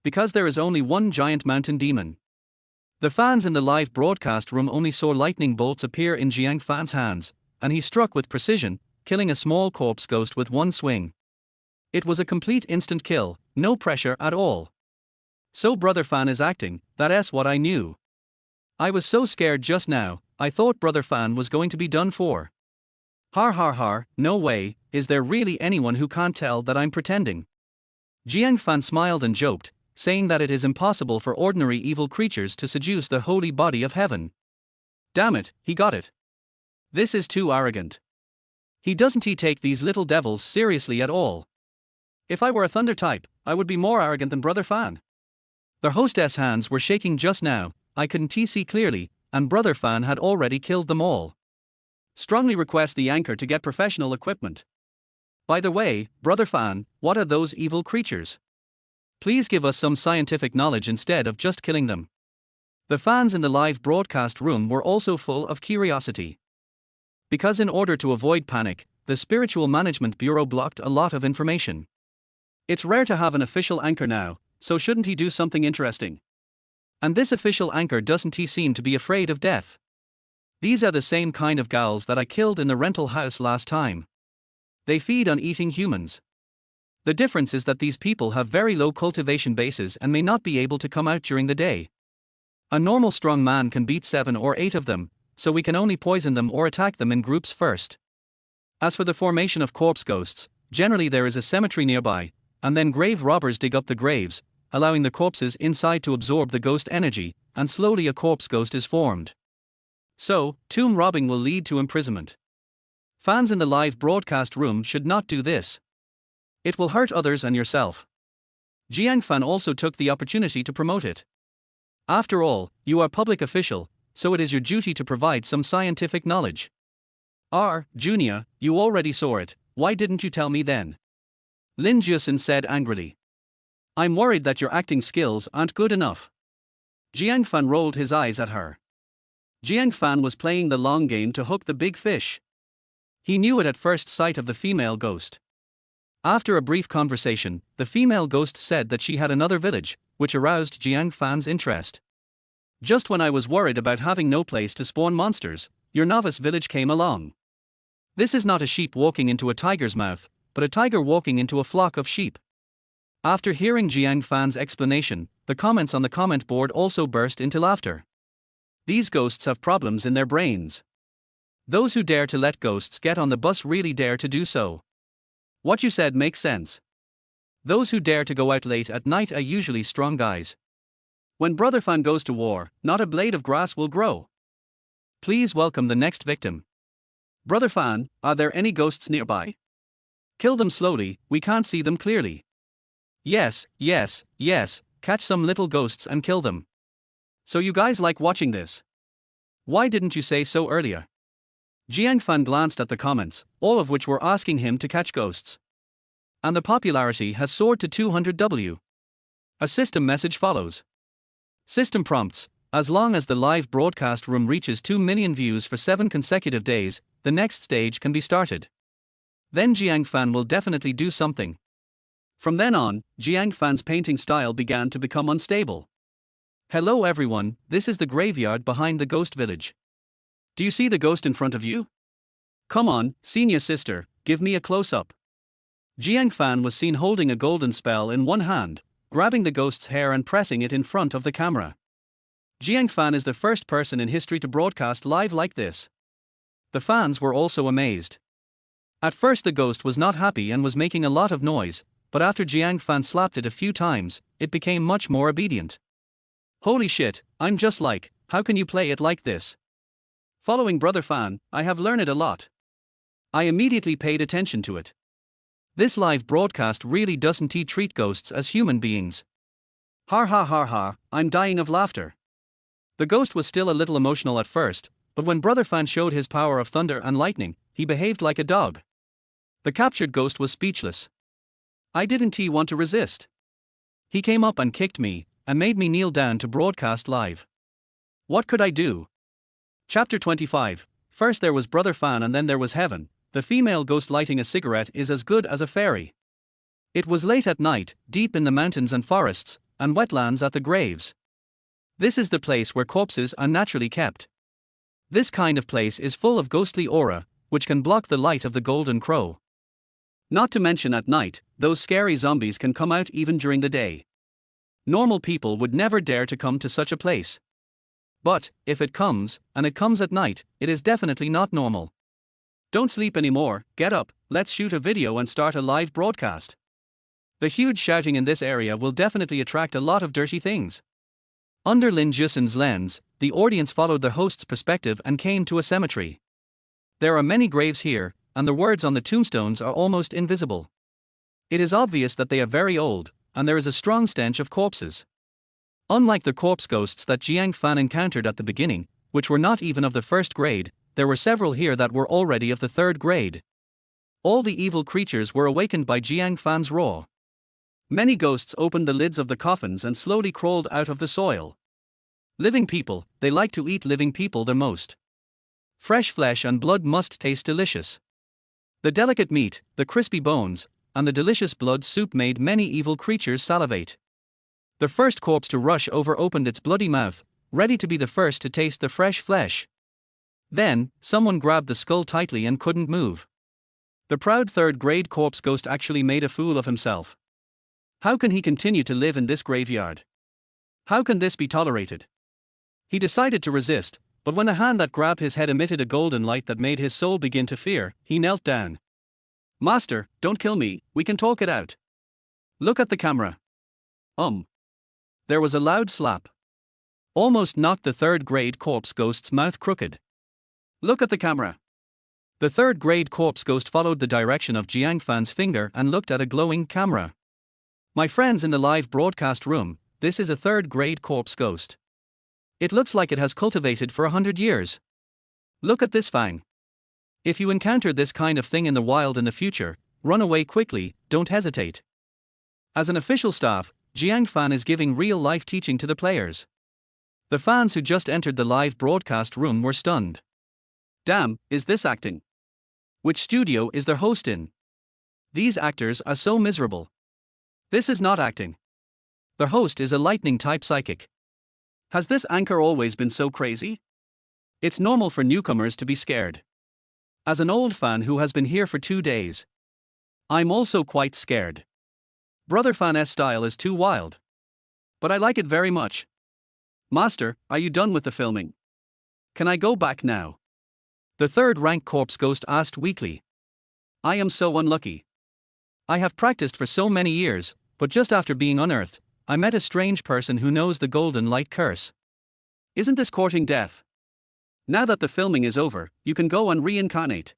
Because there is only one giant mountain demon. The fans in the live broadcast room only saw lightning bolts appear in Jiang Fan's hands, and he struck with precision, killing a small corpse ghost with one swing. It was a complete instant kill, no pressure at all. So Brother Fan is acting, that's what I knew. I was so scared just now, I thought Brother Fan was going to be done for. Har, no way, is there really anyone who can't tell that I'm pretending? Jiang Fan smiled and joked, saying that it is impossible for ordinary evil creatures to seduce the holy body of heaven. Damn it, he got it. This is too arrogant. He take these little devils seriously at all. If I were a thunder type, I would be more arrogant than Brother Fan. The hostess' hands were shaking just now, I couldn't see clearly, and Brother Fan had already killed them all. Strongly request the anchor to get professional equipment. By the way, Brother Fan, what are those evil creatures? Please give us some scientific knowledge instead of just killing them. The fans in the live broadcast room were also full of curiosity. Because in order to avoid panic, the Spiritual Management Bureau blocked a lot of information. It's rare to have an official anchor now, so shouldn't he do something interesting? And this official anchor doesn't he seem to be afraid of death? These are the same kind of gals that I killed in the rental house last time. They feed on eating humans. The difference is that these people have very low cultivation bases and may not be able to come out during the day. A normal strong man can beat 7 or 8 of them, so we can only poison them or attack them in groups first. As for the formation of corpse ghosts, generally there is a cemetery nearby, and then grave robbers dig up the graves, allowing the corpses inside to absorb the ghost energy, and slowly a corpse ghost is formed. So, tomb robbing will lead to imprisonment. Fans in the live broadcast room should not do this. It will hurt others and yourself. Jiang Fan also took the opportunity to promote it. After all, you are public official, so it is your duty to provide some scientific knowledge. Junior, you already saw it, why didn't you tell me then? Lin Jusin said angrily. I'm worried that your acting skills aren't good enough. Jiang Fan rolled his eyes at her. Jiang Fan was playing the long game to hook the big fish. He knew it at first sight of the female ghost. After a brief conversation, the female ghost said that she had another village, which aroused Jiang Fan's interest. Just when I was worried about having no place to spawn monsters, your novice village came along. This is not a sheep walking into a tiger's mouth, but a tiger walking into a flock of sheep. After hearing Jiang Fan's explanation, the comments on the comment board also burst into laughter. These ghosts have problems in their brains. Those who dare to let ghosts get on the bus really dare to do so. What you said makes sense. Those who dare to go out late at night are usually strong guys. When Brother Fan goes to war, not a blade of grass will grow. Please welcome the next victim. Brother Fan, are there any ghosts nearby? Kill them slowly, we can't see them clearly. Yes, catch some little ghosts and kill them. So you guys like watching this? Why didn't you say so earlier? Jiang Fan glanced at the comments, all of which were asking him to catch ghosts. And the popularity has soared to 200W. A system message follows. System prompts: as long as the live broadcast room reaches 2 million views for 7 consecutive days, the next stage can be started. Then Jiang Fan will definitely do something. From then on, Jiang Fan's painting style began to become unstable. Hello everyone, this is the graveyard behind the ghost village. Do you see the ghost in front of you? Come on, senior sister, give me a close-up. Jiang Fan was seen holding a golden spell in one hand, grabbing the ghost's hair and pressing it in front of the camera. Jiang Fan is the first person in history to broadcast live like this. The fans were also amazed. At first the ghost was not happy and was making a lot of noise, but after Jiang Fan slapped it a few times, it became much more obedient. Holy shit, I'm just like, how can you play it like this? Following Brother Fan, I have learned a lot. I immediately paid attention to it. This live broadcast really doesn't treat ghosts as human beings. Har ha har ha, I'm dying of laughter. The ghost was still a little emotional at first, but when Brother Fan showed his power of thunder and lightning, he behaved like a dog. The captured ghost was speechless. I didn't want to resist. He came up and kicked me, and made me kneel down to broadcast live. What could I do? Chapter 25. First there was Brother Fan and then there was heaven. The female ghost lighting a cigarette is as good as a fairy. It was late at night, deep in the mountains and forests, and wetlands at the graves. This is the place where corpses are naturally kept. This kind of place is full of ghostly aura, which can block the light of the golden crow. Not to mention at night, those scary zombies can come out even during the day. Normal people would never dare to come to such a place. But, if it comes, and it comes at night, it is definitely not normal. Don't sleep anymore, get up, let's shoot a video and start a live broadcast. The huge shouting in this area will definitely attract a lot of dirty things. Under Lin Jusin's lens, the audience followed the host's perspective and came to a cemetery. There are many graves here, and the words on the tombstones are almost invisible. It is obvious that they are very old, and there is a strong stench of corpses. Unlike the corpse ghosts that Jiang Fan encountered at the beginning, which were not even of the first grade, there were several here that were already of the third grade. All the evil creatures were awakened by Jiang Fan's roar. Many ghosts opened the lids of the coffins and slowly crawled out of the soil. Living people, they like to eat living people the most. Fresh flesh and blood must taste delicious. The delicate meat, the crispy bones, and the delicious blood soup made many evil creatures salivate. The first corpse to rush over opened its bloody mouth, ready to be the first to taste the fresh flesh. Then, someone grabbed the skull tightly and couldn't move. The proud third-grade corpse ghost actually made a fool of himself. How can he continue to live in this graveyard? How can this be tolerated? He decided to resist, but when the hand that grabbed his head emitted a golden light that made his soul begin to fear, he knelt down. Master, don't kill me, we can talk it out. Look at the camera. There was a loud slap. Almost knocked the third-grade corpse ghost's mouth crooked. Look at the camera. The third-grade corpse ghost followed the direction of Jiang Fan's finger and looked at a glowing camera. My friends in the live broadcast room, this is a third-grade corpse ghost. It looks like it has cultivated for 100 years. Look at this fang. If you encounter this kind of thing in the wild in the future, run away quickly, don't hesitate. As an official staff, Jiang Fan is giving real-life teaching to the players. The fans who just entered the live broadcast room were stunned. Damn, is this acting? Which studio is their host in? These actors are so miserable. This is not acting. The host is a lightning-type psychic. Has this anchor always been so crazy? It's normal for newcomers to be scared. As an old fan who has been here for 2 days, I'm also quite scared. Brother Fan's style is too wild. But I like it very much. Master, are you done with the filming? Can I go back now? The third-rank corpse ghost asked weakly. I am so unlucky. I have practiced for so many years, but just after being unearthed, I met a strange person who knows the golden light curse. Isn't this courting death? Now that the filming is over, you can go and reincarnate.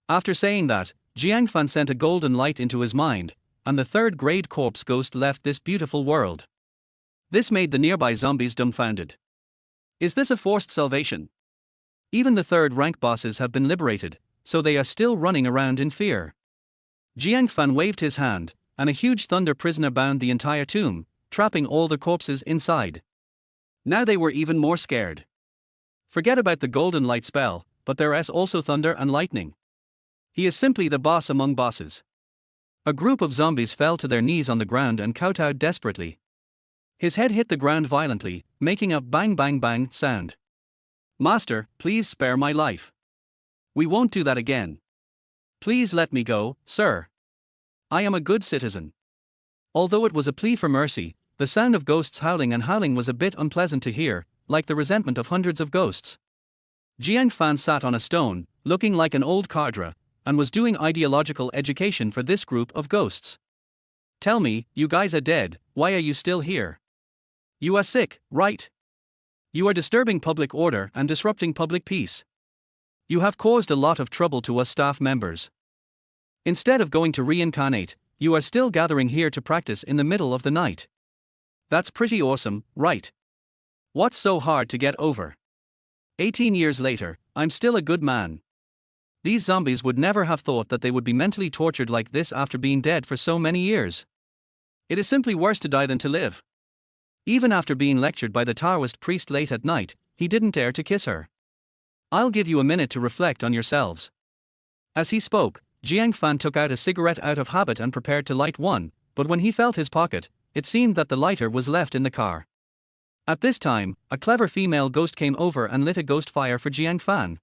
After saying that, Jiang Fan sent a golden light into his mind, and the third-grade corpse ghost left this beautiful world. This made the nearby zombies dumbfounded. Is this a forced salvation? Even the third-rank bosses have been liberated, so they are still running around in fear. Jiang Fan waved his hand, and a huge thunder prisoner bound the entire tomb, trapping all the corpses inside. Now they were even more scared. Forget about the golden light spell, but there is also thunder and lightning. He is simply the boss among bosses. A group of zombies fell to their knees on the ground and kowtowed desperately. His head hit the ground violently, making a bang bang bang sound. Master, please spare my life. We won't do that again. Please let me go, sir. I am a good citizen. Although it was a plea for mercy, the sound of ghosts howling and howling was a bit unpleasant to hear, like the resentment of hundreds of ghosts. Jiang Fan sat on a stone, looking like an old cadre, and was doing ideological education for this group of ghosts. Tell me, you guys are dead, why are you still here? You are sick, right? You are disturbing public order and disrupting public peace. You have caused a lot of trouble to us staff members. Instead of going to reincarnate, you are still gathering here to practice in the middle of the night. That's pretty awesome, right? What's so hard to get over? 18 years later, I'm still a good man. These zombies would never have thought that they would be mentally tortured like this after being dead for so many years. It is simply worse to die than to live. Even after being lectured by the Taoist priest late at night, he didn't dare to kiss her. I'll give you a minute to reflect on yourselves. As he spoke, Jiang Fan took out a cigarette out of habit and prepared to light one, but when he felt his pocket, it seemed that the lighter was left in the car. At this time, a clever female ghost came over and lit a ghost fire for Jiang Fan.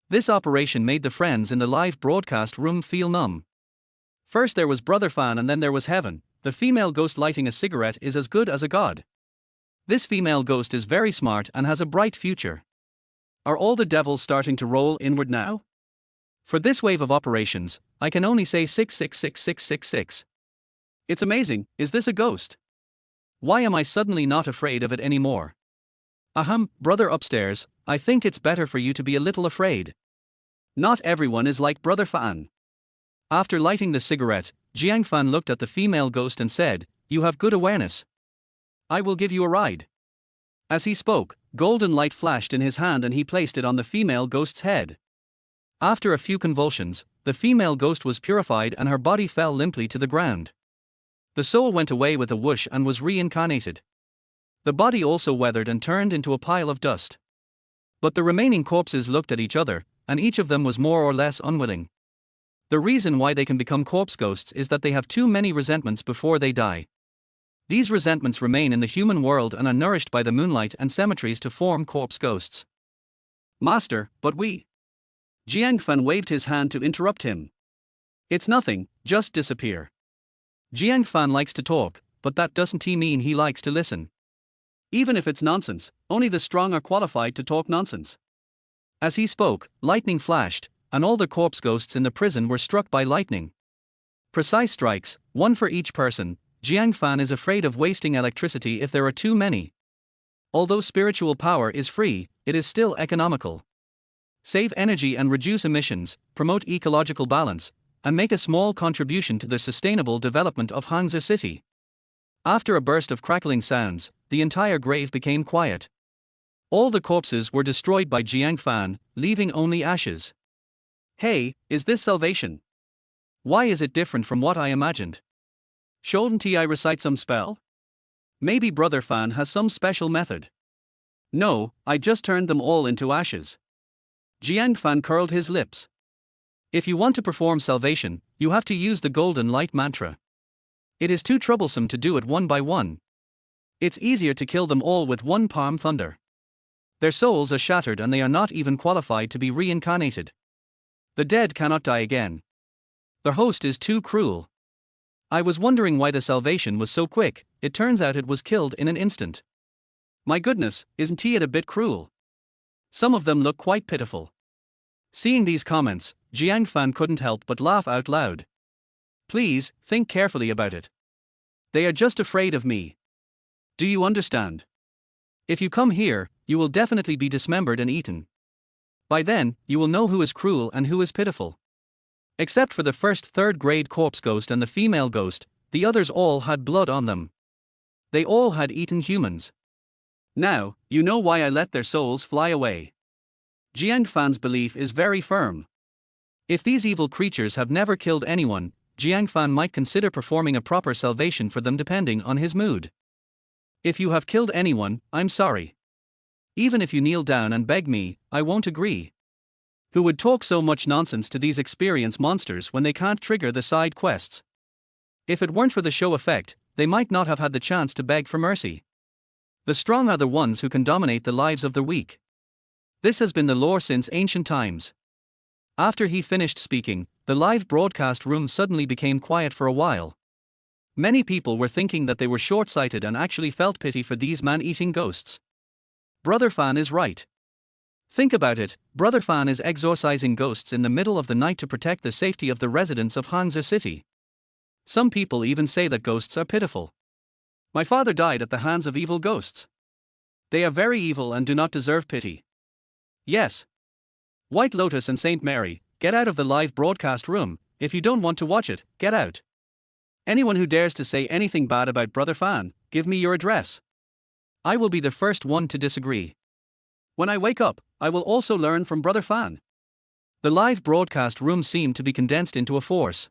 This operation made the friends in the live broadcast room feel numb. First there was Brother Fan and then there was heaven. The female ghost lighting a cigarette is as good as a god. This female ghost is very smart and has a bright future. Are all the devils starting to roll inward now? For this wave of operations, I can only say 666666. It's amazing, is this a ghost? Why am I suddenly not afraid of it anymore? Ahem, brother upstairs, I think it's better for you to be a little afraid. Not everyone is like Brother Fan. After lighting the cigarette, Jiang Fan looked at the female ghost and said, "You have good awareness. I will give you a ride." As he spoke, golden light flashed in his hand and he placed it on the female ghost's head. After a few convulsions, the female ghost was purified and her body fell limply to the ground. The soul went away with a whoosh and was reincarnated. The body also weathered and turned into a pile of dust. But the remaining corpses looked at each other, and each of them was more or less unwilling. The reason why they can become corpse ghosts is that they have too many resentments before they die. These resentments remain in the human world and are nourished by the moonlight and cemeteries to form corpse ghosts. Master, but we. Jiang Fan waved his hand to interrupt him. It's nothing, just disappear. Jiang Fan likes to talk, but that doesn't mean he likes to listen. Even if it's nonsense, only the strong are qualified to talk nonsense. As he spoke, lightning flashed, and all the corpse ghosts in the prison were struck by lightning. Precise strikes, one for each person. Jiang Fan is afraid of wasting electricity if there are too many. Although spiritual power is free, it is still economical. Save energy and reduce emissions, promote ecological balance, and make a small contribution to the sustainable development of Hangzhou City. After a burst of crackling sounds, the entire grave became quiet. All the corpses were destroyed by Jiang Fan, leaving only ashes. Hey, is this salvation? Why is it different from what I imagined? Shouldn't I recite some spell? Maybe Brother Fan has some special method. No, I just turned them all into ashes. Jiang Fan curled his lips. If you want to perform salvation, you have to use the golden light mantra. It is too troublesome to do it one by one. It's easier to kill them all with one palm thunder. Their souls are shattered and they are not even qualified to be reincarnated. The dead cannot die again. The host is too cruel. I was wondering why the salvation was so quick. It turns out it was killed in an instant. My goodness, isn't it a bit cruel? Some of them look quite pitiful. Seeing these comments, Jiang Fan couldn't help but laugh out loud. Please, think carefully about it. They are just afraid of me. Do you understand? If you come here, you will definitely be dismembered and eaten. By then, you will know who is cruel and who is pitiful. Except for the first third-grade corpse ghost and the female ghost, the others all had blood on them. They all had eaten humans. Now, you know why I let their souls fly away. Jiang Fan's belief is very firm. If these evil creatures have never killed anyone, Jiang Fan might consider performing a proper salvation for them depending on his mood. If you have killed anyone, I'm sorry. Even if you kneel down and beg me, I won't agree. Who would talk so much nonsense to these experienced monsters when they can't trigger the side quests? If it weren't for the show effect, they might not have had the chance to beg for mercy. The strong are the ones who can dominate the lives of the weak. This has been the lore since ancient times. After he finished speaking, the live broadcast room suddenly became quiet for a while. Many people were thinking that they were short-sighted and actually felt pity for these man-eating ghosts. Brother Fan is right. Think about it, Brother Fan is exorcising ghosts in the middle of the night to protect the safety of the residents of Hangzhou City. Some people even say that ghosts are pitiful. My father died at the hands of evil ghosts. They are very evil and do not deserve pity. Yes. White Lotus and Saint Mary, get out of the live broadcast room. If you don't want to watch it, get out. Anyone who dares to say anything bad about Brother Fan, give me your address. I will be the first one to disagree. When I wake up, I will also learn from Brother Fan. The live broadcast room seemed to be condensed into a force.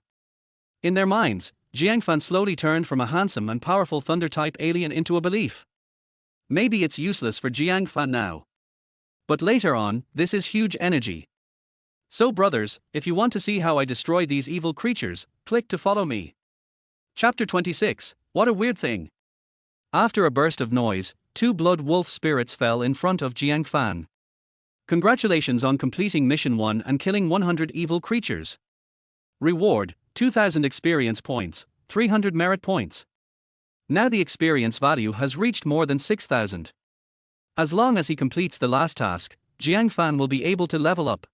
In their minds, Jiang Fan slowly turned from a handsome and powerful thunder-type alien into a belief. Maybe it's useless for Jiang Fan now. But later on, this is huge energy. So brothers, if you want to see how I destroy these evil creatures, click to follow me. Chapter 26, What a Weird Thing. After a burst of noise, 2 blood wolf spirits fell in front of Jiang Fan. Congratulations on completing Mission 1 and killing 100 evil creatures. Reward, 2000 experience points, 300 merit points. Now the experience value has reached more than 6000. As long as he completes the last task, Jiang Fan will be able to level up.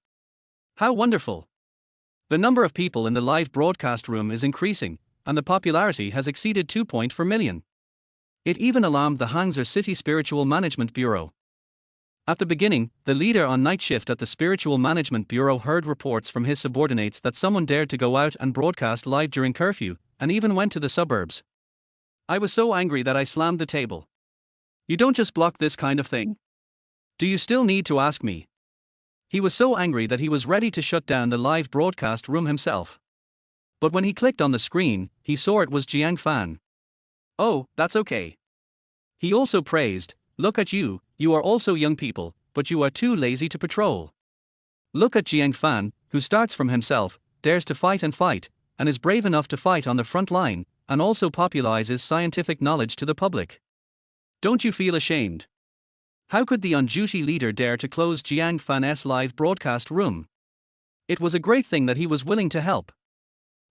How wonderful! The number of people in the live broadcast room is increasing, and the popularity has exceeded 2.4 million. It even alarmed the Hangzhou City Spiritual Management Bureau. At the beginning, the leader on night shift at the Spiritual Management Bureau heard reports from his subordinates that someone dared to go out and broadcast live during curfew, and even went to the suburbs. I was so angry that I slammed the table. You don't just block this kind of thing. Do you still need to ask me? He was so angry that he was ready to shut down the live broadcast room himself. But when he clicked on the screen, he saw it was Jiang Fan. Oh, that's okay. He also praised, look at you, you are also young people, but you are too lazy to patrol. Look at Jiang Fan, who starts from himself, dares to fight, and is brave enough to fight on the front line, and also popularizes scientific knowledge to the public. Don't you feel ashamed? How could the on-duty leader dare to close Jiang Fan's live broadcast room? It was a great thing that he was willing to help.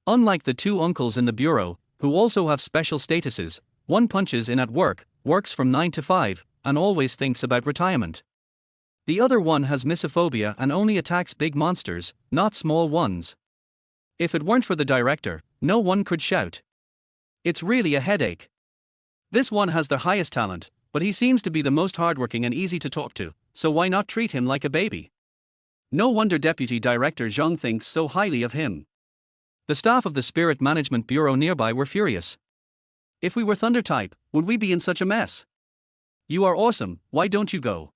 Unlike the two uncles in the bureau, who also have special statuses, one punches in at work, works from 9 to 5, and always thinks about retirement. The other one has misophonia and only attacks big monsters, not small ones. If it weren't for the director, no one could shout. It's really a headache. This one has the highest talent, but he seems to be the most hardworking and easy to talk to, so why not treat him like a baby? No wonder Deputy Director Zhang thinks so highly of him. The staff of the Spirit Management Bureau nearby were furious. If we were Thunder type, would we be in such a mess? You are awesome, why don't you go?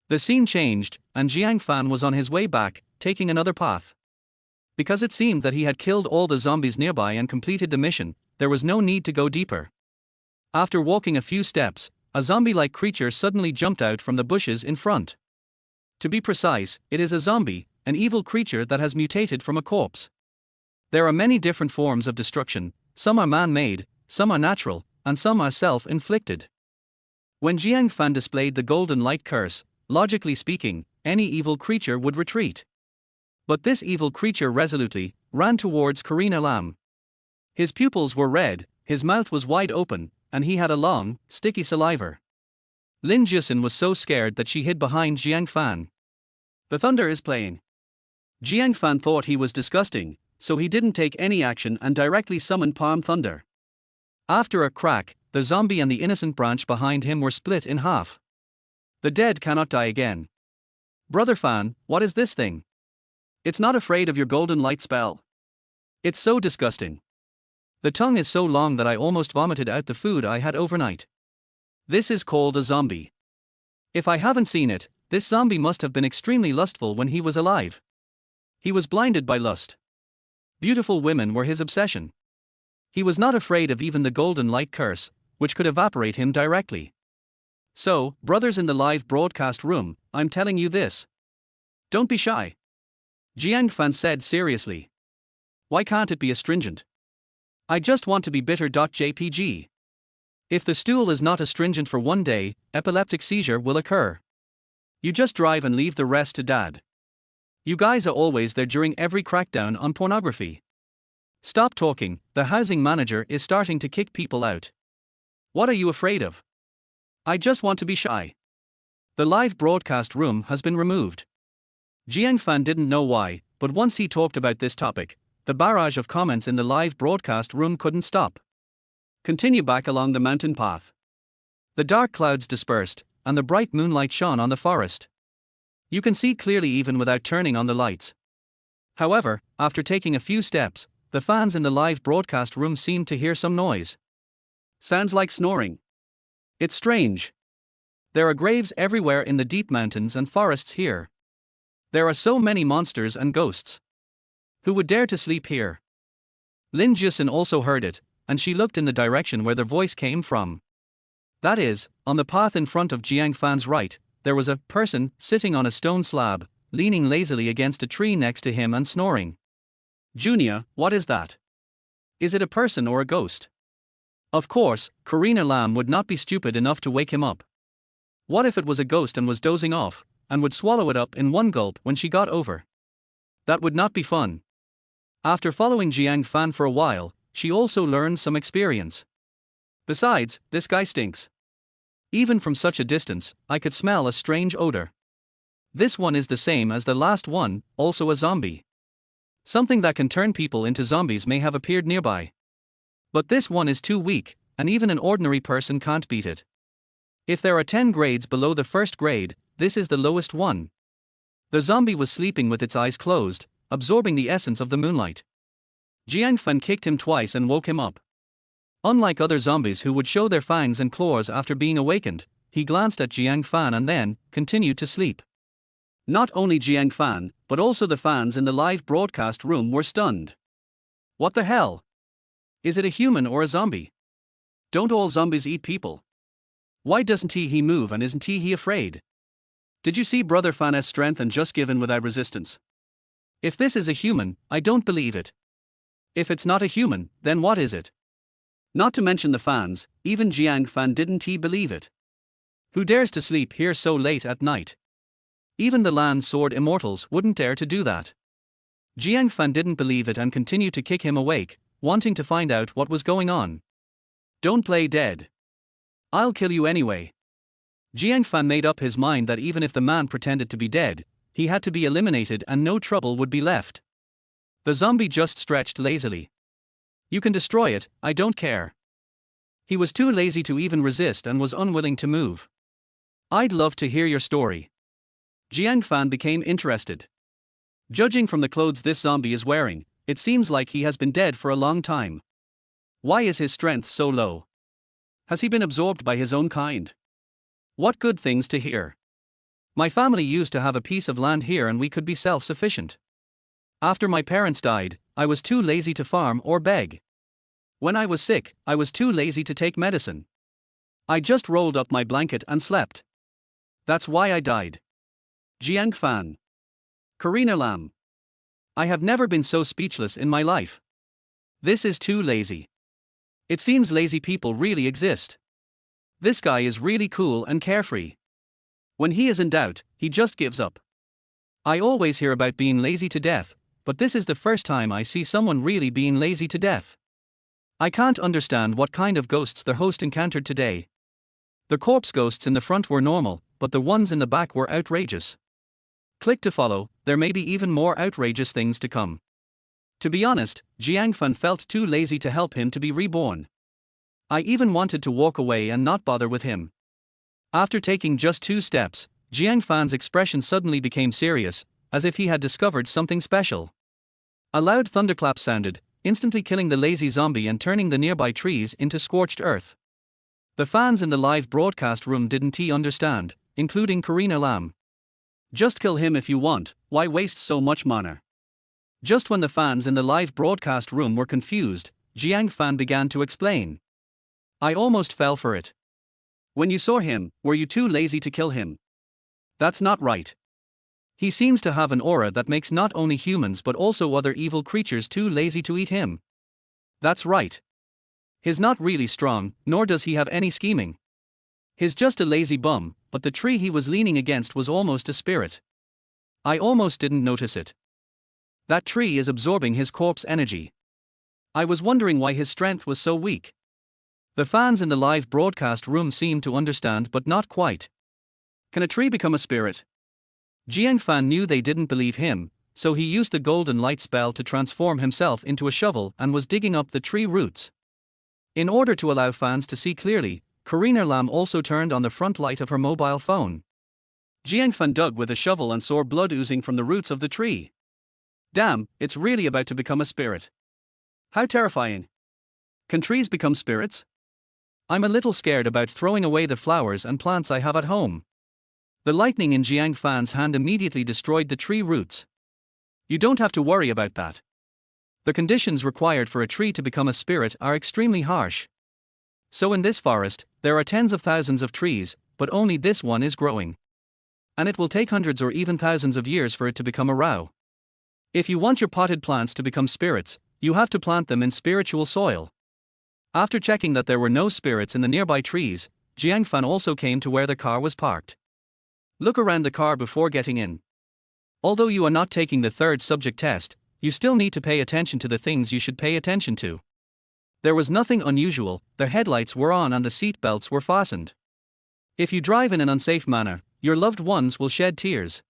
The scene changed, and Jiang Fan was on his way back, taking another path. Because it seemed that he had killed all the zombies nearby and completed the mission, there was no need to go deeper. After walking a few steps, a zombie-like creature suddenly jumped out from the bushes in front. To be precise, it is a zombie, an evil creature that has mutated from a corpse. There are many different forms of destruction, some are man-made, some are natural, and some are self-inflicted. When Jiang Fan displayed the golden light curse, logically speaking, any evil creature would retreat. But this evil creature resolutely ran towards Karina Lam. His pupils were red, his mouth was wide open, and he had a long, sticky saliva. Lin Jusin was so scared that she hid behind Jiang Fan. The thunder is playing. Jiang Fan thought he was disgusting, so he didn't take any action and directly summoned Palm Thunder. After a crack, the zombie and the innocent branch behind him were split in half. The dead cannot die again. Brother Fan, what is this thing? It's not afraid of your golden light spell. It's so disgusting. The tongue is so long that I almost vomited out the food I had overnight. This is called a zombie. If I haven't seen it, this zombie must have been extremely lustful when he was alive. He was blinded by lust. Beautiful women were his obsession. He was not afraid of even the golden light curse, which could evaporate him directly. So, brothers in the live broadcast room, I'm telling you this. Don't be shy. Jiang Fan said seriously. Why can't it be astringent? I just want to be bitter.jpg. If the stool is not astringent for 1 day, epileptic seizure will occur. You just drive and leave the rest to dad. You guys are always there during every crackdown on pornography. Stop talking, the housing manager is starting to kick people out. What are you afraid of? I just want to be shy. The live broadcast room has been removed. Jiang Fan didn't know why, but once he talked about this topic, the barrage of comments in the live broadcast room couldn't stop. Continue back along the mountain path. The dark clouds dispersed, and the bright moonlight shone on the forest. You can see clearly even without turning on the lights. However, after taking a few steps, the fans in the live broadcast room seemed to hear some noise. Sounds like snoring. It's strange. There are graves everywhere in the deep mountains and forests here. There are so many monsters and ghosts. Who would dare to sleep here? Lin Jusin also heard it, and she looked in the direction where the voice came from. That is, on the path in front of Jiang Fan's right, there was a person sitting on a stone slab, leaning lazily against a tree next to him and snoring. Junior, what is that? Is it a person or a ghost? Of course, Karina Lam would not be stupid enough to wake him up. What if it was a ghost and was dozing off, and would swallow it up in one gulp when she got over? That would not be fun. After following Jiang Fan for a while, she also learned some experience. Besides, this guy stinks. Even from such a distance, I could smell a strange odor. This one is the same as the last one, also a zombie. Something that can turn people into zombies may have appeared nearby. But this one is too weak, and even an ordinary person can't beat it. If there are 10 grades below the first grade, this is the lowest one. The zombie was sleeping with its eyes closed, absorbing the essence of the moonlight. Jiang Fan kicked him twice and woke him up. Unlike other zombies who would show their fangs and claws after being awakened, he glanced at Jiang Fan and then continued to sleep. Not only Jiang Fan, but also the fans in the live broadcast room were stunned. What the hell? Is it a human or a zombie? Don't all zombies eat people? Why doesn't he move and isn't he afraid? Did you see Brother Fan's strength and just give in without resistance? If this is a human, I don't believe it. If it's not a human, then what is it? Not to mention the fans, even Jiang Fan didn't believe it. Who dares to sleep here so late at night? Even the land sword immortals wouldn't dare to do that. Jiang Fan didn't believe it and continued to kick him awake, wanting to find out what was going on. Don't play dead. I'll kill you anyway. Jiang Fan made up his mind that even if the man pretended to be dead, he had to be eliminated and no trouble would be left. The zombie just stretched lazily. You can destroy it, I don't care. He was too lazy to even resist and was unwilling to move. I'd love to hear your story. Jiang Fan became interested. Judging from the clothes this zombie is wearing, it seems like he has been dead for a long time. Why is his strength so low? Has he been absorbed by his own kind? What good things to hear. My family used to have a piece of land here and we could be self-sufficient. After my parents died, I was too lazy to farm or beg. When I was sick, I was too lazy to take medicine. I just rolled up my blanket and slept. That's why I died. Jiang Fan. Karina Lam. I have never been so speechless in my life. This is too lazy. It seems lazy people really exist. This guy is really cool and carefree. When he is in doubt, he just gives up. I always hear about being lazy to death, but this is the first time I see someone really being lazy to death. I can't understand what kind of ghosts the host encountered today. The corpse ghosts in the front were normal, but the ones in the back were outrageous. Click to follow, there may be even more outrageous things to come. To be honest, Jiang Fan felt too lazy to help him to be reborn. I even wanted to walk away and not bother with him. After taking just 2 steps, Jiang Fan's expression suddenly became serious, as if he had discovered something special. A loud thunderclap sounded, instantly killing the lazy zombie and turning the nearby trees into scorched earth. The fans in the live broadcast room didn't understand, including Karina Lam. Just kill him if you want, why waste so much mana? Just when the fans in the live broadcast room were confused, Jiang Fan began to explain. I almost fell for it. When you saw him, were you too lazy to kill him? That's not right. He seems to have an aura that makes not only humans but also other evil creatures too lazy to eat him. That's right. He's not really strong, nor does he have any scheming. He's just a lazy bum, but the tree he was leaning against was almost a spirit. I almost didn't notice it. That tree is absorbing his corpse energy. I was wondering why his strength was so weak. The fans in the live broadcast room seemed to understand but not quite. Can a tree become a spirit? Jiang Fan knew they didn't believe him, so he used the golden light spell to transform himself into a shovel and was digging up the tree roots. In order to allow fans to see clearly, Karina Lam also turned on the front light of her mobile phone. Jiang Fan dug with a shovel and saw blood oozing from the roots of the tree. Damn, it's really about to become a spirit. How terrifying. Can trees become spirits? I'm a little scared about throwing away the flowers and plants I have at home. The lightning in Jiang Fan's hand immediately destroyed the tree roots. You don't have to worry about that. The conditions required for a tree to become a spirit are extremely harsh. So in this forest, there are tens of thousands of trees, but only this one is growing. And it will take hundreds or even thousands of years for it to become a rao. If you want your potted plants to become spirits, you have to plant them in spiritual soil. After checking that there were no spirits in the nearby trees, Jiang Fan also came to where the car was parked. Look around the car before getting in. Although you are not taking the 3rd subject test, you still need to pay attention to the things you should pay attention to. There was nothing unusual, the headlights were on and the seat belts were fastened. If you drive in an unsafe manner, your loved ones will shed tears.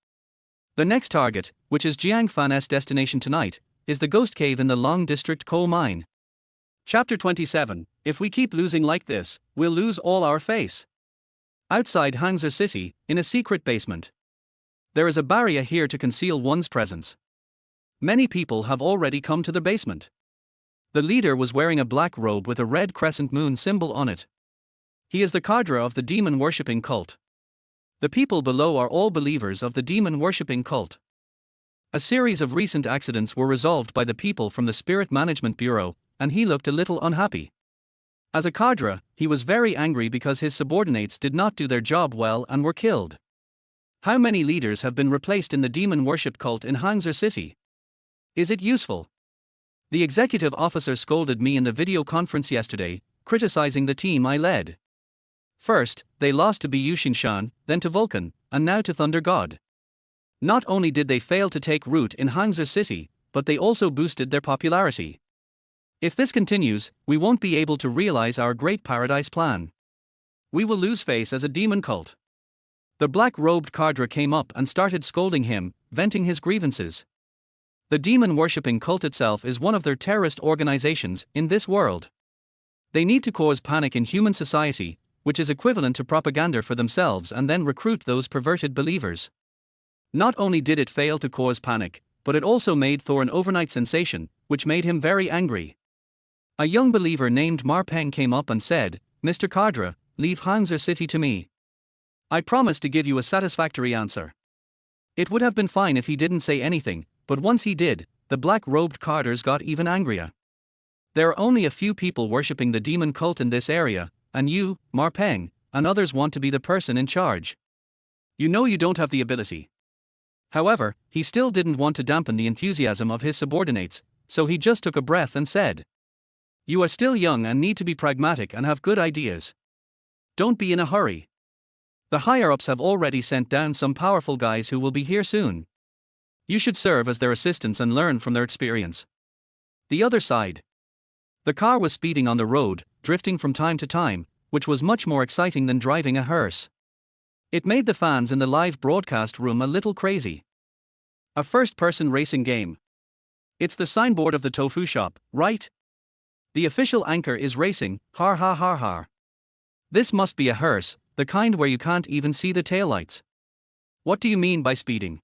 The next target, which is Jiang Fan's destination tonight, is the ghost cave in the Long District coal mine. Chapter 27, If we keep losing like this, we'll lose all our face. Outside Hangzhou City, in a secret basement. There is a barrier here to conceal one's presence. Many people have already come to the basement. The leader was wearing a black robe with a red crescent moon symbol on it. He is the cadre of the demon-worshipping cult. The people below are all believers of the demon-worshipping cult. A series of recent accidents were resolved by the people from the Spirit Management Bureau, and he looked a little unhappy. As a cadre, he was very angry because his subordinates did not do their job well and were killed. How many leaders have been replaced in the demon worship cult in Hangzhou City? Is it useful? The executive officer scolded me in the video conference yesterday, criticizing the team I led. First, they lost to Biyu Xingshan, then to Vulcan, and now to Thunder God. Not only did they fail to take root in Hangzhou City, but they also boosted their popularity. If this continues, we won't be able to realize our great paradise plan. We will lose face as a demon cult. The black-robed cadre came up and started scolding him, venting his grievances. The demon-worshipping cult itself is one of their terrorist organizations in this world. They need to cause panic in human society, which is equivalent to propaganda for themselves, and then recruit those perverted believers. Not only did it fail to cause panic, but it also made Thor an overnight sensation, which made him very angry. A young believer named Ma Peng came up and said, "Mr. Cadre, leave Hangzhou City to me. I promise to give you a satisfactory answer." It would have been fine if he didn't say anything, but once he did, the black-robed cadres got even angrier. There are only a few people worshipping the demon cult in this area, and you, Ma Peng, and others want to be the person in charge. You know you don't have the ability. However, he still didn't want to dampen the enthusiasm of his subordinates, so he just took a breath and said, "You are still young and need to be pragmatic and have good ideas. Don't be in a hurry. The higher-ups have already sent down some powerful guys who will be here soon. You should serve as their assistants and learn from their experience." The other side. The car was speeding on the road, drifting from time to time, which was much more exciting than driving a hearse. It made the fans in the live broadcast room a little crazy. A first-person racing game. It's the signboard of the tofu shop, right? The official anchor is racing, har har har har. This must be a hearse, the kind where you can't even see the taillights. What do you mean by speeding?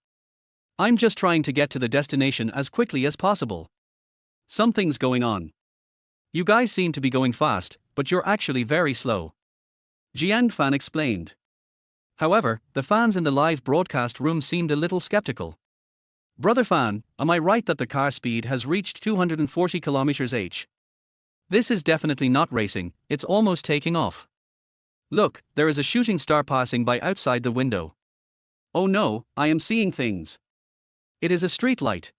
I'm just trying to get to the destination as quickly as possible. Something's going on. You guys seem to be going fast, but you're actually very slow. Jiang Fan explained. However, the fans in the live broadcast room seemed a little skeptical. "Brother Fan, am I right that the car speed has reached 240 km/h? This is definitely not racing, it's almost taking off. Look, there is a shooting star passing by outside the window. Oh no, I am seeing things. It is a street light.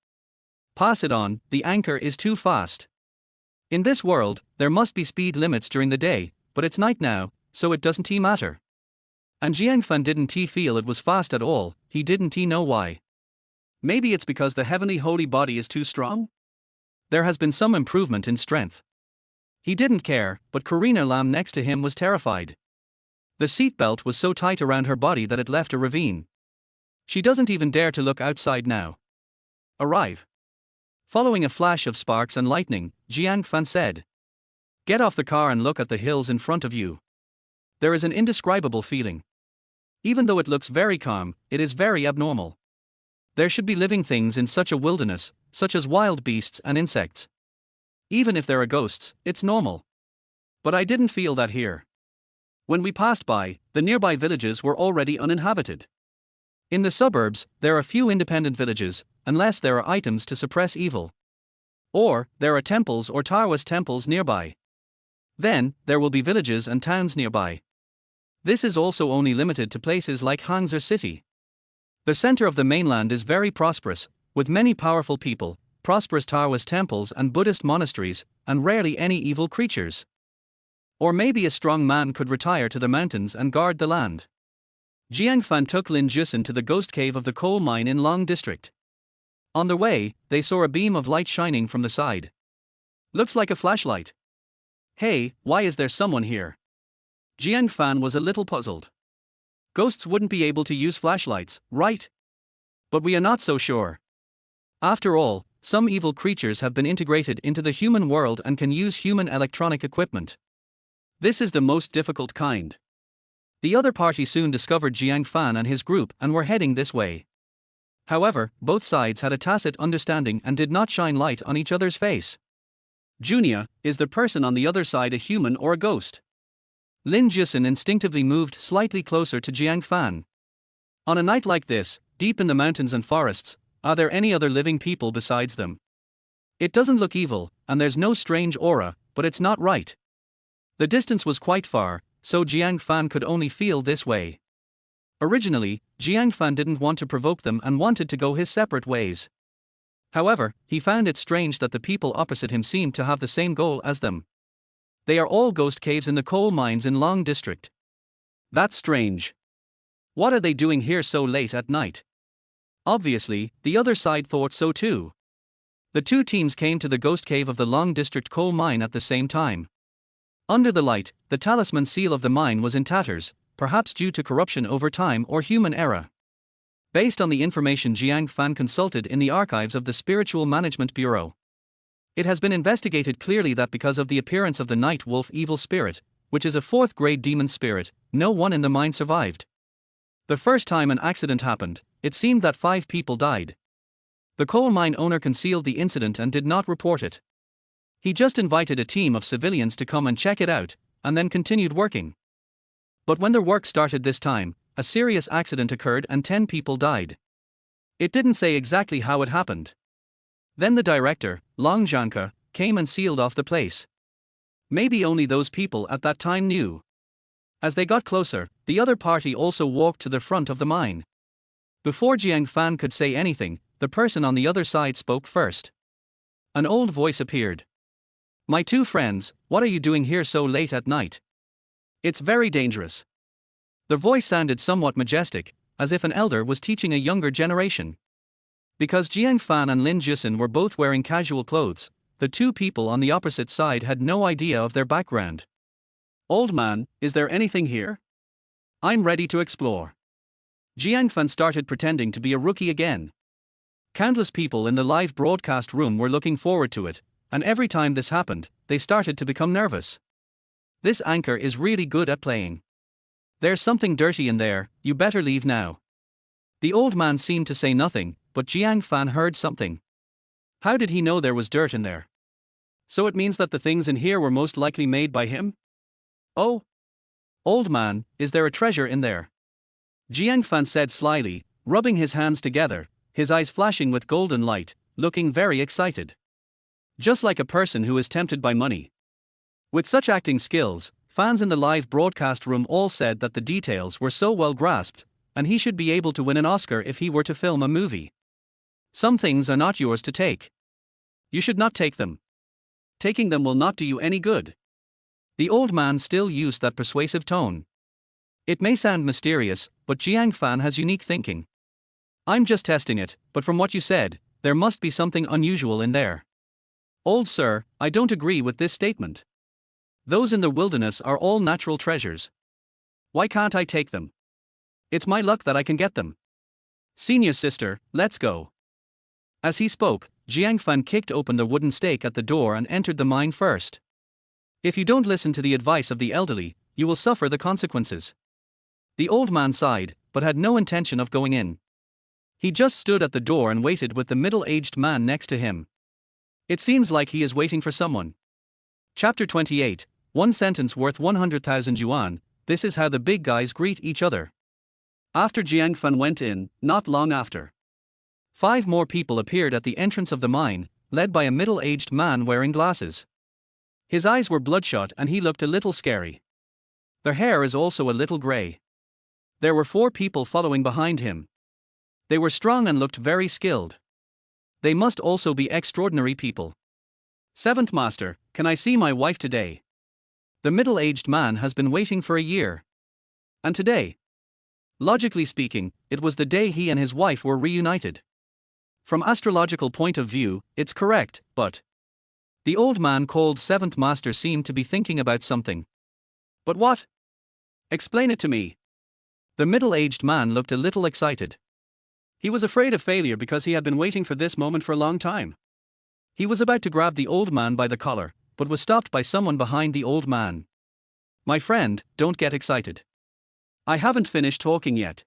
Pass it on, the anchor is too fast. In this world, there must be speed limits during the day, but it's night now, so it doesn't matter." And Jiang Fan didn't feel it was fast at all, he didn't know why. Maybe it's because the heavenly holy body is too strong? There has been some improvement in strength. He didn't care, but Karina Lam next to him was terrified. The seatbelt was so tight around her body that it left a ravine. She doesn't even dare to look outside now. Arrive. Following a flash of sparks and lightning, Jiang Fan said, "Get off the car and look at the hills in front of you." There is an indescribable feeling. Even though it looks very calm, it is very abnormal. There should be living things in such a wilderness, such as wild beasts and insects. Even if there are ghosts, it's normal. But I didn't feel that here. When we passed by, the nearby villages were already uninhabited. In the suburbs, there are few independent villages, unless there are items to suppress evil. Or, there are temples or Taoist temples nearby. Then, there will be villages and towns nearby. This is also only limited to places like Hangzhou City. The center of the mainland is very prosperous, with many powerful people, prosperous Taoist temples and Buddhist monasteries, and rarely any evil creatures. Or maybe a strong man could retire to the mountains and guard the land. Jiang Fan took Lin Jusin to the ghost cave of the coal mine in Long District. On the way, they saw a beam of light shining from the side. Looks like a flashlight. Hey, why is there someone here? Jiang Fan was a little puzzled. Ghosts wouldn't be able to use flashlights, right? But we are not so sure. After all, some evil creatures have been integrated into the human world and can use human electronic equipment. This is the most difficult kind. The other party soon discovered Jiang Fan and his group and were heading this way. However, both sides had a tacit understanding and did not shine light on each other's face. Junior, is the person on the other side a human or a ghost? Lin Jusin instinctively moved slightly closer to Jiang Fan. On a night like this, deep in the mountains and forests, are there any other living people besides them? It doesn't look evil, and there's no strange aura, but it's not right. The distance was quite far, so Jiang Fan could only feel this way. Originally, Jiang Fan didn't want to provoke them and wanted to go his separate ways. However, he found it strange that the people opposite him seemed to have the same goal as them. They are all ghost caves in the coal mines in Long District. That's strange. What are they doing here so late at night? Obviously, the other side thought so too. The two teams came to the ghost cave of the Long District coal mine at the same time. Under the light, the talisman seal of the mine was in tatters, perhaps due to corruption over time or human error. Based on the information Jiang Fan consulted in the archives of the Spiritual Management Bureau, it has been investigated clearly that because of the appearance of the night wolf evil spirit, which is a 4th-grade demon spirit, no one in the mine survived. The first time an accident happened, it seemed that 5 people died. The coal mine owner concealed the incident and did not report it. He just invited a team of civilians to come and check it out, and then continued working. But when their work started this time, a serious accident occurred and 10 people died. It didn't say exactly how it happened. Then the director, Long Zhanke, came and sealed off the place. Maybe only those people at that time knew. As they got closer, the other party also walked to the front of the mine. Before Jiang Fan could say anything, the person on the other side spoke first. An old voice appeared. "My 2 friends, what are you doing here so late at night? It's very dangerous." The voice sounded somewhat majestic, as if an elder was teaching a younger generation. Because Jiang Fan and Lin Jusin were both wearing casual clothes, the 2 people on the opposite side had no idea of their background. "Old man, is there anything here? I'm ready to explore." Jiang Fan started pretending to be a rookie again. Countless people in the live broadcast room were looking forward to it, and every time this happened, they started to become nervous. This anchor is really good at playing. "There's something dirty in there, you better leave now." The old man seemed to say nothing, but Jiang Fan heard something. How did he know there was dirt in there? So it means that the things in here were most likely made by him? "Oh, old man, is there a treasure in there?" Jiang Fan said slyly, rubbing his hands together, his eyes flashing with golden light, looking very excited. Just like a person who is tempted by money. With such acting skills, fans in the live broadcast room all said that the details were so well grasped, and he should be able to win an Oscar if he were to film a movie. Some things are not yours to take. You should not take them. Taking them will not do you any good. The old man still used that persuasive tone. It may sound mysterious, but Jiang Fan has unique thinking. "I'm just testing it, but from what you said, there must be something unusual in there." "Old sir, I don't agree with this statement. Those in the wilderness are all natural treasures. Why can't I take them? It's my luck that I can get them. Senior sister, let's go." As he spoke, Jiang Fan kicked open the wooden stake at the door and entered the mine first. "If you don't listen to the advice of the elderly, you will suffer the consequences." The old man sighed, but had no intention of going in. He just stood at the door and waited with the middle-aged man next to him. It seems like he is waiting for someone. Chapter 28, One sentence worth 100,000 yuan, this is how the big guys greet each other. After Jiang Fan went in, not long after, 5 more people appeared at the entrance of the mine, led by a middle-aged man wearing glasses. His eyes were bloodshot and he looked a little scary. Their hair is also a little gray. There were 4 people following behind him. They were strong and looked very skilled. They must also be extraordinary people. "7th Master, can I see my wife today?" The middle-aged man has been waiting for a year. And today? Logically speaking, it was the day he and his wife were reunited. From astrological point of view, it's correct, but the old man called 7th Master seemed to be thinking about something. "But what? Explain it to me." The middle-aged man looked a little excited. He was afraid of failure because he had been waiting for this moment for a long time. He was about to grab the old man by the collar, but was stopped by someone behind the old man. "My friend, don't get excited. I haven't finished talking yet.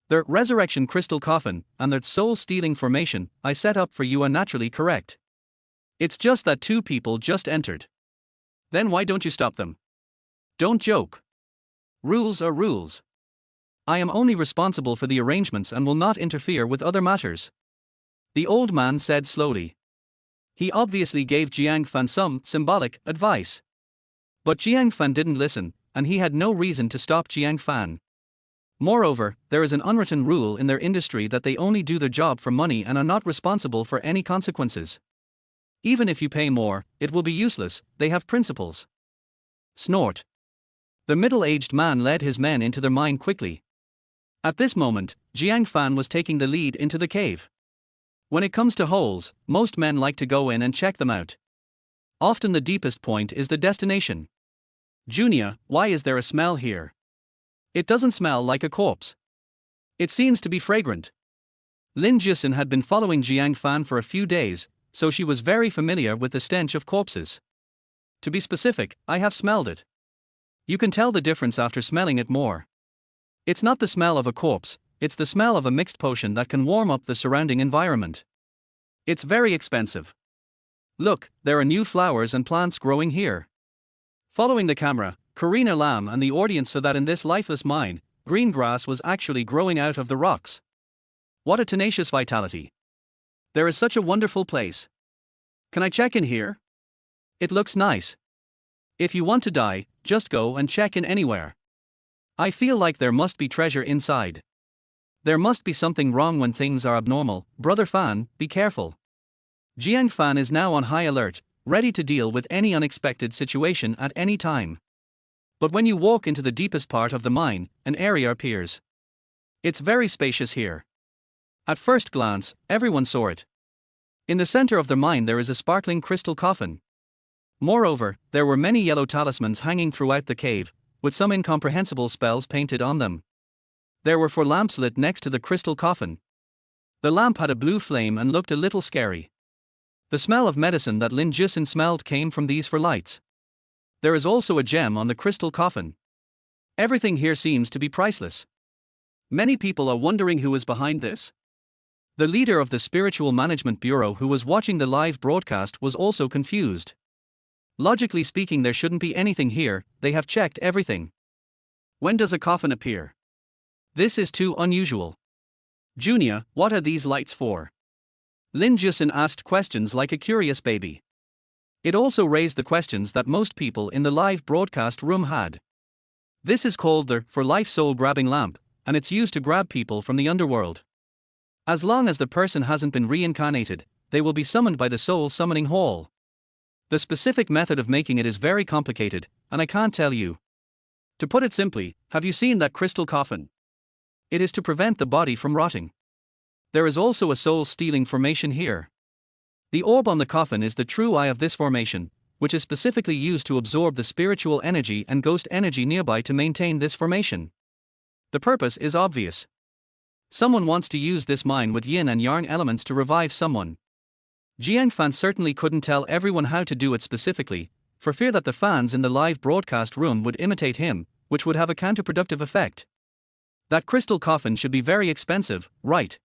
The resurrection crystal coffin and the soul stealing formation I set up for you are naturally correct. It's just that two people just entered. Then why don't you stop them? Don't joke. Rules are rules. I am only responsible for the arrangements and will not interfere with other matters. The old man said slowly. He obviously gave Jiang Fan some symbolic advice. But Jiang Fan didn't listen, and he had no reason to stop Jiang Fan. Moreover, there is an unwritten rule in their industry that they only do their job for money and are not responsible for any consequences. Even if you pay more, it will be useless, they have principles. Snort. The middle-aged man led his men into their mine quickly. At this moment, Jiang Fan was taking the lead into the cave. When it comes to holes, most men like to go in and check them out. Often the deepest point is the destination. Junior, why is there a smell here? It doesn't smell like a corpse. It seems to be fragrant. Lin Jusin had been following Jiang Fan for a few days, so she was very familiar with the stench of corpses. To be specific, I have smelled it. You can tell the difference after smelling it more. It's not the smell of a corpse, it's the smell of a mixed potion that can warm up the surrounding environment. It's very expensive. Look, there are new flowers and plants growing here. Following the camera, Karina Lam and the audience saw that in this lifeless mine, green grass was actually growing out of the rocks. What a tenacious vitality. There is such a wonderful place. Can I check in here? It looks nice. If you want to die, just go and check in anywhere. I feel like there must be treasure inside. There must be something wrong when things are abnormal. Brother Fan, be careful. Jiang Fan is now on high alert, ready to deal with any unexpected situation at any time. But when you walk into the deepest part of the mine, an area appears. It's very spacious here. At first glance, everyone saw it. In the center of the mine there is a sparkling crystal coffin. Moreover, there were many yellow talismans hanging throughout the cave, with some incomprehensible spells painted on them. There were 4 lamps lit next to the crystal coffin. The lamp had a blue flame and looked a little scary. The smell of medicine that Lin Jusin smelled came from these 4 lights. There is also a gem on the crystal coffin. Everything here seems to be priceless. Many people are wondering who is behind this. The leader of the Spiritual Management Bureau who was watching the live broadcast was also confused. Logically speaking, there shouldn't be anything here, they have checked everything. When does a coffin appear? This is too unusual. Junior, what are these lights for? Lin Jusin asked questions like a curious baby. It also raised the questions that most people in the live broadcast room had. This is called the For Life Soul Grabbing Lamp, and it's used to grab people from the underworld. As long as the person hasn't been reincarnated, they will be summoned by the Soul Summoning Hall. The specific method of making it is very complicated, and I can't tell you. To put it simply, have you seen that crystal coffin? It is to prevent the body from rotting. There is also a soul-stealing formation here. The orb on the coffin is the true eye of this formation, which is specifically used to absorb the spiritual energy and ghost energy nearby to maintain this formation. The purpose is obvious. Someone wants to use this mine with yin and yang elements to revive someone. Jiang Fan certainly couldn't tell everyone how to do it specifically, for fear that the fans in the live broadcast room would imitate him, which would have a counterproductive effect. That crystal coffin should be very expensive, right?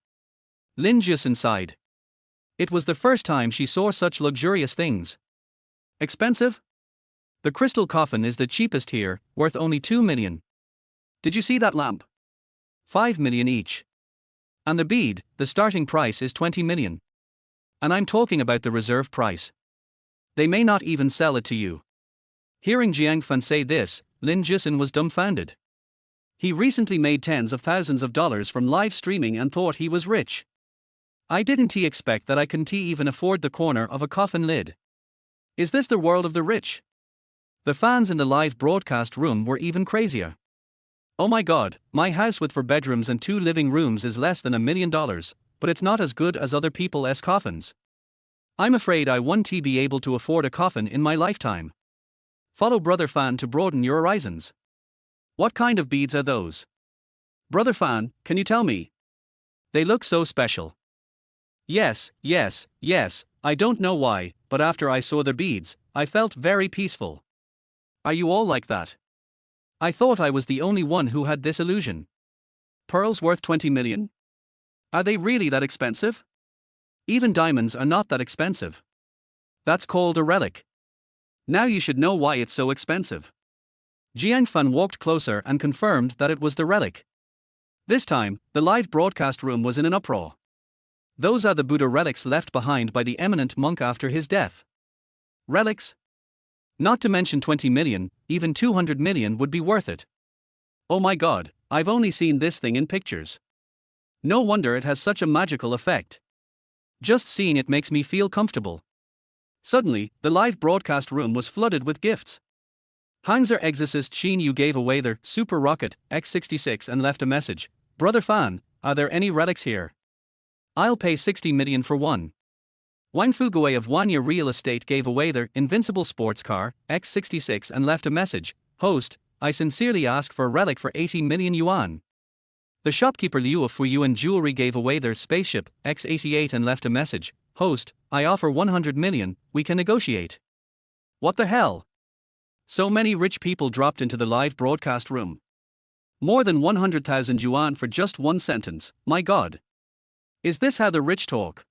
Lin Jusin sighed. It was the first time she saw such luxurious things. Expensive? The crystal coffin is the cheapest here, worth only 2 million. Did you see that lamp? 5 million each. And the bead, the starting price is 20 million. And I'm talking about the reserve price. They may not even sell it to you. Hearing Jiang Fan say this, Lin Jusin was dumbfounded. He recently made tens of thousands of dollars from live streaming and thought he was rich. I didn't expect that I couldn't even afford the corner of a coffin lid. Is this the world of the rich? The fans in the live broadcast room were even crazier. Oh my god, my house with 4 bedrooms and 2 living rooms is less than $1 million, but it's not as good as other people's coffins. I'm afraid I won't be able to afford a coffin in my lifetime. Follow Brother Fan to broaden your horizons. What kind of beads are those? Brother Fan, can you tell me? They look so special. Yes, I don't know why, but after I saw the beads, I felt very peaceful. Are you all like that? I thought I was the only one who had this illusion. Pearls worth 20 million? Are they really that expensive? Even diamonds are not that expensive. That's called a relic. Now you should know why it's so expensive. Jiang Fan walked closer and confirmed that it was the relic. This time, the live broadcast room was in an uproar. Those are the Buddha relics left behind by the eminent monk after his death. Relics? Not to mention 20 million, even 200 million would be worth it. Oh my god, I've only seen this thing in pictures. No wonder it has such a magical effect. Just seeing it makes me feel comfortable. Suddenly, the live broadcast room was flooded with gifts. Hangzhou exorcist Xin Yu gave away their Super Rocket X66 and left a message. Brother Fan, are there any relics here? I'll pay 60 million for one. Wang Fugui of Wanya Real Estate gave away their Invincible sports car X66 and left a message. Host, I sincerely ask for a relic for 80 million yuan. The shopkeeper Liu of Fuyuan Jewelry gave away their spaceship X88 and left a message. Host, I offer 100 million, we can negotiate. What the hell? So many rich people dropped into the live broadcast room. More than 100,000 yuan for just one sentence, my god. Is this how the rich talk?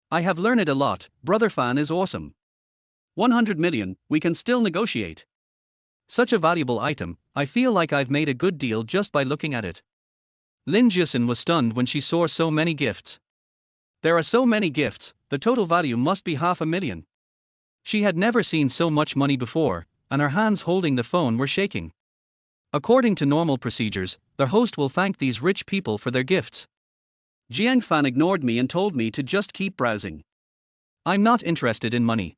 I have learned a lot, Brother Fan is awesome. 100 million, we can still negotiate. Such a valuable item, I feel like I've made a good deal just by looking at it. Lin Jusin was stunned when she saw so many gifts. There are so many gifts, the total value must be 500,000. She had never seen so much money before, and her hands holding the phone were shaking. According to normal procedures, the host will thank these rich people for their gifts. Jiang Fan ignored me and told me to just keep browsing. I'm not interested in money.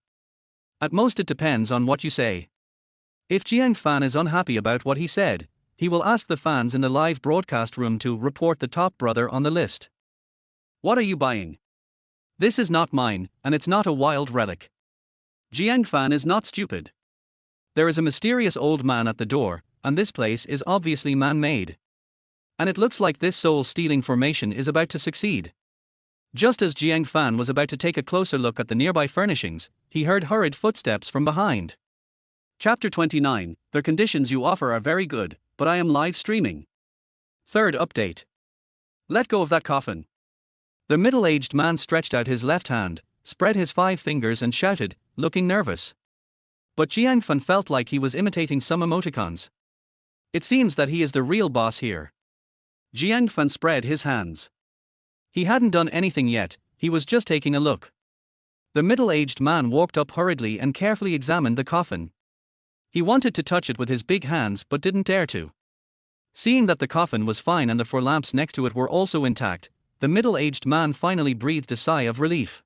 At most it depends on what you say. If Jiang Fan is unhappy about what he said, he will ask the fans in the live broadcast room to report the top brother on the list. What are you buying? This is not mine, and it's not a wild relic. Jiang Fan is not stupid. There is a mysterious old man at the door, and this place is obviously man-made. And it looks like this soul-stealing formation is about to succeed. Just as Jiang Fan was about to take a closer look at the nearby furnishings, he heard hurried footsteps from behind. Chapter 29, The conditions you offer are very good, but I am live streaming. Third update. Let go of that coffin. The middle-aged man stretched out his left hand, spread his 5 fingers and shouted, looking nervous. But Jiang Fan felt like he was imitating some emoticons. It seems that he is the real boss here. Jiang Fan spread his hands. He hadn't done anything yet, he was just taking a look. The middle-aged man walked up hurriedly and carefully examined the coffin. He wanted to touch it with his big hands but didn't dare to. Seeing that the coffin was fine and the 4 lamps next to it were also intact, the middle-aged man finally breathed a sigh of relief.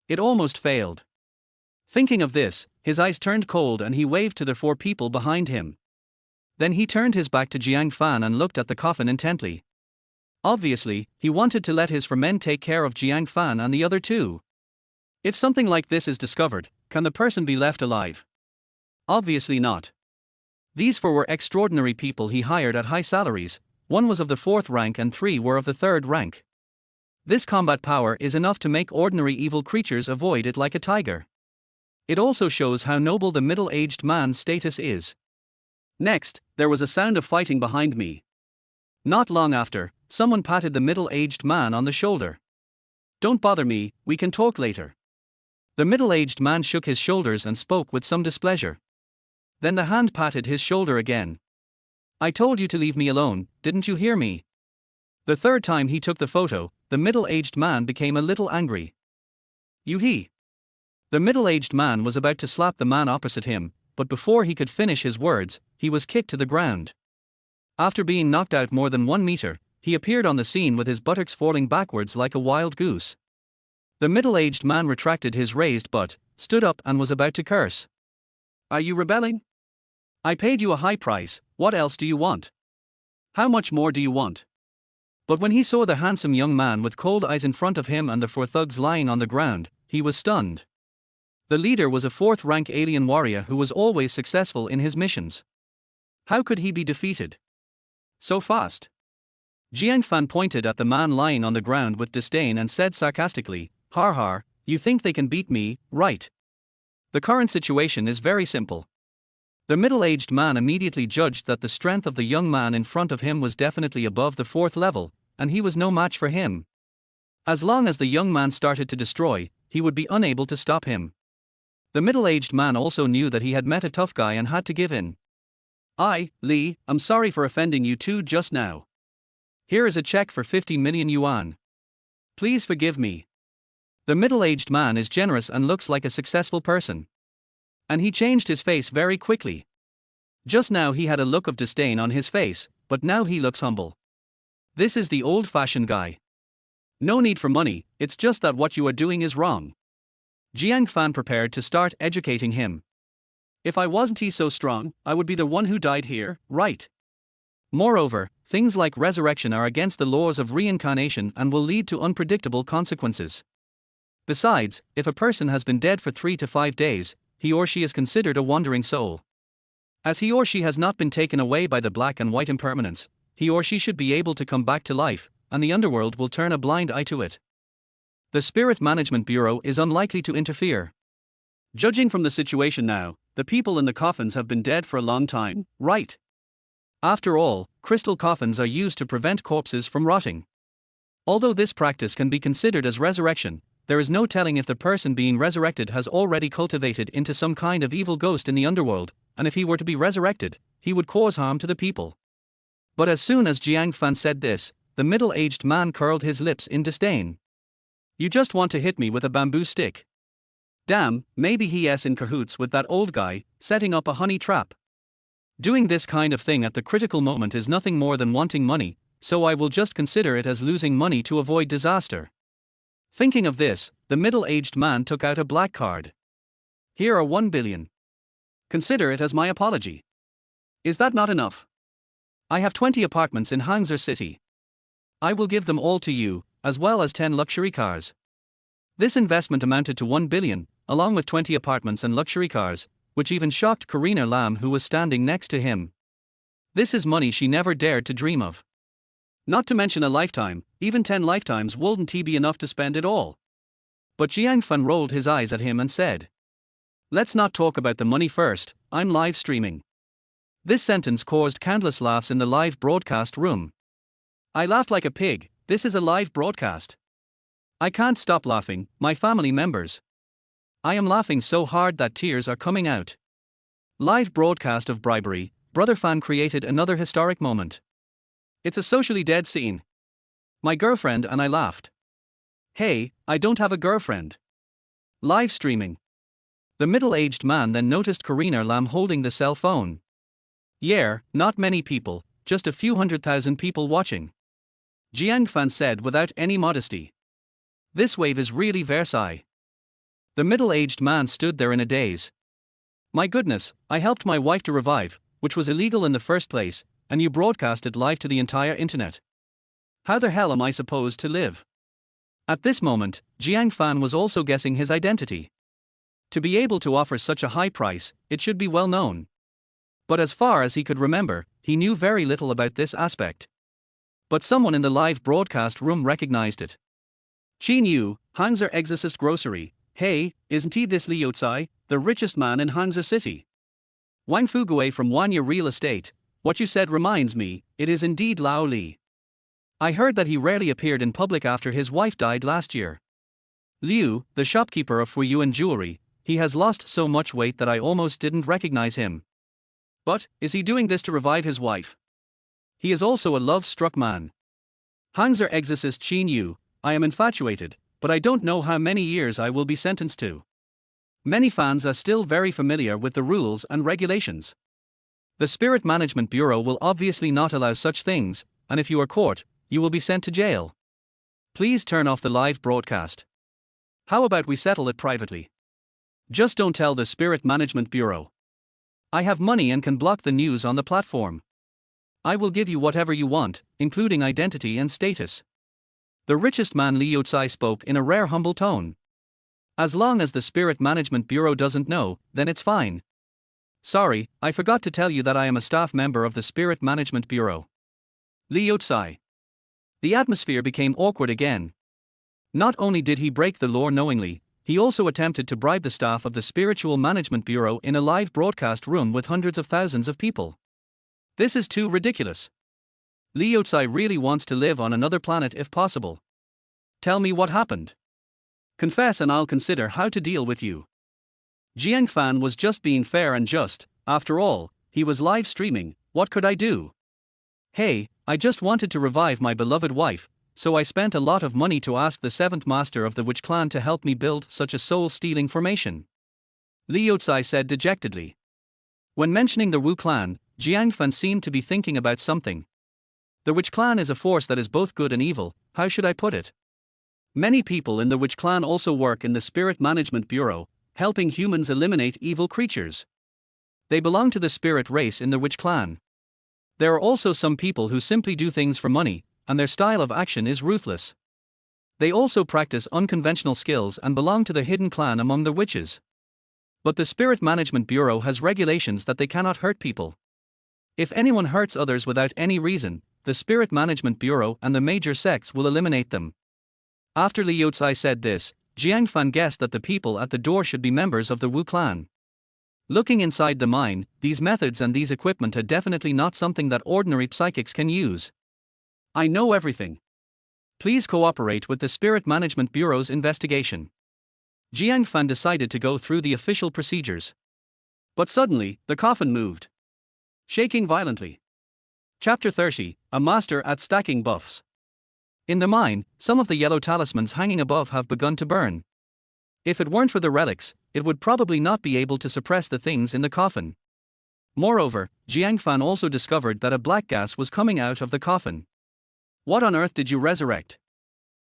It almost failed. Thinking of this, his eyes turned cold and he waved to the 4 people behind him. Then he turned his back to Jiang Fan and looked at the coffin intently. Obviously, he wanted to let his 4 men take care of Jiang Fan and the other 2. If something like this is discovered, can the person be left alive? Obviously not. These 4 were extraordinary people he hired at high salaries, 1 was of the 4th rank and 3 were of the 3rd rank. This combat power is enough to make ordinary evil creatures avoid it like a tiger. It also shows how noble the middle-aged man's status is. Next, there was a sound of fighting behind me. Not long after, someone patted the middle-aged man on the shoulder. Don't bother me, we can talk later. The middle-aged man shook his shoulders and spoke with some displeasure. Then the hand patted his shoulder again. I told you to leave me alone, didn't you hear me? The 3rd time he took the photo, the middle-aged man became a little angry. He. The middle-aged man was about to slap the man opposite him, but before he could finish his words, he was kicked to the ground. After being knocked out more than 1 meter, he appeared on the scene with his buttocks falling backwards like a wild goose. The middle-aged man retracted his raised butt, stood up and was about to curse. Are you rebelling? I paid you a high price, what else do you want? How much more do you want? But when he saw the handsome young man with cold eyes in front of him and the 4 thugs lying on the ground, he was stunned. The leader was a 4th rank alien warrior who was always successful in his missions. How could he be defeated so fast? Jiang Fan pointed at the man lying on the ground with disdain and said sarcastically, Har har, you think they can beat me, right? The current situation is very simple. The middle-aged man immediately judged that the strength of the young man in front of him was definitely above the fourth level, and he was no match for him. As long as the young man started to destroy, he would be unable to stop him. The middle-aged man also knew that he had met a tough guy and had to give in. Li, I'm sorry for offending you two just now. Here is a check for 50 million yuan. Please forgive me. The middle-aged man is generous and looks like a successful person. And he changed his face very quickly. Just now he had a look of disdain on his face, but now he looks humble. This is the old-fashioned guy. No need for money, it's just that what you are doing is wrong. Jiang Fan prepared to start educating him. If I wasn't he so strong, I would be the one who died here, right? Moreover, things like resurrection are against the laws of reincarnation and will lead to unpredictable consequences. Besides, if a person has been dead for 3 to 5 days, he or she is considered a wandering soul. As he or she has not been taken away by the black and white impermanence, he or she should be able to come back to life, and the underworld will turn a blind eye to it. The Spirit Management Bureau is unlikely to interfere. Judging from the situation now, the people in the coffins have been dead for a long time, right? After all, crystal coffins are used to prevent corpses from rotting. Although this practice can be considered as resurrection, there is no telling if the person being resurrected has already cultivated into some kind of evil ghost in the underworld, and if he were to be resurrected, he would cause harm to the people. But as soon as Jiang Fan said this, the middle-aged man curled his lips in disdain. You just want to hit me with a bamboo stick. Damn, maybe he's in cahoots with that old guy, setting up a honey trap. Doing this kind of thing at the critical moment is nothing more than wanting money, so I will just consider it as losing money to avoid disaster. Thinking of this, the middle-aged man took out a black card. Here are 1 billion. Consider it as my apology. Is that not enough? I have 20 apartments in Hangzhou City. I will give them all to you, as well as 10 luxury cars. This investment amounted to 1 billion, along with 20 apartments and luxury cars, which even shocked Karina Lam, who was standing next to him. This is money she never dared to dream of. Not to mention a lifetime, even 10 lifetimes wouldn't be enough to spend it all. But Jiang Fan rolled his eyes at him and said, let's not talk about the money first, I'm live streaming. This sentence caused countless laughs in the live broadcast room. I laughed like a pig, this is a live broadcast. I can't stop laughing, my family members. I am laughing so hard that tears are coming out. Live broadcast of bribery, Brother Fan created another historic moment. It's a socially dead scene. My girlfriend and I laughed. Hey, I don't have a girlfriend. Live streaming. The middle-aged man then noticed Karina Lam holding the cell phone. Yeah, not many people, just a few 100,000 people watching. Jiang Fan said without any modesty. This wave is really Versailles. The middle-aged man stood there in a daze. My goodness, I helped my wife to revive, which was illegal in the first place, and you broadcast it live to the entire internet. How the hell am I supposed to live? At this moment, Jiang Fan was also guessing his identity. To be able to offer such a high price, it should be well known. But as far as he could remember, he knew very little about this aspect. But someone in the live broadcast room recognized it. Qin Yu, Hangzhou Exorcist Grocery. Hey, isn't he this Liu Cai, the richest man in Hangzhou City? Wang Fugui from Wanya Real Estate. What you said reminds me, it is indeed Lao Li. I heard that he rarely appeared in public after his wife died last year. Liu, the shopkeeper of Fuyuan Jewelry, he has lost so much weight that I almost didn't recognize him. But, is he doing this to revive his wife? He is also a love-struck man. Hangzhou Exorcist Qin Yu, I am infatuated, but I don't know how many years I will be sentenced to. Many fans are still very familiar with the rules and regulations. The Spirit Management Bureau will obviously not allow such things, and if you are caught, you will be sent to jail. Please turn off the live broadcast. How about we settle it privately? Just don't tell the Spirit Management Bureau. I have money and can block the news on the platform. I will give you whatever you want, including identity and status. The richest man Liu Cai spoke in a rare humble tone. As long as the Spirit Management Bureau doesn't know, then it's fine. Sorry, I forgot to tell you that I am a staff member of the Spirit Management Bureau. Liu Cai. The atmosphere became awkward again. Not only did he break the law knowingly, He also attempted to bribe the staff of the Spiritual Management Bureau in a live broadcast room with hundreds of thousands of people. This is too ridiculous. Liu Tsai really wants to live on another planet if possible. Tell me what happened. Confess and I'll consider how to deal with you. Jiang Fan was just being fair and just. After all, he was live streaming. What could I do? Hey, I just wanted to revive my beloved wife, so I spent a lot of money to ask the 7th master of the Witch clan to help me build such a soul-stealing formation. Liu Tsai said dejectedly. When mentioning the Wu clan, Jiang Fan seemed to be thinking about something. The Witch clan is a force that is both good and evil. How should I put it? Many people in the Witch clan also work in the Spirit Management Bureau, helping humans eliminate evil creatures. They belong to the spirit race in the Witch clan. There are also some people who simply do things for money, and their style of action is ruthless. They also practice unconventional skills and belong to the hidden clan among the witches. But the Spirit Management Bureau has regulations that they cannot hurt people. If anyone hurts others without any reason, the Spirit Management Bureau and the major sects will eliminate them. After Liu Tsai said this, Jiang Fan guessed that the people at the door should be members of the Wu clan. Looking inside the mine, these methods and these equipment are definitely not something that ordinary psychics can use. I know everything. Please cooperate with the Spirit Management Bureau's investigation. Jiang Fan decided to go through the official procedures. But suddenly, the coffin moved, shaking violently. Chapter 30, A Master at Stacking Buffs. In the mine, some of the yellow talismans hanging above have begun to burn. If it weren't for the relics, it would probably not be able to suppress the things in the coffin. Moreover, Jiang Fan also discovered that a black gas was coming out of the coffin. What on earth did you resurrect?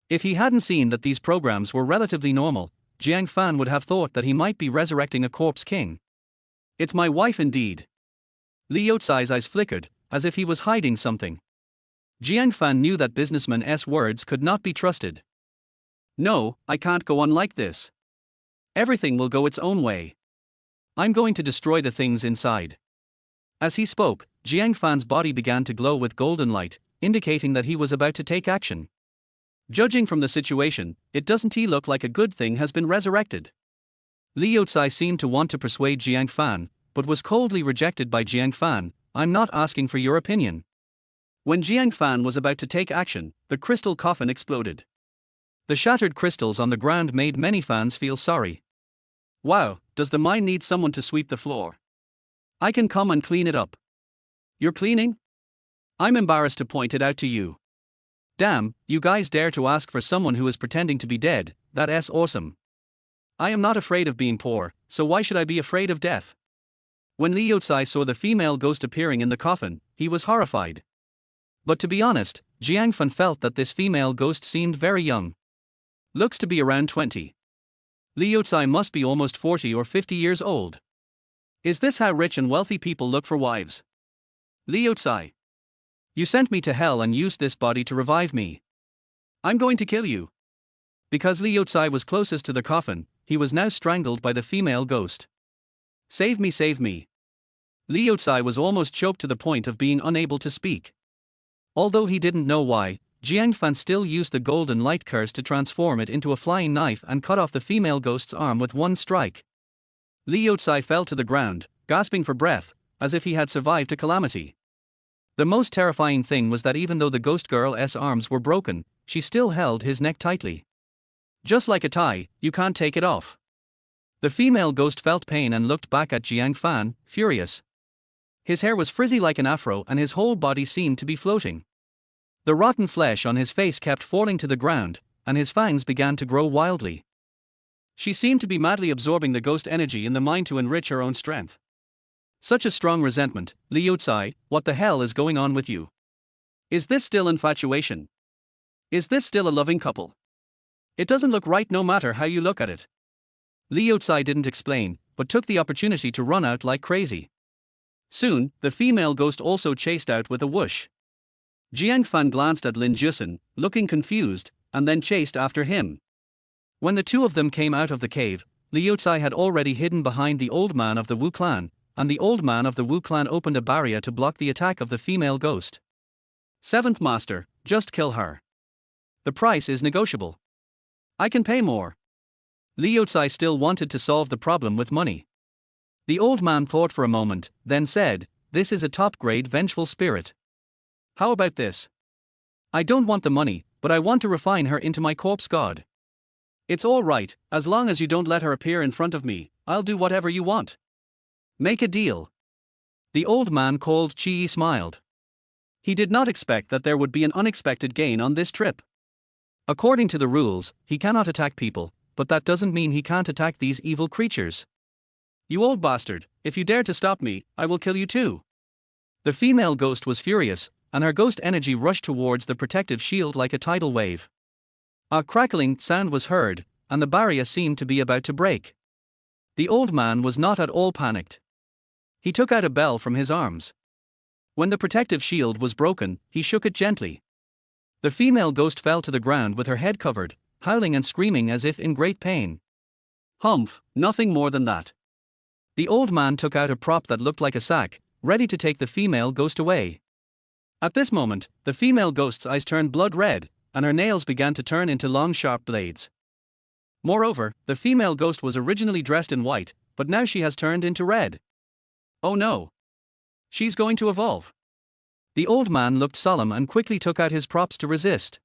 If he hadn't seen that these programs were relatively normal, Jiang Fan would have thought that he might be resurrecting a corpse king. It's my wife indeed. Liu Tsai's eyes flickered, as if he was hiding something. Jiang Fan knew that businessman's words could not be trusted. No, I can't go on like this. Everything will go its own way. I'm going to destroy the things inside. As he spoke, Jiang Fan's body began to glow with golden light, indicating that he was about to take action. Judging from the situation, it doesn't look like a good thing has been resurrected. Liu Tsai seemed to want to persuade Jiang Fan, but was coldly rejected by Jiang Fan. I'm not asking for your opinion. When Jiang Fan was about to take action, the crystal coffin exploded. The shattered crystals on the ground made many fans feel sorry. Wow, does the mine need someone to sweep the floor? I can come and clean it up. You're cleaning? I'm embarrassed to point it out to you. Damn, you guys dare to ask for someone who is pretending to be dead. That's awesome. I am not afraid of being poor, so why should I be afraid of death? When Liu Tsai saw the female ghost appearing in the coffin, he was horrified. But to be honest, Jiang Fan felt that this female ghost seemed very young. Looks to be around 20. Liu Tsai must be almost 40 or 50 years old. Is this how rich and wealthy people look for wives? Liu Tsai. You sent me to hell and used this body to revive me. I'm going to kill you. Because Liu Tsai was closest to the coffin, he was now strangled by the female ghost. Save me, save me. Liu Tsai was almost choked to the point of being unable to speak. Although he didn't know why, Jiang Fan still used the golden light curse to transform it into a flying knife and cut off the female ghost's arm with one strike. Liu Tsai fell to the ground, gasping for breath, as if he had survived a calamity. The most terrifying thing was that even though the ghost girl's arms were broken, she still held his neck tightly. Just like a tie, you can't take it off. The female ghost felt pain and looked back at Jiang Fan, furious. His hair was frizzy like an afro and his whole body seemed to be floating. The rotten flesh on his face kept falling to the ground, and his fangs began to grow wildly. She seemed to be madly absorbing the ghost energy in the mine to enrich her own strength. Such a strong resentment. Liu Tsai, what the hell is going on with you? Is this still infatuation? Is this still a loving couple? It doesn't look right no matter how you look at it. Liu Tsai didn't explain, but took the opportunity to run out like crazy. Soon, the female ghost also chased out with a whoosh. Jiang Fan glanced at Lin Jusin, looking confused, and then chased after him. When the two of them came out of the cave, Liu Tsai had already hidden behind the old man of the Wu clan, and the old man of the Wu clan opened a barrier to block the attack of the female ghost. 7th Master, just kill her. The price is negotiable. I can pay more. Liu Cai still wanted to solve the problem with money. The old man thought for a moment, then said, "This is a top-grade vengeful spirit. How about this? I don't want the money, but I want to refine her into my corpse god. It's all right, as long as you don't let her appear in front of me, I'll do whatever you want. Make a deal." The old man called Chi smiled. He did not expect that there would be an unexpected gain on this trip. According to the rules, he cannot attack people, but that doesn't mean he can't attack these evil creatures. "You old bastard, if you dare to stop me, I will kill you too." The female ghost was furious, and her ghost energy rushed towards the protective shield like a tidal wave. A crackling sound was heard, and the barrier seemed to be about to break. The old man was not at all panicked. He took out a bell from his arms. When the protective shield was broken, he shook it gently. The female ghost fell to the ground with her head covered, howling and screaming as if in great pain. "Humph, nothing more than that." The old man took out a prop that looked like a sack, ready to take the female ghost away. At this moment, the female ghost's eyes turned blood red, and her nails began to turn into long sharp blades. Moreover, the female ghost was originally dressed in white, but now she has turned into red. Oh no! She's going to evolve. The old man looked solemn and quickly took out his props to resist.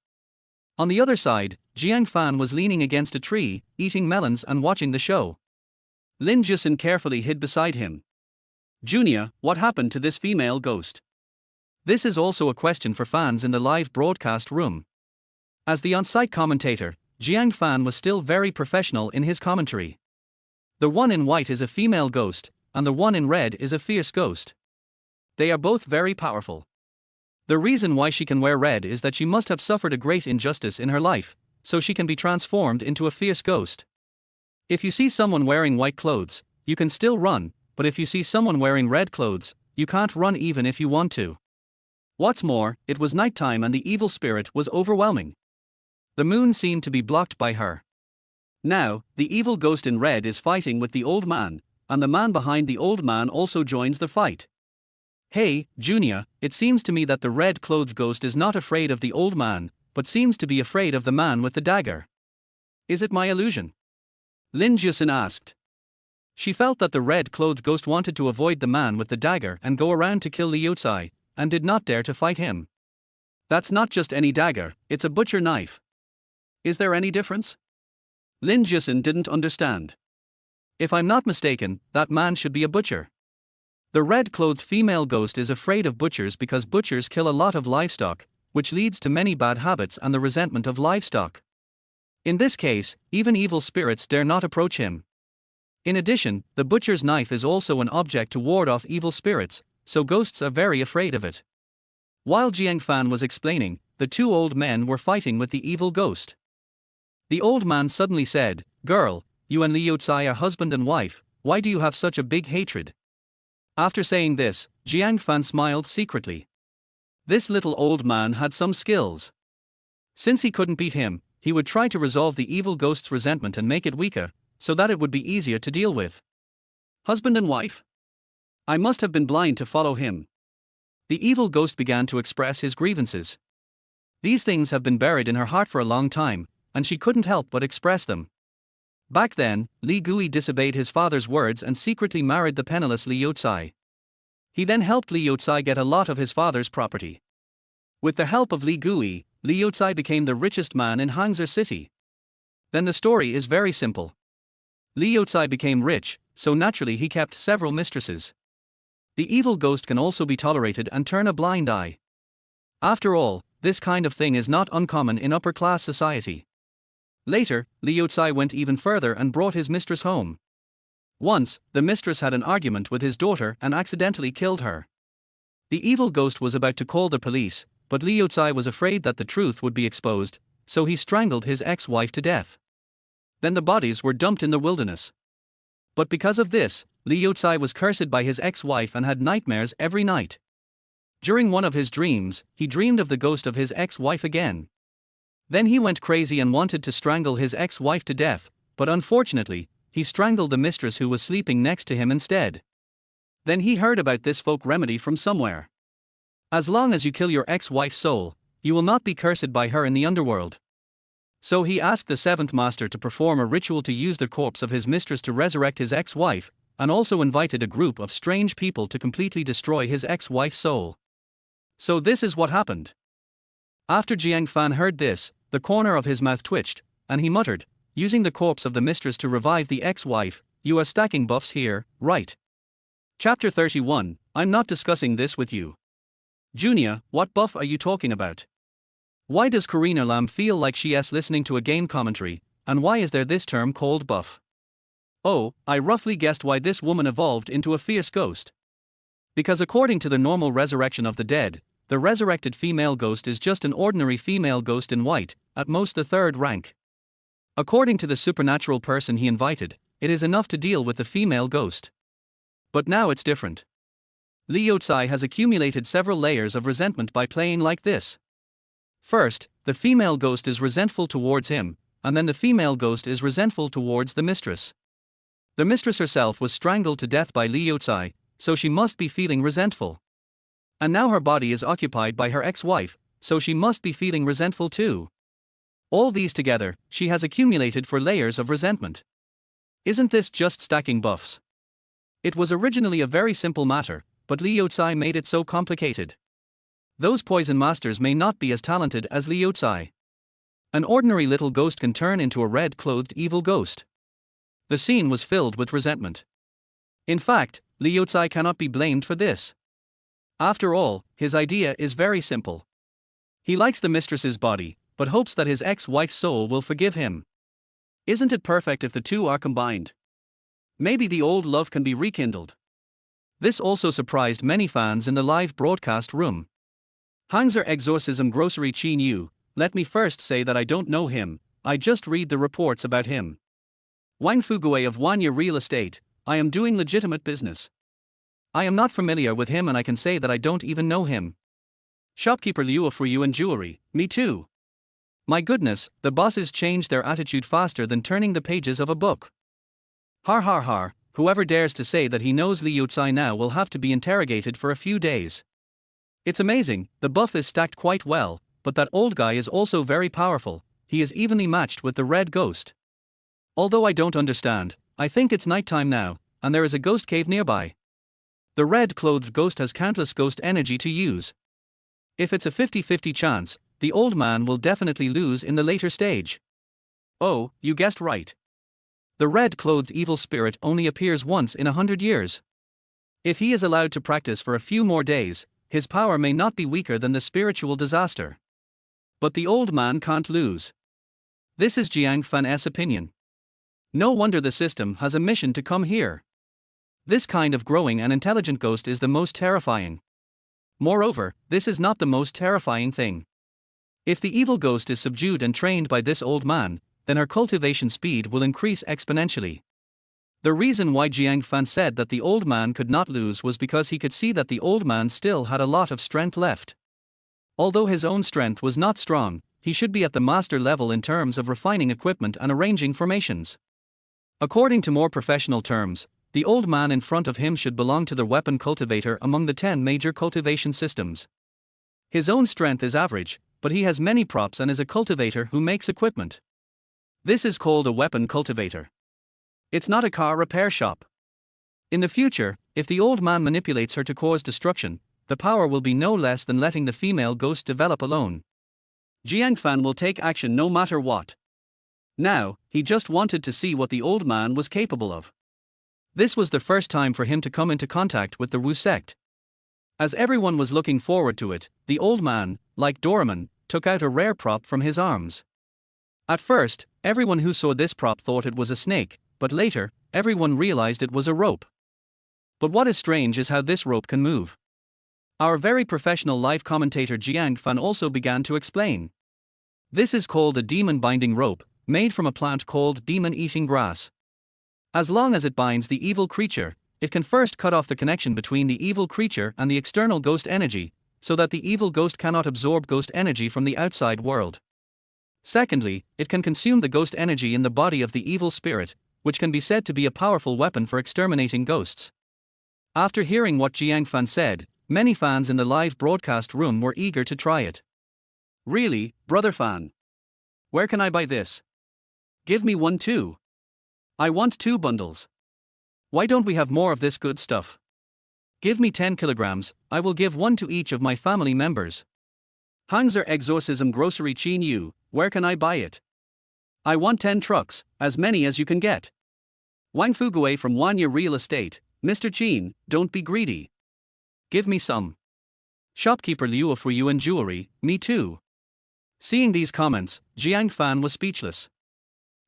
On the other side, Jiang Fan was leaning against a tree, eating melons and watching the show. Lin Jusin carefully hid beside him. "Junior, what happened to this female ghost?" This is also a question for fans in the live broadcast room. As the on-site commentator, Jiang Fan was still very professional in his commentary. The one in white is a female ghost, and the one in red is a fierce ghost. They are both very powerful. The reason why she can wear red is that she must have suffered a great injustice in her life, so she can be transformed into a fierce ghost. If you see someone wearing white clothes, you can still run, but if you see someone wearing red clothes, you can't run even if you want to. What's more, it was nighttime and the evil spirit was overwhelming. The moon seemed to be blocked by her. Now, the evil ghost in red is fighting with the old man, and the man behind the old man also joins the fight. "Hey, Junior, it seems to me that the red-clothed ghost is not afraid of the old man, but seems to be afraid of the man with the dagger. Is it my illusion?" Lin Jusin asked. She felt that the red-clothed ghost wanted to avoid the man with the dagger and go around to kill Liu Cai, and did not dare to fight him. "That's not just any dagger, it's a butcher knife. Is there any difference?" Lin Jusin didn't understand. "If I'm not mistaken, that man should be a butcher." The red-clothed female ghost is afraid of butchers because butchers kill a lot of livestock, which leads to many bad habits and the resentment of livestock. In this case, even evil spirits dare not approach him. In addition, the butcher's knife is also an object to ward off evil spirits, so ghosts are very afraid of it. While Jiang Fan was explaining, the two old men were fighting with the evil ghost. The old man suddenly said, "Girl, you and Liu Cai are husband and wife, why do you have such a big hatred?" After saying this, Jiang Fan smiled secretly. This little old man had some skills. Since he couldn't beat him, he would try to resolve the evil ghost's resentment and make it weaker, so that it would be easier to deal with. Husband and wife? I must have been blind to follow him. The evil ghost began to express his grievances. These things have been buried in her heart for a long time, and she couldn't help but express them. Back then, Li Gui disobeyed his father's words and secretly married the penniless Liu Cai. He then helped Liu Cai get a lot of his father's property. With the help of Li Gui, Liu Cai became the richest man in Hangzhou city. Then the story is very simple. Liu Cai became rich, so naturally he kept several mistresses. The evil ghost can also be tolerated and turn a blind eye. After all, this kind of thing is not uncommon in upper-class society. Later, Liu Cai went even further and brought his mistress home. Once, the mistress had an argument with his daughter and accidentally killed her. The evil ghost was about to call the police, but Liu Cai was afraid that the truth would be exposed, so he strangled his ex-wife to death. Then the bodies were dumped in the wilderness. But because of this, Liu Cai was cursed by his ex-wife and had nightmares every night. During one of his dreams, he dreamed of the ghost of his ex-wife again. Then he went crazy and wanted to strangle his ex-wife to death, but unfortunately, he strangled the mistress who was sleeping next to him instead. Then he heard about this folk remedy from somewhere. As long as you kill your ex-wife's soul, you will not be cursed by her in the underworld. So he asked the seventh master to perform a ritual to use the corpse of his mistress to resurrect his ex-wife, and also invited a group of strange people to completely destroy his ex-wife's soul. So this is what happened. After Jiang Fan heard this, the corner of his mouth twitched, and he muttered, using the corpse of the mistress to revive the ex-wife, "You are stacking buffs here, right?" Chapter 31, I'm not discussing this with you. Junior, what buff are you talking about? Why does Karina Lam feel like she's listening to a game commentary, and why is there this term called buff? Oh, I roughly guessed why this woman evolved into a fierce ghost. Because according to the normal resurrection of the dead, the resurrected female ghost is just an ordinary female ghost in white, at most the third rank. According to the supernatural person he invited, it is enough to deal with the female ghost. But now it's different. Liu Tsai has accumulated several layers of resentment by playing like this. First, the female ghost is resentful towards him, and then the female ghost is resentful towards the mistress. The mistress herself was strangled to death by Liu Tsai, so she must be feeling resentful. And now her body is occupied by her ex-wife, so she must be feeling resentful too. All these together, she has accumulated for layers of resentment. Isn't this just stacking buffs? It was originally a very simple matter, but Liu Tsai made it so complicated. Those poison masters may not be as talented as Liu Tsai. An ordinary little ghost can turn into a red-clothed evil ghost. The scene was filled with resentment. In fact, Liu Tsai cannot be blamed for this. After all, his idea is very simple. He likes the mistress's body, but hopes that his ex-wife's soul will forgive him. Isn't it perfect if the two are combined? Maybe the old love can be rekindled. This also surprised many fans in the live broadcast room. Hangzhou Exorcism Grocery Qin Yu, let me first say that I don't know him, I just read the reports about him. Wang Fugui of Wanya Real Estate, I am doing legitimate business. I am not familiar with him and I can say that I don't even know him. Shopkeeper Liu for you and jewelry, me too. My goodness, the bosses change their attitude faster than turning the pages of a book. Har har har, whoever dares to say that he knows Liu Tsai now will have to be interrogated for a few days. It's amazing, the buff is stacked quite well, but that old guy is also very powerful, he is evenly matched with the red ghost. Although I don't understand, I think it's nighttime now, and there is a ghost cave nearby. The red-clothed ghost has countless ghost energy to use. If it's a 50-50 chance, the old man will definitely lose in the later stage. Oh, you guessed right. The red-clothed evil spirit only appears once in 100 years. If he is allowed to practice for a few more days, his power may not be weaker than the spiritual disaster. But the old man can't lose. This is Jiang Fan's opinion. No wonder the system has a mission to come here. This kind of growing and intelligent ghost is the most terrifying. Moreover, this is not the most terrifying thing. If the evil ghost is subdued and trained by this old man, then her cultivation speed will increase exponentially. The reason why Jiang Fan said that the old man could not lose was because he could see that the old man still had a lot of strength left. Although his own strength was not strong, he should be at the master level in terms of refining equipment and arranging formations. According to more professional terms, the old man in front of him should belong to the weapon cultivator among the 10 major cultivation systems. His own strength is average, but he has many props and is a cultivator who makes equipment. This is called a weapon cultivator. It's not a car repair shop. In the future, if the old man manipulates her to cause destruction, the power will be no less than letting the female ghost develop alone. Jiang Fan will take action no matter what. Now, he just wanted to see what the old man was capable of. This was the first time for him to come into contact with the Wu sect. As everyone was looking forward to it, the old man, like Doraemon, took out a rare prop from his arms. At first, everyone who saw this prop thought it was a snake, but later, everyone realized it was a rope. But what is strange is how this rope can move. Our very professional live commentator Jiang Fan also began to explain. This is called a demon binding rope, made from a plant called demon-eating grass. As long as it binds the evil creature, it can first cut off the connection between the evil creature and the external ghost energy, so that the evil ghost cannot absorb ghost energy from the outside world. Secondly, it can consume the ghost energy in the body of the evil spirit, which can be said to be a powerful weapon for exterminating ghosts. After hearing what Jiang Fan said, many fans in the live broadcast room were eager to try it. Really, brother Fan? Where can I buy this? Give me one too. I want 2 bundles. Why don't we have more of this good stuff? Give me 10 kilograms, I will give one to each of my family members. Hangzher exorcism grocery Chin Yu, where can I buy it? I want 10 trucks, as many as you can get. Wang Fuguei from Wanya Real Estate, Mr. Chin, don't be greedy. Give me some. Shopkeeper Liu for you and jewelry, me too. Seeing these comments, Jiang Fan was speechless.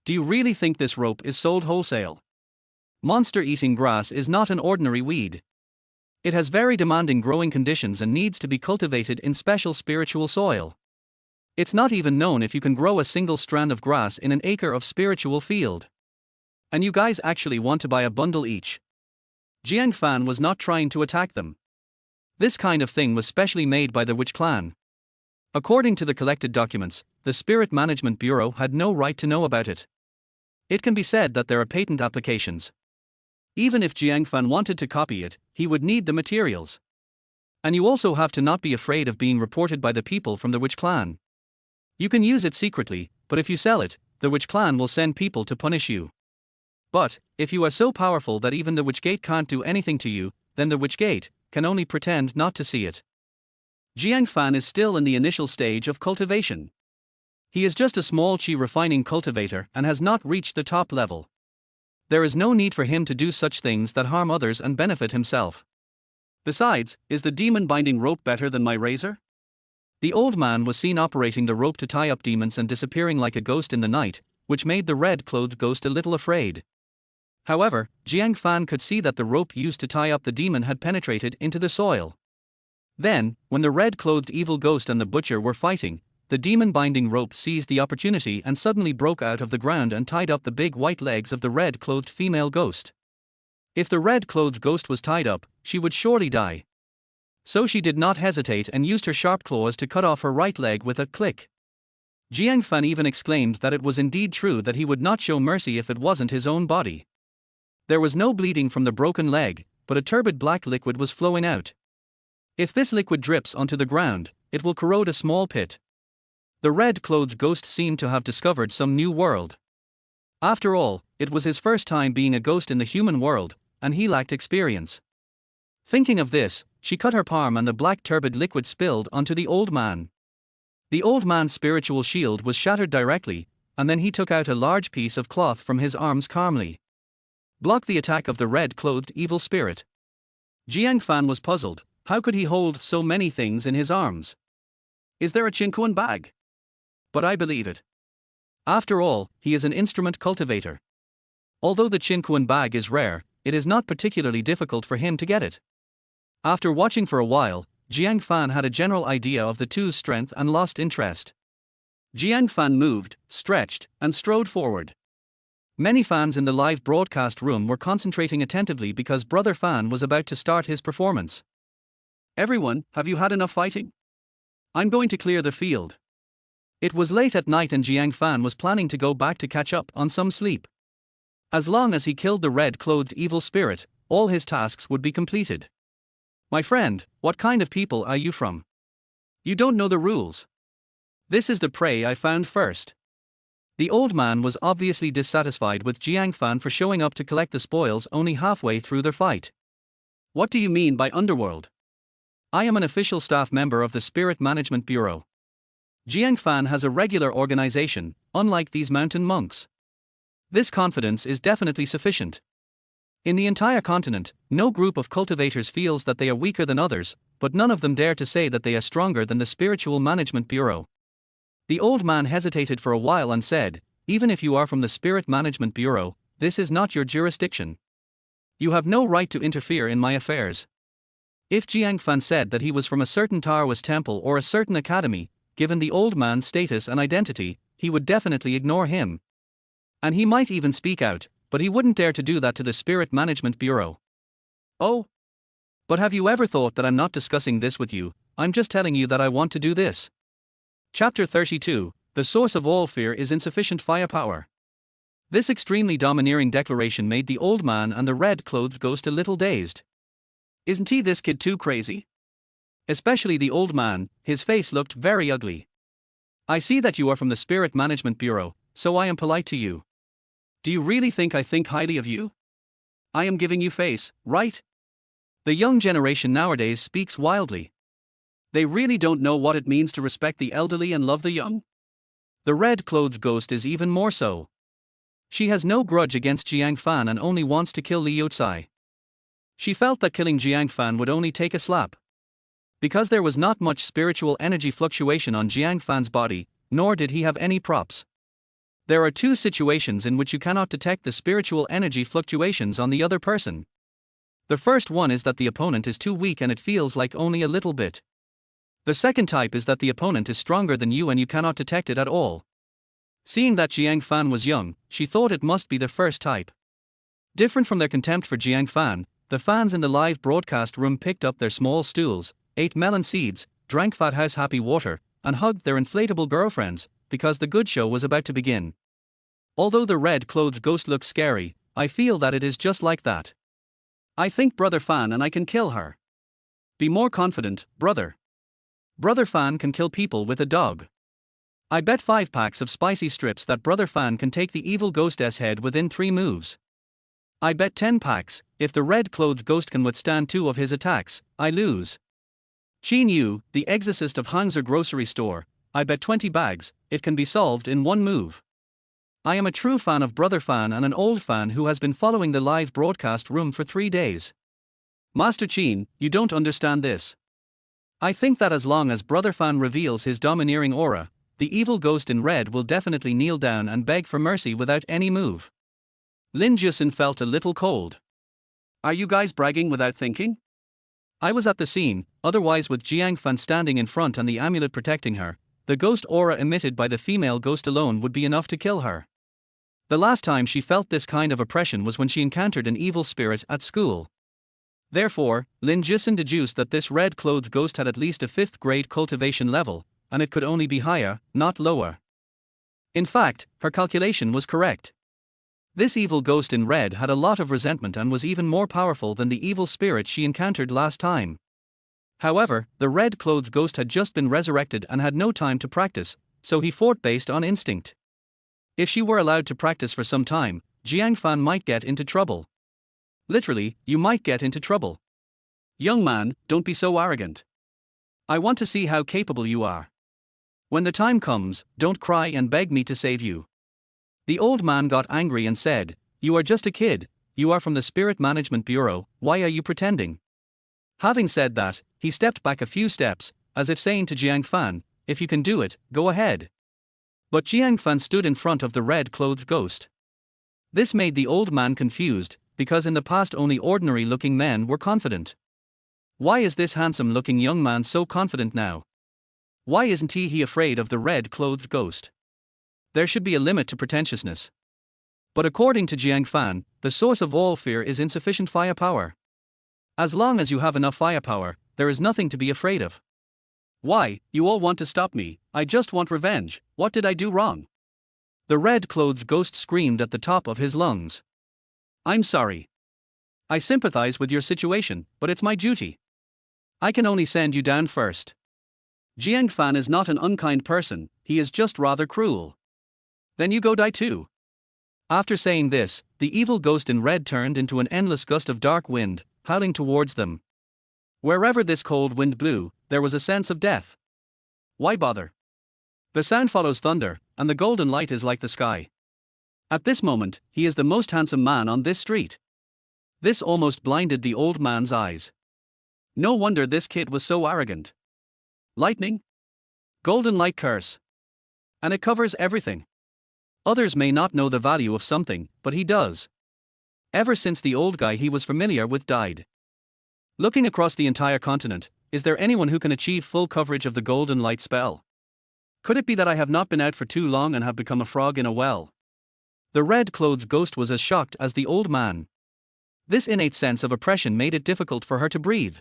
Do you really think this rope is sold wholesale? Monster-eating grass is not an ordinary weed. It has very demanding growing conditions and needs to be cultivated in special spiritual soil. It's not even known if you can grow a single strand of grass in an acre of spiritual field. And you guys actually want to buy a bundle each. Jiang Fan was not trying to attack them. This kind of thing was specially made by the Witch clan. According to the collected documents, the Spirit Management Bureau had no right to know about it. It can be said that there are patent applications. Even if Jiang Fan wanted to copy it, he would need the materials. And you also have to not be afraid of being reported by the people from the Witch clan. You can use it secretly, but if you sell it, the Witch clan will send people to punish you. But, if you are so powerful that even the Witch Gate can't do anything to you, then the Witch Gate can only pretend not to see it. Jiang Fan is still in the initial stage of cultivation. He is just a small qi refining cultivator and has not reached the top level. There is no need for him to do such things that harm others and benefit himself. Besides, is the demon binding rope better than my razor? The old man was seen operating the rope to tie up demons and disappearing like a ghost in the night, which made the red-clothed ghost a little afraid. However, Jiang Fan could see that the rope used to tie up the demon had penetrated into the soil. Then, when the red-clothed evil ghost and the butcher were fighting, the demon-binding rope seized the opportunity and suddenly broke out of the ground and tied up the big white legs of the red-clothed female ghost. If the red-clothed ghost was tied up, she would surely die. So she did not hesitate and used her sharp claws to cut off her right leg with a click. Jiang Fan even exclaimed that it was indeed true that he would not show mercy if it wasn't his own body. There was no bleeding from the broken leg, but a turbid black liquid was flowing out. If this liquid drips onto the ground, it will corrode a small pit. The red-clothed ghost seemed to have discovered some new world. After all, it was his first time being a ghost in the human world, and he lacked experience. Thinking of this, she cut her palm and the black turbid liquid spilled onto the old man. The old man's spiritual shield was shattered directly, and then he took out a large piece of cloth from his arms calmly. Block the attack of the red-clothed evil spirit. Jiang Fan was puzzled. How could he hold so many things in his arms? Is there a Qinquan bag? But I believe it. After all, he is an instrument cultivator. Although the Qinquan bag is rare, it is not particularly difficult for him to get it. After watching for a while, Jiang Fan had a general idea of the two's strength and lost interest. Jiang Fan moved, stretched, and strode forward. Many fans in the live broadcast room were concentrating attentively because Brother Fan was about to start his performance. Everyone, have you had enough fighting? I'm going to clear the field. It was late at night and Jiang Fan was planning to go back to catch up on some sleep. As long as he killed the red-clothed evil spirit, all his tasks would be completed. My friend, what kind of people are you from? You don't know the rules. This is the prey I found first. The old man was obviously dissatisfied with Jiang Fan for showing up to collect the spoils only halfway through their fight. What do you mean by underworld? I am an official staff member of the Spirit Management Bureau. Jiang Fan has a regular organization, unlike these mountain monks. This confidence is definitely sufficient. In the entire continent, no group of cultivators feels that they are weaker than others, but none of them dare to say that they are stronger than the Spiritual Management Bureau. The old man hesitated for a while and said, even if you are from the Spirit Management Bureau, this is not your jurisdiction. You have no right to interfere in my affairs. If Jiang Fan said that he was from a certain Taoist temple or a certain academy, given the old man's status and identity, he would definitely ignore him. And he might even speak out, but he wouldn't dare to do that to the Spirit Management Bureau. Oh? But have you ever thought that I'm not discussing this with you, I'm just telling you that I want to do this. Chapter 32, The source of all fear is insufficient firepower. This extremely domineering declaration made the old man and the red-clothed ghost a little dazed. Isn't he this kid too crazy? Especially the old man, his face looked very ugly. I see that you are from the Spirit Management Bureau, so I am polite to you. Do you really think I think highly of you? I am giving you face, right? The young generation nowadays speaks wildly. They really don't know what it means to respect the elderly and love the young. The red-clothed ghost is even more so. She has no grudge against Jiang Fan and only wants to kill Liu Cai. She felt that killing Jiang Fan would only take a slap. Because there was not much spiritual energy fluctuation on Jiang Fan's body, nor did he have any props. There are two situations in which you cannot detect the spiritual energy fluctuations on the other person. The first one is that the opponent is too weak and it feels like only a little bit. The second type is that the opponent is stronger than you and you cannot detect it at all. Seeing that Jiang Fan was young, she thought it must be the first type. Different from their contempt for Jiang Fan, the fans in the live broadcast room picked up their small stools, ate melon seeds, drank Fat House Happy Water, and hugged their inflatable girlfriends, because the good show was about to begin. Although the red-clothed ghost looks scary, I feel that it is just like that. I think Brother Fan and I can kill her. Be more confident, brother. Brother Fan can kill people with a dog. I bet 5 packs of spicy strips that Brother Fan can take the evil ghost's head within 3 moves. I bet 10 packs, if the red-clothed ghost can withstand 2 of his attacks, I lose. Qin Yu, the exorcist of Hangzhou grocery store, I bet 20 bags, it can be solved in 1 move. I am a true fan of Brother Fan and an old fan who has been following the live broadcast room for 3 days. Master Qin, you don't understand this. I think that as long as Brother Fan reveals his domineering aura, the evil ghost in red will definitely kneel down and beg for mercy without any move. Lin Jusin felt a little cold. Are you guys bragging without thinking? I was at the scene, otherwise with Jiang Fan standing in front and the amulet protecting her, the ghost aura emitted by the female ghost alone would be enough to kill her. The last time she felt this kind of oppression was when she encountered an evil spirit at school. Therefore, Lin Jusin deduced that this red-clothed ghost had at least a 5th grade cultivation level, and it could only be higher, not lower. In fact, her calculation was correct. This evil ghost in red had a lot of resentment and was even more powerful than the evil spirit she encountered last time. However, the red-clothed ghost had just been resurrected and had no time to practice, so he fought based on instinct. If she were allowed to practice for some time, Jiang Fan might get into trouble. Literally, you might get into trouble. Young man, don't be so arrogant. I want to see how capable you are. When the time comes, don't cry and beg me to save you. The old man got angry and said, "You are just a kid, you are from the Spirit Management Bureau, why are you pretending?" Having said that, he stepped back a few steps, as if saying to Jiang Fan, "If you can do it, go ahead." But Jiang Fan stood in front of the red-clothed ghost. This made the old man confused, because in the past only ordinary-looking men were confident. Why is this handsome-looking young man so confident now? Why isn't he afraid of the red-clothed ghost? There should be a limit to pretentiousness. But according to Jiang Fan, the source of all fear is insufficient firepower. As long as you have enough firepower, there is nothing to be afraid of. Why, you all want to stop me, I just want revenge, what did I do wrong? The red-clothed ghost screamed at the top of his lungs. I'm sorry. I sympathize with your situation, but it's my duty. I can only send you down first. Jiang Fan is not an unkind person, he is just rather cruel. Then you go die too. After saying this, the evil ghost in red turned into an endless gust of dark wind, howling towards them. Wherever this cold wind blew, there was a sense of death. Why bother? The sound follows thunder, and the golden light is like the sky. At this moment, he is the most handsome man on this street. This almost blinded the old man's eyes. No wonder this kid was so arrogant. Lightning? Golden light curse. And it covers everything. Others may not know the value of something, but he does. Ever since the old guy he was familiar with died. Looking across the entire continent, is there anyone who can achieve full coverage of the golden light spell? Could it be that I have not been out for too long and have become a frog in a well? The red-clothed ghost was as shocked as the old man. This innate sense of oppression made it difficult for her to breathe.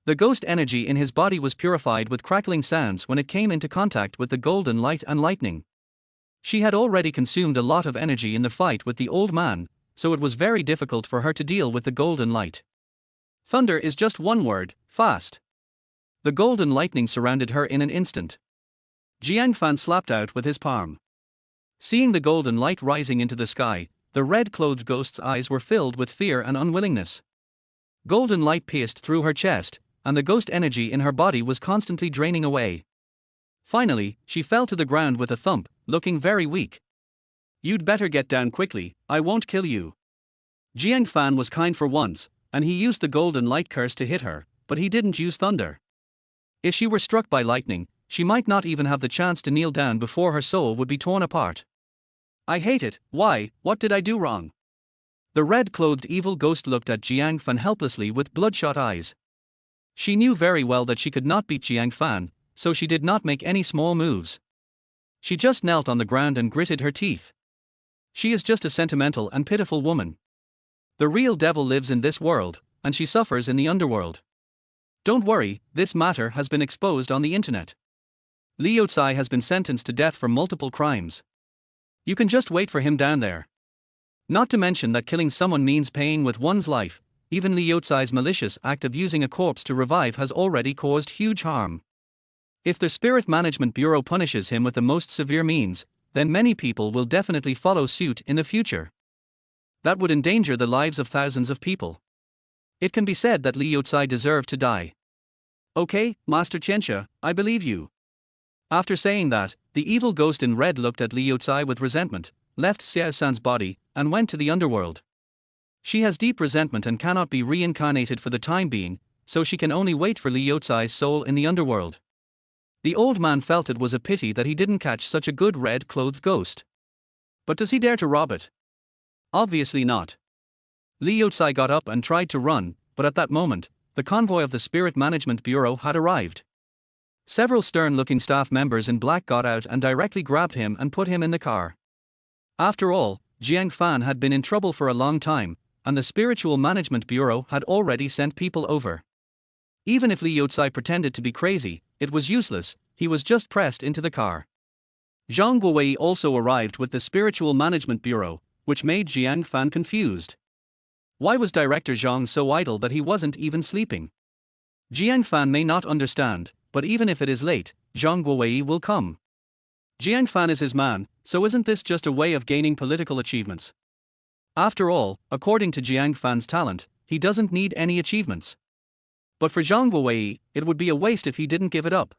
The ghost energy in his body was purified with crackling sounds when it came into contact with the golden light and lightning. She had already consumed a lot of energy in the fight with the old man, so it was very difficult for her to deal with the golden light. Thunder is just one word, fast. The golden lightning surrounded her in an instant. Jiang Fan slapped out with his palm. Seeing the golden light rising into the sky, the red-clothed ghost's eyes were filled with fear and unwillingness. Golden light pierced through her chest, and the ghost energy in her body was constantly draining away. Finally, she fell to the ground with a thump, looking very weak. "You'd better get down quickly, I won't kill you." Jiang Fan was kind for once, and he used the golden light curse to hit her, but he didn't use thunder. If she were struck by lightning, she might not even have the chance to kneel down before her soul would be torn apart. "I hate it, why, what did I do wrong?" The red-clothed evil ghost looked at Jiang Fan helplessly with bloodshot eyes. She knew very well that she could not beat Jiang Fan, so she did not make any small moves. She just knelt on the ground and gritted her teeth. She is just a sentimental and pitiful woman. The real devil lives in this world, and she suffers in the underworld. Don't worry, this matter has been exposed on the internet. Liu Tsai has been sentenced to death for multiple crimes. You can just wait for him down there. Not to mention that killing someone means paying with one's life. Even Liu Tsai's malicious act of using a corpse to revive has already caused huge harm. If the Spirit Management Bureau punishes him with the most severe means, then many people will definitely follow suit in the future. That would endanger the lives of thousands of people. It can be said that Liu Tsai deserved to die. "Okay, Master Chensha, I believe you." After saying that, the evil ghost in red looked at Liu Tsai with resentment, left Xiao San's body, and went to the underworld. She has deep resentment and cannot be reincarnated for the time being, so she can only wait for Liu Tsai's soul in the underworld. The old man felt it was a pity that he didn't catch such a good red-clothed ghost. But does he dare to rob it? Obviously not. Liu Tsai got up and tried to run, but at that moment, the convoy of the Spirit Management Bureau had arrived. Several stern-looking staff members in black got out and directly grabbed him and put him in the car. After all, Jiang Fan had been in trouble for a long time, and the Spiritual Management Bureau had already sent people over. Even if Liu Tsai pretended to be crazy, it was useless, he was just pressed into the car. Zhang Guowei also arrived with the Spiritual Management Bureau, which made Jiang Fan confused. Why was Director Zhang so idle that he wasn't even sleeping? Jiang Fan may not understand, but even if it is late, Zhang Guowei will come. Jiang Fan is his man, so isn't this just a way of gaining political achievements? After all, according to Jiang Fan's talent, he doesn't need any achievements. But for Zhang Guowei, it would be a waste if he didn't give it up.